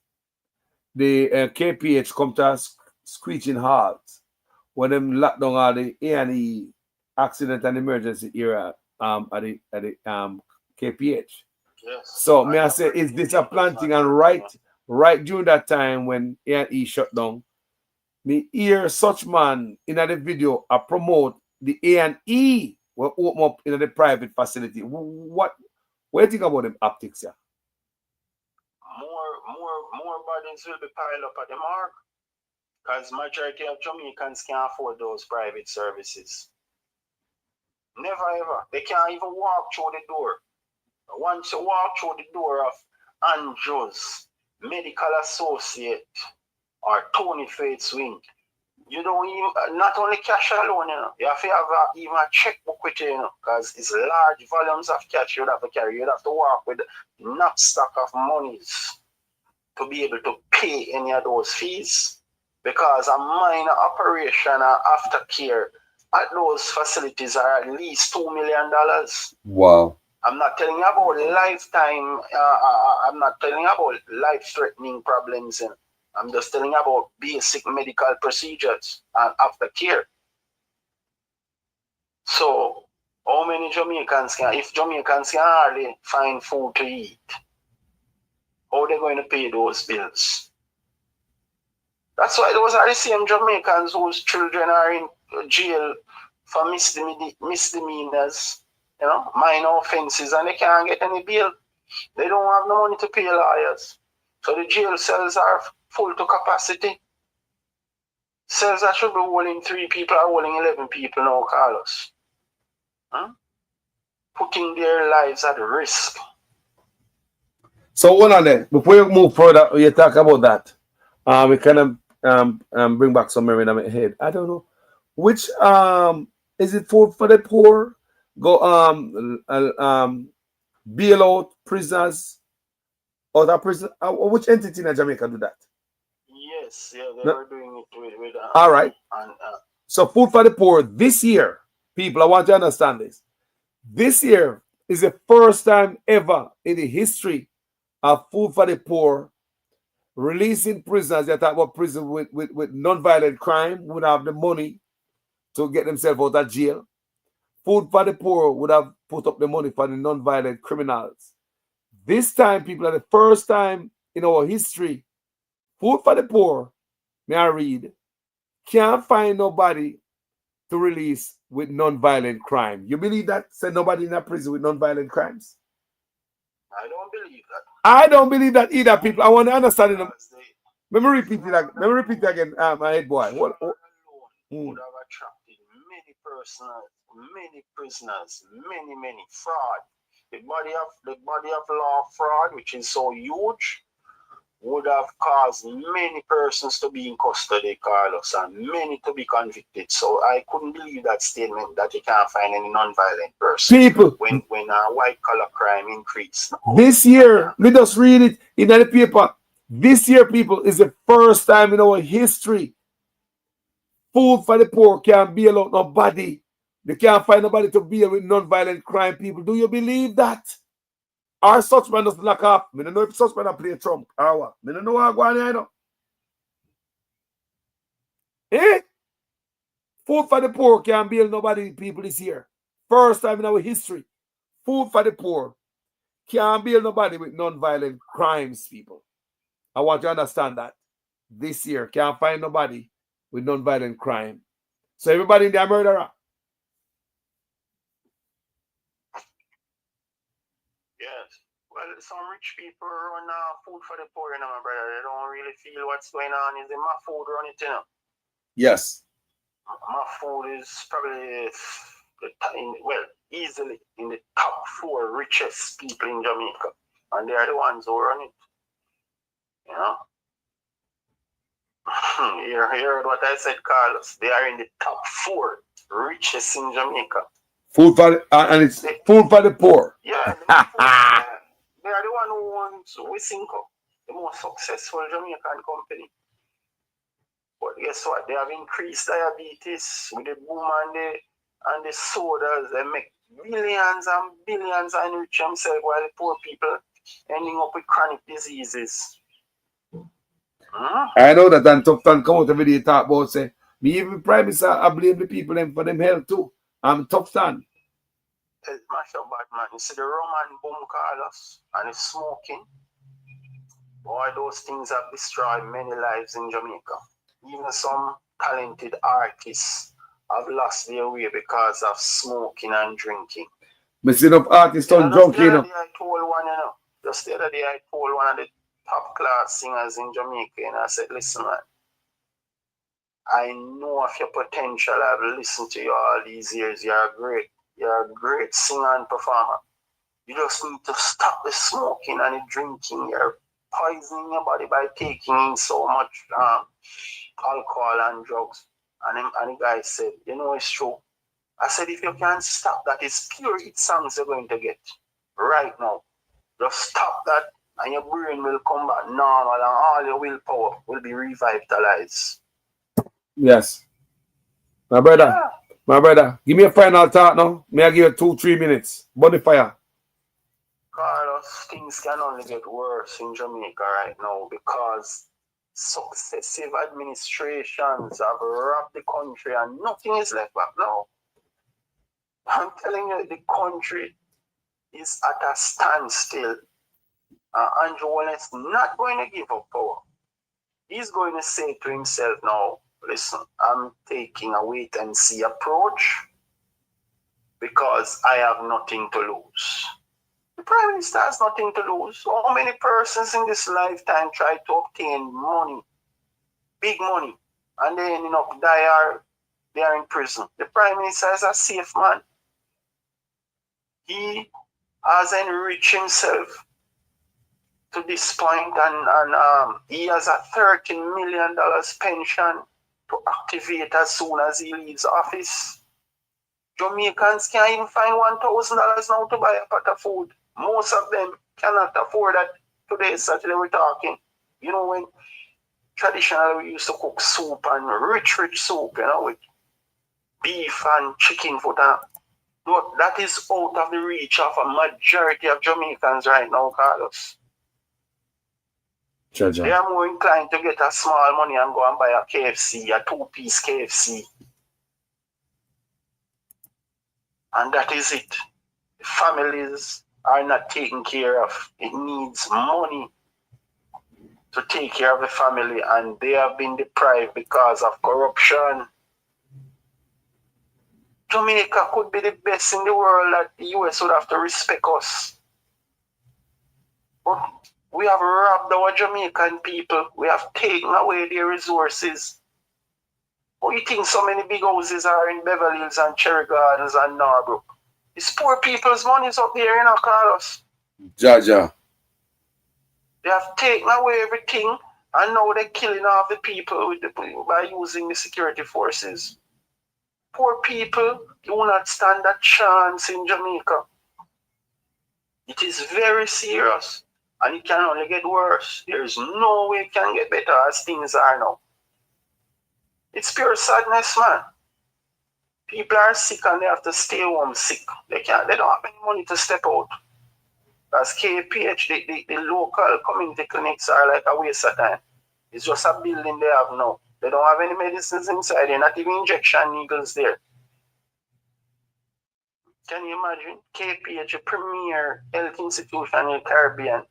the KPH come to a screeching halt when them lock down all the A&E accident and emergency area at the KPH. Yes. So may I say, is this a planting and right during that time when A&E shut down? Me hear Suchman in the video promote the A&E will open up in the private facility. What do you think about them optics, yeah? More bodies will be piled up at the mark, because majority of Jamaicans can't afford those private services. Never ever. They can't even walk through the door. Once you walk through the door of Andrew's medical associate or Tony Faith's wing, you don't even, not only cash alone, you know, you have to have even a checkbook with you, you know, because it's large volumes of cash you'd have to carry. You'd have to walk with a knapsack of monies to be able to pay any of those fees, because a minor operation or aftercare at those facilities are at least $2 million. Wow. I'm not telling you about lifetime, I'm not telling you about life-threatening problems. I'm just telling you about basic medical procedures and aftercare. So, how many Jamaicans can, if Jamaicans can hardly find food to eat, how are they going to pay those bills? That's why those are the same Jamaicans whose children are in jail for misdemeanors, you know, minor offenses, and they can't get any bail. They don't have no money to pay lawyers. So the jail cells are full to capacity. Cells that should be holding 3 people are holding 11 people now, Carlos. Huh? Putting their lives at risk. So hold on there. Before you move further, you talk about that. We kind of bring back some memory in my head. I don't know. Which is it food for the poor? Go bail out prisoners, other prison. Which entity in Jamaica do that? Yes, yeah, they were doing it with all right. So food for the poor this year, people, I want you to understand this. This year is the first time ever in the history of food for the poor releasing prisoners that talk about prison with non-violent crime would have the money to get themselves out of jail. Food for the poor would have put up the money for the non-violent criminals. This time, people, are the first time in our history, food for the poor, may I read, can't find nobody to release with non-violent crime. You believe that? Say nobody in a prison with non-violent crimes? I don't believe that. I don't believe that either, people. I want to understand it. Let me repeat it again. Let me repeat it again, my head boy. Would have attracted many prisoners, many fraud. The body of law fraud, which is so huge, would have caused many persons to be in custody, Carlos, and many to be convicted. So I couldn't believe that statement that you can't find any non-violent person. People, when white collar crime increased. This year, let us read it in the paper. This year, people, is the first time in our history food for the poor can't bail out nobody. They can't find nobody to bail with non-violent crime, people. Do you believe that? Our such man doesn't lock up. I don't know if such man play Trump or what. I don't know what going on, I know. Eh? Food for the poor can't bail nobody, people, this year. First time in our history. Food for the poor can't bail nobody with non-violent crimes, people. I want you to understand that. This year, can't find nobody with non-violent crime. So everybody in there murderer. Yes. Well, some rich people run food for the poor, you know, my brother. They don't really feel what's going on. Is the my food run it, you know? Yes. My food is probably, easily in the top 4 richest people in Jamaica. And they are the ones who run it. You know? You heard what I said, Carlos. They are in the top 4 richest in Jamaica. Food for and it's food for the poor. Yeah, they are the one who owns Wisinko, the most successful Jamaican company. But guess what? They have increased diabetes with the boom and the sodas. They make billions and billions and enrich themselves while the poor people ending up with chronic diseases. I know that, and tough time come out every day talk about say me even Prime Minister I blame the people them for them health too. I'm tough time. It's mash up bad man. You see the rum and boom, Carlos, and the smoking. Boy, those things have destroyed many lives in Jamaica. Even some talented artists have lost their way because of smoking and drinking. Me see enough artists on drunk, you know. I told one, you know, just the other day I told one of the top class singers in Jamaica, and I said, listen, man, I know of your potential. I've listened to you all these years. You're a great singer and performer. You just need to stop the smoking and the drinking. You're poisoning your body by taking in so much alcohol and drugs. And the guy said, you know, it's true. I said, if you can't stop that, it's pure hit songs you're going to get right now. Just stop that and your brain will come back normal and all your willpower will be revitalized. Yes. My brother, give me a final thought now. May I give you 2-3 minutes? Burn the fire. Carlos, things can only get worse in Jamaica right now because successive administrations have robbed the country and nothing is left back now. I'm telling you, the country is at a standstill. Andrew Wallace not going to give up power. He's going to say to himself now, listen, I'm taking a wait and see approach because I have nothing to lose. The Prime Minister has nothing to lose. How many persons in this lifetime try to obtain money, big money, and they ended up they are in prison? The Prime Minister is a safe man. He has enriched himself to this point, and he has a $13 million pension to activate as soon as he leaves office. Jamaicans can't even find $1,000 now to buy a pot of food. Most of them cannot afford that. Today, Saturday, we're talking. You know, when traditionally we used to cook soup and rich soup, you know, with beef and chicken foot. That is out of the reach of a majority of Jamaicans right now, Carlos. They are more inclined to get a small money and go and buy a KFC, a 2-piece KFC. And that is it. The families are not taken care of. It needs money to take care of the family, and they have been deprived because of corruption. Jamaica could be the best in the world that the US would have to respect us. But we have robbed our Jamaican people. We have taken away their resources. What do you think so many big houses are in Beverly Hills and Cherry Gardens and Norbrook? It's poor people's money's up there, you know, Carlos. Jaja. They have taken away everything, and now they're killing off the people by using the security forces. Poor people do not stand a chance in Jamaica. It is very serious, and it can only get worse. There is no way it can get better as things are now. It's pure sadness, man. People are sick and they have to stay home sick. They don't have any money to step out. As KPH, the local community clinics are like a waste of time. It's just a building they have now. They don't have any medicines inside. They're not even injection needles there. Can you imagine? KPH, a premier health institution in the Caribbean,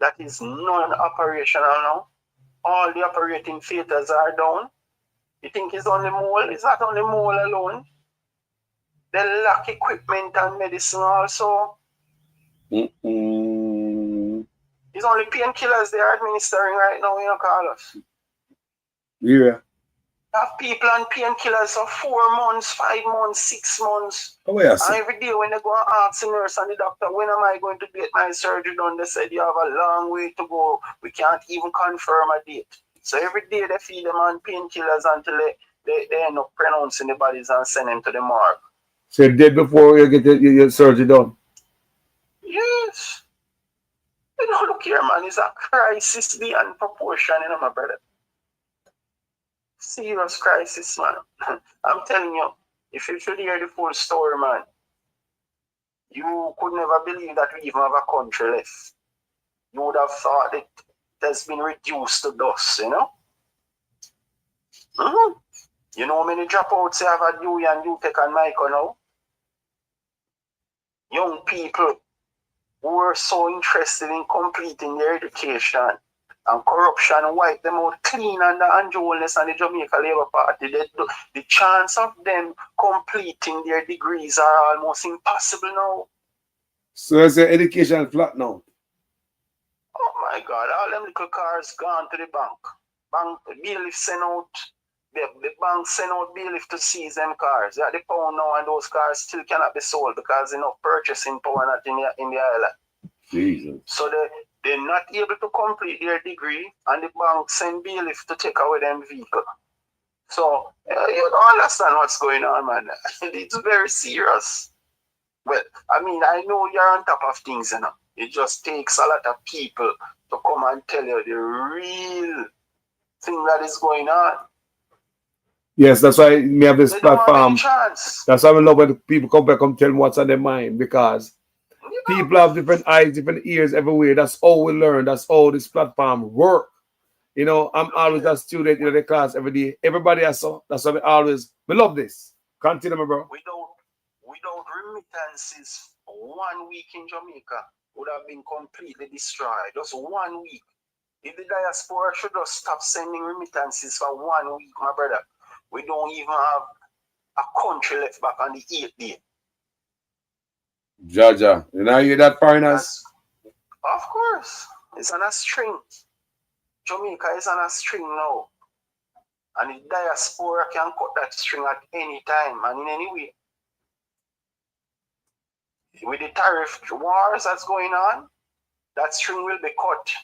that is non-operational now. All the operating theaters are down. You think it's only mole? It's not only mole alone. They lack equipment and medicine also. It's only painkillers they are administering right now, you know, Carlos. Yeah. Have people on painkillers for 4 months, 5 months, 6 months. Oh, yes. And every day when they go and ask the nurse and the doctor, when am I going to get my surgery done? They said you have a long way to go. We can't even confirm a date. So every day they feed them on painkillers until they end up pronouncing the bodies and send them to the morgue. So you're dead before you get your surgery done? Yes. You know, look here, man. It's a crisis beyond proportion, you know, my brother. Serious crisis, man. I'm telling you, if you should hear the full story, man, you could never believe that we even have a country left. You would have thought it has been reduced to dust, you know? You know how many dropouts you have at UE and UTech and Michael now? Young people who were so interested in completing their education and corruption wipe them out clean under Andrew Holness and the Jamaica Labour Party. The chance of them completing their degrees are almost impossible now. So it's an education flat now. Oh my God, all them little cars gone to the bank. Bank bailiff send out, the bank send out bailiff to seize them cars. They're at the pound now and those cars still cannot be sold because enough purchasing power not in the island. Jesus. So they're not able to complete their degree and the bank send bailiff to take away them vehicle. So you don't understand what's going on, man. It's very serious. Well, I mean, I know you're on top of things, you know. It just takes a lot of people to come and tell you the real thing that is going on. Yes, that's why me have this They don't have platform. any chance. That's why I love when people come back and tell me what's on their mind, because people have different eyes, different ears everywhere. That's all we learn. That's all this platform work. You know, I'm always a student in the class every day. Everybody I saw. That's why we love this. Continue, my bro. Without remittances, 1 week in Jamaica would have been completely destroyed. Just 1 week. If the diaspora should just stop sending remittances for 1 week, my brother, we don't even have a country left back on the 8th day. Jaja, you know, you hear that, foreigners? Of course. It's on a string. Jamaica is on a string now. And the diaspora can cut that string at any time and in any way. With the tariff wars that's going on, that string will be cut.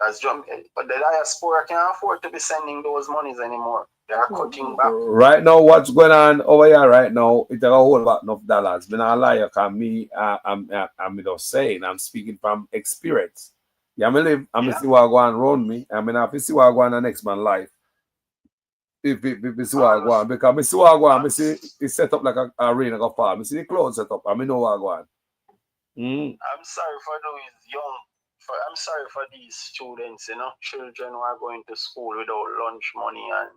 But the diaspora can't afford to be sending those monies anymore. They are cutting back. Right now, what's going on over here right now, it's a whole lot of dollars. I'm not a liar, because I'm just saying, I'm speaking from experience. Yeah, I'm see what go on around me. I mean, if I see what go on in the next man's life, if see what go on, because I see what go on, I see it's set up like a rain like a fall. I see the clothes set up, I know what go on. I'm sorry for those young. I'm sorry for these students, you know, children who are going to school without lunch money, and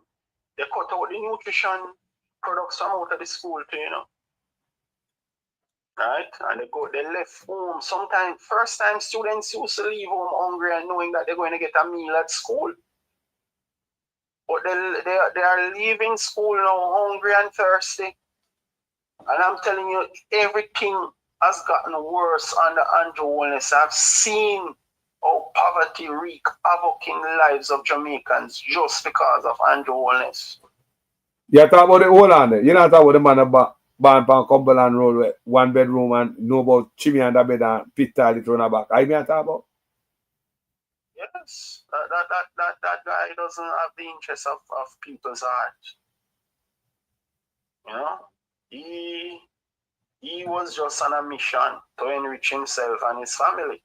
they cut out the nutrition products from out of the school too, you know. Right? And they left home. Sometimes, first time students used to leave home hungry and knowing that they're going to get a meal at school. But they are leaving school now hungry and thirsty. And I'm telling you, everything has gotten worse under Andrew Holness. I've seen how poverty wreak havoc in the lives of Jamaicans just because of Andrew Holness. You talk about the whole on there. You not talk about the man about born on Cumberland Road with 1 bedroom and know about chimney under bed and pit toilet on the back. I mean, talk about? Yes. That guy doesn't have the interest of people's heart. You know? He was just on a mission to enrich himself and his family.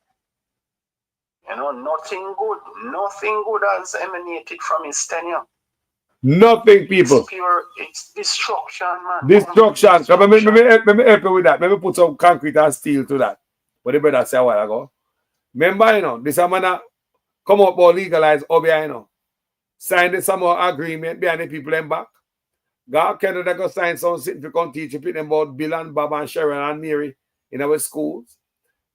You know, nothing good has emanated from his tenure. Nothing, people. It's destruction, man. Destruction. Let me help you with that. Let me put some concrete and steel to that. What the brother said a while ago. Remember, you know, this man come up or legalize OBI, you know. Sign the summer agreement behind the people in back. God Canada go sign something to come teach people about Bill and Bob and Sharon and Mary in our schools.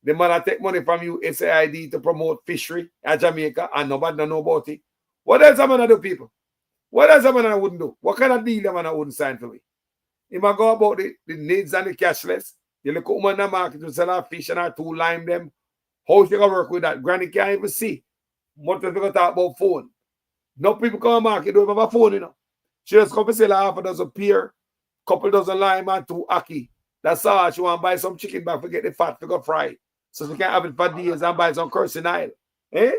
The man take money from you, SAID, to promote fishery at Jamaica, and nobody know about it. What else am I do, people? What else am I wouldn't do? What kind of deal am I wouldn't sign for me? If I go about the needs and the cashless, you look at in the market to sell our fish and our 2 lime them. How you gonna work with that? Granny can't even see. What if you gonna talk about phone? No people come to market don't have a phone, you know. She just come to sell half a dozen pear, couple dozen lime and 2 ackee. That's all. She want to buy some chicken back to get the fat to go fry. So she can have it for days and buy some cursing oil. Eh? A lot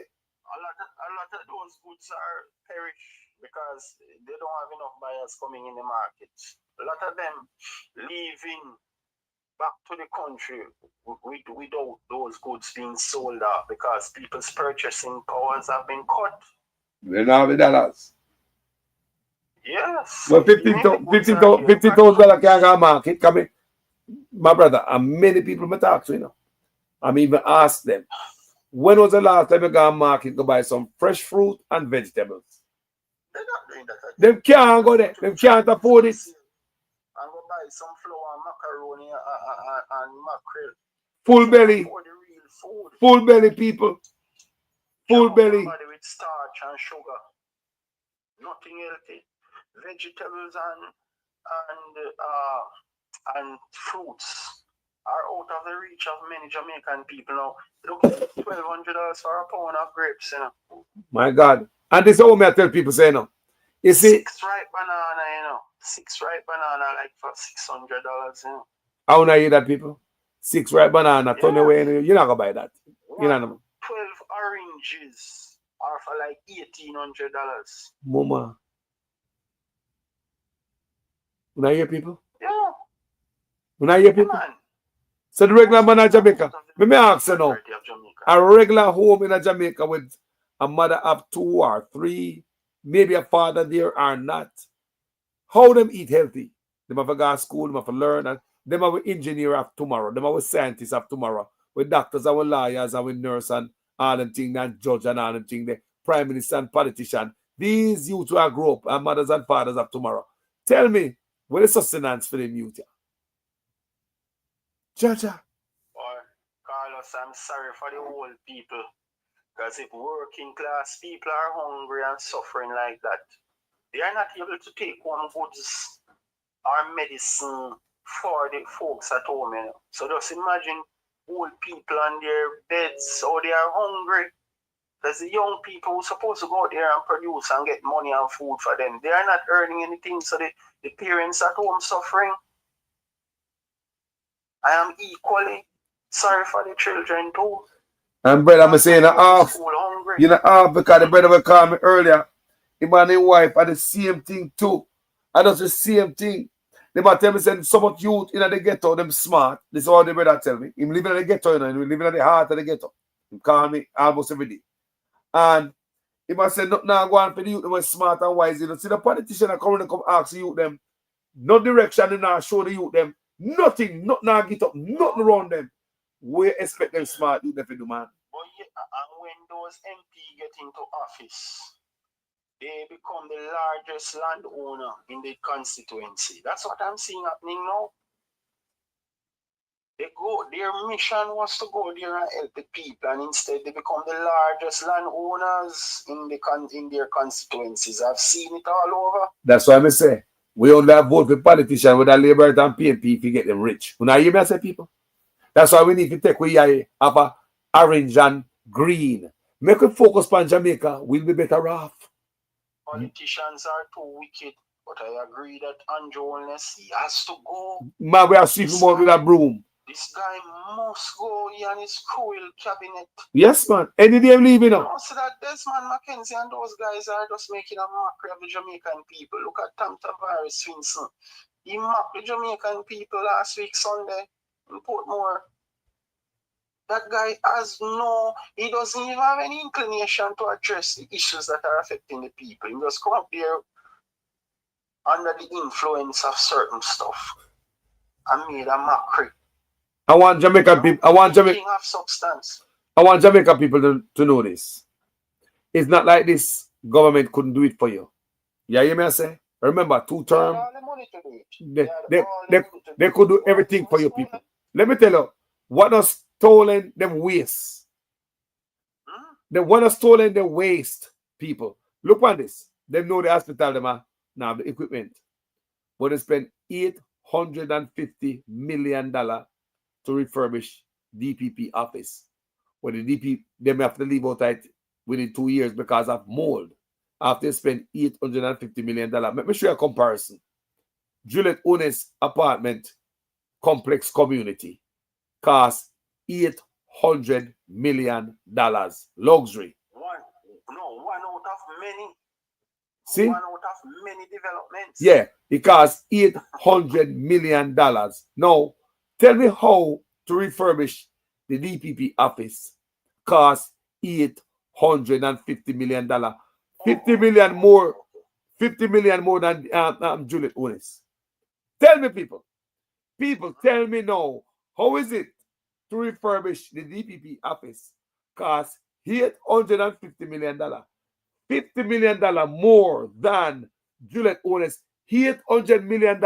of those goods are perish because they don't have enough buyers coming in the market. A lot of them leaving back to the country without those goods being sold out because people's purchasing powers have been cut. They don't have the dollars. Yes. Well, $50,000 can't go market. Come in. My brother, and many people I talk to, you know. I'm even asked them, when was the last time you go to market to buy some fresh fruit and vegetables? They're not doing that. Them can't go there. Them can't afford it. And go buy some flour and macaroni and mackerel. Full belly. Full belly people. Full belly. Body with starch and sugar. Nothing healthy. Vegetables and fruits are out of the reach of many Jamaican people now. Look at $1,200 for a pound of grapes, you know. My God. And this is how I tell people, say, you know. You see, 6 ripe banana, you know. 6 ripe banana like for $600, you know. how do I hear that, people? 6 ripe banana, turn away, you're not going to buy that. You know what I mean? 12 oranges are for like $1,800. Mama. When I hear people? Yeah. When I hear people? Man. So the regular man in Jamaica, let me ask you now, a regular home in Jamaica with a mother of 2 or 3, maybe a father there or not, how them eat healthy? Them have to go to school, them have to learn, and them have an engineer of tomorrow, them have a scientist of tomorrow, with doctors and with lawyers and with nurses and all them things, and judge and all them things, the prime minister and politician. These youth will grow up and mothers and fathers of tomorrow. Tell me, what is sustenance for them youth? Jaja. Carlos, I'm sorry for the old people. Because if working class people are hungry and suffering like that, they are not able to take home goods or medicine for the folks at home. You know? So just imagine old people on their beds, how they are hungry. Because the young people who are supposed to go out there and produce and get money and food for them, they are not earning anything. So the parents at home suffering. I am equally sorry for the children too. And brother, I'm saying half. You know half because the brother will call me earlier. Him and his wife are the same thing too. I do the same thing. They might tell me saying so much youth in the ghetto, them smart. This is all the brother tell me. Him living in the ghetto, you know, him living in the heart of the ghetto. He call me almost every day. And he must say nothing now go on for the youth, they were smart and wise. You know, see the politician are coming to come ask the youth them. No direction, they now show the youth them. Nothing, not now get up, nothing around them. We expect them smart youth to do, man. But yeah, and when those MP get into office, they become the largest landowner in the constituency. That's what I'm seeing happening now. They go, their mission was to go there and help the people, and instead they become the largest landowners in their constituencies. I've seen it all over. That's why I say we only have vote for politicians with a Labour and PNP if you get them rich. When I hear me, I say people. That's why we need to take we have a orange and green. Make we focus on Jamaica, we'll be better off. Politicians are too wicked, but I agree that Andrew Holness, he has to go. Man, we are sweeping out with a broom. This guy must go, he and his cruel cabinet. Yes, man. Any day I'm leaving now. You see that Desmond Mackenzie and those guys are just making a mockery of the Jamaican people. Look at Tom Tavares Swinson. He mocked the Jamaican people last week, Sunday, in Portmore. That guy he doesn't even have any inclination to address the issues that are affecting the people. He just come up there under the influence of certain stuff and made a mockery. I want Jamaican people. I want Jamaican people to know this. It's not like this government couldn't do it for you. You hear me I say? Remember, 2 terms. They could do everything for you people. Let me tell you, what has stolen them waste. The one has stolen the waste, people. Look at this. They know the hospital them are now the equipment. But they spend $850 million to refurbish DPP office. But the DP them have to leave out within 2 years because of mold. After they spend $850 million. Let me show you a comparison. Juliet Ones apartment complex community costs $800 million. Luxury. One out of many. See? One out of many developments. Yeah, it costs $800 million. Now, tell me how to refurbish the DPP office costs $850 million. $50 million more than Juliet Ones. Tell me, people. People, tell me now, how is it to refurbish the DPP office costs $850 million? $50 million more than Juliet Ones. $800 million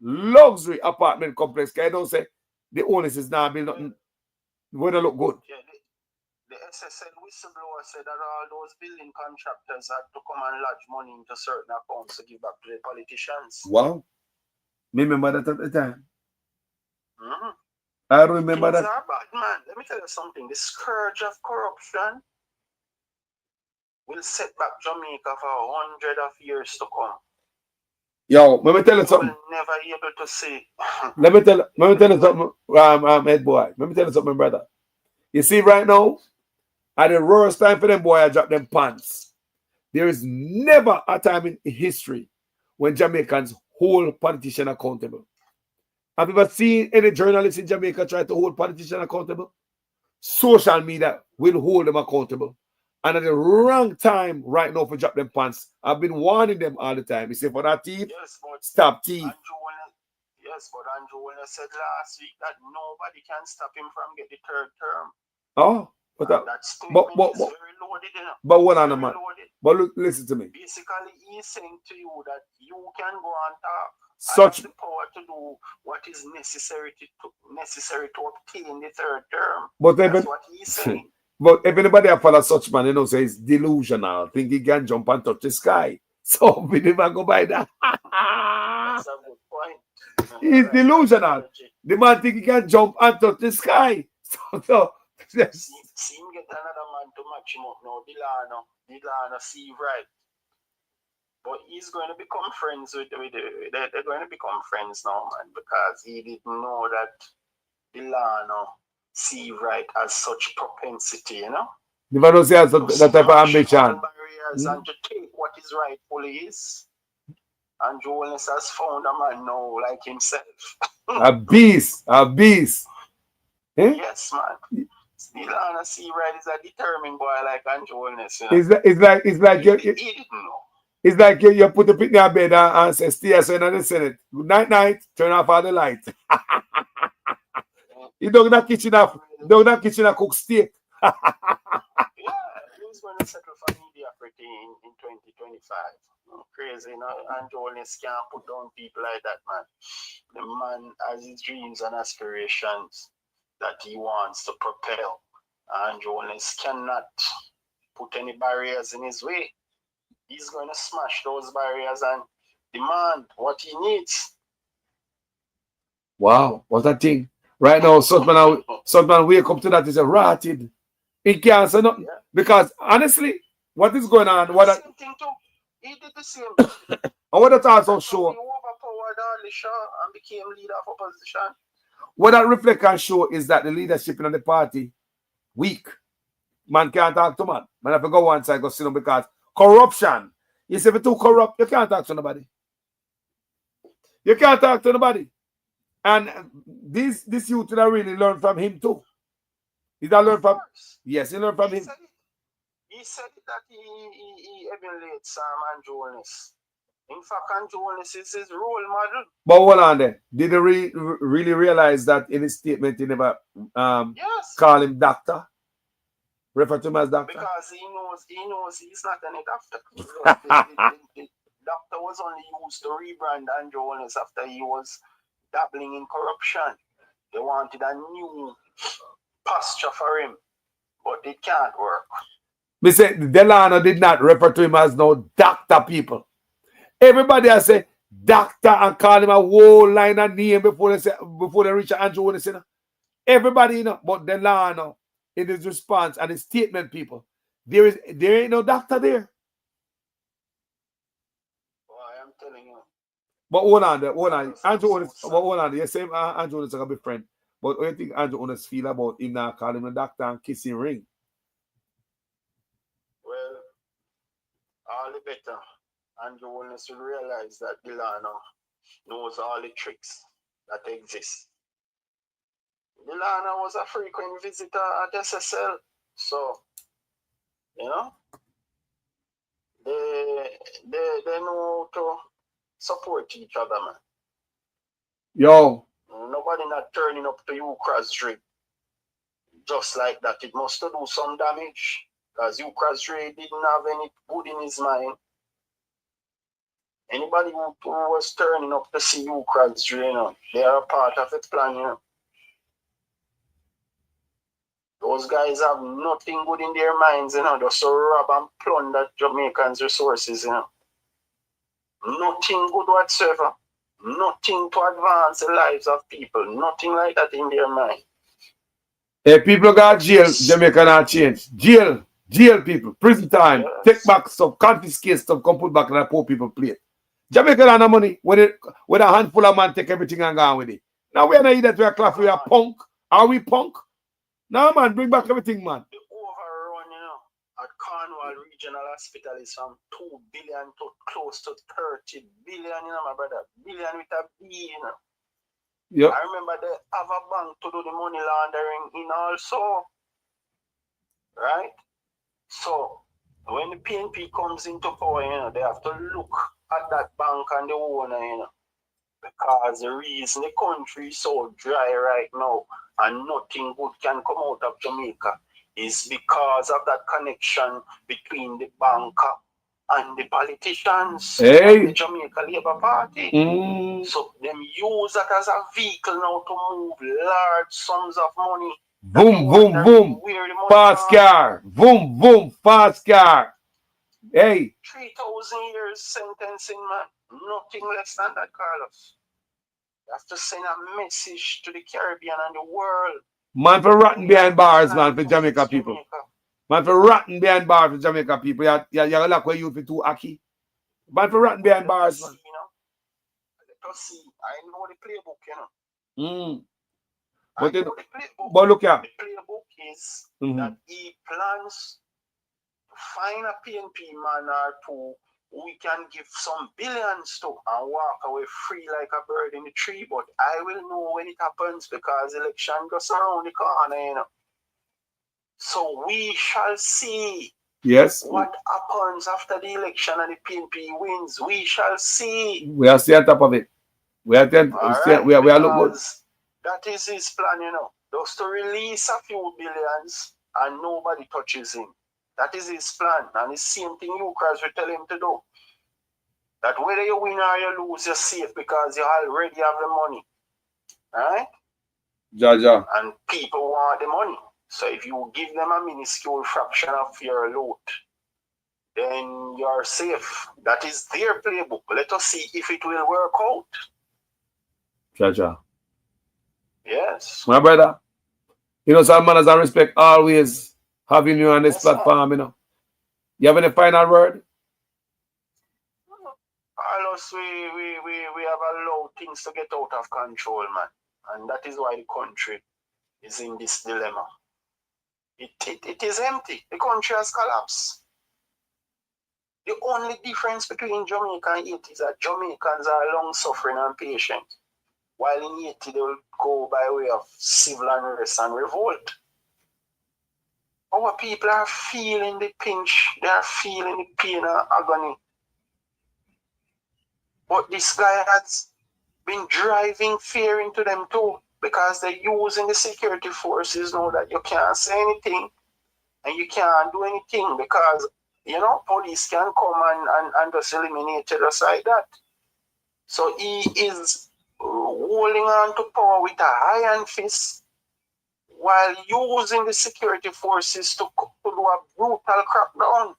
luxury apartment complex. Can I don't say the owners is now building nothing. Where they look good. Yeah, the SSL whistleblower said that all those building contractors had to come and lodge money into certain accounts to give back to the politicians. Wow. Me remember that at the time. Mm-hmm. I remember Things that. are bad, man. Let me tell you something. The scourge of corruption will set back Jamaica for 100 of years to come. Yo, let me tell you something. We'll never be able to see. Let me tell you something, head boy. Let me tell you something, brother. You see, right now, at the worst time for them boy, I drop them pants. There is never a time in history when Jamaicans hold politicians accountable. Have you ever seen any journalists in Jamaica try to hold politicians accountable? Social media will hold them accountable. And at the wrong time right now for drop them pants. I've been warning them all the time. You say for that thief, stop thief. Andrew said last week that nobody can stop him from getting the third term. Oh, but that statement is very loaded, you know. But hold on, man. But look, listen to me. Basically, he's saying to you that you can go and talk. Such I have the power to do what is necessary to obtain the third term. But that's what he's saying. But if anybody follow such man, you know, say it's delusional. Think he can jump and touch the sky. So we never go by that. That's a good point. He's delusional. The man think he can jump and touch the sky. So see him get another man to match him up now. Delano, see right. But he's going to become friends with they're going to become friends now, man, because he didn't know that Delano see right as such propensity, you know. Never know say has that type of ambition. Barriers and to take what is rightfully his. And Jonas has found a man now like himself. A beast. Eh? Yes, man. Delano see right is a determined boy like Jonas. You know? It's like he didn't know. It's like you put the picnic in bed and say, stay so in the Senate. Good night, turn off all the lights. You don't in the kitchen and cook steak. Yeah, he's going to settle for mediocrity in 2025. Crazy, you know, and Jonas can't put down people like that, man. The man has his dreams and aspirations that he wants to propel. And Jonas cannot put any barriers in his way. He's going to smash those barriers and demand what he needs. Wow, what a thing. Right now, Sutman wake up to that is a rotted. He can't say nothing. Yeah. Because honestly, what is going on? Same thing too. He did the same thing. And what that also show? He overpowered Alisha and became leader of opposition. What that reflect and show is that the leadership in the party weak. Man can't talk to man. Man have to go one side, go sit down because corruption. You say if you're too corrupt, you can't talk to nobody. You can't talk to nobody. And this youth that really learn from him too. He that learn from yes, he learned from him. He said that he emulates Jonas. In fact, Jonas is his role model. But hold on there. Did he really realize that in his statement he never call him doctor? Refer to him as doctor? Because he knows he's not any doctor. the doctor was only used to rebrand Jonas after he was dabbling in corruption. They wanted a new posture for him, but it can't work. Me say Delano did not refer to him as no doctor, people. Everybody has say doctor and call him a whole line of name before they reach Andrew Jonas. You know? Everybody, you know, but Delano in his response and his statement, people, there ain't no doctor there. I am telling you. But hold on. Andrew Jonas, hold on. You say Andrew Jonas is a big friend. But what do you think Andrew Jonas feel about him now calling him a doctor and kissing ring? Well, all the better. Andrew Jonas will realize that Delano knows all the tricks that exist. Delano was a frequent visitor at SSL, so you know they know to support each other, man. Yo. Nobody not turning up to you cross Dre just like that. It must do some damage because you cross Dre didn't have any good in his mind. Anybody who was turning up to see you cross Dre, you know, they are a part of the plan, you know. Those guys have nothing good in their minds, you know, just to rob and plunder Jamaicans' resources, you know. Nothing good whatsoever. Nothing to advance the lives of people. Nothing like that in their mind. Hey, people got jail, Jamaica not change. Jail people, prison time, take back stuff, confiscate stuff, come put back in the poor people plate. Jamaica don't have money when a handful of man take everything and go with it. Now we are not that we are class, we are punk. Are we punk? No man, bring back everything, man. The overrun, you know, at Cornwall Regional Hospital is from 2 billion to close to 30 billion, you know, my brother. Billion with a B, you know. Yep. I remember they have a bank to do the money laundering in also. Right? So, when the PNP comes into power, you know, they have to look at that bank and the owner, you know. Because the reason the country is so dry right now and nothing good can come out of Jamaica is because of that connection between the banker and the politicians of the Jamaica Labour Party. So them use that as a vehicle now to move large sums of money. Boom, boom, boom. Fast car. Boom, boom, fast car. Hey. 3,000 years sentencing, man. Nothing less than that, Carlos. You have to send a message to the Caribbean and the world. Man for rotten behind bars, man, for Jamaica people. Man for rotten behind bars for Jamaica people. You like where you for too aki. Man for rotten behind bars, man. Let us see. I know the playbook, you know. But look here. The playbook is that he plans to find a PNP man or two we can give some billions to and walk away free like a bird in the tree. But I will know when it happens because election goes around the corner, you know. So we shall see. Yes. What happens after the election and the PNP wins. We shall see. We are still on top of it. We are look good. That is his plan, you know. Just to release a few billions and nobody touches him. That is his plan. And the same thing you guys will tell him to do. That whether you win or you lose, you're safe because you already have the money. Right? Ja. And people want the money. So if you give them a minuscule fraction of your loot, then you're safe. That is their playbook. Let us see if it will work out. Ja. Yes. My brother, you know, some manners and respect always having you on this platform, you know. You have any final word? Carlos, we have allowed things to get out of control, man. And that is why the country is in this dilemma. It is empty. The country has collapsed. The only difference between Jamaica and Haiti is that Jamaicans are long-suffering and patient, while in Haiti they will go by way of civil unrest and revolt. Our people are feeling the pinch. They are feeling the pain and agony. But this guy has been driving fear into them too, because they're using the security forces now that you can't say anything and you can't do anything because, you know, police can come and just eliminate you just like that. So he is holding on to power with a iron fist while using the security forces to do a brutal crackdown.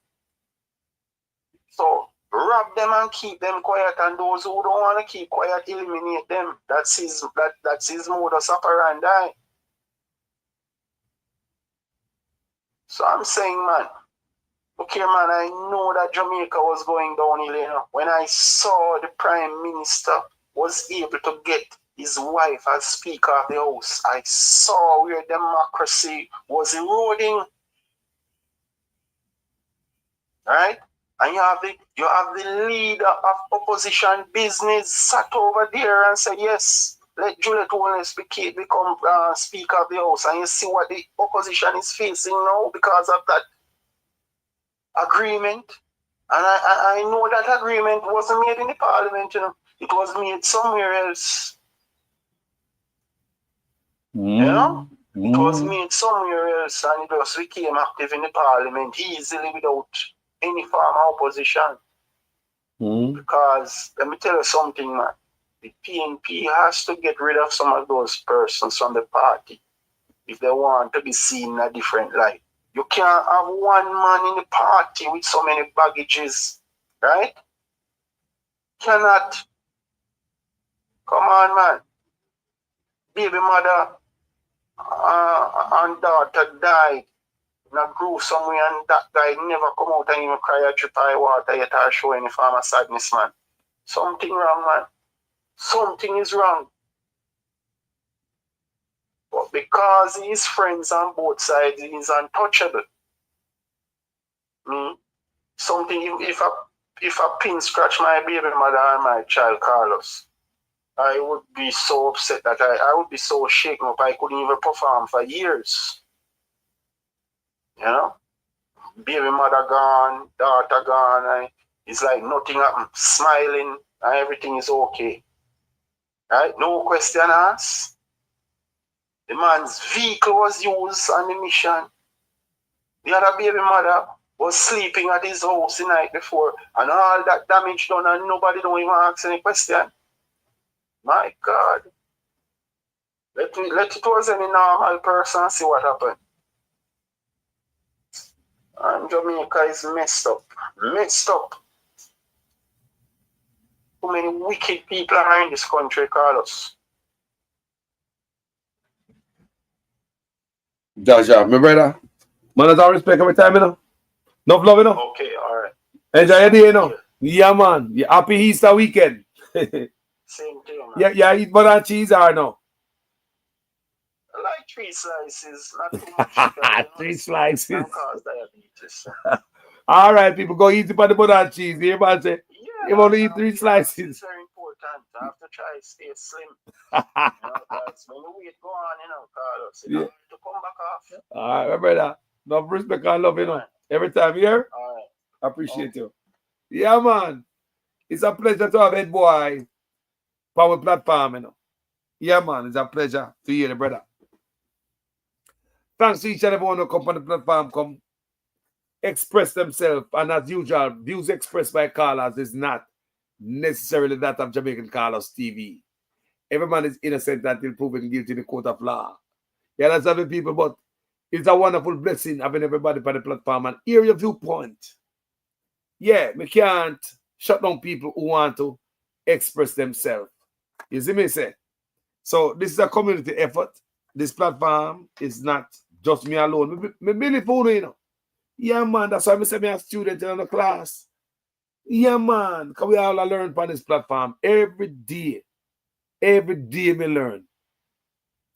So rob them and keep them quiet, and those who don't want to keep quiet, eliminate them. That's his modus operandi. So I'm saying, man, okay, man, I know that Jamaica was going downhill, you know. When I saw the Prime Minister was able to get his wife as Speaker of the House, I saw where democracy was eroding. Right? And you have the leader of opposition business sat over there and said, yes, let Juliet Holness become Speaker of the House. And you see what the opposition is facing now because of that agreement. And I know that agreement wasn't made in the Parliament, you know. It was made somewhere else. You know? It was made somewhere else and it just became active in the Parliament easily without any form of opposition. Because, let me tell you something, man. The PNP has to get rid of some of those persons from the party if they want to be seen in a different light. You can't have one man in the party with so many baggages, right? Cannot. Come on, man. Baby mother and daughter died in a gruesome way, and that guy never come out and even cry a drip of water yet or show any form of sadness, man. Something wrong, man. Something is wrong. But because he's friends on both sides, he's untouchable. Something, if a pin scratch my baby mother and my child Carlos, I would be so upset that I would be so shaken up I couldn't even perform for years. You know? Baby mother gone, daughter gone, it's like nothing happened, smiling, and everything is okay. Right? No question asked. The man's vehicle was used on the mission. The other baby mother was sleeping at his house the night before, and all that damage done, and nobody don't even ask any question. My God. Let it was any normal person see what happened. And Jamaica is messed up. Messed up. Too many wicked people are in this country, Carlos. Jaja, my brother. Man, has all respect every time, you know. Enough love, you know. Okay, alright. Enjoy your day, you know. Yeah, man. Yeah, happy Easter weekend. Same thing, man. Yeah, eat butter and cheese or no? I like 3 slices, not too much. 3 slices. Can cause diabetes. All right, people, go eat the butter and cheese. You man say, you want to eat 3 slices. It's very important. I have to try to stay slim. You know, because when the weight go on, you know, Carlos, you have to come back off. All right, my brother. Love, respect, and love, you know. Every time here, all right. I appreciate you. Yeah, man. It's a pleasure to have Head Boy Power Platform, you know. Yeah, man. It's a pleasure to hear the brother. Thanks to each and everyone who come on the platform, come express themselves. And as usual, views expressed by callers is not necessarily that of Jamaican Callers TV. Every man is innocent until proven guilty in the court of law. Yeah, that's having people, but it's a wonderful blessing having everybody on the platform and hear your viewpoint. Yeah, we can't shut down people who want to express themselves. You see me say? So this is a community effort. This platform is not just me alone. Me believe for you know. Yeah, man. That's why I say me a student in the class. Yeah, man. Because we all learn on this platform every day. Every day we learn.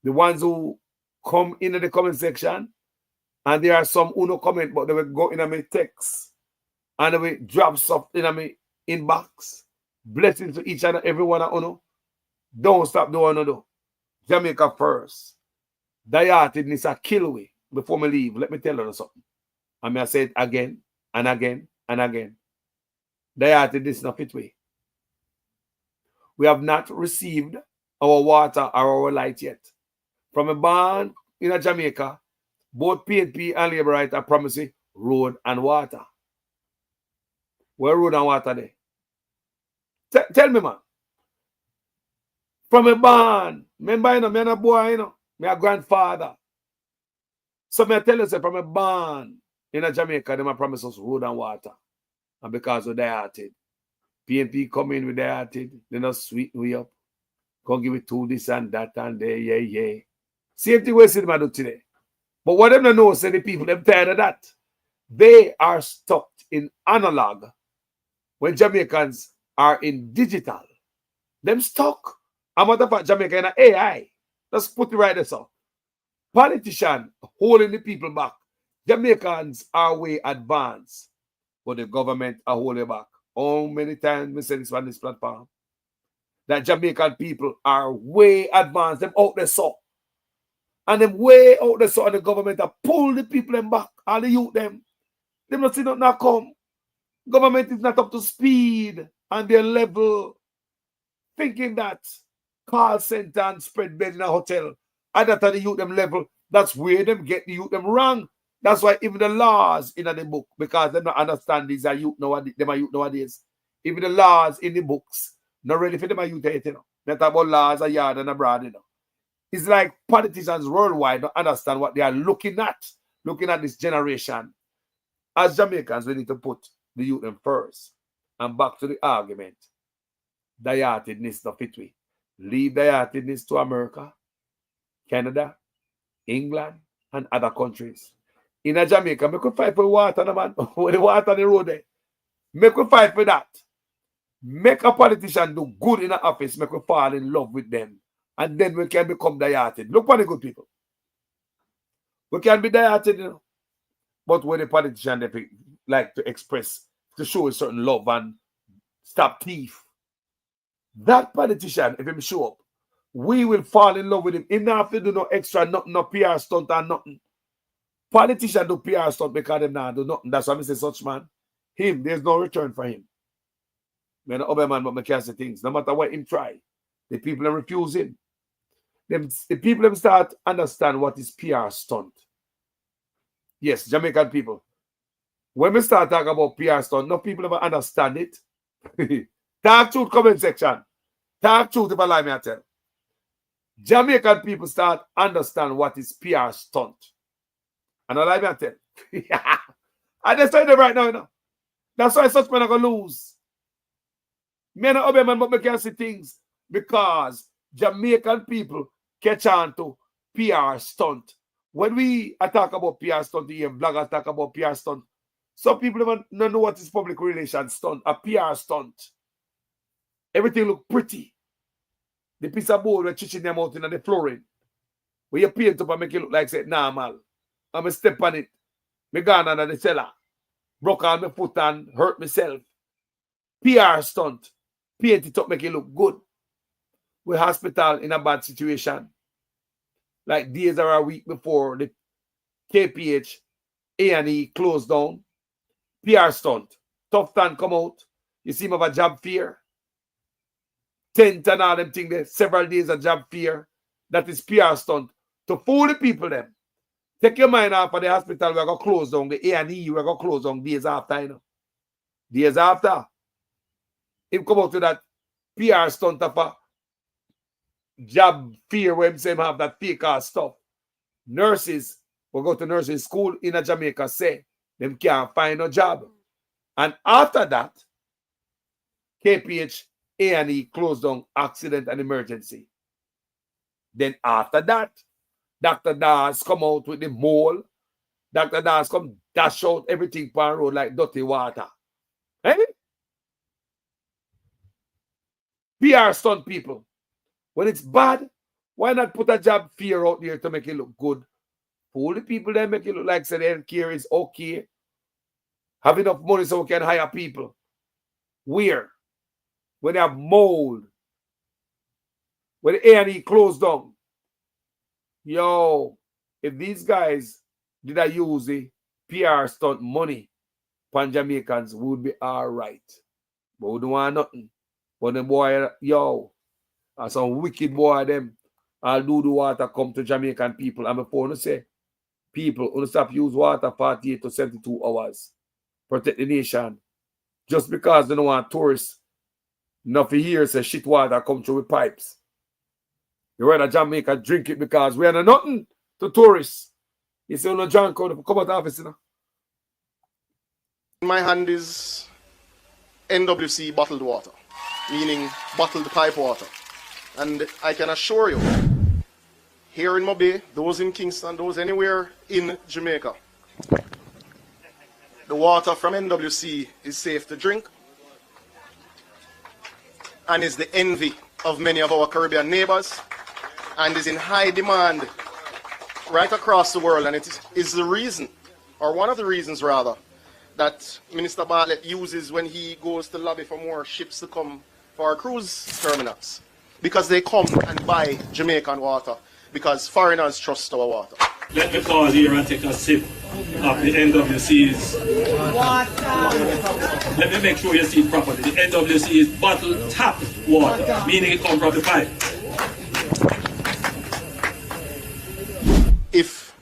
The ones who come into the comment section, and there are some who no comment, but they will go in my text and they will drop stuff in my inbox. Blessings to each and every one of you. Don't stop doing it. Jamaica first. Dietedness a kill we before me leave. Let me tell you something. I may say it again and again and again. Dietedness not fit way. We have not received our water or our light yet. From a band in Jamaica, both PNP and Labour Right are promising road and water. Where road and water there? Tell me, man. From a band, remember, you know, me and a boy, you know, me a grandfather. So me tell you, say, from a band in Jamaica, they promise us road and water. And because of hearted, PNP come in with hearted, they not sweeten we up. Come give it to this and that and there, yeah. Same thing we see them do today. But what them know, say the people, them tired of that. They are stuck in analog when Jamaicans are in digital. Them stuck. I'm matter of fact, Jamaica in AI. Let's put it right there, so. Politicians holding the people back. Jamaicans are way advanced, but the government are holding back. How many times we say this on this platform? That Jamaican people are way advanced. Them out there, so. And them way out there, so, and the government are pull the people them back. All the youth them. Them not see nothing not come. Government is not up to speed on their level. Thinking that call center and spread bed in a hotel, and that at the youth them level, that's where them get the youth them wrong. That's why even the laws in the book, because they don't understand these are youth nowadays, them are youth nowadays. Even the laws in the books, not really for them are youth, you know. Not about laws a yard and abroad, you know. It's like politicians worldwide don't understand what they are looking at this generation. As Jamaicans, we need to put the youth in first. And back to the argument. Die-heartedness no fit we. Leave die-heartedness to America, Canada, England, and other countries. In Jamaica, make we fight for water, no man. With the water on the road there. Make we fight for that. Make a politician do good in the office, make we fall in love with them. And then we can become die-hearted. Look for the good people. We can be die-hearted, you know. But when the politician they like to express, to show a certain love and stop thief, that politician, if him show up, we will fall in love with him. He don't have to do no extra, no PR stunt or nothing. Politician do PR stunt because them not do nothing. That's why I say such man. Him, there's no return for him. Man, other man, but I can't say things. No matter what him try, the people that refuse him. The people them start understand what is PR stunt. Yes, Jamaican people. When we start talking about PR stunt, no people ever understand it. Talk truth, comment section. Talk truth if I lie me I tell. Jamaican people start understand what is PR stunt. And I lie me I tell. I just say them right now, you know. That's why such men are going to lose. Men are other men, but we can't see things because Jamaican people catch on to PR stunt. When we talk about PR stunt, you hear bloggers talk about PR stunt. Some people don't know what is public relations stunt, a PR stunt. Everything look pretty. The piece of board we're chiching them out in the flooring. When you paint up and make it look like say normal. I'm a step on it. Me gone under the cellar. Broke all my foot and hurt myself. PR stunt. Paint it up, make it look good. We hospital in a bad situation. Like days or a week before the KPH A&E closed down. PR stunt. Tough time come out. You see him have a job fair. Tent and all them things there. Several days of job fair. That is PR stunt. To fool the people them. Take your mind off of the hospital. We're going to close down. The A&E we're going to close down days after. You know. Days after. Him come out to that PR stunt of a job fair where him say him have that fake ass stuff. Nurses will go to nursing school in Jamaica say them can't find no job. And after that, KPH A&E closed down accident and emergency. Then after that, Dr. Das come out with the mole. Dr. Das come dash out everything on the road like dirty water. Eh? PR stunt people. When it's bad, why not put a job fair out there to make it look good? Fool the people that make it look like say the healthcare is okay. Have enough money so we can hire people. Where? When they have mold. When the A&E closed down. Yo, if these guys did I use the PR stunt money pan Jamaicans, we would be all right. But we don't want nothing. But the boy, yo, and some wicked boy them, I'll do the water come to Jamaican people. And before I say, people, who stop use water 48 to 72 hours. Protect the nation. Just because they don't want tourists, nothing here say shit water come through with pipes. You rather Jamaica drink it because we are nothing to tourists. You say, no drunk out, come out of office, you know. In my hand is NWC bottled water, meaning bottled pipe water. And I can assure you, here in Mobay, those in Kingston, those anywhere in Jamaica, the water from NWC is safe to drink and is the envy of many of our Caribbean neighbors and is in high demand right across the world. And it is the reason, or one of the reasons rather, that Minister Bartlett uses when he goes to lobby for more ships to come for our cruise terminals. Because they come and buy Jamaican water, because foreigners trust our water. Let me pause here and take a sip of the NWC's water. Let me make sure you see it properly. The NWC is bottled tap water, meaning it comes from the pipe. If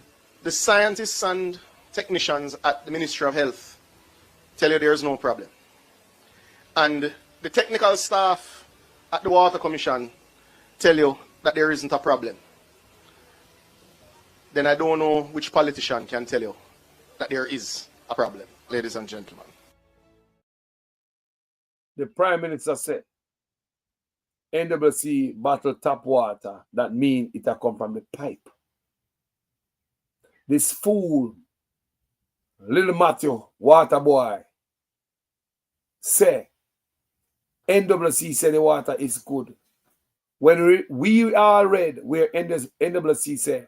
the scientists and technicians at the Ministry of Health tell you there's no problem, and the technical staff at the Water Commission tell you that there isn't a problem, then I don't know which politician can tell you that there is a problem, ladies and gentlemen. The Prime Minister said, NWC bottle tap water, that means it a come from the pipe. This fool, little Matthew, water boy, say, NWC say the water is good. When we all read where NWC say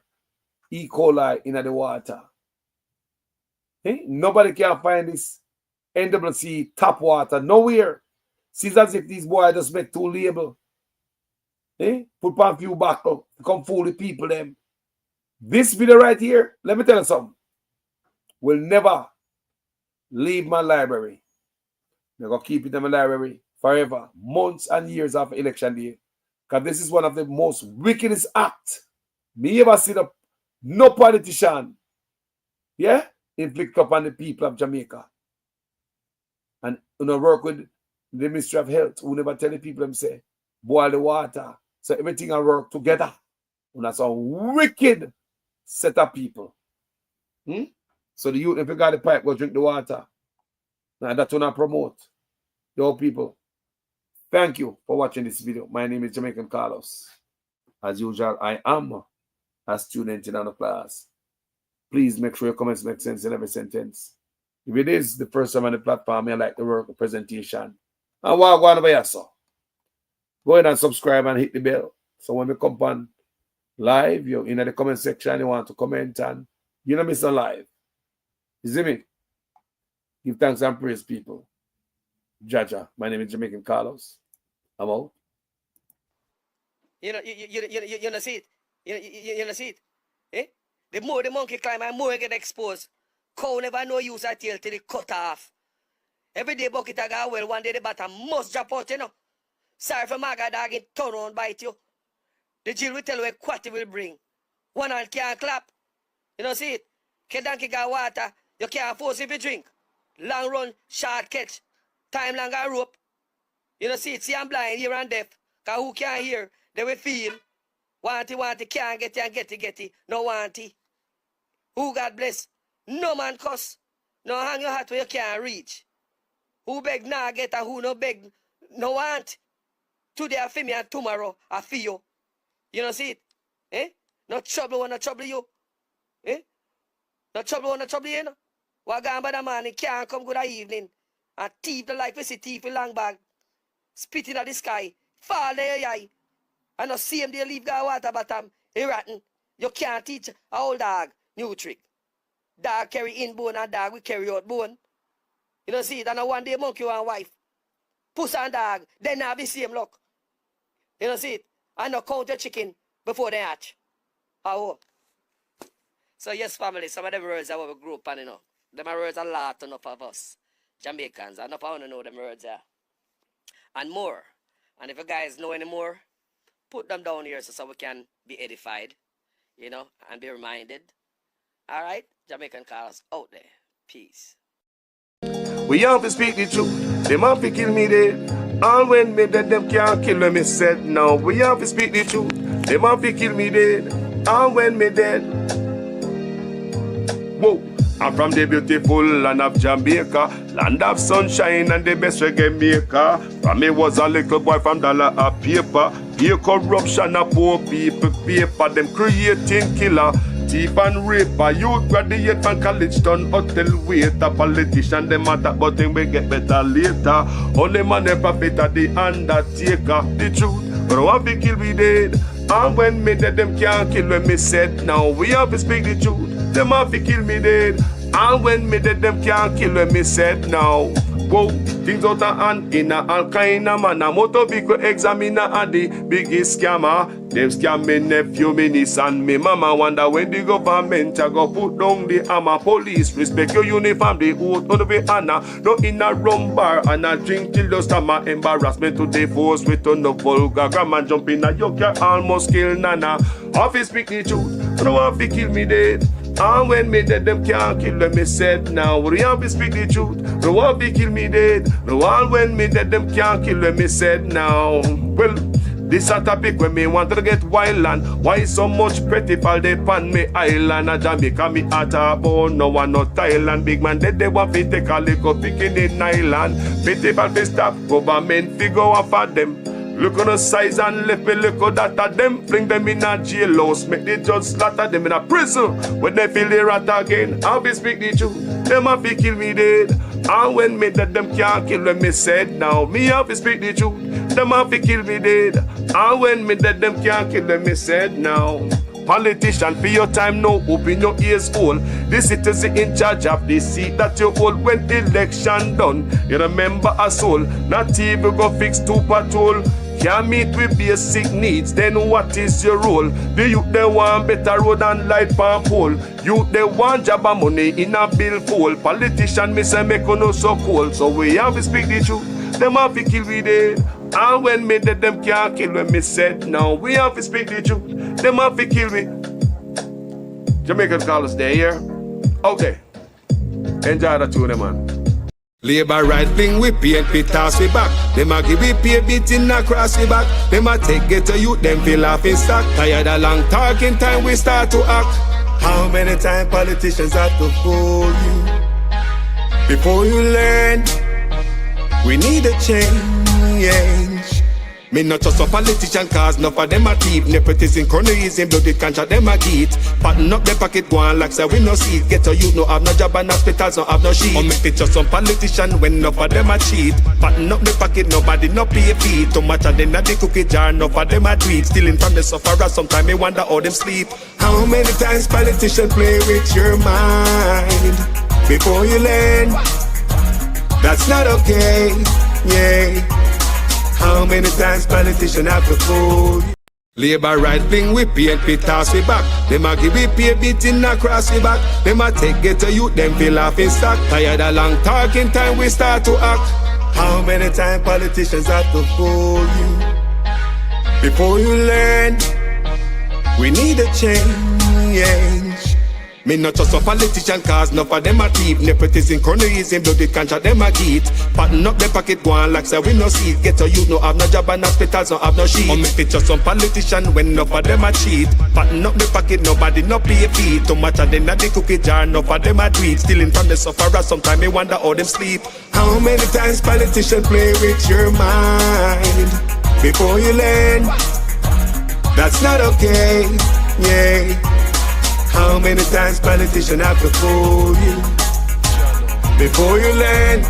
E. coli in the water, nobody can find this NWC tap water nowhere. Seems as if these boys just make two labels. Put on a few buckles, come fool the people them. This video right here, let me tell you something, will never leave my library. They're going to keep it in my library forever, months and years after election day. Because this is one of the most wickedest acts me ever see no politician, inflict upon the people of Jamaica. And work with the Ministry of Health, who never tell the people them say, boil the water. So everything will work together. And that's a wicked set of people. So the youth, if you got the pipe, go drink the water. Now that's what I promote. Your people. Thank you for watching this video. My name is Jamaican Carlos. As usual, I am a student in another class. Please make sure your comments make sense in every sentence. If it is the first time on the platform, I like the work, the presentation. And what going over here, so go ahead and subscribe and hit the bell. So when we come on live, you're in the comment section, you want to comment and you don't miss a live. You see me? Give thanks and praise, people. Jaja, my name is Jamaican Carlos. I'm out. You know see it. You know see it. The more the monkey climb and more get exposed. Cow never no use a tail till it cut off. Every day bucket I got well, one day the bottom must drop out, Sorry for my guy dog it turn on bite you. The Jill will tell you what it will bring. One hand can't clap. You know see it? Kidnapping got water, you can't force it to drink. Long run, short catch. Time long a rope. You know see it, see I'm blind, hear and deaf. Cause who can't hear, they will feel. Want it, can't get it and get it. No want it. Who God bless? No man cuss. No hang your hat where you can't reach. Who beg nah get and who no beg no want. Today I feel me and tomorrow I feel you. You know see it? No trouble wanna trouble you. No trouble wanna trouble you, What gone by the man, he can't come good evening. And thief the life we see thief in long bag. Spitting at the sky. Fall there, eye. And the same day leave guy water bottom. He rotten. You can't teach a old dog new trick. Dog carry in bone and dog we carry out bone. You don't see it? And one day monkey and wife. Puss and dog, then have the same luck. You don't see it? And no count your chicken before they hatch. Oh. So yes, family, some of the words that we grew up on, them words a lot enough of us. Jamaicans, enough I want to know them words there. And more. And if you guys know any more, put them down here so we can be edified, and be reminded. All right? Jamaican Carlos out there. Peace. We have to speak the truth. Them have to kill me dead. All when me dead, them can't kill me said. Now we have to speak the truth. Them have to kill me dead. All when me dead. Whoa. I'm from the beautiful land of Jamaica, land of sunshine and the best reggae maker. From me was a little boy from dollar a paper. Here corruption of poor people paper. Them creating killer, thief and raper. Youth graduate from college done hotel waiter. Politician them matter but them we get better later. Only man never fit at the undertaker. The truth, but I want to kill me dead. And when me dead them can't kill when me said. Now we have to speak the truth. Them have to kill me dead. And when me dead, them can't kill when me said now. Whoa, things out of hand in a all kind of manner. Motor vehicle examiner and the biggest scammer. Them scam me nephew, me niece and me mama. Wonder when the government a go put down the hammer. Police respect your uniform, the oath on the way honor. No in a rum bar and a drink till the stomach. Embarrassment to the force with no vulgar grammar. Jump in a yoke, you almost kill nana. Office speak the truth, no one fi kill me dead. And when me dead, them can't kill them, me said now. We have to speak the truth. No one be kill me dead. No one when me dead, them can't kill them, me said now. Well, This a topic when me want to get wild and why so much pretty fall they pan me island a Jamaica me at a bone no one no Thailand big man dead they want fi take a little picking in island pretty fall fi stop government fi go off at them. Look on the size and left me look at that of them. Bring them in a jailhouse, make the judge slaughter them in a prison. When they feel the rat again, I'll be speak the truth. Them have to kill me dead. And when me dead, them can't kill when me said now. Me have to speak the truth. Them have to kill me dead. And when me dead, them can't kill when me said now. Politician, for your time now, open your ears all. The citizen in charge of the seat that you hold when election done. You remember us all, not even go fix to patrol. Can't meet with basic needs, then what is your role? The youth they want better road and light pan pole. Youth they want job and money in a bill full. Politician me say make no so cold. So we have to speak the truth, them have to kill we dead. And when me dead them can't kill when me said now. We have to speak the truth, them have to kill me. Jamaican callers they here? Okay. Enjoy the tune man. Labor right fling we paint we toss we back. Them a give we pay beating across we back. Them a take get to youth, them feel off in stock. Tired of long talking time we start to act. How many times politicians have to fool you before you learn? We need a change. Me not just a politician cause enough of them a thief. Nepotism, cronyism, bloody contract them a get. Pattern up the pocket go on like say we no see it. Get a youth no have no job and hospitals no have no sheet. Or make it just some politician when enough of them a cheat. Pattern up the pocket nobody no pay fee. Too much of them at the cookie jar enough of them a tweet. Stealing from the sufferer sometimes me wonder how them sleep. How many times politicians play with your mind before you learn? That's not okay, yeah. How many times politicians have to fool you? Labor right fling we paint we toss we back. Them a give we pay beating across we back. Them a take get to youth, them feel off in stock. Tired of long talking time we start to act. How many times politicians have to fool you before you learn? We need a change. Me not just a politician cause enough of them a thief. Nepotism, cronyism, bloody contract them a get. Pattern up the pocket go on like say we no see it. Get a youth no have no job and hospitals no have no sheet. Or make it just some politician when enough of them a cheat. Pattern up the pocket nobody no pay fee. Too much of them at the cookie jar enough of them a tweet. Stealing from the sufferer sometimes me wonder how them sleep. How many times politicians play with your mind before you learn? That's not okay, yeah. How many times politicians have to fool you before you learn?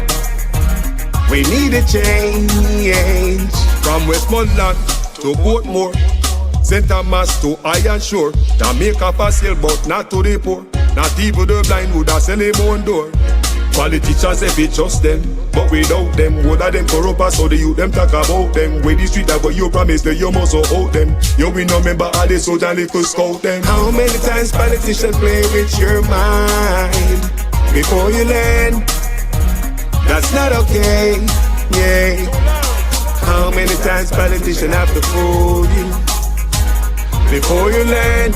We need a change. From Westmoreland to Portmore, St. Thomas to Iron Shore, Jamaica for sale but not to the poor. Not even the blind would have sell him own door. Politicians if we trust them, but without them, what are them corrupt us? So the youth them talk about them. Where the street that what you promise that you must hold them. You we no member all the soldier little scout them. How many times politicians play with your mind before you learn? That's not okay, yeah. How many times politicians have to fool you before you learn?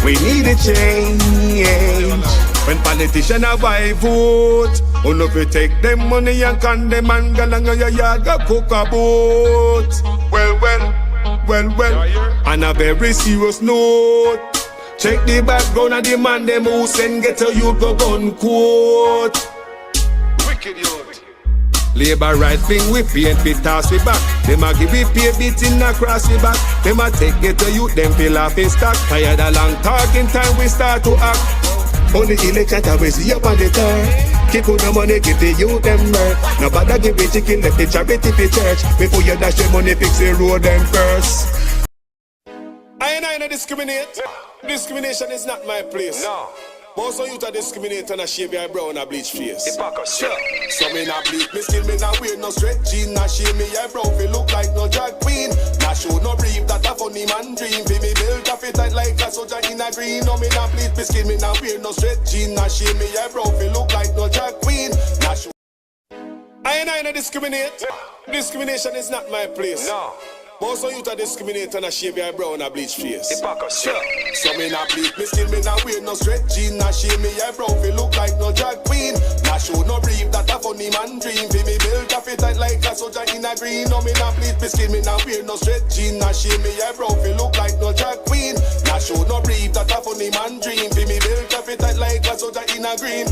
We need a change. When politicians have I vote, on if you take them money and condemn and go along your yard go cook a boat. Well, on a very serious note, check the background of the man them who send get a youth go gun quote. Wicked youth. Labor right fling we paint we toss we back. Them a give we pay beating across we back. Them a take get a youth them feel off in stock. Tired of long talking time we start to act. Only election time we see up on the turn. Keep on the money, give the youth them work. Nobody give the chicken, left the charity for church. Before you dash the money, fix the road them first. I no discriminate. Discrimination is not my place. No. Most of you to discriminate and a shave your brow and a bleach face. Sure. So me not bleach, me skin, me not wear no stretch jeans. Not shave me your brow, fi look like no drag queen. Not show no brief, that a funny man dream. Fi me build a fit tight like a soldier in a green. No me not bleach, me skin, me not wear no stretch jeans. Not shave me your brow, fi look like no drag queen. Not show. I no discriminate. Discrimination is not my place. No. Most of you to discriminate and a shave your brow and a bleach face. Sure. So me not bleach me skin, me not wear no straight jean. Not shave me your brow, fi look like no drag queen. Not show no brief, that a funny man dream. Fi me build a fit tight like a soldier in a green. No me not bleach me skin, me not wear no straight jean. Not shave me your brow, fi look like no drag queen. Not show no brief, that a funny man dream. Fi me build a fit tight like a soldier in a green.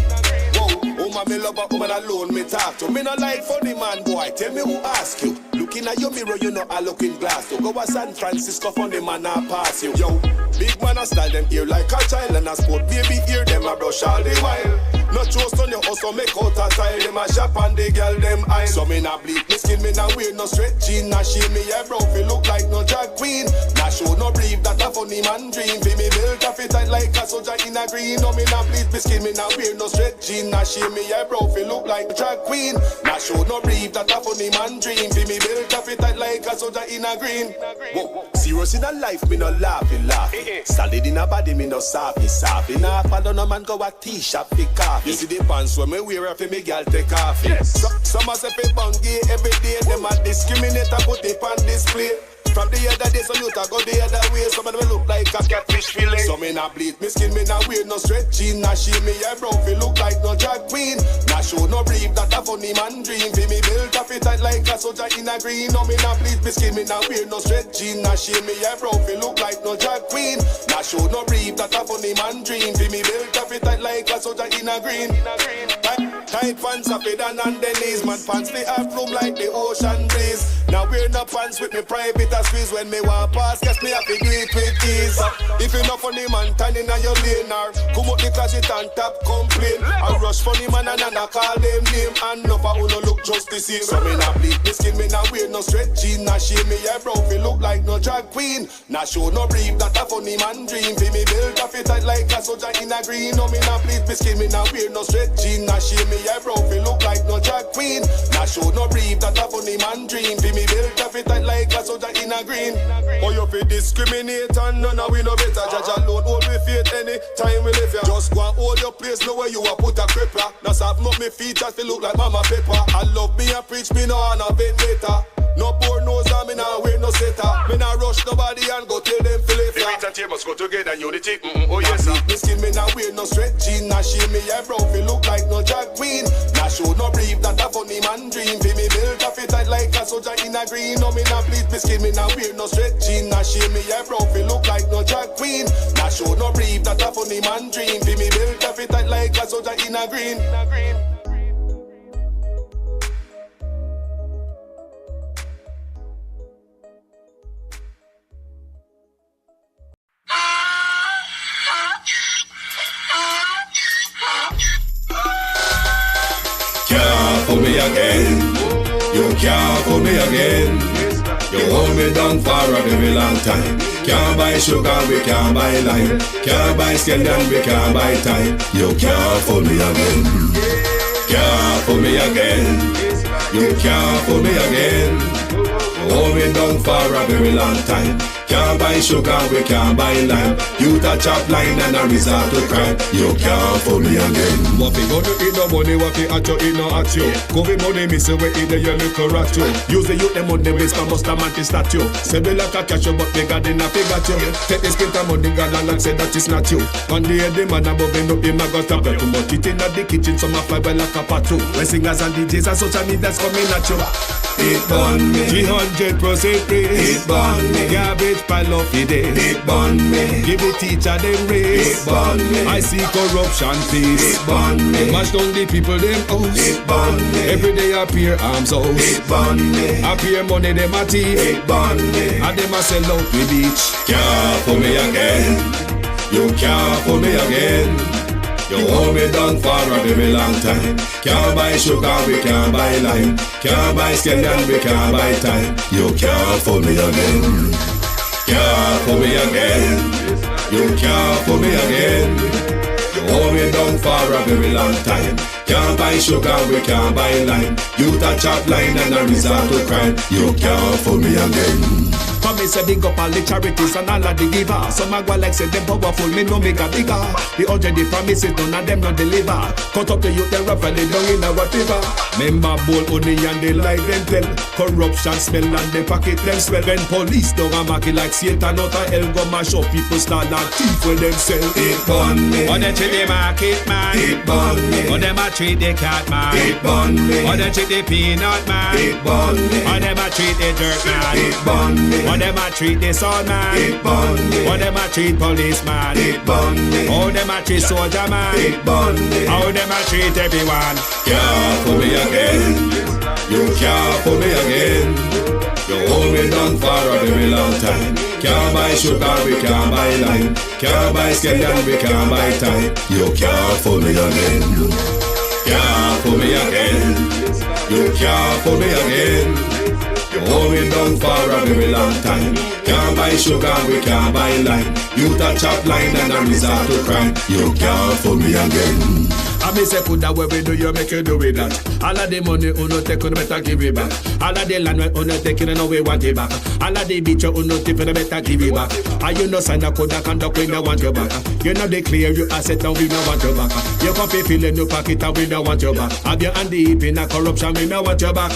Whoa, woman me love a woman alone me talk to. Me not like funny man boy, tell me who ask you. Looking at your mirror, you know I look in glass. To go to San Francisco, funny man I pass you. Yo, big man I style them ear like a child. And I sport baby ear them a brush all the while. No trust on you also make out a style. Them a shop and the girl them eye. So me not bleach me skin, me not wear no straight jean. Not shave me your brow, fi look like no drag queen. Not show no brief, that a funny man dream. Fi me build a fit tight like a soldier in a green. No me not bleach me skin, me not wear no straight jean. Not shave me your brow, fi look like a drag queen. Not show no brief, that a funny man dream. Fi me build a fit tight like a soldier in a green. Whoa, serious in a life, me no laughing. Solid in a body, me no softly. Nah, follow no man go a T-shop fi coffee. You see the pants when me wear fi me girl take off. Yes. Some a say fi bungee every day. Them a discriminate and put it on display. From the other day, so you ta go the other way. Some of them look like a catfish fillet. So me not bleach me skin, me not wear no straight jean. Not shave me your brow, fi look like no drag queen. Not show no brief, that a funny man dream. Fi me build a fit tight like a soldier in a green. No me not bleach me skin, me not wear no straight jean. Not shave me your brow, fi look like no drag queen. Not show no brief, that a funny man dream. Fi me build a fit tight like a soldier in a green. Tight pants are fit and on the knees. Man pants they have room like the ocean breeze. Now wear no pants with me private a squeeze. When me want pass, guess me have to do it with ease. If you not funny man, turn in on your lane or come out the closet and tap complain. I rush funny man and I call them name. And no for who no look just the same. So me not bleach me skin, me not wear no straight jean. Not shave me your brow, fi look like no drag queen. Not show no brief, that a funny man dream. Fi me build a fit tight like a soldier in a green. No me not bleach me skin, me not wear no straight jean. Not shave me your brow, fi look like no drag queen. Not show no brief, that a funny man dream. Fi me build a fit tight like a soldier in a green. Oh, you fi discriminate and none of we no better. Judge alone hold we faith any time we live here. Just go and hold your place, know where you a put a crippler. Now soften up me feet just to look like Mama Pepper. I love me and preach me no and a vendetta. No poor nose and me nah wear no setter. Me nah rush nobody and go tell them feel it. Spirit and tail must go together in unity. Oh yes sir. Me skin me nah wear no straight jean. Nah shave me your brow fi look like no drag queen. Nah show no brief, that a funny man dream. Fi me build a fit tight like a soldier in a green. No me nah bleach me skin, me nah wear no straight jean. Nah shave me your brow fi look like no drag queen. Nah show no brief, that a funny man dream. Fi me build a fit tight like a soldier in a green. Can't fool me again. You can't fool me again. You hold me down for a very long time. Can't buy sugar, we can't buy lime. Can't buy scandal, we can't buy time. You can't fool me again. Can't fool me again. You can't fool me again. You hold me down for a very long time. Can't buy sugar, we can't buy lime. You touch up line and a resort to crime. You can't fool me again. What fi go to eat no money, what fi at you, it no at you. Covid money, me say we eat the your little rat you. Use the youth, them money, base man must a man to statue. Say we like a cash you, but they got in a figure you. Take this spit of money, God and say that is not you. On the head, the man above him up, him a got a belt. But it in the kitchen, some a fly by like a patu. When singers and DJs and social media's coming at you. It burn me. 300% praise. It burn me. Garbage pile of it is. It burn me. Give the teacher them raise. It burn me. I see corruption peace. It burn me. Mash down the people them house. It burn me. Every day appear arms house. It burn me. Appear money them a thief. It burn me. And them a sell out with beach. Can't fool me again. You can't fool me again. You hold me down for a very long time. Can't buy sugar, we can't buy lime. Can't buy scandal, we can't buy time. You can't fool me again. Can't fool me again. You can't fool me again. You hold me down for a very long time. Can't buy sugar, we can't buy lime. You touch up line and a resort to crime. You can't fool me again. me say big up all the charities and all of the givers. Some a go like say them powerful, me no make a bigger. The 100 the promises, none of them not deliver. Cut up the youth, they rough and they down in a whatever. Member bowl only and they lie them tell. Corruption smell and they pocket them swell. When police don't a market like Satan out of hell, go mash up people start like thief when them sell. It burn me. When they treat the market man, it burn me. When them a treat the cat man, it burn me. When they treat the peanut man, it burn me. When them a treat the dirt man, it burn me. When them a treat the sun man, it burn me. When them a treat policeman, it burn me. How them a treat soldier man, it burn me. How them a treat everyone. Can't fool me again. You can't fool me again. You hold me down for a very long time. Can't buy sugar, we can't buy lime. Can't buy scandal, we can't buy time. You can't fool me again. Can't fool me again. You can't fool me again. You hold me down for a very long time. Can't buy sugar, we can't buy lime. You touch up line and a resort to crime. You can't fool me again. I may say put that way we do, you make you do with that. All of the money uno take, you better give it back. All of the land we uno take, you know we want it back. All of the beach you uno tip, you better give it back. And you know sign a code that conduct, we don't want you back. You know declare you asset and we don't want you back. You can feel in your pocket and we don't want you back. Have your hand deep in a corruption, we don't want you back.